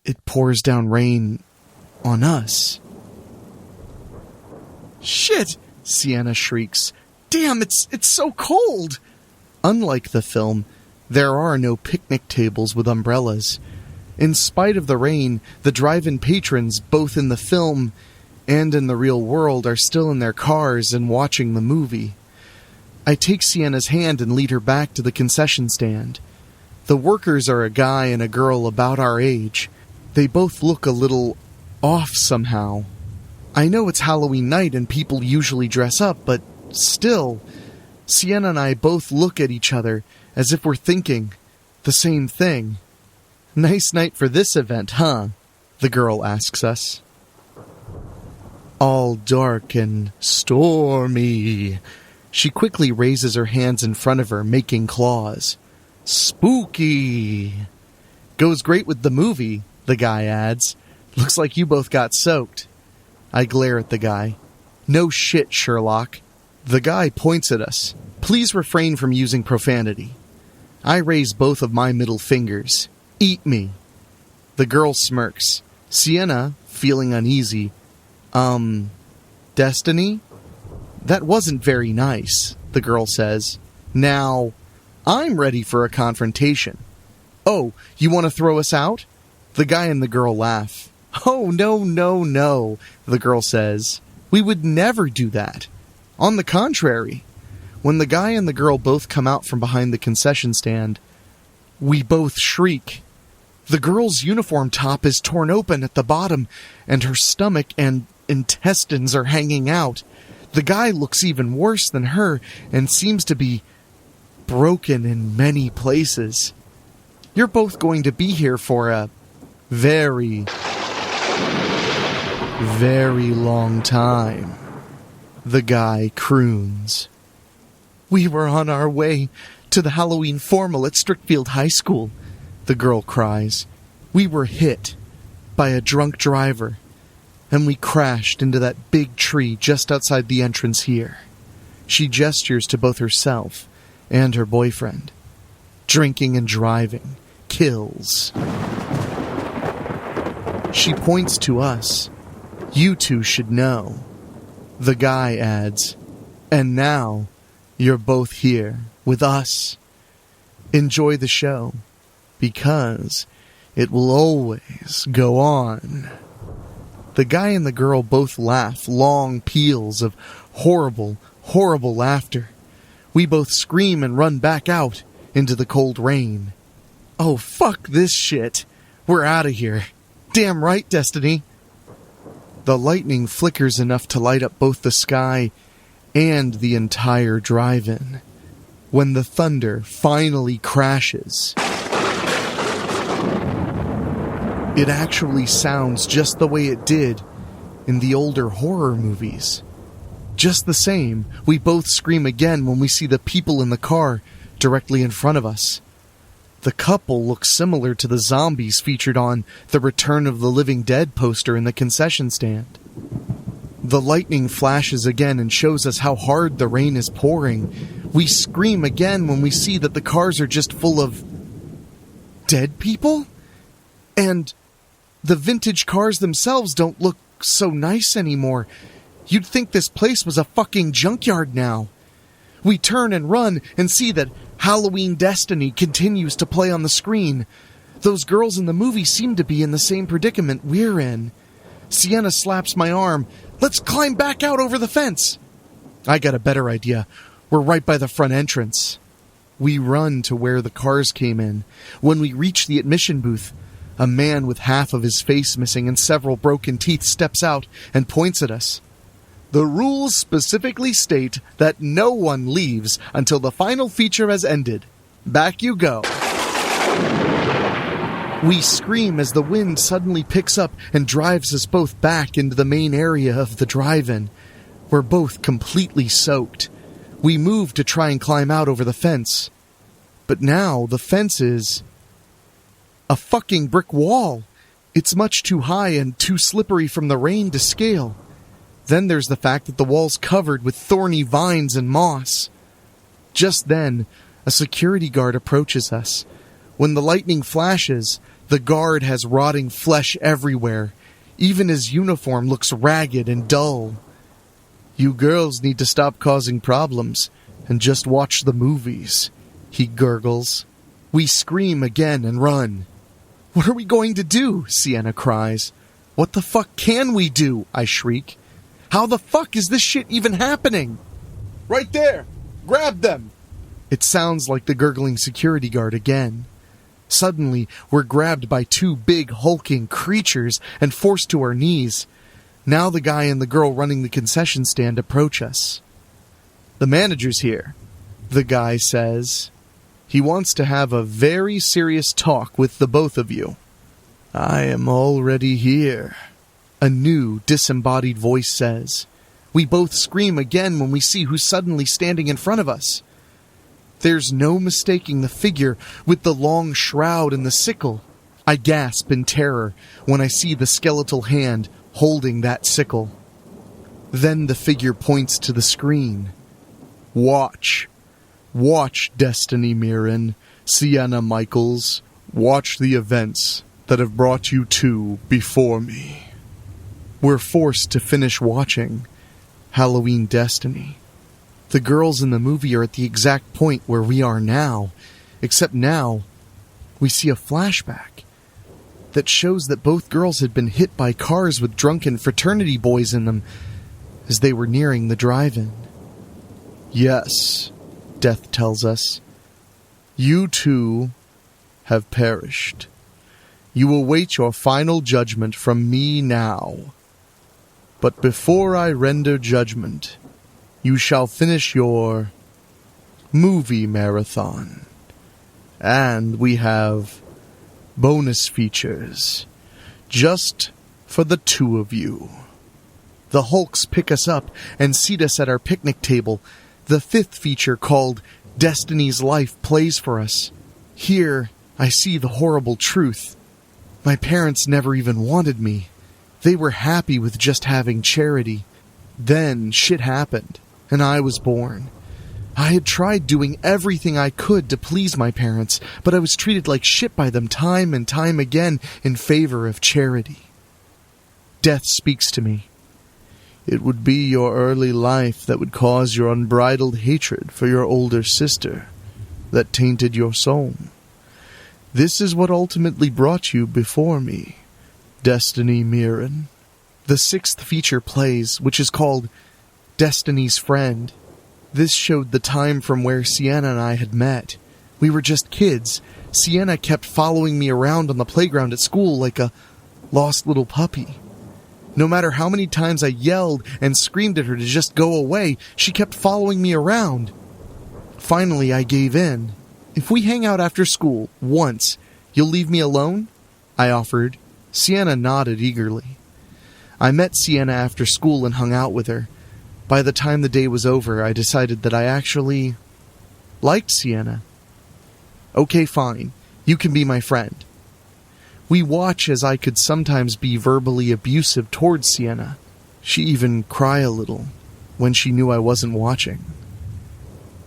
it pours down rain on us. Shit! Sienna shrieks. Damn, it's so cold! Unlike the film, there are no picnic tables with umbrellas. In spite of the rain, the drive-in patrons, both in the film and in the real world, are still in their cars and watching the movie. I take Sienna's hand and lead her back to the concession stand. The workers are a guy and a girl about our age. They both look a little off somehow. I know it's Halloween night and people usually dress up, but still, Sienna and I both look at each other as if we're thinking the same thing. Nice night for this event, huh? The girl asks us. All dark and stormy. She quickly raises her hands in front of her, making claws. Spooky. Goes great with the movie, the guy adds. Looks like you both got soaked. I glare at the guy. No shit, Sherlock. The guy points at us. Please refrain from using profanity. I raise both of my middle fingers. Eat me. The girl smirks. Sienna, feeling uneasy. Destiny? That wasn't very nice, the girl says. Now, I'm ready for a confrontation. Oh, you want to throw us out? The guy and the girl laugh. Oh, no, the girl says. We would never do that. On the contrary, when the guy and the girl both come out from behind the concession stand, we both shriek. The girl's uniform top is torn open at the bottom, and her stomach and intestines are hanging out. The guy looks even worse than her and seems to be broken in many places. You're both going to be here for a very, very long time, the guy croons. We were on our way to the Halloween formal at Strickfield High School, the girl cries. We were hit by a drunk driver, and we crashed into that big tree just outside the entrance here. She gestures to both herself and her boyfriend. Drinking and driving kills. She points to us. You two should know. The guy adds, and now you're both here with us. Enjoy the show, because it will always go on. The guy and the girl both laugh, long peals of horrible, horrible laughter. We both scream and run back out into the cold rain. Oh, fuck this shit. We're out of here. Damn right, Destiny. The lightning flickers enough to light up both the sky and the entire drive-in. When the thunder finally crashes, it actually sounds just the way it did in the older horror movies. Just the same, we both scream again when we see the people in the car directly in front of us. The couple looks similar to the zombies featured on the Return of the Living Dead poster in the concession stand. The lightning flashes again and shows us how hard the rain is pouring. We scream again when we see that the cars are just full of dead people? And the vintage cars themselves don't look so nice anymore. You'd think this place was a fucking junkyard now. We turn and run and see that Halloween Destiny continues to play on the screen. Those girls in the movie seem to be in the same predicament we're in. Sienna slaps my arm. Let's climb back out over the fence. I got a better idea. We're right by the front entrance. We run to where the cars came in. When we reach the admission booth, a man with half of his face missing and several broken teeth steps out and points at us. The rules specifically state that no one leaves until the final feature has ended. Back you go. We scream as the wind suddenly picks up and drives us both back into the main area of the drive-in. We're both completely soaked. We move to try and climb out over the fence. But now the fence is a fucking brick wall. It's much too high and too slippery from the rain to scale. Then there's the fact that the wall's covered with thorny vines and moss. Just then, a security guard approaches us. When the lightning flashes, the guard has rotting flesh everywhere. Even his uniform looks ragged and dull. You girls need to stop causing problems and just watch the movies, he gurgles. We scream again and run. What are we going to do? Sienna cries. What the fuck can we do? I shriek. How the fuck is this shit even happening? Right there! Grab them! It sounds like the gurgling security guard again. Suddenly, we're grabbed by two big hulking creatures and forced to our knees. Now the guy and the girl running the concession stand approach us. The manager's here, the guy says. He wants to have a very serious talk with the both of you. I am already here, a new, disembodied voice says. We both scream again when we see who's suddenly standing in front of us. There's no mistaking the figure with the long shroud and the sickle. I gasp in terror when I see the skeletal hand holding that sickle. Then the figure points to the screen. Watch. Watch, Destiny Mirren, Sienna Michaels. Watch the events that have brought you two before me. We're forced to finish watching Halloween Destiny. The girls in the movie are at the exact point where we are now, except now we see a flashback that shows that both girls had been hit by cars with drunken fraternity boys in them as they were nearing the drive-in. Yes, Death tells us, you two have perished. You await your final judgment from me now. But before I render judgment, you shall finish your movie marathon. And we have bonus features just for the two of you. The Hulks pick us up and seat us at our picnic table. The fifth feature, called Destiny's Life, plays for us. Here, I see the horrible truth. My parents never even wanted me. They were happy with just having Charity. Then shit happened, and I was born. I had tried doing everything I could to please my parents, but I was treated like shit by them time and time again in favor of Charity. Death speaks to me. It would be your early life that would cause your unbridled hatred for your older sister that tainted your soul. This is what ultimately brought you before me, Destiny Mirren. The sixth feature plays, which is called Destiny's Friend. This showed the time from where Sienna and I had met. We were just kids. Sienna kept following me around on the playground at school like a lost little puppy. No matter how many times I yelled and screamed at her to just go away, she kept following me around. Finally, I gave in. If we hang out after school once, you'll leave me alone? I offered. Sienna nodded eagerly. I met Sienna after school and hung out with her. By the time the day was over, I decided that I actually liked Sienna. Okay, fine. You can be my friend. We watch as I could sometimes be verbally abusive towards Sienna. She even cry a little when she knew I wasn't watching.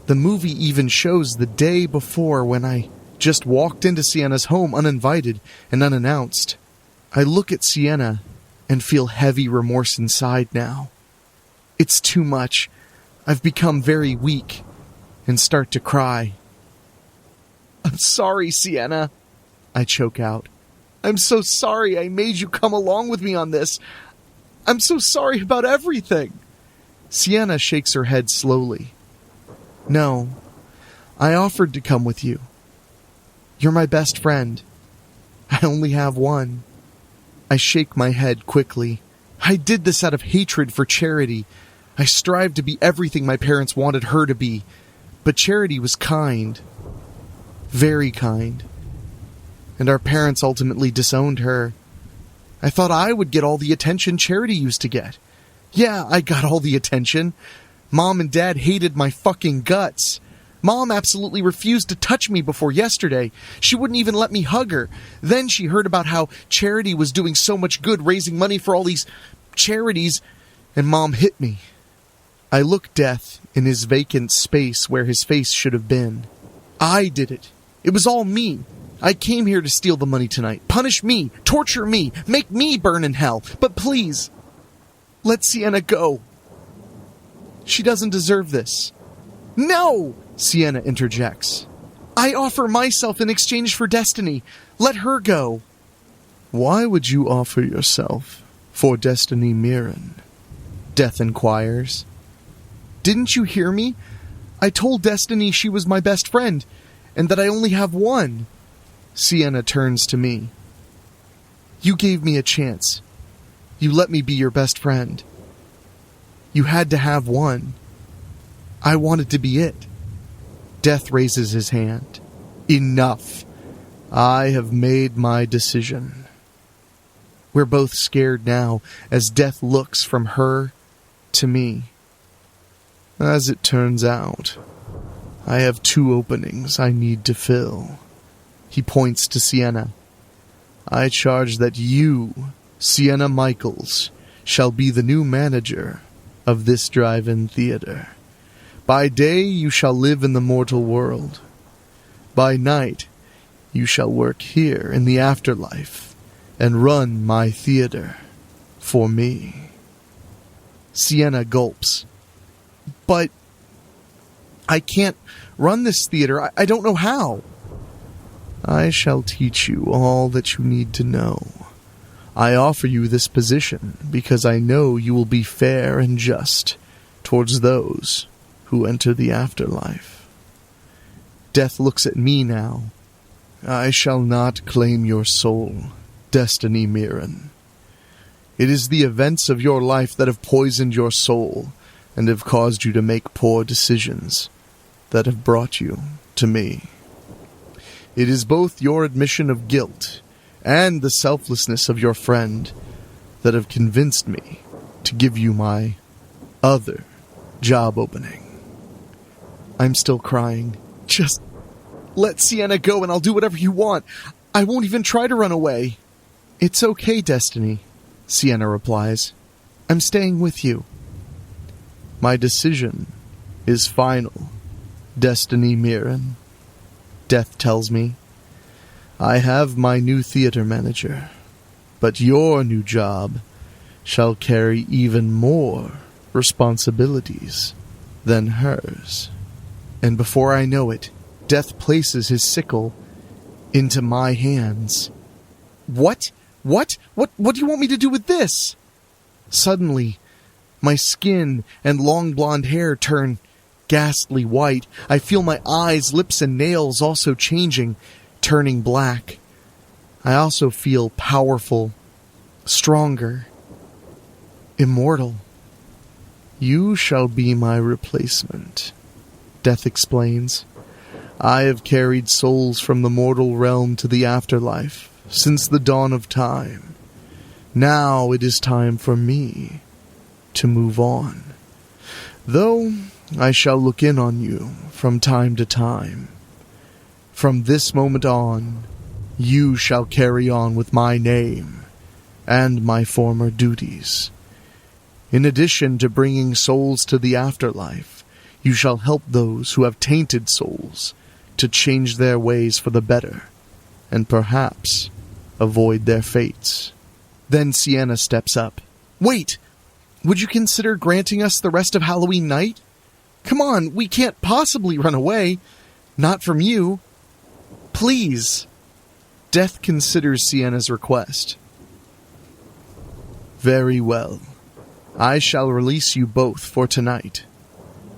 The movie even shows the day before when I just walked into Sienna's home uninvited and unannounced. I look at Sienna and feel heavy remorse inside now. It's too much. I've become very weak and start to cry. I'm sorry, Sienna, I choke out. I'm so sorry I made you come along with me on this. I'm so sorry about everything. Sienna shakes her head slowly. No, I offered to come with you. You're my best friend. I only have one. I shake my head quickly. I did this out of hatred for Charity. I strived to be everything my parents wanted her to be. But Charity was kind. Very kind. And our parents ultimately disowned her. I thought I would get all the attention Charity used to get. Yeah, I got all the attention. Mom and Dad hated my fucking guts. Mom absolutely refused to touch me before yesterday. She wouldn't even let me hug her. Then she heard about how Charity was doing so much good raising money for all these charities, and Mom hit me. I look Death in his vacant space where his face should have been. I did it. It was all me. I came here to steal the money tonight. Punish me. Torture me. Make me burn in hell. But please, let Sienna go. She doesn't deserve this. No! Sienna interjects. I offer myself in exchange for Destiny. Let her go. Why would you offer yourself for Destiny Mirren? Death inquires. Didn't you hear me? I told Destiny she was my best friend, and that I only have one. Sienna turns to me. You gave me a chance. You let me be your best friend. You had to have one. I wanted to be it. Death raises his hand. Enough. I have made my decision. We're both scared now as Death looks from her to me. As it turns out, I have 2 openings I need to fill. He points to Sienna. I charge that you, Sienna Michaels, shall be the new manager of this drive-in theater. By day you shall live in the mortal world. By night you shall work here in the afterlife and run my theater for me. Sienna gulps. But I can't run this theater. I don't know how. I shall teach you all that you need to know. I offer you this position because I know you will be fair and just towards those who enter the afterlife. Death looks at me now. I shall not claim your soul, Destiny Mirren. It is the events of your life that have poisoned your soul and have caused you to make poor decisions that have brought you to me. It is both your admission of guilt and the selflessness of your friend that have convinced me to give you my other job opening. I'm still crying. Just let Sienna go and I'll do whatever you want. I won't even try to run away. It's okay, Destiny, Sienna replies. I'm staying with you. My decision is final, Destiny Mirren. Death tells me. I have my new theater manager, but your new job shall carry even more responsibilities than hers. And before I know it, Death places his sickle into my hands. What? What do you want me to do with this? Suddenly, my skin and long blonde hair turn ghastly white. I feel my eyes, lips, and nails also changing, turning black. I also feel powerful, stronger, immortal. You shall be my replacement, Death explains. I have carried souls from the mortal realm to the afterlife since the dawn of time. Now it is time for me to move on. Though I shall look in on you from time to time. From this moment on, you shall carry on with my name and my former duties. In addition to bringing souls to the afterlife, you shall help those who have tainted souls to change their ways for the better, and perhaps avoid their fates. Then Sienna steps up. Wait! Would you consider granting us the rest of Halloween night? Come on, we can't possibly run away. Not from you. Please. Death considers Sienna's request. Very well. I shall release you both for tonight.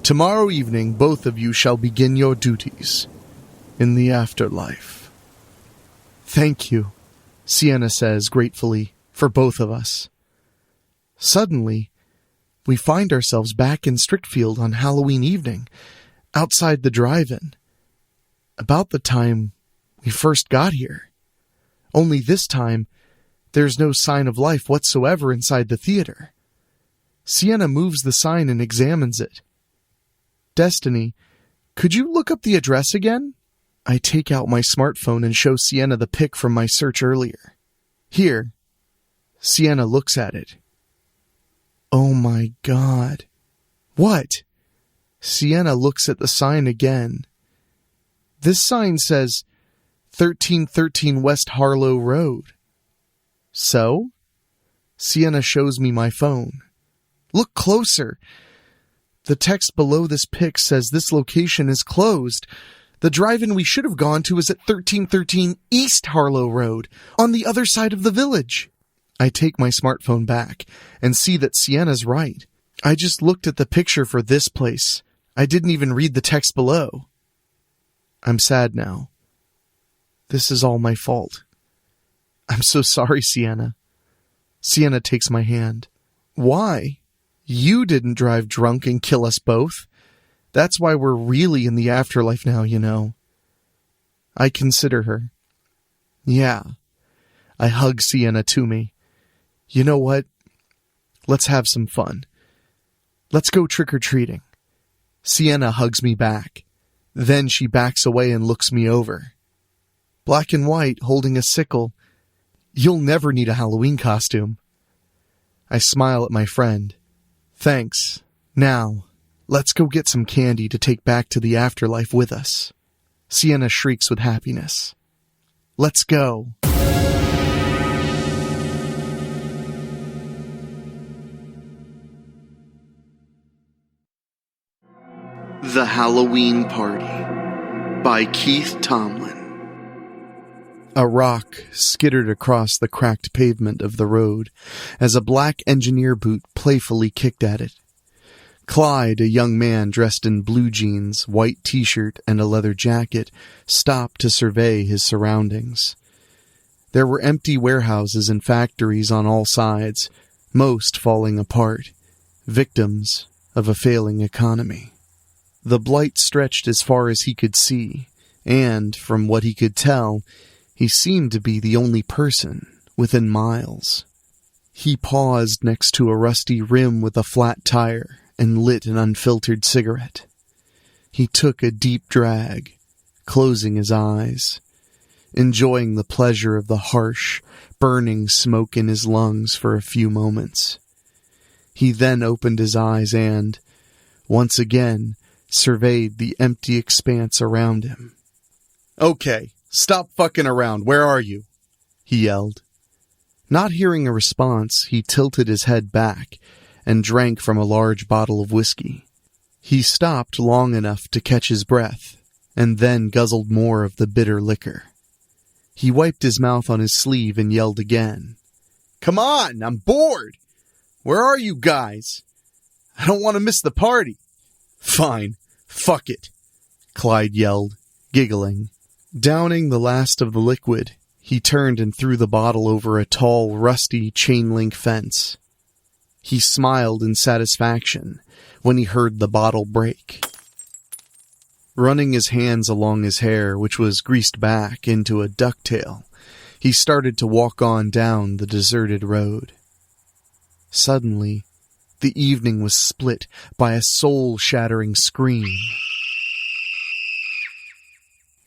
Tomorrow evening, both of you shall begin your duties in the afterlife. Thank you, Sienna says gratefully, for both of us. Suddenly, we find ourselves back in Strickfield on Halloween evening, outside the drive-in, about the time we first got here. Only this time, there's no sign of life whatsoever inside the theater. Sienna moves the sign and examines it. Destiny, could you look up the address again? I take out my smartphone and show Sienna the pic from my search earlier. Here. Sienna looks at it. Oh my God. What? Sienna looks at the sign again. This sign says 1313 West Harlow Road. So? Sienna shows me my phone. Look closer. The text below this pic says this location is closed. The drive-in we should have gone to is at 1313 East Harlow Road, on the other side of the village. I take my smartphone back and see that Sienna's right. I just looked at the picture for this place. I didn't even read the text below. I'm sad now. This is all my fault. I'm so sorry, Sienna. Sienna takes my hand. Why? You didn't drive drunk and kill us both. That's why we're really in the afterlife now, you know. I consider her. Yeah. I hug Sienna to me. You know what? Let's have some fun. Let's go trick-or-treating. Sienna hugs me back. Then she backs away and looks me over. Black and white, holding a sickle. You'll never need a Halloween costume. I smile at my friend. Thanks. Now, let's go get some candy to take back to the afterlife with us. Sienna shrieks with happiness. Let's go. The Halloween Party by Keith Tomlin. A rock skittered across the cracked pavement of the road as a black engineer boot playfully kicked at it. Clyde, a young man dressed in blue jeans, white t-shirt, and a leather jacket, stopped to survey his surroundings. There were empty warehouses and factories on all sides, most falling apart, victims of a failing economy. The blight stretched as far as he could see, and, from what he could tell, he seemed to be the only person within miles. He paused next to a rusty rim with a flat tire and lit an unfiltered cigarette. He took a deep drag, closing his eyes, enjoying the pleasure of the harsh, burning smoke in his lungs for a few moments. He then opened his eyes and, once again, surveyed the empty expanse around him. "Okay, stop fucking around. Where are you?" he yelled. Not hearing a response, he tilted his head back and drank from a large bottle of whiskey. He stopped long enough to catch his breath, and then guzzled more of the bitter liquor. He wiped his mouth on his sleeve and yelled again. "Come on, I'm bored! Where are you guys? I don't want to miss the party." "Fine, fuck it," Clyde yelled, giggling. Downing the last of the liquid, he turned and threw the bottle over a tall, rusty chain-link fence. He smiled in satisfaction when he heard the bottle break. Running his hands along his hair, which was greased back into a ducktail, he started to walk on down the deserted road. Suddenly, the evening was split by a soul-shattering scream.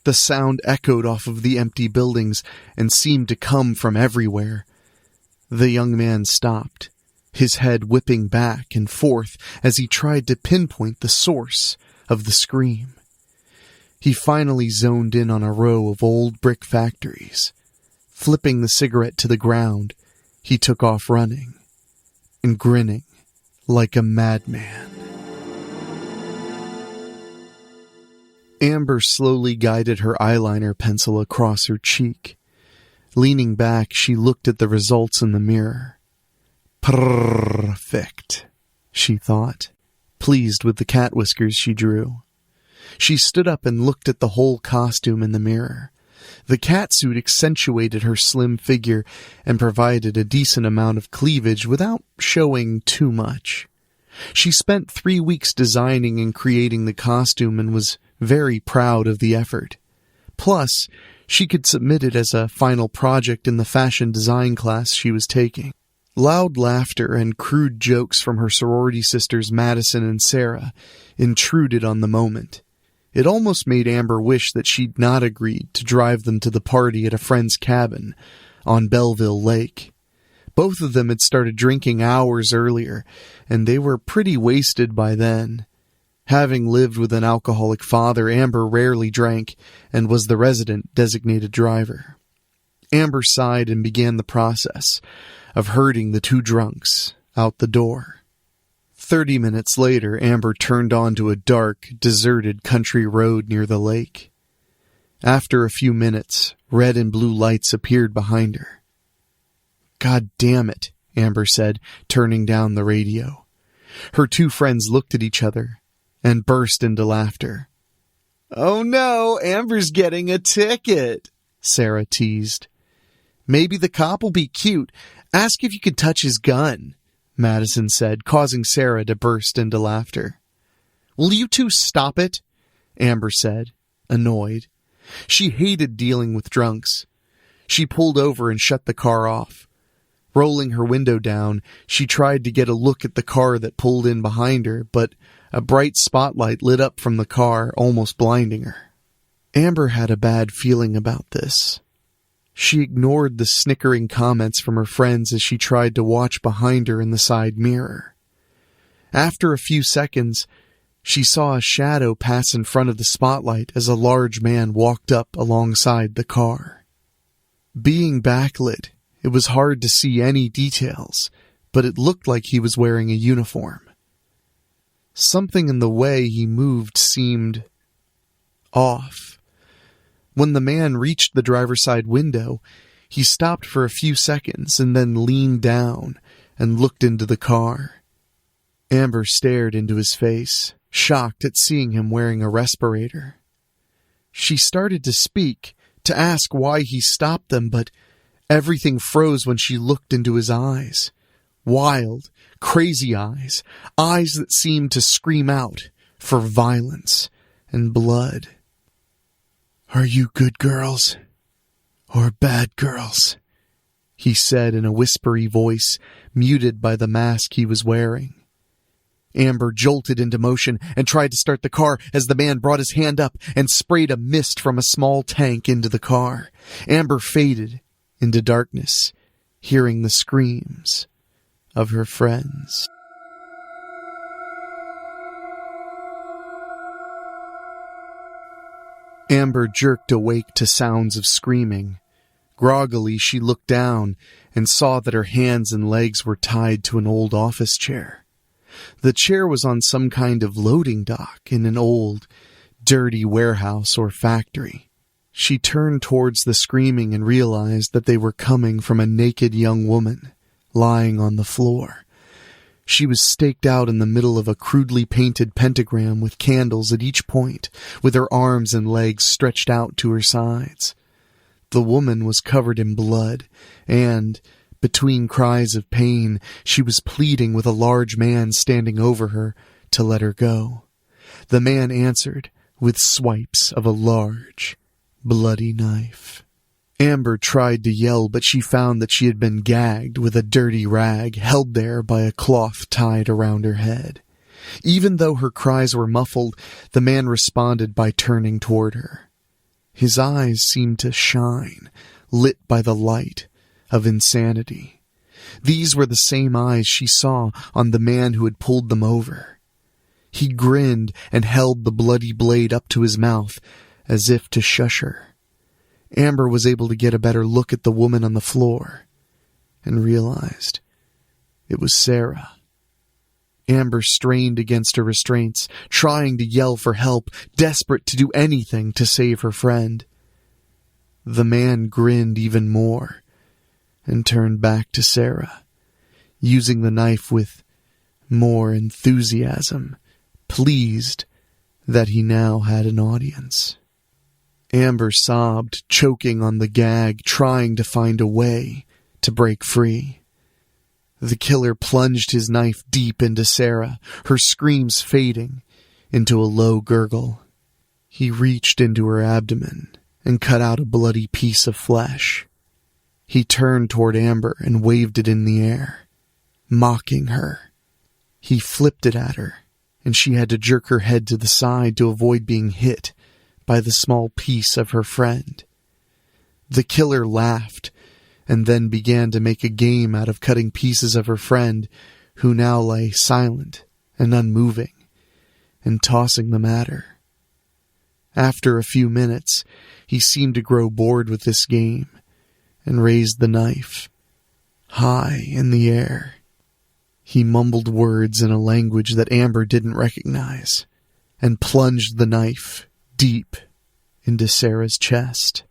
The sound echoed off of the empty buildings and seemed to come from everywhere. The young man stopped, his head whipping back and forth as he tried to pinpoint the source of the scream. He finally zoned in on a row of old brick factories. Flipping the cigarette to the ground, he took off running and grinning like a madman. Amber slowly guided her eyeliner pencil across her cheek. Leaning back, she looked at the results in the mirror. Perfect, she thought, pleased with the cat whiskers she drew. She stood up and looked at the whole costume in the mirror. The catsuit accentuated her slim figure and provided a decent amount of cleavage without showing too much. She spent 3 weeks designing and creating the costume and was very proud of the effort. Plus, she could submit it as a final project in the fashion design class she was taking. Loud laughter and crude jokes from her sorority sisters Madison and Sarah intruded on the moment. It almost made Amber wish that she'd not agreed to drive them to the party at a friend's cabin on Belleville Lake. Both of them had started drinking hours earlier, and they were pretty wasted by then. Having lived with an alcoholic father, Amber rarely drank and was the resident designated driver. Amber sighed and began the process of herding the two drunks out the door. 30 minutes later, Amber turned onto a dark, deserted country road near the lake. After a few minutes, red and blue lights appeared behind her. "God damn it," Amber said, turning down the radio. Her two friends looked at each other and burst into laughter. "Oh no, Amber's getting a ticket," Sarah teased. "Maybe the cop will be cute. Ask if you could touch his gun," Madison said, causing Sarah to burst into laughter. "Will you two stop it?" Amber said, annoyed. She hated dealing with drunks. She pulled over and shut the car off. Rolling her window down, she tried to get a look at the car that pulled in behind her, but a bright spotlight lit up from the car, almost blinding her. Amber had a bad feeling about this. She ignored the snickering comments from her friends as she tried to watch behind her in the side mirror. After a few seconds, she saw a shadow pass in front of the spotlight as a large man walked up alongside the car. Being backlit, it was hard to see any details, but it looked like he was wearing a uniform. Something in the way he moved seemed off. When the man reached the driver's side window, he stopped for a few seconds and then leaned down and looked into the car. Amber stared into his face, shocked at seeing him wearing a respirator. She started to speak, to ask why he stopped them, but everything froze when she looked into his eyes. Wild, crazy eyes, eyes that seemed to scream out for violence and blood. "Are you good girls or bad girls?" he said in a whispery voice, muted by the mask he was wearing. Amber jolted into motion and tried to start the car as the man brought his hand up and sprayed a mist from a small tank into the car. Amber faded into darkness, hearing the screams of her friends. Amber jerked awake to sounds of screaming. Groggily, she looked down and saw that her hands and legs were tied to an old office chair. The chair was on some kind of loading dock in an old, dirty warehouse or factory. She turned towards the screaming and realized that they were coming from a naked young woman lying on the floor. She was staked out in the middle of a crudely painted pentagram with candles at each point, with her arms and legs stretched out to her sides. The woman was covered in blood, and, between cries of pain, she was pleading with a large man standing over her to let her go. The man answered with swipes of a large, bloody knife. Amber tried to yell, but she found that she had been gagged with a dirty rag held there by a cloth tied around her head. Even though her cries were muffled, the man responded by turning toward her. His eyes seemed to shine, lit by the light of insanity. These were the same eyes she saw on the man who had pulled them over. He grinned and held the bloody blade up to his mouth as if to shush her. Amber was able to get a better look at the woman on the floor and realized it was Sarah. Amber strained against her restraints, trying to yell for help, desperate to do anything to save her friend. The man grinned even more and turned back to Sarah, using the knife with more enthusiasm, pleased that he now had an audience. Amber sobbed, choking on the gag, trying to find a way to break free. The killer plunged his knife deep into Sarah, her screams fading into a low gurgle. He reached into her abdomen and cut out a bloody piece of flesh. He turned toward Amber and waved it in the air, mocking her. He flipped it at her, and she had to jerk her head to the side to avoid being hit by the small piece of her friend. The killer laughed and then began to make a game out of cutting pieces of her friend, who now lay silent and unmoving, and tossing them at her. After a few minutes, he seemed to grow bored with this game and raised the knife high in the air. He mumbled words in a language that Amber didn't recognize and plunged the knife deep into Sarah's chest.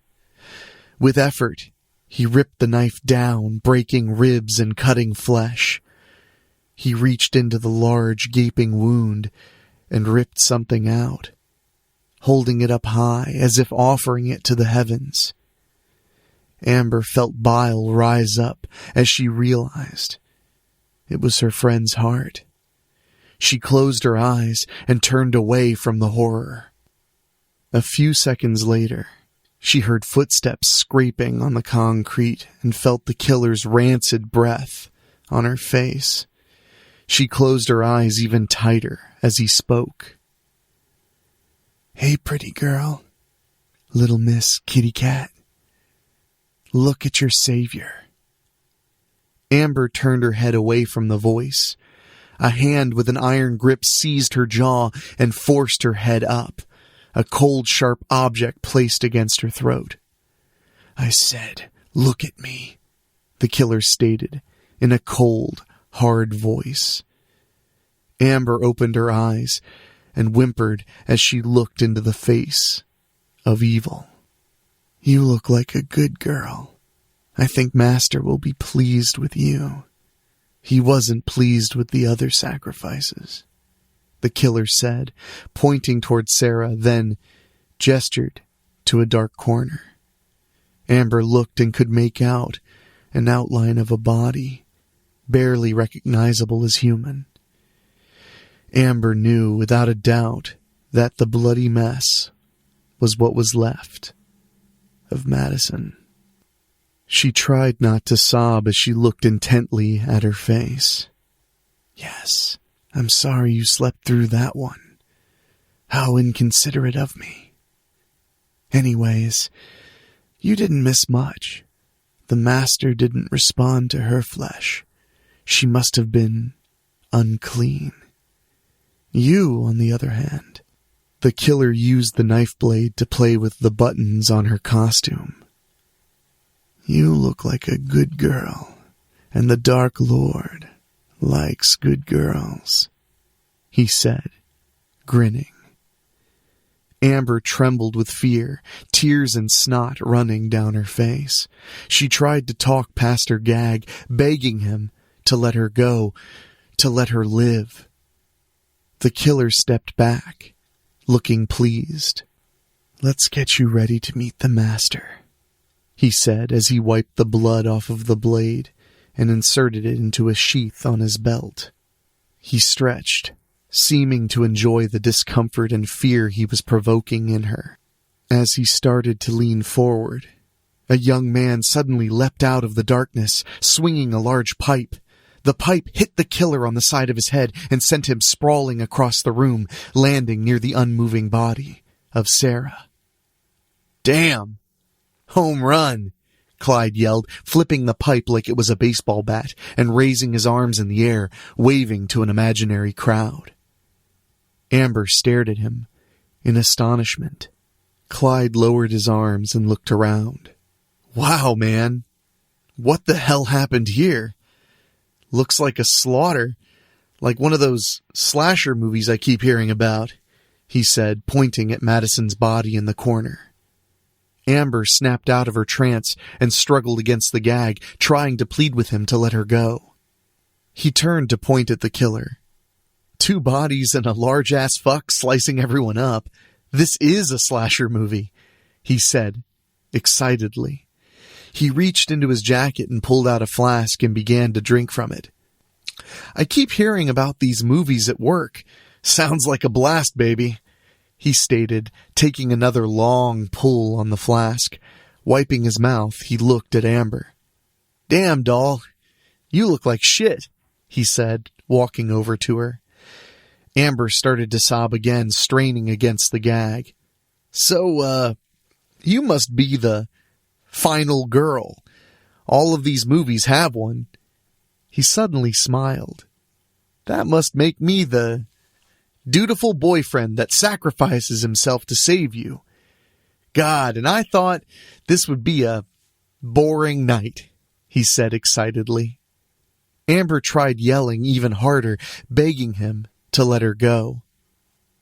With effort, he ripped the knife down, breaking ribs and cutting flesh. He reached into the large, gaping wound and ripped something out, holding it up high as if offering it to the heavens. Amber felt bile rise up as she realized it was her friend's heart. She closed her eyes and turned away from the horror. A few seconds later, she heard footsteps scraping on the concrete and felt the killer's rancid breath on her face. She closed her eyes even tighter as he spoke. "Hey, pretty girl, little Miss Kitty Cat. Look at your savior." Amber turned her head away from the voice. A hand with an iron grip seized her jaw and forced her head up, a cold, sharp object placed against her throat. "I said, look at me," the killer stated in a cold, hard voice. Amber opened her eyes and whimpered as she looked into the face of evil. "You look like a good girl. I think Master will be pleased with you." He wasn't pleased with the other sacrifices, the killer said, pointing toward Sarah, then gestured to a dark corner. Amber looked and could make out an outline of a body, barely recognizable as human. Amber knew without a doubt that the bloody mess was what was left of Madison. She tried not to sob as she looked intently at her face. Yes, I'm sorry you slept through that one. How inconsiderate of me. Anyways, you didn't miss much. The master didn't respond to her flesh. She must have been unclean. You, on the other hand, the killer used the knife blade to play with the buttons on her costume. You look like a good girl, and the Dark Lord likes good girls, he said, grinning. Amber trembled with fear, tears and snot running down her face. She tried to talk past her gag, begging him to let her go, to let her live. The killer stepped back, looking pleased. Let's get you ready to meet the master, he said as he wiped the blood off of the blade and inserted it into a sheath on his belt. He stretched, seeming to enjoy the discomfort and fear he was provoking in her. As he started to lean forward, a young man suddenly leapt out of the darkness, swinging a large pipe. The pipe hit the killer on the side of his head and sent him sprawling across the room, landing near the unmoving body of Sarah. Damn! Home run! Clyde yelled, flipping the pipe like it was a baseball bat and raising his arms in the air, waving to an imaginary crowd. Amber stared at him in astonishment. Clyde lowered his arms and looked around. Wow, man! What the hell happened here? Looks like a slaughter, like one of those slasher movies I keep hearing about, he said, pointing at Madison's body in the corner. Amber snapped out of her trance and struggled against the gag, trying to plead with him to let her go. He turned to point at the killer. 2 bodies and a large-ass fuck slicing everyone up. This is a slasher movie, he said, excitedly. He reached into his jacket and pulled out a flask and began to drink from it. I keep hearing about these movies at work. Sounds like a blast, baby, he stated, taking another long pull on the flask. Wiping his mouth, he looked at Amber. Damn, doll, you look like shit, he said, walking over to her. Amber started to sob again, straining against the gag. So, you must be the final girl. All of these movies have one. He suddenly smiled. That must make me the dutiful boyfriend that sacrifices himself to save you. God, and I thought this would be a boring night, he said excitedly. Amber tried yelling even harder, begging him to let her go.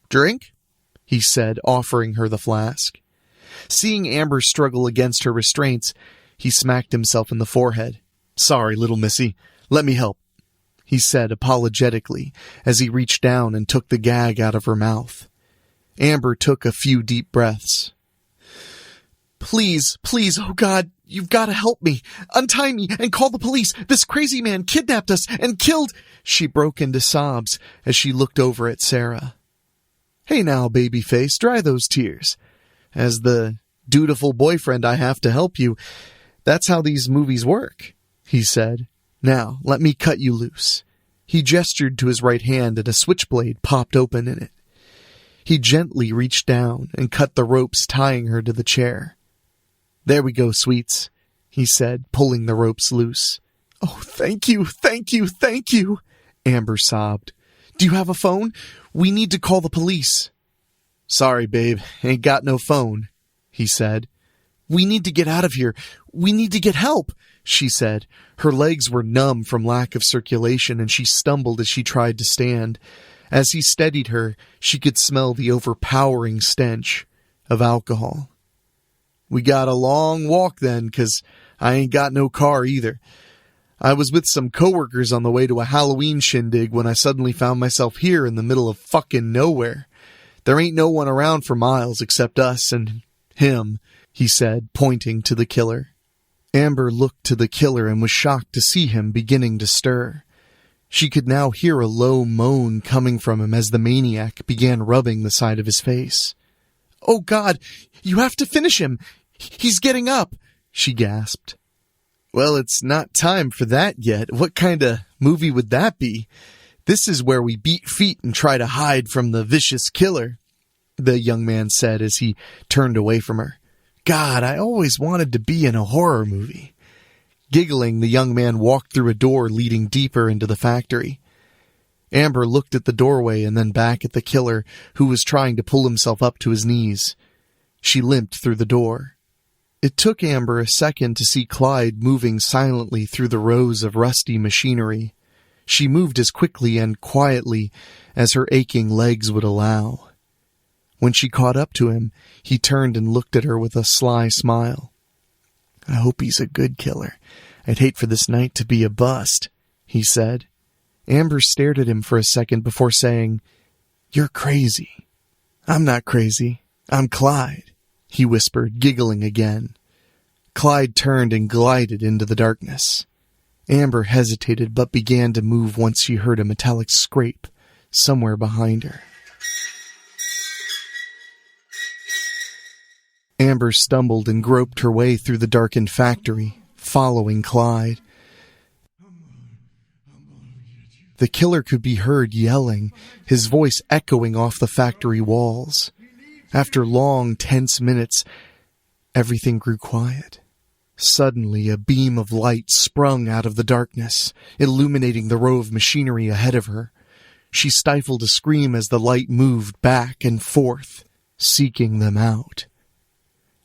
Drink? He said, offering her the flask. Seeing Amber struggle against her restraints, he smacked himself in the forehead. Sorry, little missy. Let me help, he said apologetically as he reached down and took the gag out of her mouth. Amber took a few deep breaths. Please, oh God, you've got to help me. Untie me and call the police. This crazy man kidnapped us and killed... She broke into sobs as she looked over at Sarah. Hey now, babyface, dry those tears. As the dutiful boyfriend, I have to help you. That's how these movies work, he said. Now, let me cut you loose. He gestured to his right hand and a switchblade popped open in it. He gently reached down and cut the ropes tying her to the chair. There we go, sweets, he said, pulling the ropes loose. Oh, thank you, Amber sobbed. Do you have a phone? We need to call the police. Sorry, babe, ain't got no phone, he said. We need to get out of here. We need to get help, she said. Her legs were numb from lack of circulation and she stumbled as she tried to stand. As he steadied her, she could smell the overpowering stench of alcohol. We got a long walk then, 'cause I ain't got no car either. I was with some coworkers on the way to a Halloween shindig when I suddenly found myself here in the middle of fucking nowhere. There ain't no one around for miles except us and him, he said, pointing to the killer. Amber looked to the killer and was shocked to see him beginning to stir. She could now hear a low moan coming from him as the maniac began rubbing the side of his face. "Oh God, you have to finish him! He's getting up!" she gasped. "Well, it's not time for that yet. What kind of movie would that be? This is where we beat feet and try to hide from the vicious killer," the young man said as he turned away from her. "God, I always wanted to be in a horror movie." Giggling, the young man walked through a door leading deeper into the factory. Amber looked at the doorway and then back at the killer, who was trying to pull himself up to his knees. She limped through the door. It took Amber a second to see Clyde moving silently through the rows of rusty machinery. She moved as quickly and quietly as her aching legs would allow. When she caught up to him, he turned and looked at her with a sly smile. "I hope he's a good killer. I'd hate for this night to be a bust," he said. Amber stared at him for a second before saying, "You're crazy." "I'm not crazy. I'm Clyde," he whispered, giggling again. Clyde turned and glided into the darkness. Amber hesitated but began to move once she heard a metallic scrape somewhere behind her. Amber stumbled and groped her way through the darkened factory, following Clyde. The killer could be heard yelling, his voice echoing off the factory walls. After long, tense minutes, everything grew quiet. Suddenly, a beam of light sprung out of the darkness, illuminating the row of machinery ahead of her. She stifled a scream as the light moved back and forth, seeking them out.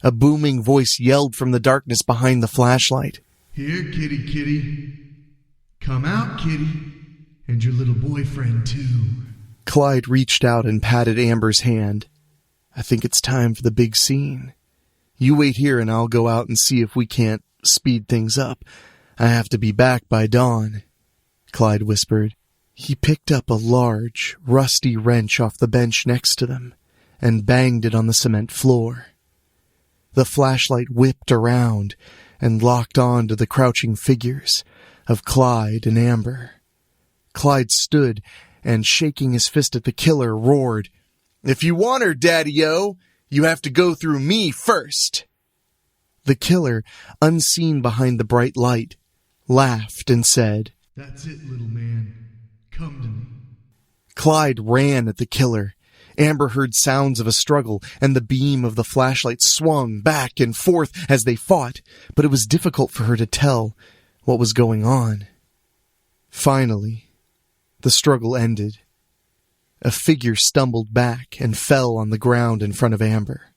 A booming voice yelled from the darkness behind the flashlight. "Here, kitty, kitty. Come out, kitty. And your little boyfriend, too." Clyde reached out and patted Amber's hand. "I think it's time for the big scene. You wait here and I'll go out and see if we can't speed things up. I have to be back by dawn," Clyde whispered. He picked up a large, rusty wrench off the bench next to them and banged it on the cement floor. The flashlight whipped around and locked on to the crouching figures of Clyde and Amber. Clyde stood and, shaking his fist at the killer, roared, "If you want her, Daddy-O, you have to go through me first." The killer, unseen behind the bright light, laughed and said, "That's it, little man. Come to me." Clyde ran at the killer. Amber heard sounds of a struggle, and the beam of the flashlight swung back and forth as they fought, but it was difficult for her to tell what was going on. Finally, the struggle ended. A figure stumbled back and fell on the ground in front of Amber.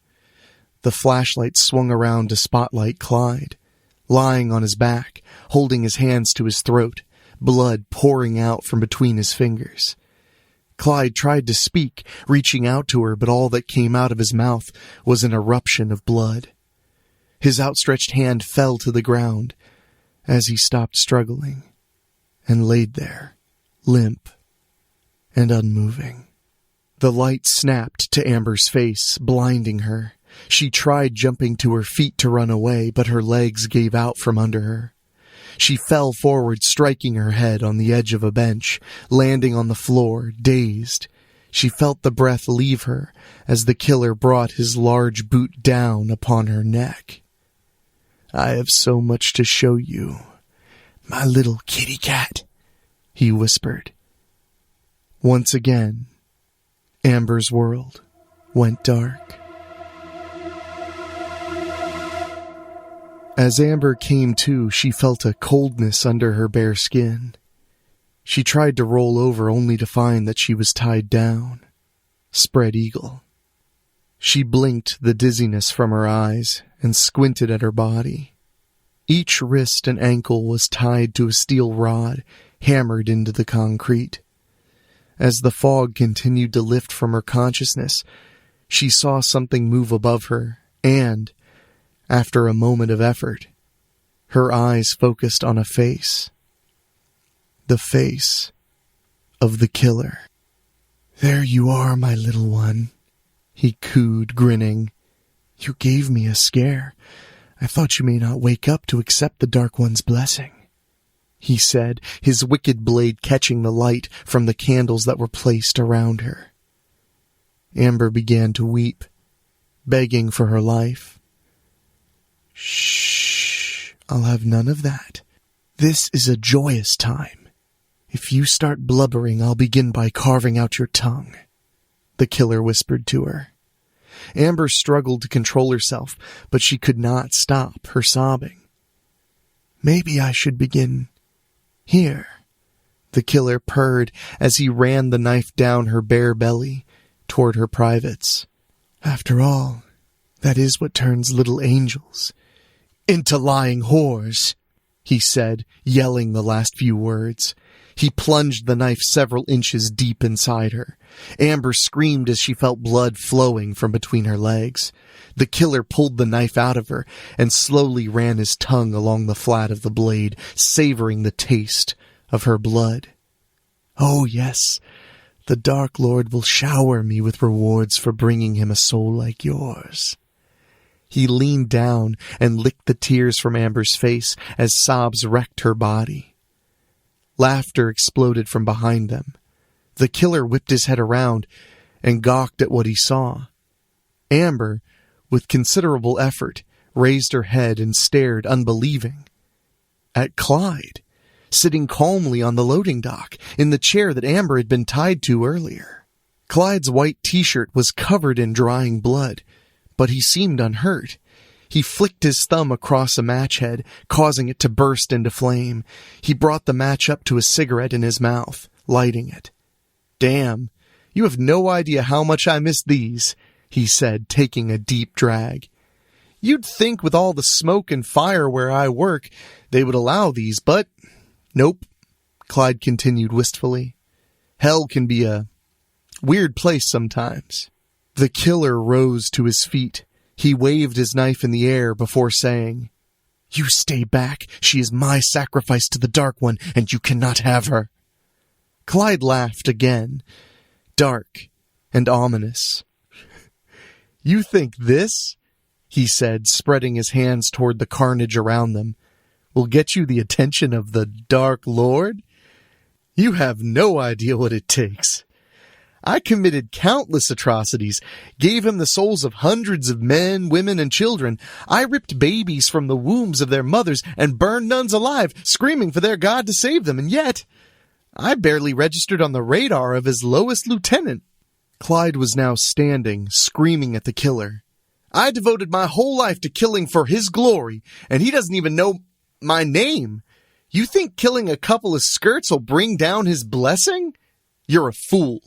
The flashlight swung around to spotlight Clyde, lying on his back, holding his hands to his throat, blood pouring out from between his fingers. Clyde tried to speak, reaching out to her, but all that came out of his mouth was an eruption of blood. His outstretched hand fell to the ground as he stopped struggling and laid there, limp and unmoving. The light snapped to Amber's face, blinding her. She tried jumping to her feet to run away, but her legs gave out from under her. She fell forward, striking her head on the edge of a bench, landing on the floor, dazed. She felt the breath leave her as the killer brought his large boot down upon her neck. "I have so much to show you, my little kitty cat," he whispered. Once again, Amber's world went dark. As Amber came to, she felt a coldness under her bare skin. She tried to roll over only to find that she was tied down, spread eagle. She blinked the dizziness from her eyes and squinted at her body. Each wrist and ankle was tied to a steel rod hammered into the concrete. As the fog continued to lift from her consciousness, she saw something move above her and, after a moment of effort, her eyes focused on a face the face of the killer. "There you are, my little one," he cooed, grinning. "You gave me a scare. I thought you may not wake up to accept the Dark One's blessing," he said, his wicked blade catching the light from the candles that were placed around her. Amber began to weep, begging for her life. "Shh, I'll have none of that. This is a joyous time. If you start blubbering, I'll begin by carving out your tongue," the killer whispered to her. Amber struggled to control herself, but she could not stop her sobbing. "Maybe I should begin here," the killer purred as he ran the knife down her bare belly toward her privates. "After all, that is what turns little angels into lying whores," he said, yelling the last few words. He plunged the knife several inches deep inside her. Amber screamed as she felt blood flowing from between her legs. The killer pulled the knife out of her and slowly ran his tongue along the flat of the blade, savoring the taste of her blood. "Oh yes, the Dark Lord will shower me with rewards for bringing him a soul like yours." He leaned down and licked the tears from Amber's face as sobs wrecked her body. Laughter exploded from behind them. The killer whipped his head around and gawked at what he saw. Amber, with considerable effort, raised her head and stared unbelieving at Clyde, sitting calmly on the loading dock in the chair that Amber had been tied to earlier. Clyde's white t-shirt was covered in drying blood, but he seemed unhurt. He flicked his thumb across a match head, causing it to burst into flame. He brought the match up to a cigarette in his mouth, lighting it. "Damn, you have no idea how much I miss these," he said, taking a deep drag. "You'd think with all the smoke and fire where I work, they would allow these, but nope," Clyde continued wistfully. "Hell can be a weird place sometimes." The killer rose to his feet. He waved his knife in the air before saying, "You stay back. She is my sacrifice to the Dark One, and you cannot have her." Clyde laughed again, dark and ominous. "You think this," he said, spreading his hands toward the carnage around them, "will get you the attention of the Dark Lord? You have no idea what it takes. I committed countless atrocities, gave him the souls of hundreds of men, women, and children. I ripped babies from the wombs of their mothers and burned nuns alive, screaming for their God to save them, and yet I barely registered on the radar of his lowest lieutenant." Clyde was now standing, screaming at the killer. "I devoted my whole life to killing for his glory, and he doesn't even know my name. You think killing a couple of skirts will bring down his blessing? You're a fool,"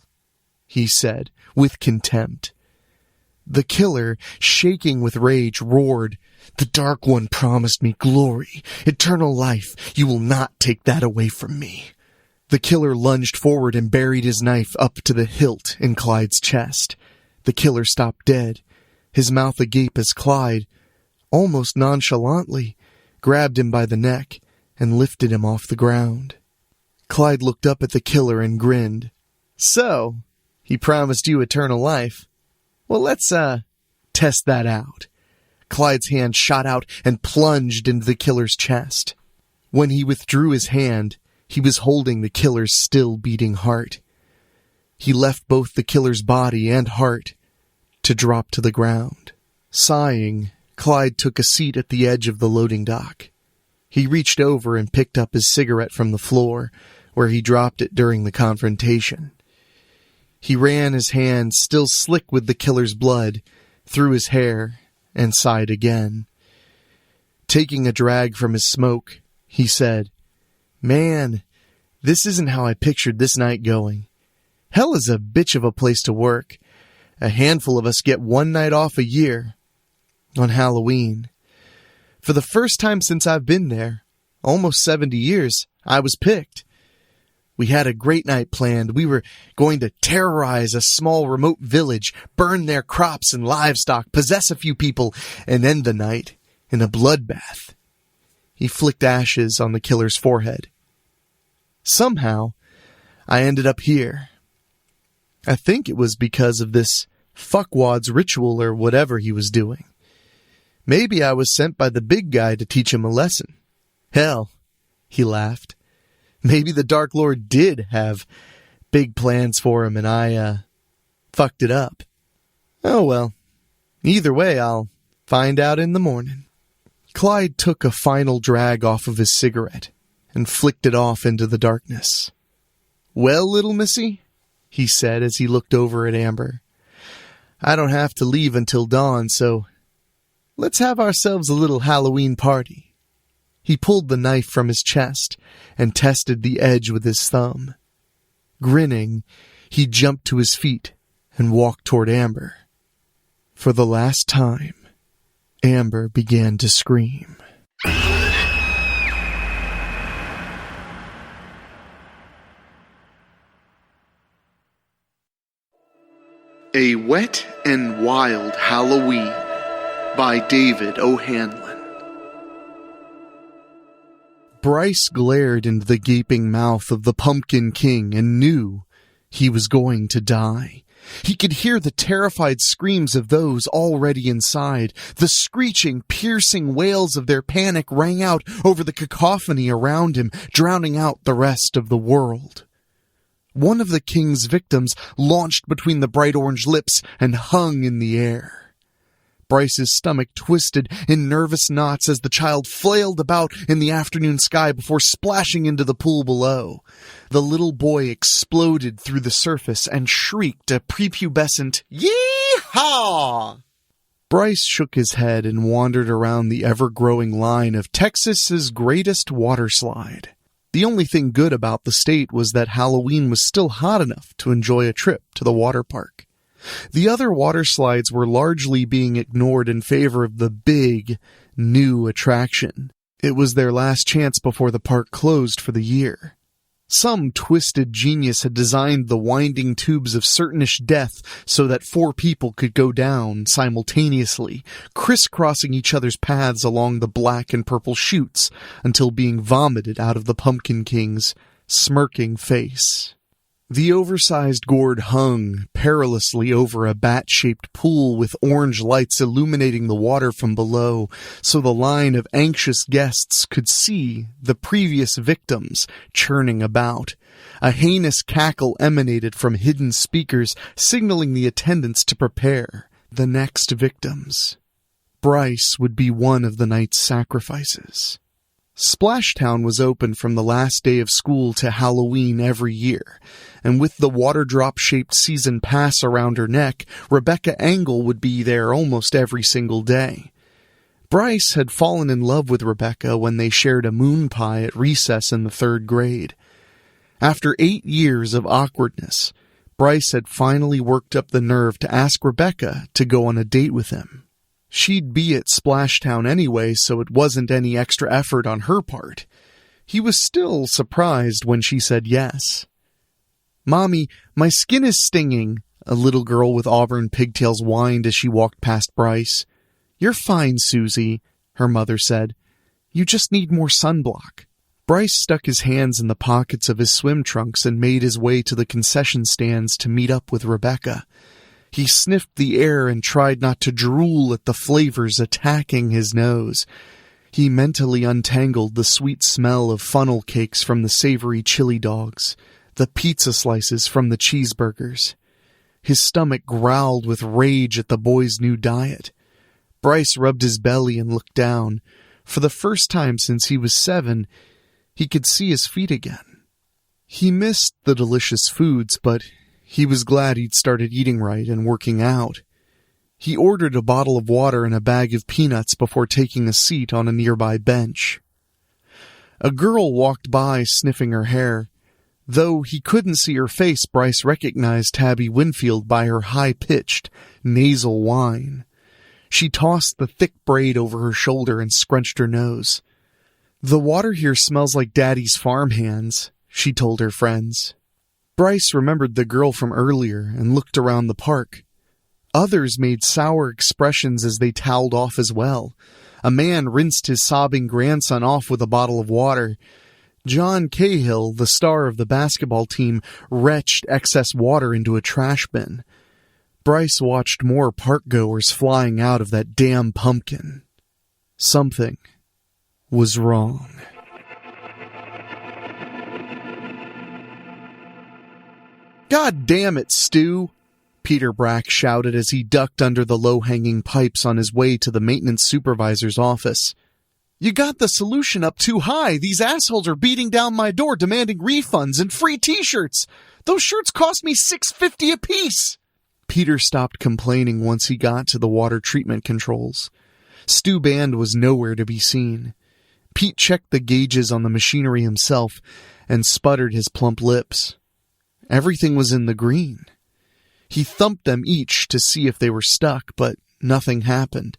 he said, with contempt. The killer, shaking with rage, roared, "The Dark One promised me glory, eternal life. You will not take that away from me." The killer lunged forward and buried his knife up to the hilt in Clyde's chest. The killer stopped dead, his mouth agape as Clyde, almost nonchalantly, grabbed him by the neck and lifted him off the ground. Clyde looked up at the killer and grinned. "So, he promised you eternal life. Well, let's, test that out." Clyde's hand shot out and plunged into the killer's chest. When he withdrew his hand, he was holding the killer's still beating heart. He left both the killer's body and heart to drop to the ground. Sighing, Clyde took a seat at the edge of the loading dock. He reached over and picked up his cigarette from the floor, where he dropped it during the confrontation. He ran his hand, still slick with the killer's blood, through his hair and sighed again. Taking a drag from his smoke, he said, "Man, this isn't how I pictured this night going. Hell is a bitch of a place to work. A handful of us get one night off a year, on Halloween. For the first time since I've been there, almost 70 years, I was picked. We had a great night planned. We were going to terrorize a small remote village, burn their crops and livestock, possess a few people, and end the night in a bloodbath." He flicked ashes on the killer's forehead. Somehow, I ended up here. I think it was because of this fuckwad's ritual or whatever he was doing. Maybe I was sent by the big guy to teach him a lesson. Hell, he laughed. Maybe the Dark Lord did have big plans for him and I, fucked it up. Oh well, either way, I'll find out in the morning. Clyde took a final drag off of his cigarette and flicked it off into the darkness. Well, little missy, he said as he looked over at Amber, I don't have to leave until dawn, so let's have ourselves a little Halloween party. He pulled the knife from his chest and tested the edge with his thumb. Grinning, he jumped to his feet and walked toward Amber. For the last time, Amber began to scream. A Wet and Wild Halloween by David O'Hanlon. Bryce glared into the gaping mouth of the Pumpkin King and knew he was going to die. He could hear the terrified screams of those already inside. The screeching, piercing wails of their panic rang out over the cacophony around him, drowning out the rest of the world. One of the king's victims launched between the bright orange lips and hung in the air. Bryce's stomach twisted in nervous knots as the child flailed about in the afternoon sky before splashing into the pool below. The little boy exploded through the surface and shrieked a prepubescent "Yee-haw!" Bryce shook his head and wandered around the ever-growing line of Texas's greatest water slide. The only thing good about the state was that Halloween was still hot enough to enjoy a trip to the water park. The other water slides were largely being ignored in favor of the big, new attraction. It was their last chance before the park closed for the year. Some twisted genius had designed the winding tubes of certainish death so that 4 people could go down simultaneously, crisscrossing each other's paths along the black and purple chutes until being vomited out of the Pumpkin King's smirking face. The oversized gourd hung perilously over a bat-shaped pool with orange lights illuminating the water from below, so the line of anxious guests could see the previous victims churning about. A heinous cackle emanated from hidden speakers, signaling the attendants to prepare the next victims. Bryce would be one of the night's sacrifices. Splashtown was open from the last day of school to Halloween every year, and with the water drop-shaped season pass around her neck, Rebecca Engel would be there almost every single day. Bryce had fallen in love with Rebecca when they shared a moon pie at recess in the 3rd grade. After 8 years of awkwardness, Bryce had finally worked up the nerve to ask Rebecca to go on a date with him. She'd be at Splashtown anyway, so it wasn't any extra effort on her part. He was still surprised when she said yes. "Mommy, my skin is stinging," a little girl with auburn pigtails whined as she walked past Bryce. "You're fine, Susie," her mother said. "You just need more sunblock." Bryce stuck his hands in the pockets of his swim trunks and made his way to the concession stands to meet up with Rebecca. He sniffed the air and tried not to drool at the flavors attacking his nose. He mentally untangled the sweet smell of funnel cakes from the savory chili dogs, the pizza slices from the cheeseburgers. His stomach growled with rage at the boy's new diet. Bryce rubbed his belly and looked down. For the first time since he was 7, he could see his feet again. He missed the delicious foods, but he was glad he'd started eating right and working out. He ordered a bottle of water and a bag of peanuts before taking a seat on a nearby bench. A girl walked by sniffing her hair. Though he couldn't see her face, Bryce recognized Tabby Winfield by her high-pitched, nasal whine. She tossed the thick braid over her shoulder and scrunched her nose. "The water here smells like Daddy's farmhands," she told her friends. Bryce remembered the girl from earlier and looked around the park. Others made sour expressions as they toweled off as well. A man rinsed his sobbing grandson off with a bottle of water. John Cahill, the star of the basketball team, retched excess water into a trash bin. Bryce watched more park-goers flying out of that damn pumpkin. Something was wrong. "God damn it, Stu!" Peter Brack shouted as he ducked under the low-hanging pipes on his way to the maintenance supervisor's office. "You got the solution up too high. These assholes are beating down my door demanding refunds and free t-shirts. Those shirts cost me $6.50 apiece." Peter stopped complaining once he got to the water treatment controls. Stu Band was nowhere to be seen. Pete checked the gauges on the machinery himself and sputtered his plump lips. Everything was in the green. He thumped them each to see if they were stuck, but nothing happened.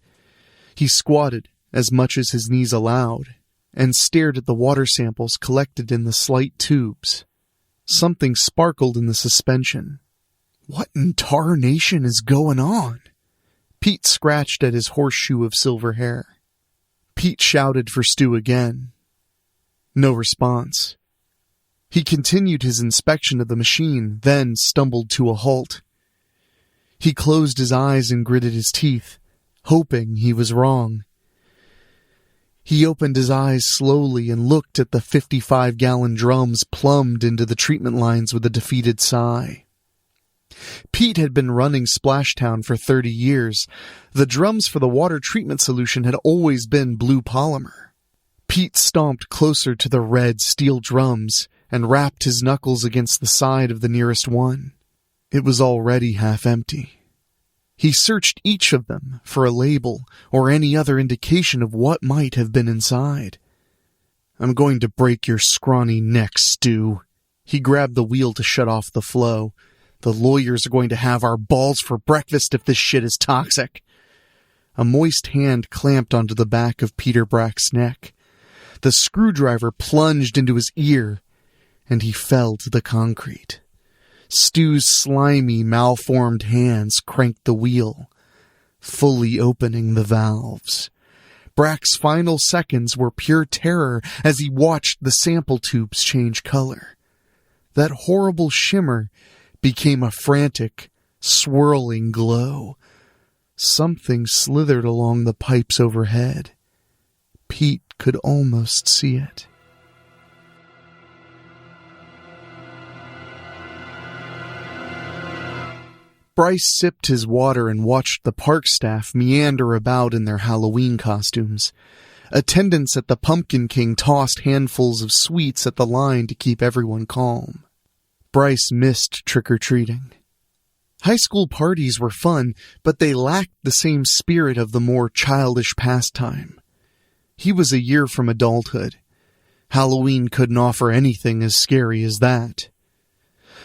He squatted, as much as his knees allowed, and stared at the water samples collected in the slight tubes. Something sparkled in the suspension. What in tarnation is going on? Pete scratched at his horseshoe of silver hair. Pete shouted for Stu again. No response. He continued his inspection of the machine, then stumbled to a halt. He closed his eyes and gritted his teeth, hoping he was wrong. He opened his eyes slowly and looked at the 55-gallon drums plumbed into the treatment lines with a defeated sigh. Pete had been running Splashtown for 30 years. The drums for the water treatment solution had always been blue polymer. Pete stomped closer to the red steel drums and rapped his knuckles against the side of the nearest one. It was already half empty. He searched each of them for a label or any other indication of what might have been inside. "I'm going to break your scrawny neck, Stu." He grabbed the wheel to shut off the flow. "The lawyers are going to have our balls for breakfast if this shit is toxic." A moist hand clamped onto the back of Peter Brack's neck. The screwdriver plunged into his ear, and he fell to the concrete. Stu's slimy, malformed hands cranked the wheel, fully opening the valves. Brack's final seconds were pure terror as he watched the sample tubes change color. That horrible shimmer became a frantic, swirling glow. Something slithered along the pipes overhead. Pete could almost see it. Bryce sipped his water and watched the park staff meander about in their Halloween costumes. Attendants at the Pumpkin King tossed handfuls of sweets at the line to keep everyone calm. Bryce missed trick-or-treating. High school parties were fun, but they lacked the same spirit of the more childish pastime. He was a year from adulthood. Halloween couldn't offer anything as scary as that.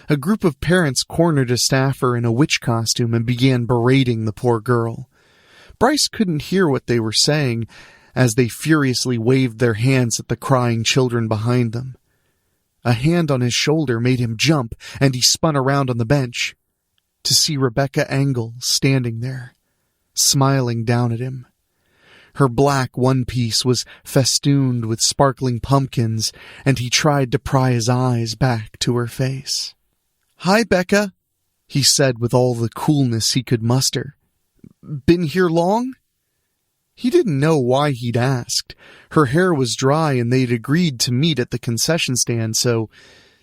A group of parents cornered a staffer in a witch costume and began berating the poor girl. Bryce couldn't hear what they were saying as they furiously waved their hands at the crying children behind them. A hand on his shoulder made him jump, and he spun around on the bench to see Rebecca Engel standing there, smiling down at him. Her black one-piece was festooned with sparkling pumpkins, and he tried to pry his eyes back to her face. "Hi, Becca," he said with all the coolness he could muster. "Been here long?" He didn't know why he'd asked. Her hair was dry and they'd agreed to meet at the concession stand, so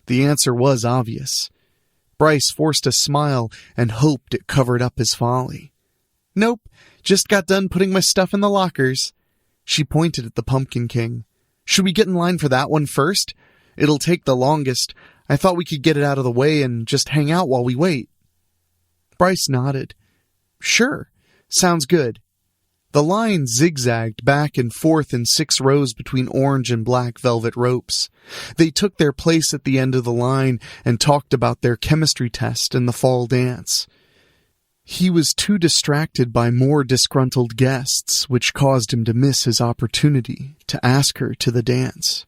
the answer was obvious. Bryce forced a smile and hoped it covered up his folly. "Nope, just got done putting my stuff in the lockers." She pointed at the Pumpkin King. "Should we get in line for that one first? It'll take the longest. I thought we could get it out of the way and just hang out while we wait." Bryce nodded. "Sure, sounds good." The line zigzagged back and forth in 6 rows between orange and black velvet ropes. They took their place at the end of the line and talked about their chemistry test and the fall dance. He was too distracted by more disgruntled guests, which caused him to miss his opportunity to ask her to the dance.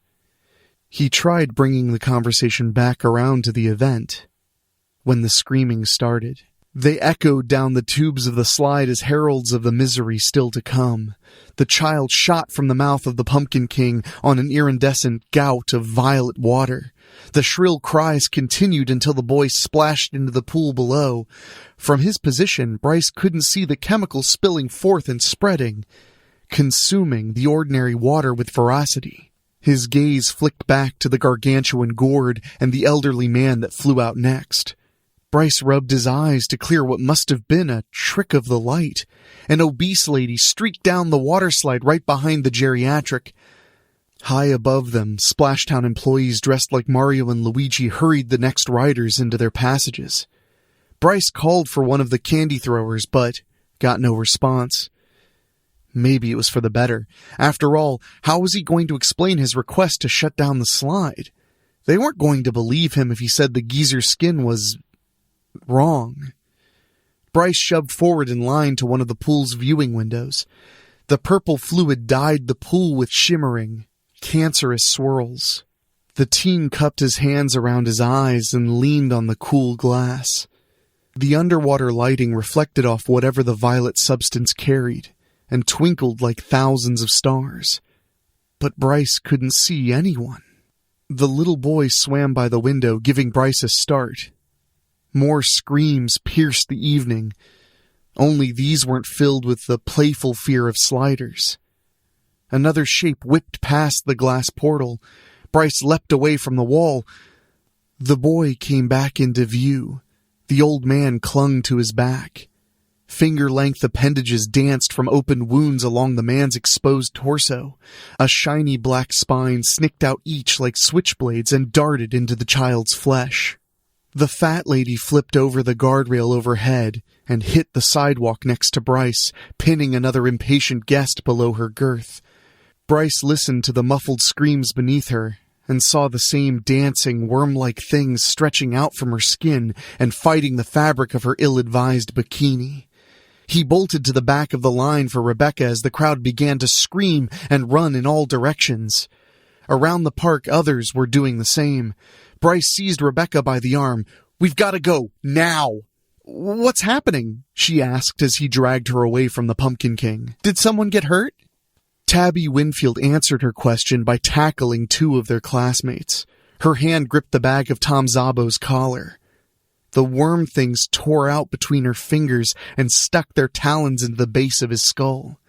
He tried bringing the conversation back around to the event when the screaming started. They echoed down the tubes of the slide as heralds of the misery still to come. The child shot from the mouth of the Pumpkin King on an iridescent gout of violet water. The shrill cries continued until the boy splashed into the pool below. From his position, Bryce couldn't see the chemicals spilling forth and spreading, consuming the ordinary water with ferocity. His gaze flicked back to the gargantuan gourd and the elderly man that flew out next. Bryce rubbed his eyes to clear what must have been a trick of the light. An obese lady streaked down the water slide right behind the geriatric. High above them, Splashtown employees dressed like Mario and Luigi hurried the next riders into their passages. Bryce called for one of the candy throwers, but got no response. Maybe it was for the better. After all, how was he going to explain his request to shut down the slide? They weren't going to believe him if he said the geezer's skin was wrong. Bryce shoved forward in line to one of the pool's viewing windows. The purple fluid dyed the pool with shimmering, cancerous swirls. The teen cupped his hands around his eyes and leaned on the cool glass. The underwater lighting reflected off whatever the violet substance carried and twinkled like thousands of stars. But Bryce couldn't see anyone. The little boy swam by the window, giving Bryce a start. More screams pierced the evening, only these weren't filled with the playful fear of sliders. Another shape whipped past the glass portal. Bryce leapt away from the wall. The boy came back into view. The old man clung to his back. Finger-length appendages danced from open wounds along the man's exposed torso. A shiny black spine snicked out each like switchblades and darted into the child's flesh. The fat lady flipped over the guardrail overhead and hit the sidewalk next to Bryce, pinning another impatient guest below her girth. Bryce listened to the muffled screams beneath her and saw the same dancing, worm-like things stretching out from her skin and fighting the fabric of her ill-advised bikini. He bolted to the back of the line for Rebecca as the crowd began to scream and run in all directions. Around the park, others were doing the same. Bryce seized Rebecca by the arm. "We've got to go, now!" "What's happening?" she asked as he dragged her away from the Pumpkin King. "Did someone get hurt?" Tabby Winfield answered her question by tackling two of their classmates. Her hand gripped the bag of Tom Zabo's collar. The worm things tore out between her fingers and stuck their talons into the base of his skull.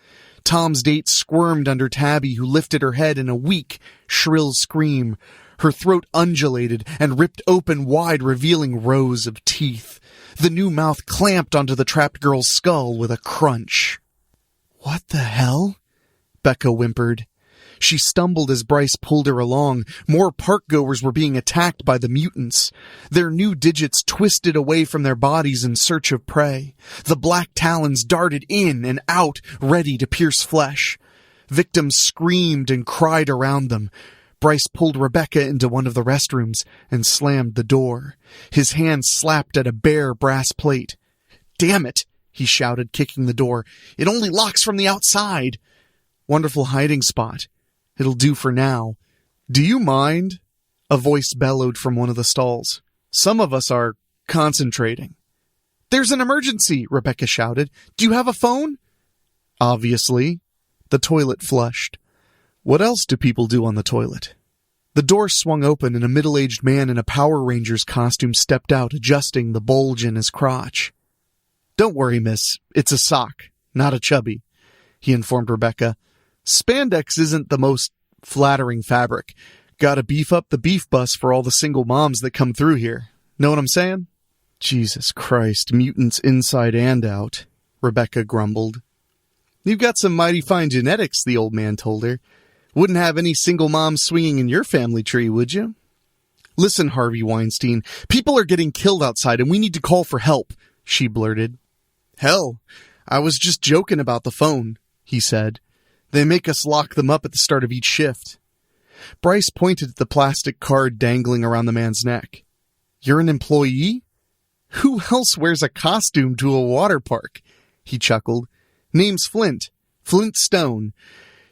Tom's date squirmed under Tabby, who lifted her head in a weak, shrill scream. Her throat undulated and ripped open wide, revealing rows of teeth. The new mouth clamped onto the trapped girl's skull with a crunch. "What the hell?" Becca whimpered. She stumbled as Bryce pulled her along. More park-goers were being attacked by the mutants. Their new digits twisted away from their bodies in search of prey. The black talons darted in and out, ready to pierce flesh. Victims screamed and cried around them. Bryce pulled Rebecca into one of the restrooms and slammed the door. His hand slapped at a bare brass plate. "Damn it," he shouted, kicking the door. "It only locks from the outside." "Wonderful hiding spot. It'll do for now." "Do you mind?" a voice bellowed from one of the stalls. "Some of us are concentrating." "There's an emergency," Rebecca shouted. "Do you have a phone?" "Obviously." The toilet flushed. What else do people do on the toilet? The door swung open and a middle-aged man in a Power Rangers costume stepped out, adjusting the bulge in his crotch. "Don't worry, miss. It's a sock, not a chubby," he informed Rebecca. "Spandex isn't the most flattering fabric. Gotta beef up the beef bus for all the single moms that come through here. Know what I'm saying?" "Jesus Christ, mutants inside and out," Rebecca grumbled. "You've got some mighty fine genetics," the old man told her. "Wouldn't have any single moms swinging in your family tree, would you?" "Listen, Harvey Weinstein, people are getting killed outside and we need to call for help," she blurted. "Hell, I was just joking about the phone," he said. "They make us lock them up at the start of each shift." Bryce pointed at the plastic card dangling around the man's neck. "You're an employee? Who else wears a costume to a water park?" He chuckled. "Name's Flint. Flint Stone.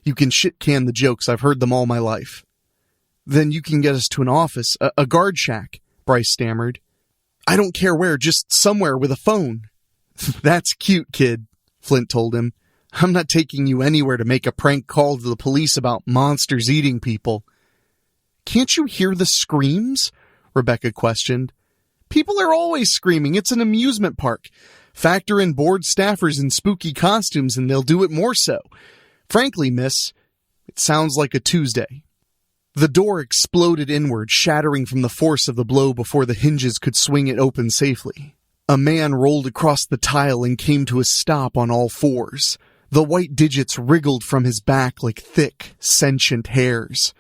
You can shit-can the jokes. I've heard them all my life." "Then you can get us to an office, a guard shack," Bryce stammered. I don't care where, just somewhere with a phone. That's cute, kid, Flint told him. I'm not taking you anywhere to make a prank call to the police about monsters eating people. Can't you hear the screams? Rebecca questioned. People are always screaming. It's an amusement park. Factor in bored staffers in spooky costumes and they'll do it more so. Frankly, miss, it sounds like a Tuesday. The door exploded inward, shattering from the force of the blow before the hinges could swing it open safely. A man rolled across the tile and came to a stop on all fours. The white digits wriggled from his back like thick, sentient hairs.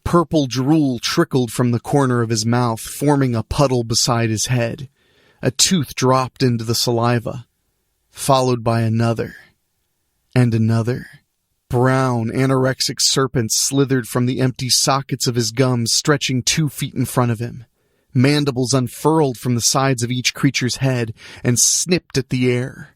Purple drool trickled from the corner of his mouth, forming a puddle beside his head. A tooth dropped into the saliva, followed by another, and another. Brown, anorexic serpents slithered from the empty sockets of his gums, stretching 2 feet in front of him. Mandibles unfurled from the sides of each creature's head and snipped at the air.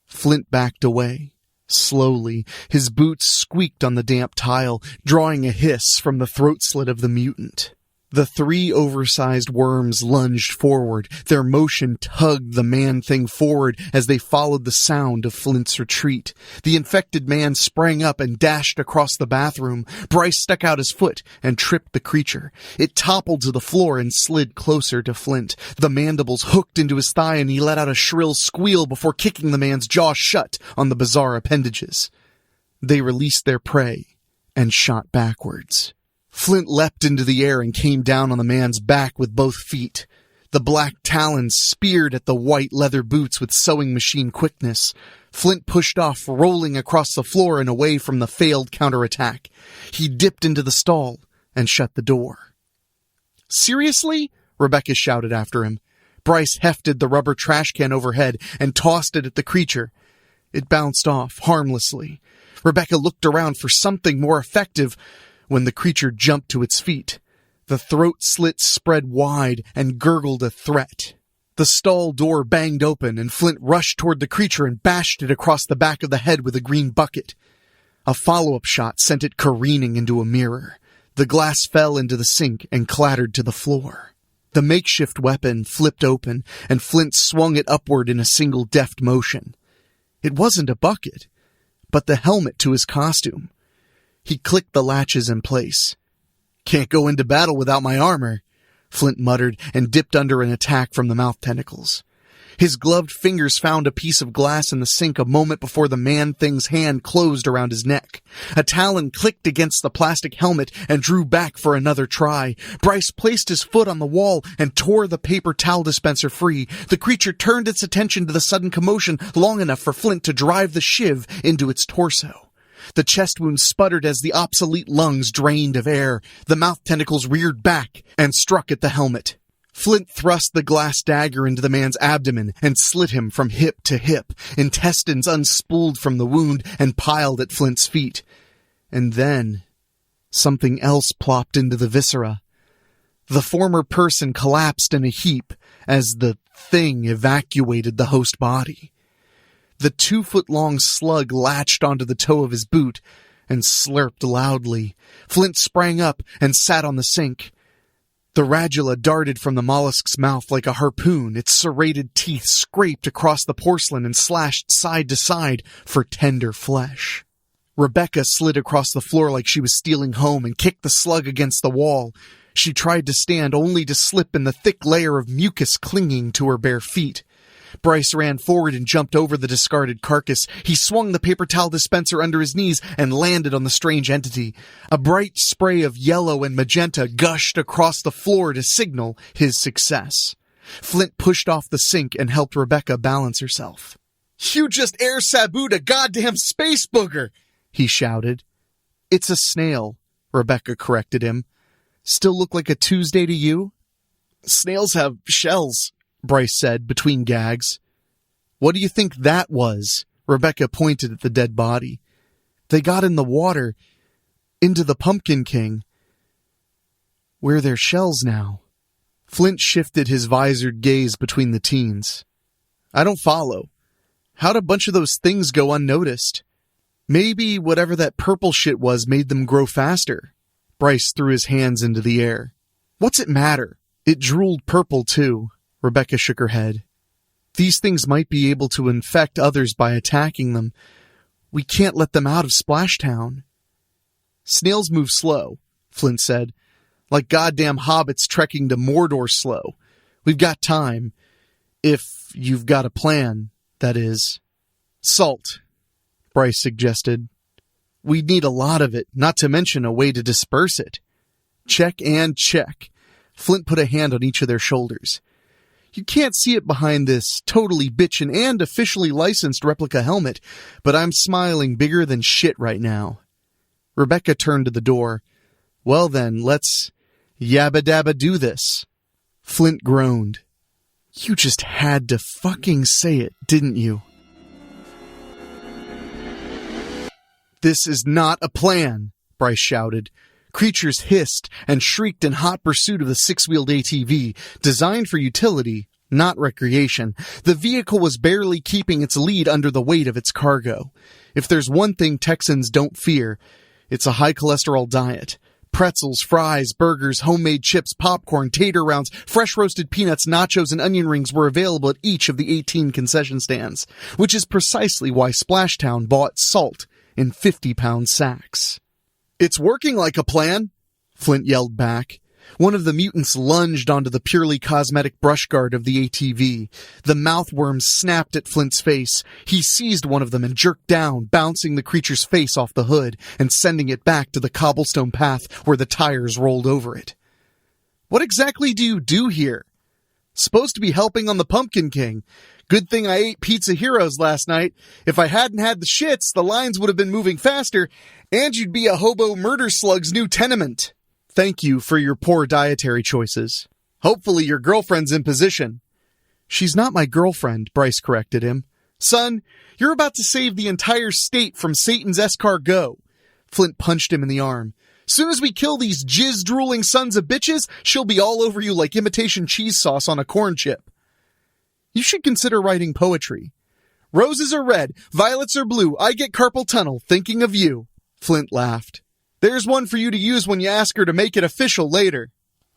Flint backed away. Slowly, his boots squeaked on the damp tile, drawing a hiss from the throat slit of the mutant. The 3 oversized worms lunged forward. Their motion tugged the man-thing forward as they followed the sound of Flint's retreat. The infected man sprang up and dashed across the bathroom. Bryce stuck out his foot and tripped the creature. It toppled to the floor and slid closer to Flint. The mandibles hooked into his thigh and he let out a shrill squeal before kicking the man's jaw shut on the bizarre appendages. They released their prey and shot backwards. Flint leapt into the air and came down on the man's back with both feet. The black talons speared at the white leather boots with sewing machine quickness. Flint pushed off, rolling across the floor and away from the failed counterattack. He dipped into the stall and shut the door. Seriously? Rebecca shouted after him. Bryce hefted the rubber trash can overhead and tossed it at the creature. It bounced off, harmlessly. Rebecca looked around for something more effective when the creature jumped to its feet. The throat slit spread wide and gurgled a threat. The stall door banged open and Flint rushed toward the creature and bashed it across the back of the head with a green bucket. A follow-up shot sent it careening into a mirror. The glass fell into the sink and clattered to the floor. The makeshift weapon flipped open and Flint swung it upward in a single deft motion. It wasn't a bucket, but the helmet to his costume. He clicked the latches in place. Can't go into battle without my armor, Flint muttered and dipped under an attack from the mouth tentacles. His gloved fingers found a piece of glass in the sink a moment before the man-thing's hand closed around his neck. A talon clicked against the plastic helmet and drew back for another try. Bryce placed his foot on the wall and tore the paper towel dispenser free. The creature turned its attention to the sudden commotion long enough for Flint to drive the shiv into its torso. The chest wound sputtered as the obsolete lungs drained of air. The mouth tentacles reared back and struck at the helmet. Flint thrust the glass dagger into the man's abdomen and slit him from hip to hip. Intestines unspooled from the wound and piled at Flint's feet. And then something else plopped into the viscera. The former person collapsed in a heap as the thing evacuated the host body. The 2-foot-long slug latched onto the toe of his boot and slurped loudly. Flint sprang up and sat on the sink. The radula darted from the mollusk's mouth like a harpoon. Its serrated teeth scraped across the porcelain and slashed side to side for tender flesh. Rebecca slid across the floor like she was stealing home and kicked the slug against the wall. She tried to stand only to slip in the thick layer of mucus clinging to her bare feet. Bryce ran forward and jumped over the discarded carcass. He swung the paper towel dispenser under his knees and landed on the strange entity. A bright spray of yellow and magenta gushed across the floor to signal his success. Flint pushed off the sink and helped Rebecca balance herself. "You just air sabooed a goddamn space booger!" he shouted. "It's a snail," Rebecca corrected him. "Still look like a Tuesday to you?" "Snails have shells," Bryce said, between gags. "What do you think that was?" Rebecca pointed at the dead body. "They got in the water, into the Pumpkin King. Where are their shells now?" Flint shifted his visored gaze between the teens. "I don't follow. How'd a bunch of those things go unnoticed? Maybe whatever that purple shit was made them grow faster." Bryce threw his hands into the air. "What's it matter? It drooled purple, too." Rebecca shook her head. These things might be able to infect others by attacking them. We can't let them out of Splashtown. Snails move slow, Flint said. Like goddamn hobbits trekking to Mordor slow. We've got time. If you've got a plan, that is. Salt, Bryce suggested. We'd need a lot of it, not to mention a way to disperse it. Check and check. Flint put a hand on each of their shoulders. You can't see it behind this totally bitchin' and officially licensed replica helmet, but I'm smiling bigger than shit right now. Rebecca turned to the door. Well then, let's yabba dabba do this. Flint groaned. You just had to fucking say it, didn't you? This is not a plan, Bryce shouted. Creatures hissed and shrieked in hot pursuit of the six-wheeled ATV, designed for utility, not recreation. The vehicle was barely keeping its lead under the weight of its cargo. If there's one thing Texans don't fear, it's a high-cholesterol diet. Pretzels, fries, burgers, homemade chips, popcorn, tater rounds, fresh roasted peanuts, nachos, and onion rings were available at each of the 18 concession stands, which is precisely why Splashtown bought salt in 50-pound sacks. It's working like a plan, Flint yelled back. One of the mutants lunged onto the purely cosmetic brush guard of the ATV. The mouthworms snapped at Flint's face. He seized one of them and jerked down, bouncing the creature's face off the hood and sending it back to the cobblestone path where the tires rolled over it. What exactly do you do here? Supposed to be helping on the Pumpkin King. Good thing I ate Pizza Heroes last night. If I hadn't had the shits, the lines would have been moving faster, and you'd be a hobo murder slug's new tenement. Thank you for your poor dietary choices. Hopefully your girlfriend's in position. She's not my girlfriend, Bryce corrected him. Son, you're about to save the entire state from Satan's escargot. Flint punched him in the arm. Soon as we kill these jizz-drooling sons of bitches, she'll be all over you like imitation cheese sauce on a corn chip. You should consider writing poetry. Roses are red, violets are blue, I get carpal tunnel thinking of you. Flint laughed. There's one for you to use when you ask her to make it official later.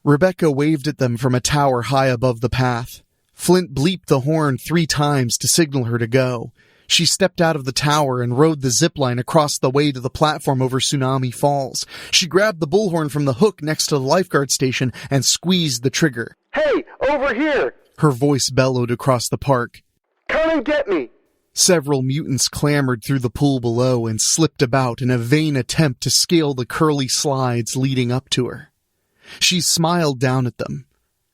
Rebecca waved at them from a tower high above the path. Flint bleeped the horn 3 times to signal her to go. She stepped out of the tower and rode the zipline across the way to the platform over Tsunami Falls. She grabbed the bullhorn from the hook next to the lifeguard station and squeezed the trigger. Hey, over here! Her voice bellowed across the park. Come and get me! Several mutants clambered through the pool below and slipped about in a vain attempt to scale the curly slides leading up to her. She smiled down at them.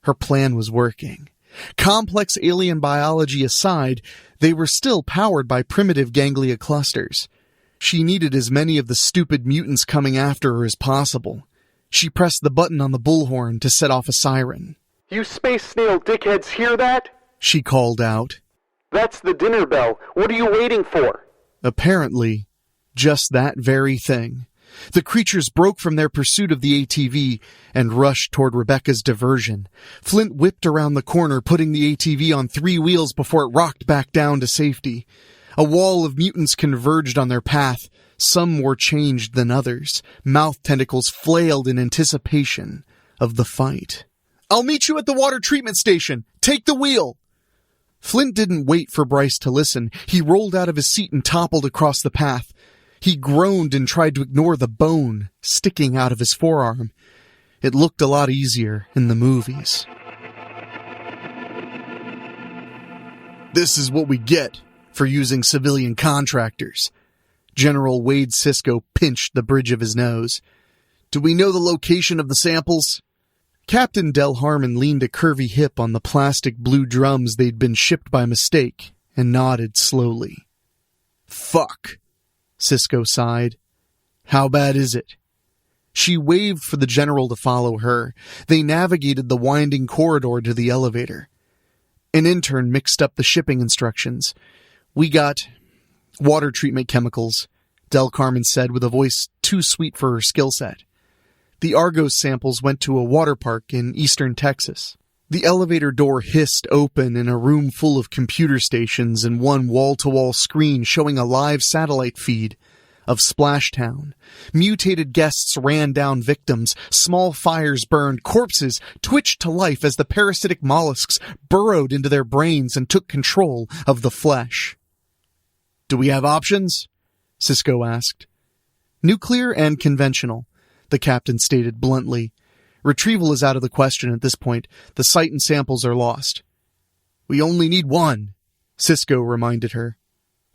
Her plan was working. Complex alien biology aside, they were still powered by primitive ganglia clusters. She needed as many of the stupid mutants coming after her as possible. She pressed the button on the bullhorn to set off a siren. You space snail dickheads hear that? She called out. That's the dinner bell. What are you waiting for? Apparently, just that very thing. The creatures broke from their pursuit of the ATV and rushed toward Rebecca's diversion. Flint whipped around the corner, putting the ATV on 3 wheels before it rocked back down to safety. A wall of mutants converged on their path. Some more changed than others. Mouth tentacles flailed in anticipation of the fight. I'll meet you at the water treatment station. Take the wheel. Flint didn't wait for Bryce to listen. He rolled out of his seat and toppled across the path. He groaned and tried to ignore the bone sticking out of his forearm. It looked a lot easier in the movies. This is what we get for using civilian contractors. General Wade Sisko pinched the bridge of his nose. Do we know the location of the samples? Captain Del Harmon leaned a curvy hip on the plastic blue drums they'd been shipped by mistake and nodded slowly. Fuck, Sisko sighed. How bad is it? She waved for the general to follow her. They navigated the winding corridor to the elevator. An intern mixed up the shipping instructions. We got water treatment chemicals, Del Carmen said with a voice too sweet for her skill set. The Argos samples went to a water park in eastern Texas. The elevator door hissed open in a room full of computer stations and one wall-to-wall screen showing a live satellite feed of Splashtown. Mutated guests ran down victims, small fires burned, corpses twitched to life as the parasitic mollusks burrowed into their brains and took control of the flesh. "Do we have options?" Sisko asked. "Nuclear and conventional," the captain stated bluntly. "Retrieval is out of the question at this point. The site and samples are lost." "We only need one," Sisko reminded her.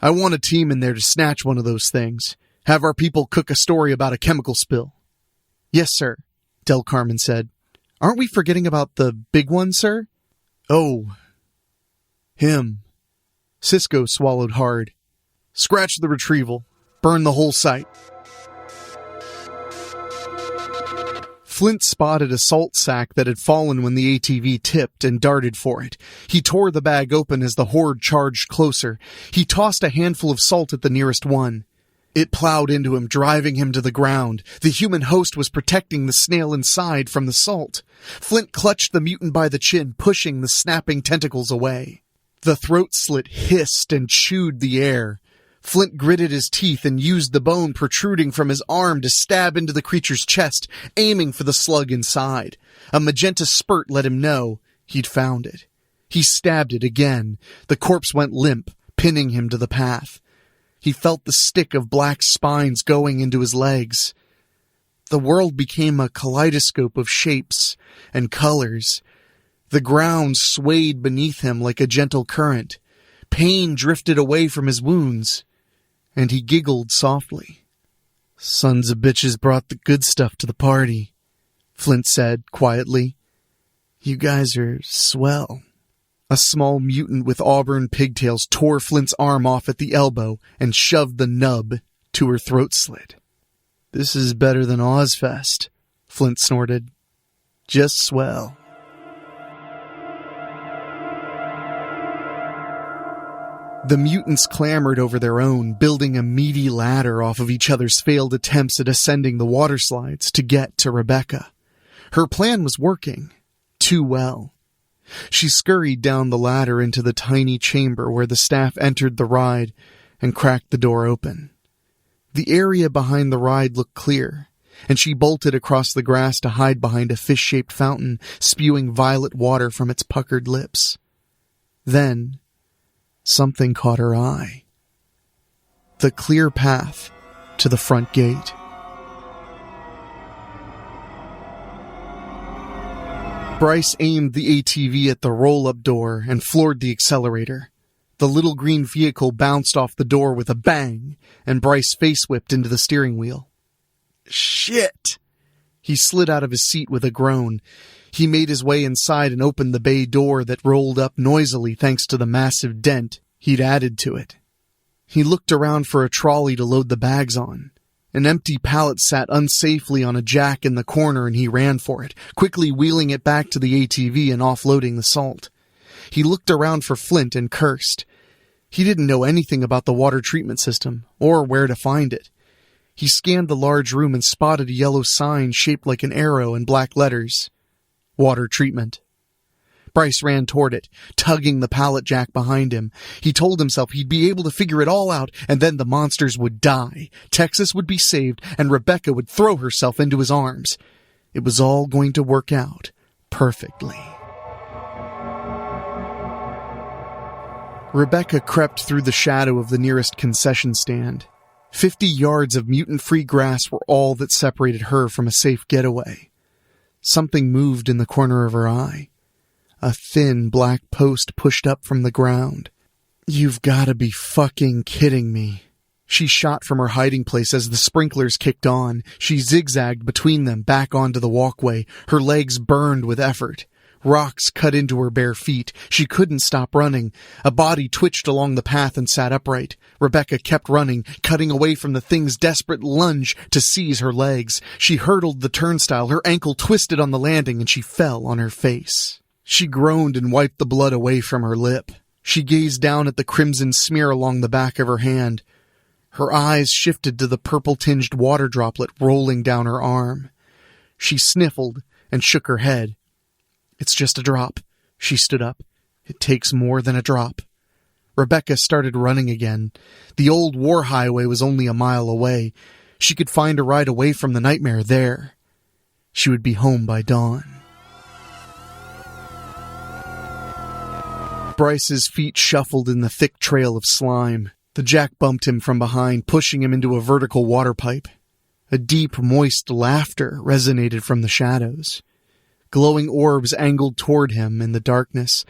"I want a team in there to snatch one of those things. Have our people cook a story about a chemical spill." "Yes, sir," Del Carmen said. "Aren't we forgetting about the big one, sir?" "Oh, him." Sisko swallowed hard. "Scratch the retrieval. Burn the whole site." Flint spotted a salt sack that had fallen when the ATV tipped and darted for it. He tore the bag open as the horde charged closer. He tossed a handful of salt at the nearest one. It plowed into him, driving him to the ground. The human host was protecting the snail inside from the salt. Flint clutched the mutant by the chin, pushing the snapping tentacles away. The throat slit hissed and chewed the air. Flint gritted his teeth and used the bone protruding from his arm to stab into the creature's chest, aiming for the slug inside. A magenta spurt let him know he'd found it. He stabbed it again. The corpse went limp, pinning him to the path. He felt the stick of black spines going into his legs. The world became a kaleidoscope of shapes and colors. The ground swayed beneath him like a gentle current. Pain drifted away from his wounds, and he giggled softly. "Sons of bitches brought the good stuff to the party," Flint said quietly. "You guys are swell." A small mutant with auburn pigtails tore Flint's arm off at the elbow and shoved the nub to her throat slit. "This is better than Ozfest," Flint snorted. "Just swell." The mutants clamored over their own, building a meaty ladder off of each other's failed attempts at ascending the water slides to get to Rebecca. Her plan was working. Too well. She scurried down the ladder into the tiny chamber where the staff entered the ride and cracked the door open. The area behind the ride looked clear, and she bolted across the grass to hide behind a fish-shaped fountain spewing violet water from its puckered lips. Then something caught her eye. The clear path to the front gate. Bryce aimed the ATV at the roll-up door and floored the accelerator. The little green vehicle bounced off the door with a bang, and Bryce face-whipped into the steering wheel. "Shit!" He slid out of his seat with a groan. He made his way inside and opened the bay door that rolled up noisily thanks to the massive dent he'd added to it. He looked around for a trolley to load the bags on. An empty pallet sat unsafely on a jack in the corner and he ran for it, quickly wheeling it back to the ATV and offloading the salt. He looked around for Flint and cursed. He didn't know anything about the water treatment system or where to find it. He scanned the large room and spotted a yellow sign shaped like an arrow in black letters. Water treatment. Bryce ran toward it, tugging the pallet jack behind him. He told himself he'd be able to figure it all out, and then the monsters would die. Texas would be saved, and Rebecca would throw herself into his arms. It was all going to work out perfectly. Rebecca crept through the shadow of the nearest concession stand. 50 yards of mutant-free grass were all that separated her from a safe getaway. Something moved in the corner of her eye. A thin black post pushed up from the ground. "You've gotta be fucking kidding me." She shot from her hiding place as the sprinklers kicked on. She zigzagged between them back onto the walkway. Her legs burned with effort. Rocks cut into her bare feet. She couldn't stop running. A body twitched along the path and sat upright. Rebecca kept running, cutting away from the thing's desperate lunge to seize her legs. She hurdled the turnstile, her ankle twisted on the landing, and she fell on her face. She groaned and wiped the blood away from her lip. She gazed down at the crimson smear along the back of her hand. Her eyes shifted to the purple-tinged water droplet rolling down her arm. She sniffled and shook her head. "It's just a drop." She stood up. "It takes more than a drop." Rebecca started running again. The old war highway was only a mile away. She could find a ride away from the nightmare there. She would be home by dawn. Bryce's feet shuffled in the thick trail of slime. The jack bumped him from behind, pushing him into a vertical water pipe. A deep, moist laughter resonated from the shadows. Glowing orbs angled toward him in the darkness,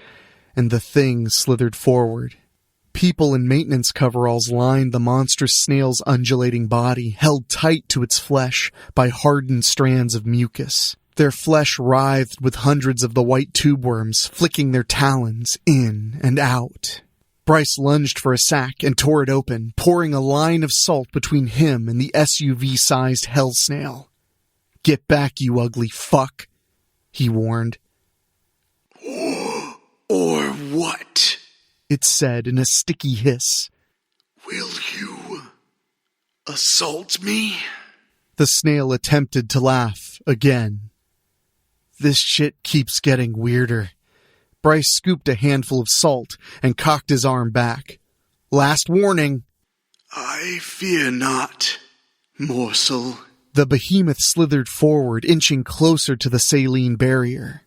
and the thing slithered forward. People in maintenance coveralls lined the monstrous snail's undulating body, held tight to its flesh by hardened strands of mucus. Their flesh writhed with hundreds of the white tube worms, flicking their talons in and out. Bryce lunged for a sack and tore it open, pouring a line of salt between him and the SUV-sized hell snail. "Get back, you ugly fuck," he warned. Or what? It said in a sticky hiss. Will you assault me? The snail attempted to laugh again. This shit keeps getting weirder. Bryce scooped a handful of salt and cocked his arm back. "Last warning." I fear not, morsel. The behemoth slithered forward, inching closer to the saline barrier.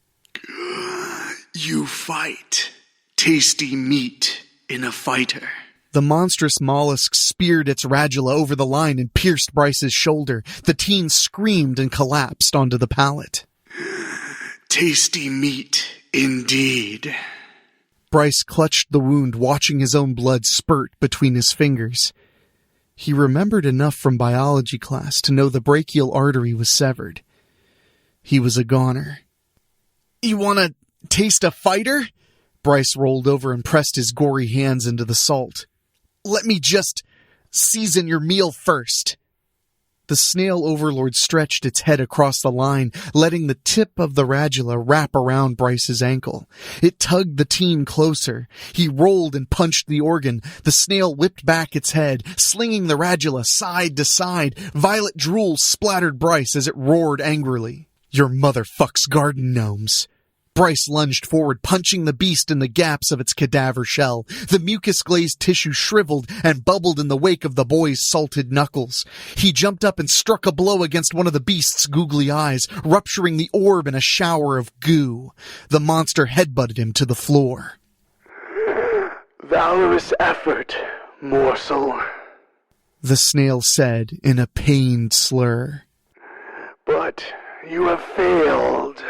You fight. Tasty meat in a fighter. The monstrous mollusk speared its radula over the line and pierced Bryce's shoulder. The teen screamed and collapsed onto the pallet. Tasty meat, indeed. Bryce clutched the wound, watching his own blood spurt between his fingers. He remembered enough from biology class to know the brachial artery was severed. He was a goner. "You want to taste a fighter?" Bryce rolled over and pressed his gory hands into the salt. "Let me just season your meal first." The snail overlord stretched its head across the line, letting the tip of the radula wrap around Bryce's ankle. It tugged the teen closer. He rolled and punched the organ. The snail whipped back its head, slinging the radula side to side. Violet drool splattered Bryce as it roared angrily. "Your mother fucks garden gnomes." Bryce lunged forward, punching the beast in the gaps of its cadaver shell. The mucus-glazed tissue shriveled and bubbled in the wake of the boy's salted knuckles. He jumped up and struck a blow against one of the beast's googly eyes, rupturing the orb in a shower of goo. The monster headbutted him to the floor. Valorous effort, morsel, the snail said in a pained slur. But you have failed.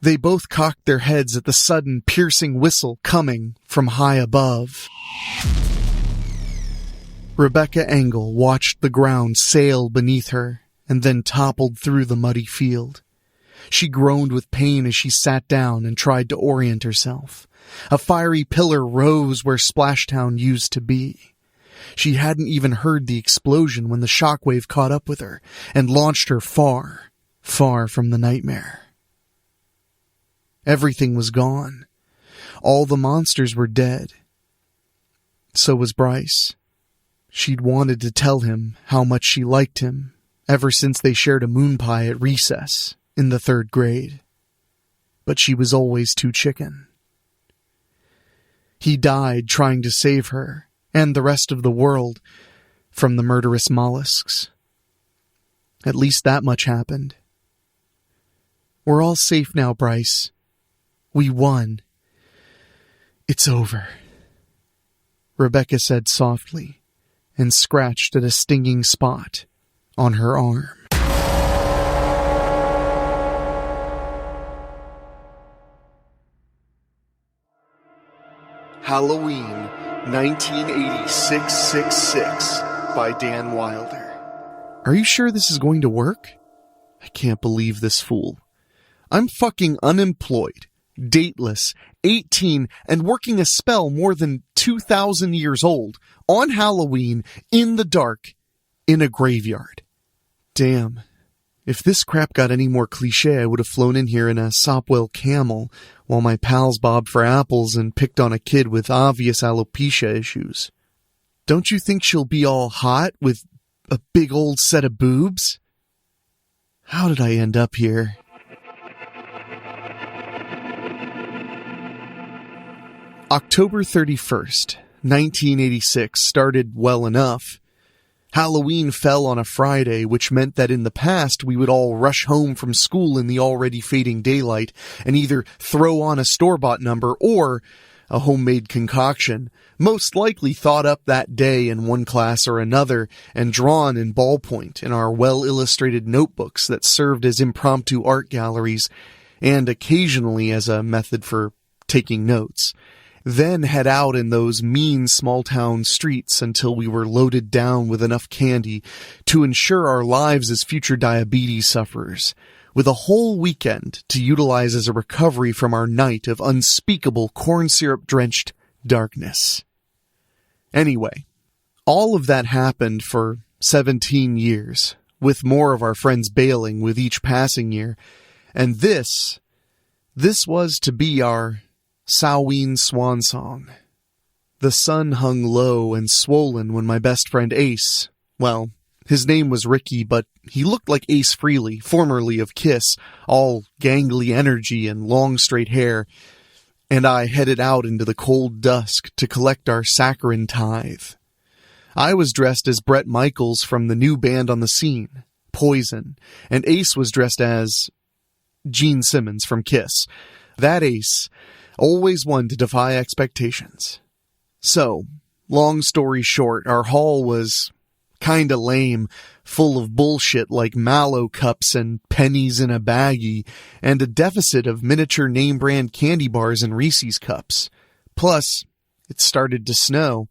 They both cocked their heads at the sudden, piercing whistle coming from high above. Rebecca Engel watched the ground sail beneath her and then toppled through the muddy field. She groaned with pain as she sat down and tried to orient herself. A fiery pillar rose where Splashtown used to be. She hadn't even heard the explosion when the shockwave caught up with her and launched her far, far from the nightmare. Everything was gone. All the monsters were dead. So was Bryce. She'd wanted to tell him how much she liked him ever since they shared a moon pie at recess in the 3rd grade. But she was always too chicken. He died trying to save her and the rest of the world from the murderous mollusks. At least that much happened. We're all safe now, Bryce. We won. It's over, Rebecca said softly, and scratched at a stinging spot on her arm. Halloween 1986-66 by Dan Wilder. Are you sure this is going to work? I can't believe this fool. I'm fucking unemployed, dateless, 18, and working a spell more than 2,000 years old, on Halloween, in the dark, in a graveyard. Damn. If this crap got any more cliche, I would have flown in here in a Sopwell Camel, while my pals bobbed for apples and picked on a kid with obvious alopecia issues. Don't you think she'll be all hot with a big old set of boobs? How did I end up here? October 31st, 1986 started well enough. Halloween fell on a Friday, which meant that in the past we would all rush home from school in the already fading daylight and either throw on a store-bought number or a homemade concoction, most likely thought up that day in one class or another and drawn in ballpoint in our well-illustrated notebooks that served as impromptu art galleries and occasionally as a method for taking notes. Then head out in those mean small-town streets until we were loaded down with enough candy to ensure our lives as future diabetes sufferers, with a whole weekend to utilize as a recovery from our night of unspeakable corn syrup-drenched darkness. Anyway, all of that happened for 17 years, with more of our friends bailing with each passing year, and this was to be our Samhain swan song. The sun hung low and swollen when my best friend Ace, well, his name was Ricky, but he looked like Ace Frehley, formerly of Kiss, all gangly energy and long straight hair, and I headed out into the cold dusk to collect our saccharine tithe. I was dressed as Bret Michaels from the new band on the scene, Poison, and Ace was dressed as Gene Simmons from Kiss. That Ace, always one to defy expectations. So, long story short, our haul was kinda lame, full of bullshit like Mallow cups and pennies in a baggie, and a deficit of miniature name-brand candy bars and Reese's cups. Plus, it started to snow.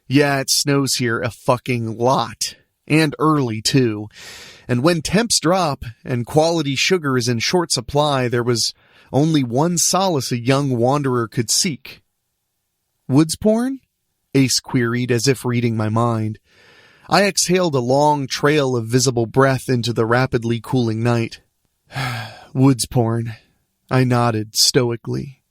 Yeah, it snows here a fucking lot. And early, too. And when temps drop and quality sugar is in short supply, there was only one solace a young wanderer could seek. Woods porn? Ace queried as if reading my mind. I exhaled a long trail of visible breath into the rapidly cooling night. Woods porn. I nodded stoically.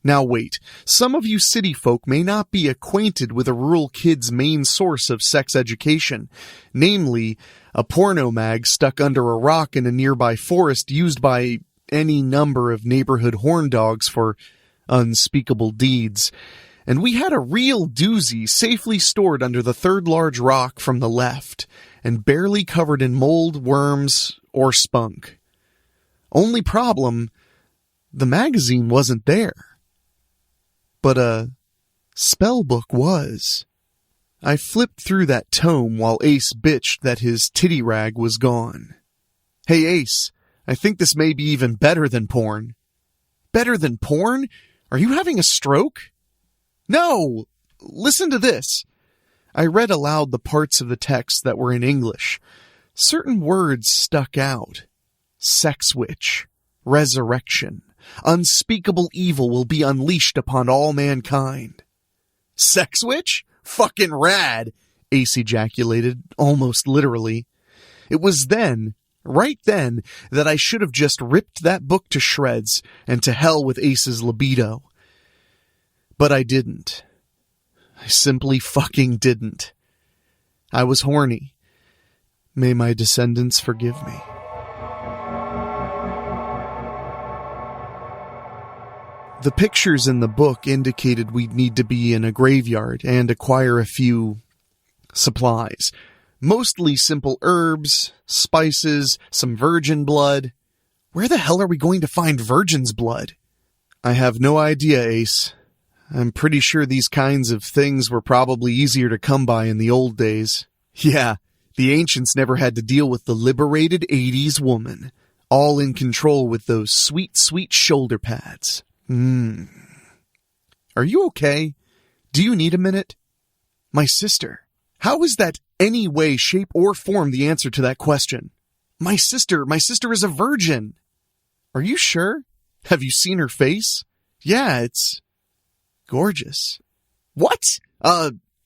Now wait, some of you city folk may not be acquainted with a rural kid's main source of sex education, namely, a porno mag stuck under a rock in a nearby forest used by any number of neighborhood horn dogs for unspeakable deeds. And we had a real doozy safely stored under the third large rock from the left, and barely covered in mold, worms, or spunk. Only problem, the magazine wasn't there. But a spell book was. I flipped through that tome while Ace bitched that his titty rag was gone. Hey Ace, I think this may be even better than porn. Better than porn? Are you having a stroke? No! Listen to this. I read aloud the parts of the text that were in English. Certain words stuck out. Sex witch. Resurrection. Unspeakable evil will be unleashed upon all mankind. Sex witch? Fucking rad! Ace ejaculated, almost literally. It was then, right then, that I should have just ripped that book to shreds and to hell with Ace's libido. But I didn't. I simply fucking didn't. I was horny. May my descendants forgive me. The pictures in the book indicated we'd need to be in a graveyard and acquire a few supplies. Mostly simple herbs, spices, some virgin blood. Where the hell are we going to find virgin's blood? I have no idea, Ace. I'm pretty sure these kinds of things were probably easier to come by in the old days. Yeah, the ancients never had to deal with the liberated 80s woman, all in control with those sweet, sweet shoulder pads. Are you okay? Do you need a minute? My sister. How is that any way, shape, or form the answer to that question? My sister is a virgin. Are you sure? Have you seen her face? Yeah, it's gorgeous. What?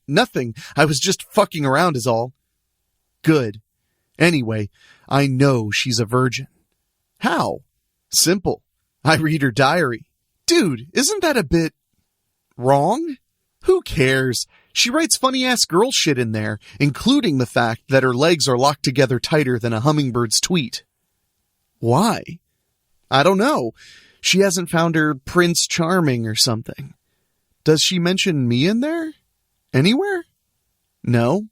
Nothing. I was just fucking around is all. Good. Anyway, I know she's a virgin. How? Simple. I read her diary. Dude, isn't that a bit wrong? Who cares? She writes funny-ass girl shit in there, including the fact that her legs are locked together tighter than a hummingbird's tweet. Why? I don't know. She hasn't found her Prince Charming or something. Does she mention me in there? Anywhere? No.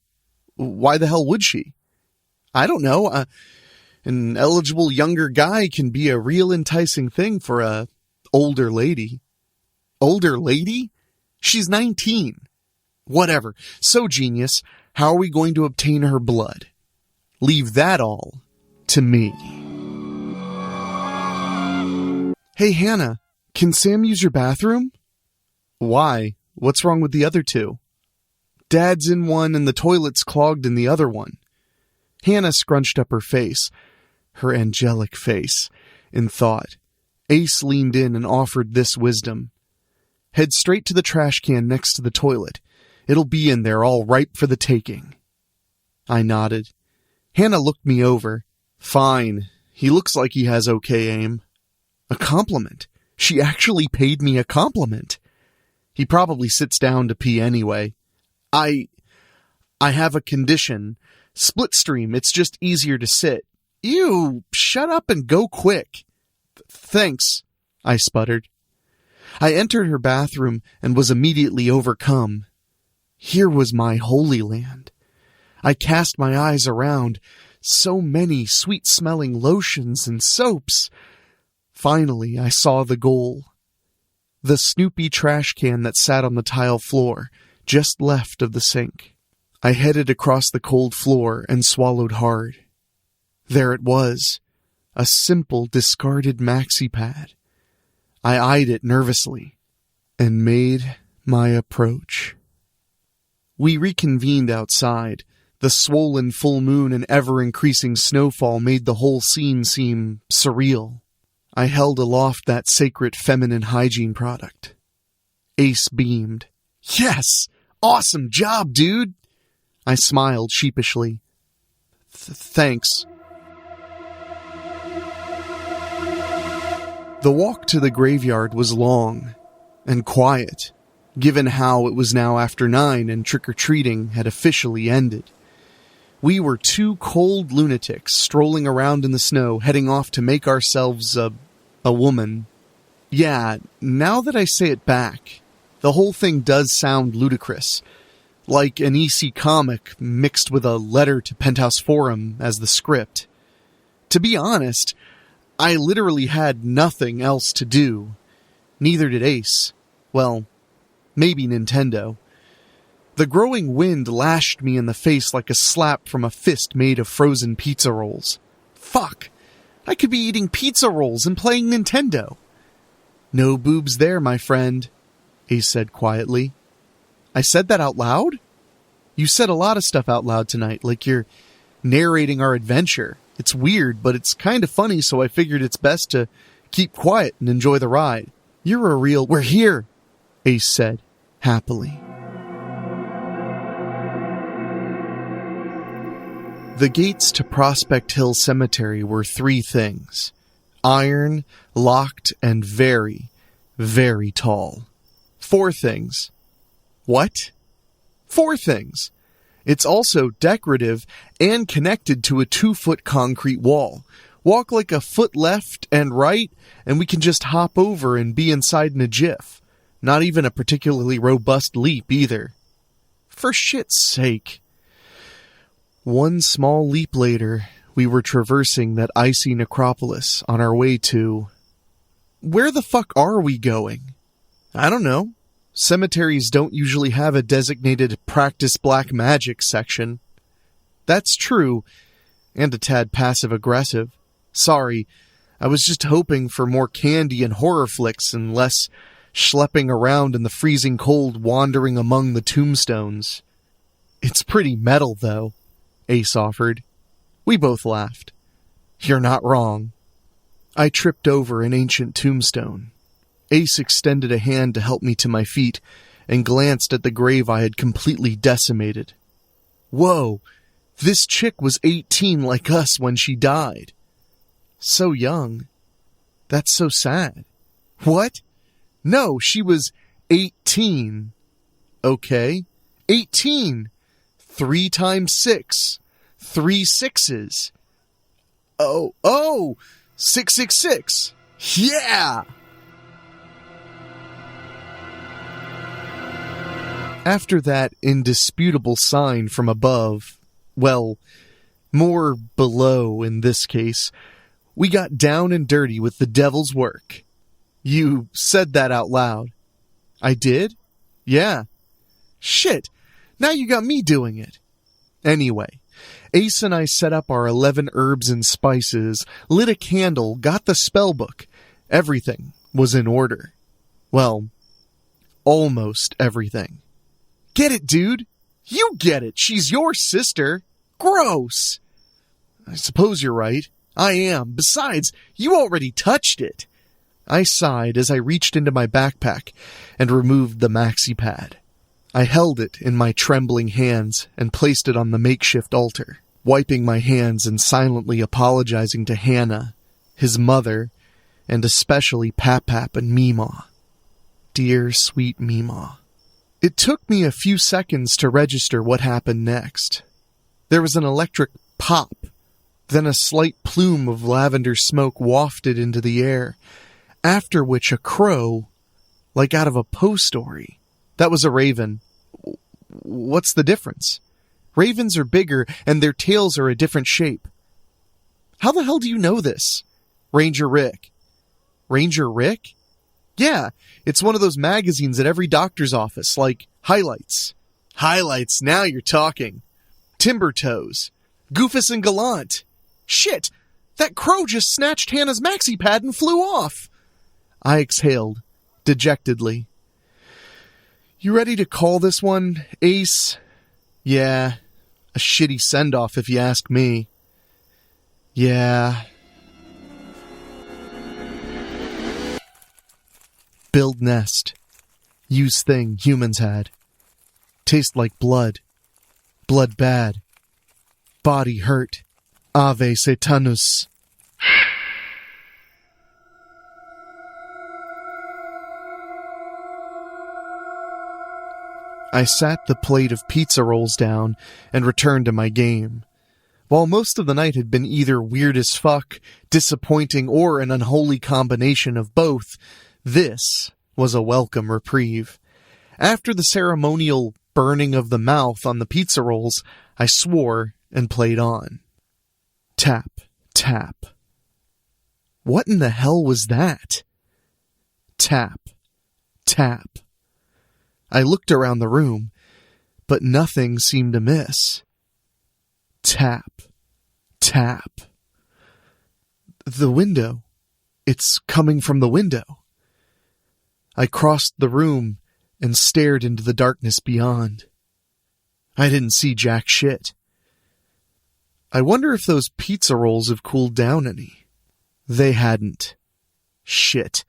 Why the hell would she? I don't know. An eligible younger guy can be a real enticing thing for a older lady. Older lady? She's 19. Whatever. So, genius, how are we going to obtain her blood? Leave that all to me. Hey, Hannah, can Sam use your bathroom? Why? What's wrong with the other two? Dad's in one and the toilet's clogged in the other one. Hannah scrunched up her face, her angelic face, in thought. Ace leaned in and offered this wisdom. Head straight to the trash can next to the toilet. It'll be in there all ripe for the taking. I nodded. Hannah looked me over. Fine. He looks like he has okay aim. A compliment. She actually paid me a compliment. He probably sits down to pee anyway. I have a condition. Split stream, it's just easier to sit. Ew, shut up and go quick. Thanks, I sputtered. I entered her bathroom and was immediately overcome. Here was my holy land. I cast my eyes around. So many sweet-smelling lotions and soaps. Finally, I saw the goal. The Snoopy trash can that sat on the tile floor, just left of the sink. I headed across the cold floor and swallowed hard. There it was, a simple discarded maxi pad. I eyed it nervously and made my approach. We reconvened outside. The swollen full moon and ever-increasing snowfall made the whole scene seem surreal. I held aloft that sacred feminine hygiene product. Ace beamed. Yes! Awesome job, dude! I smiled sheepishly. Thanks. The walk to the graveyard was long and quiet, given how it was now after 9 and trick-or-treating had officially ended. We were 2 cold lunatics strolling around in the snow, heading off to make ourselves a woman. Yeah, now that I say it back, the whole thing does sound ludicrous. Like an EC comic mixed with a letter to Penthouse Forum as the script. To be honest, I literally had nothing else to do. Neither did Ace. Well, maybe Nintendo. The growing wind lashed me in the face like a slap from a fist made of frozen pizza rolls. Fuck! I could be eating pizza rolls and playing Nintendo. No boobs there, my friend, Ace said quietly. I said that out loud? You said a lot of stuff out loud tonight, like you're narrating our adventure. It's weird, but it's kind of funny, so I figured it's best to keep quiet and enjoy the ride. You're a real... We're here, Ace said, happily. The gates to Prospect Hill Cemetery were 3 things. Iron, locked, and very, very tall. 4 things. What? 4 things. It's also decorative and connected to a 2-foot concrete wall. Walk like a foot left and right, and we can just hop over and be inside in a jiff. Not even a particularly robust leap either. For shit's sake. One small leap later, we were traversing that icy necropolis on our way to... Where the fuck are we going? I don't know. Cemeteries don't usually have a designated practice black magic section. That's true, and a tad passive-aggressive. Sorry, I was just hoping for more candy and horror flicks and less schlepping around in the freezing cold wandering among the tombstones. It's pretty metal, though, Ace offered. We both laughed. You're not wrong. I tripped over an ancient tombstone. Ace extended a hand to help me to my feet and glanced at the grave I had completely decimated. Whoa, this chick was 18 like us when she died. So young. That's so sad. What? No, she was 18. Okay. 18. 3 times 6. 3 6s. Oh, 666. Yeah! After that indisputable sign from above, well, more below in this case, we got down and dirty with the devil's work. You said that out loud. I did? Yeah. Shit, now you got me doing it. Anyway, Ace and I set up our 11 herbs and spices, lit a candle, got the spell book. Everything was in order. Well, almost everything. Get it, dude? You get it. She's your sister. Gross. I suppose you're right. I am. Besides, you already touched it. I sighed as I reached into my backpack and removed the maxi pad. I held it in my trembling hands and placed it on the makeshift altar, wiping my hands and silently apologizing to Hannah, his mother, and especially Pap-Pap and Meemaw. Dear, sweet Meemaw. It took me a few seconds to register what happened next. There was an electric pop, then a slight plume of lavender smoke wafted into the air, after which a crow, like out of a Poe story. That was a raven. What's the difference? Ravens are bigger, and their tails are a different shape. How the hell do you know this? Ranger Rick. Ranger Rick? Yeah, it's one of those magazines at every doctor's office, like Highlights. Highlights, now you're talking. Timber Toes. Goofus and Gallant. Shit, that crow just snatched Hannah's maxi pad and flew off. I exhaled, dejectedly. You ready to call this one, Ace? Yeah, a shitty send-off if you ask me. Yeah. Build nest. Use thing humans had. Taste like blood. Blood bad. Body hurt. Ave Satanus. I sat the plate of pizza rolls down and returned to my game. While most of the night had been either weird as fuck, disappointing, or an unholy combination of both, this was a welcome reprieve. After the ceremonial burning of the mouth on the pizza rolls, I swore and played on. Tap, tap. What in the hell was that? Tap, tap. I looked around the room, but nothing seemed amiss. Tap, tap. The window. It's coming from the window. I crossed the room and stared into the darkness beyond. I didn't see jack shit. I wonder if those pizza rolls have cooled down any. They hadn't. Shit.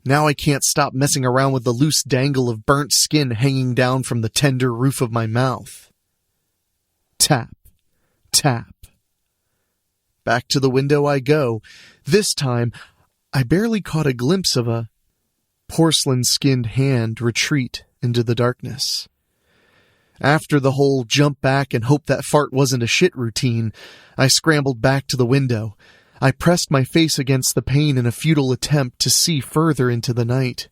Now I can't stop messing around with the loose dangle of burnt skin hanging down from the tender roof of my mouth. Tap, tap. Back to the window I go. This time, I barely caught a glimpse of a porcelain-skinned hand retreat into the darkness. After the whole jump back and hope that fart wasn't a shit routine, I scrambled back to the window. I pressed my face against the pane in a futile attempt to see further into the night.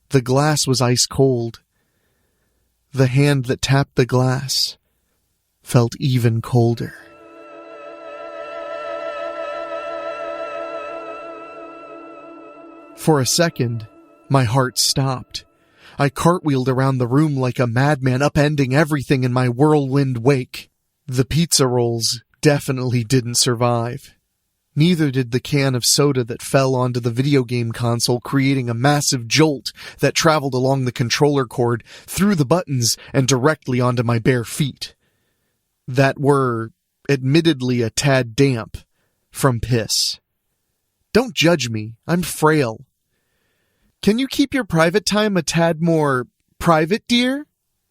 The glass was ice cold. The hand that tapped the glass felt even colder. For a second, my heart stopped. I cartwheeled around the room like a madman, upending everything in my whirlwind wake. The pizza rolls definitely didn't survive. Neither did the can of soda that fell onto the video game console, creating a massive jolt that traveled along the controller cord, through the buttons, and directly onto my bare feet. That were, admittedly, a tad damp from piss. Don't judge me, I'm frail. Can you keep your private time a tad more private, dear?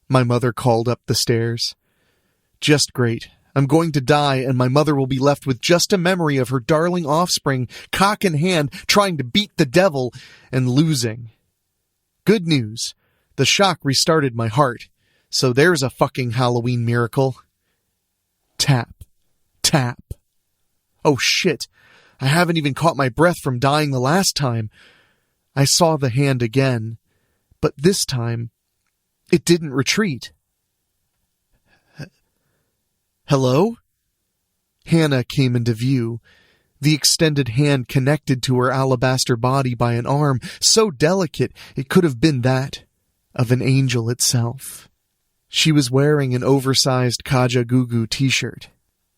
My mother called up the stairs. Just great. I'm going to die, and my mother will be left with just a memory of her darling offspring, cock in hand, trying to beat the devil, and losing. Good news. The shock restarted my heart, so there's a fucking Halloween miracle. Tap. Tap. Oh shit. I haven't even caught my breath from dying the last time. I saw the hand again, but this time, It didn't retreat. Hello? Hannah came into view, the extended hand connected to her alabaster body by an arm so delicate it could have been that of an angel itself. She was wearing an oversized Kajagoogoo t-shirt,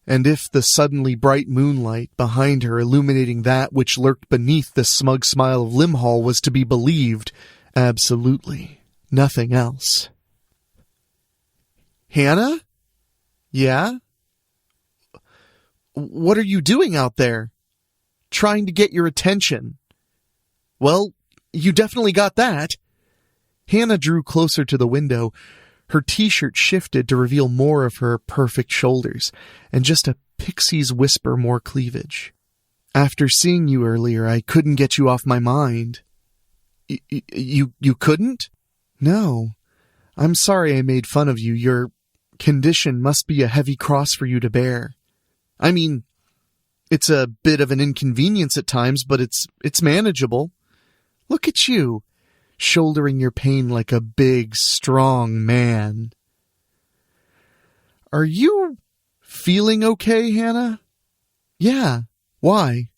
and if the suddenly bright moonlight behind her illuminating that which lurked beneath the smug smile of Limhall was to be believed, absolutely nothing else. Hannah? Yeah? What are you doing out there? Trying to get your attention. Well, you definitely got that. Hannah drew closer to the window. Her t-shirt shifted to reveal more of her perfect shoulders, and just a pixie's whisper more cleavage. After seeing you earlier, I couldn't get you off my mind. You couldn't? No. I'm sorry I made fun of you. Your condition must be a heavy cross for you to bear. I mean, it's a bit of an inconvenience at times, but it's manageable. Look at you, shouldering your pain like a big, strong man. Are you feeling okay, Hannah? Yeah. Why?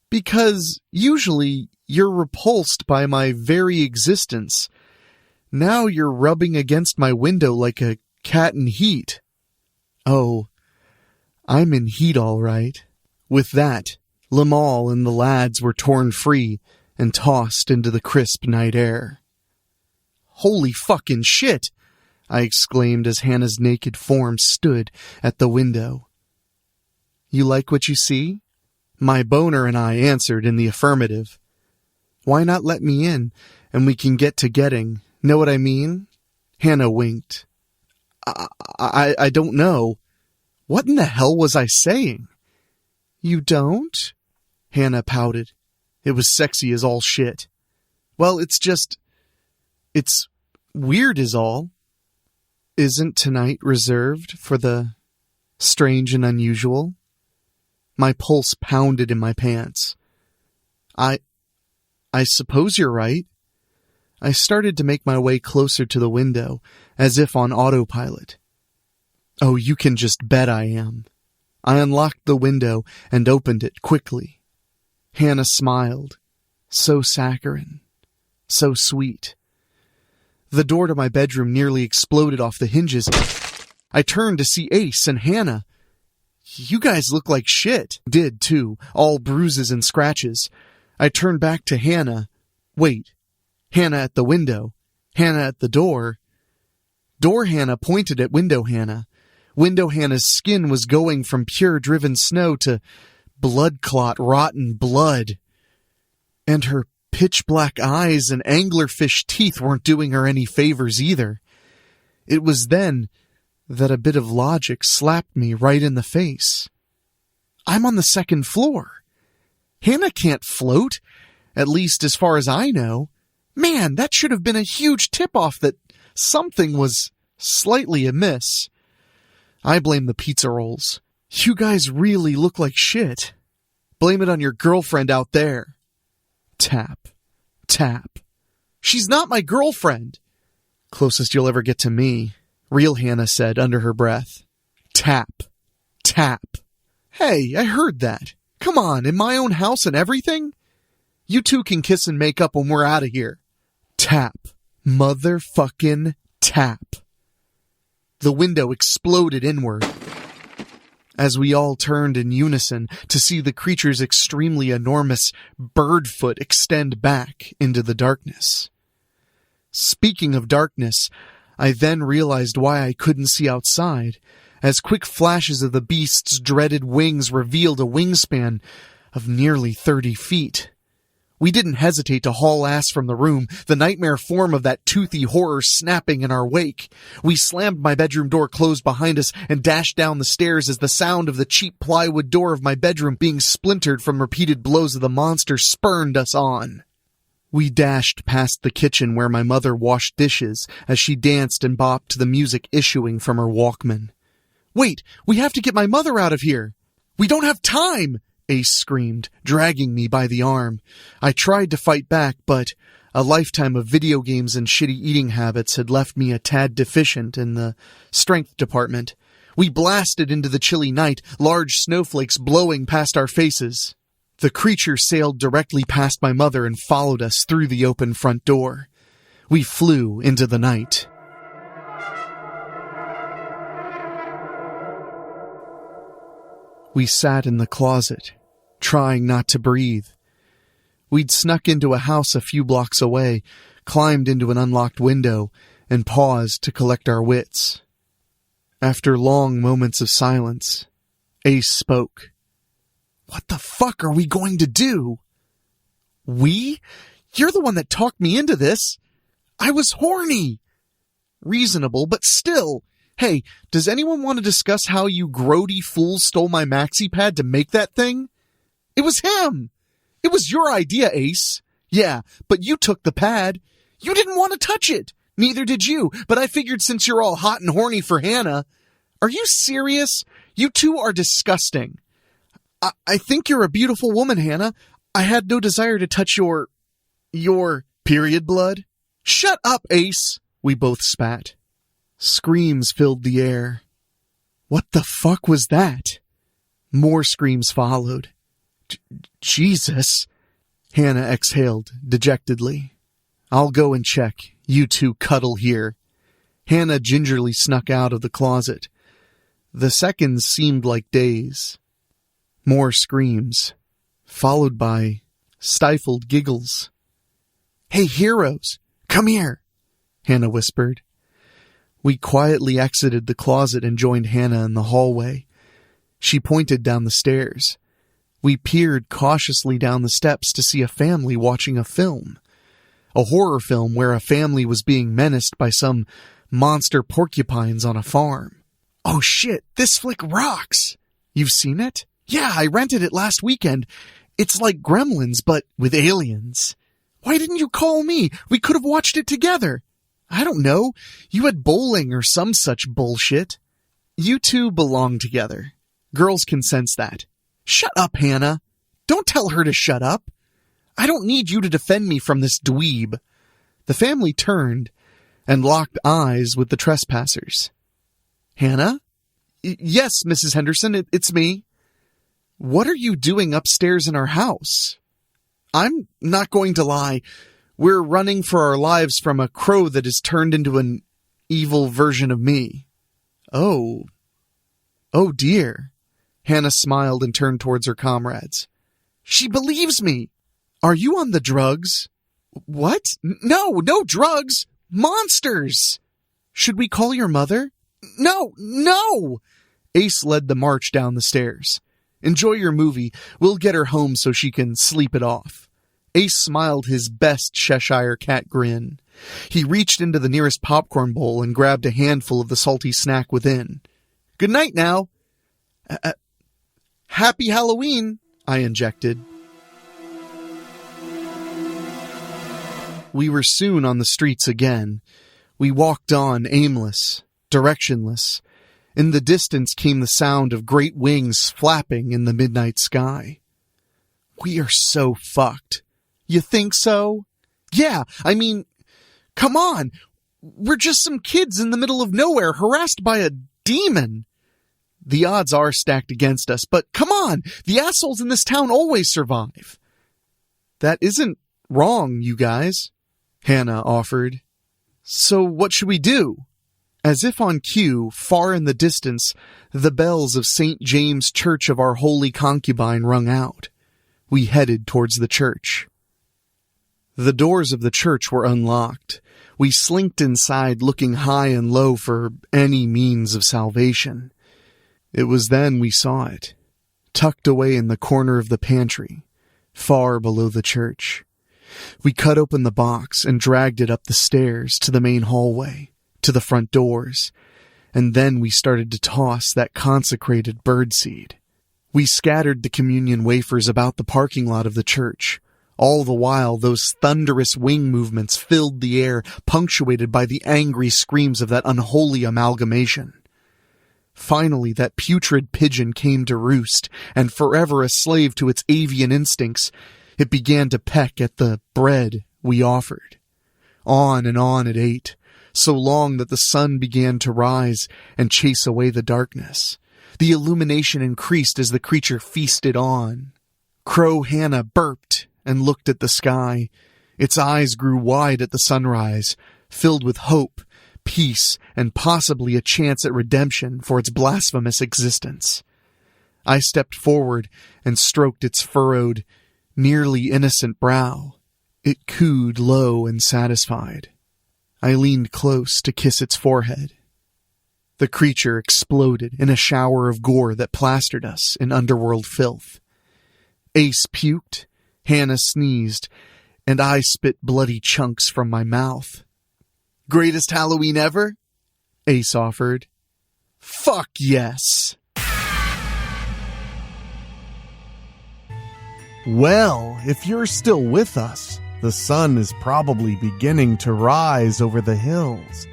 Because usually you're repulsed by my very existence. Now you're rubbing against my window like a cat in heat. Oh, I'm in heat all right. With that, Limal and the lads were torn free and tossed into the crisp night air. Holy fucking shit! I exclaimed as Hannah's naked form stood at the window. You like what you see? My boner and I answered in the affirmative. Why not let me in, and we can get to getting? Know what I mean? Hannah winked. I don't know. What in the hell was I saying? You don't? Hannah pouted. It was sexy as all shit. Well, it's weird is all. Isn't tonight reserved for the strange and unusual? My pulse pounded in my pants. I suppose you're right. I started to make my way closer to the window, as if on autopilot. Oh, you can just bet I am. I unlocked the window and opened it quickly. Hannah smiled. So saccharine. So sweet. The door to my bedroom nearly exploded off the hinges. I turned to see Ace and Hannah. You guys look like shit. Did, too. All bruises and scratches. I turned back to Hannah. Wait. Hannah at the window. Hannah at the door. Door Hannah pointed at window Hannah. Window Hannah's skin was going from pure driven snow to blood clot rotten blood. And her pitch black eyes and anglerfish teeth weren't doing her any favors either. It was then that a bit of logic slapped me right in the face. I'm on the second floor. Hannah can't float, at least as far as I know. Man, that should have been a huge tip-off that something was slightly amiss. I blame the pizza rolls. You guys really look like shit. Blame it on your girlfriend out there. Tap. Tap. She's not my girlfriend. Closest you'll ever get to me, real Hannah said under her breath. Tap. Tap. Hey, I heard that. Come on, in my own house and everything? You two can kiss and make up when we're out of here. Tap. Motherfucking tap. The window exploded inward as we all turned in unison to see the creature's extremely enormous bird foot extend back into the darkness. Speaking of darkness, I then realized why I couldn't see outside, as quick flashes of the beast's dreaded wings revealed a wingspan of nearly 30 feet. We didn't hesitate to haul ass from the room, the nightmare form of that toothy horror snapping in our wake. We slammed my bedroom door closed behind us and dashed down the stairs as the sound of the cheap plywood door of my bedroom being splintered from repeated blows of the monster spurned us on. We dashed past the kitchen where my mother washed dishes as she danced and bopped to the music issuing from her Walkman. Wait, we have to get my mother out of here. We don't have time, Ace screamed, dragging me by the arm. I tried to fight back, but A lifetime of video games and shitty eating habits had left me a tad deficient in the strength department. We blasted into the chilly night, large snowflakes blowing past our faces. The creature sailed directly past my mother and followed us through the open front door. We flew into the night. We sat in the closet, trying not to breathe. We'd snuck into a house a few blocks away, climbed into an unlocked window, and paused to collect our wits. After long moments of silence, Ace spoke. "What the fuck are we going to do?" "We? You're the one that talked me into this. I was horny." "Reasonable, but still. Hey, does anyone want to discuss how you grody fools stole my maxi pad to make that thing?" "It was him. It was your idea, Ace." "Yeah, but you took the pad. You didn't want to touch it. Neither did you, but I figured since you're all hot and horny for Hannah." "Are you serious? You two are disgusting." I think you're a beautiful woman, Hannah. I had no desire to touch your period blood." "Shut up, Ace," we both spat. Screams filled the air. What the fuck was that? More screams followed. Jesus. Hannah exhaled dejectedly. "I'll go and check. You two cuddle here." Hannah gingerly snuck out of the closet. The seconds seemed like days. More screams, followed by stifled giggles. "Hey, heroes, come here," Hannah whispered. We quietly exited the closet and joined Hannah in the hallway. She pointed down the stairs. We peered cautiously down the steps to see a family watching a film. A horror film where a family was being menaced by some monster porcupines on a farm. "Oh shit, this flick rocks." "You've seen it?" "Yeah, I rented it last weekend. It's like Gremlins, but with aliens." "Why didn't you call me? We could have watched it together." "I don't know. You had bowling or some such bullshit." "You two belong together. Girls can sense that." "Shut up, Hannah. Don't tell her to shut up. I don't need you to defend me from this dweeb." The family turned and locked eyes with the trespassers. "Hannah?" "Yes, Mrs. Henderson, it's me." "What are you doing upstairs in our house?" "I'm not going to lie. We're running for our lives from a crow that has turned into an evil version of me." Oh dear. Hannah smiled and turned towards her comrades. "She believes me." "Are you on the drugs?" "What? No drugs. Monsters." "Should we call your mother?" No. Ace led the march down the stairs. "Enjoy your movie. We'll get her home so she can sleep it off." Ace smiled his best Cheshire cat grin. He reached into the nearest popcorn bowl and grabbed a handful of the salty snack within. "Good night now." Happy Halloween," I injected. We were soon on the streets again. We walked on, aimless, directionless. In the distance came the sound of great wings flapping in the midnight sky. We are so fucked. You think so? Yeah, I mean, come on. We're just some kids in the middle of nowhere harassed by a demon. The odds are stacked against us, but come on, the assholes in this town always survive. That isn't wrong, you guys, Hannah offered. So what should we do? As if on cue, far in the distance, the bells of St. James Church of Our Holy Concubine rung out. We headed towards the church. The doors of the church were unlocked. We slinked inside, looking high and low for any means of salvation. It was then we saw it, tucked away in the corner of the pantry, far below the church. We cut open the box and dragged it up the stairs to the main hallway, to the front doors, and then we started to toss that consecrated birdseed. We scattered the communion wafers about the parking lot of the church. All the while, those thunderous wing movements filled the air, punctuated by the angry screams of that unholy amalgamation. Finally, that putrid pigeon came to roost, and forever a slave to its avian instincts, it began to peck at the bread we offered. On and on it ate, so long that the sun began to rise and chase away the darkness. The illumination increased as the creature feasted on. Crow Hannah burped and looked at the sky. Its eyes grew wide at the sunrise, filled with hope, peace, and possibly a chance at redemption for its blasphemous existence. I stepped forward and stroked its furrowed, nearly innocent brow. It cooed low and satisfied. I leaned close to kiss its forehead. The creature exploded in a shower of gore that plastered us in underworld filth. Ace puked, Hannah sneezed, and I spit bloody chunks from my mouth. "Greatest Halloween ever?" Ace offered. "Fuck yes!" Well, if you're still with us, the sun is probably beginning to rise over the hills.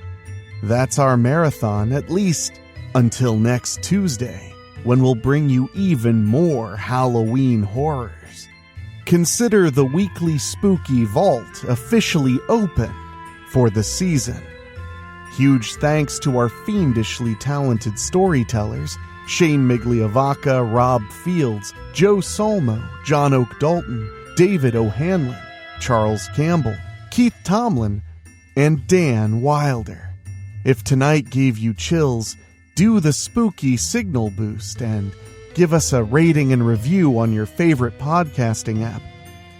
That's our marathon, at least until next Tuesday, when we'll bring you even more Halloween horrors. Consider the Weekly Spooky Vault officially open for the season. Huge thanks to our fiendishly talented storytellers, Shane Migliavacca, Rob Fields, Joe Solmo, John Oak Dalton, David O'Hanlon, Charles Campbell, Keith Tomlin, and Dan Wilder. If tonight gave you chills, do the spooky signal boost and give us a rating and review on your favorite podcasting app.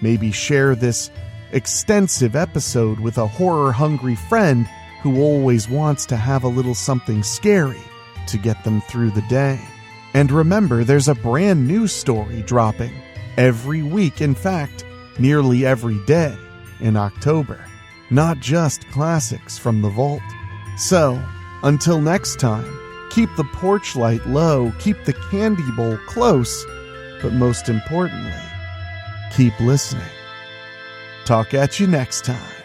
Maybe share this extensive episode with a horror-hungry friend who always wants to have a little something scary to get them through the day. And remember, there's a brand new story dropping every week, in fact, nearly every day in October. Not just classics from the vault. So, until next time, keep the porch light low, keep the candy bowl close, but most importantly, keep listening. Talk at you next time.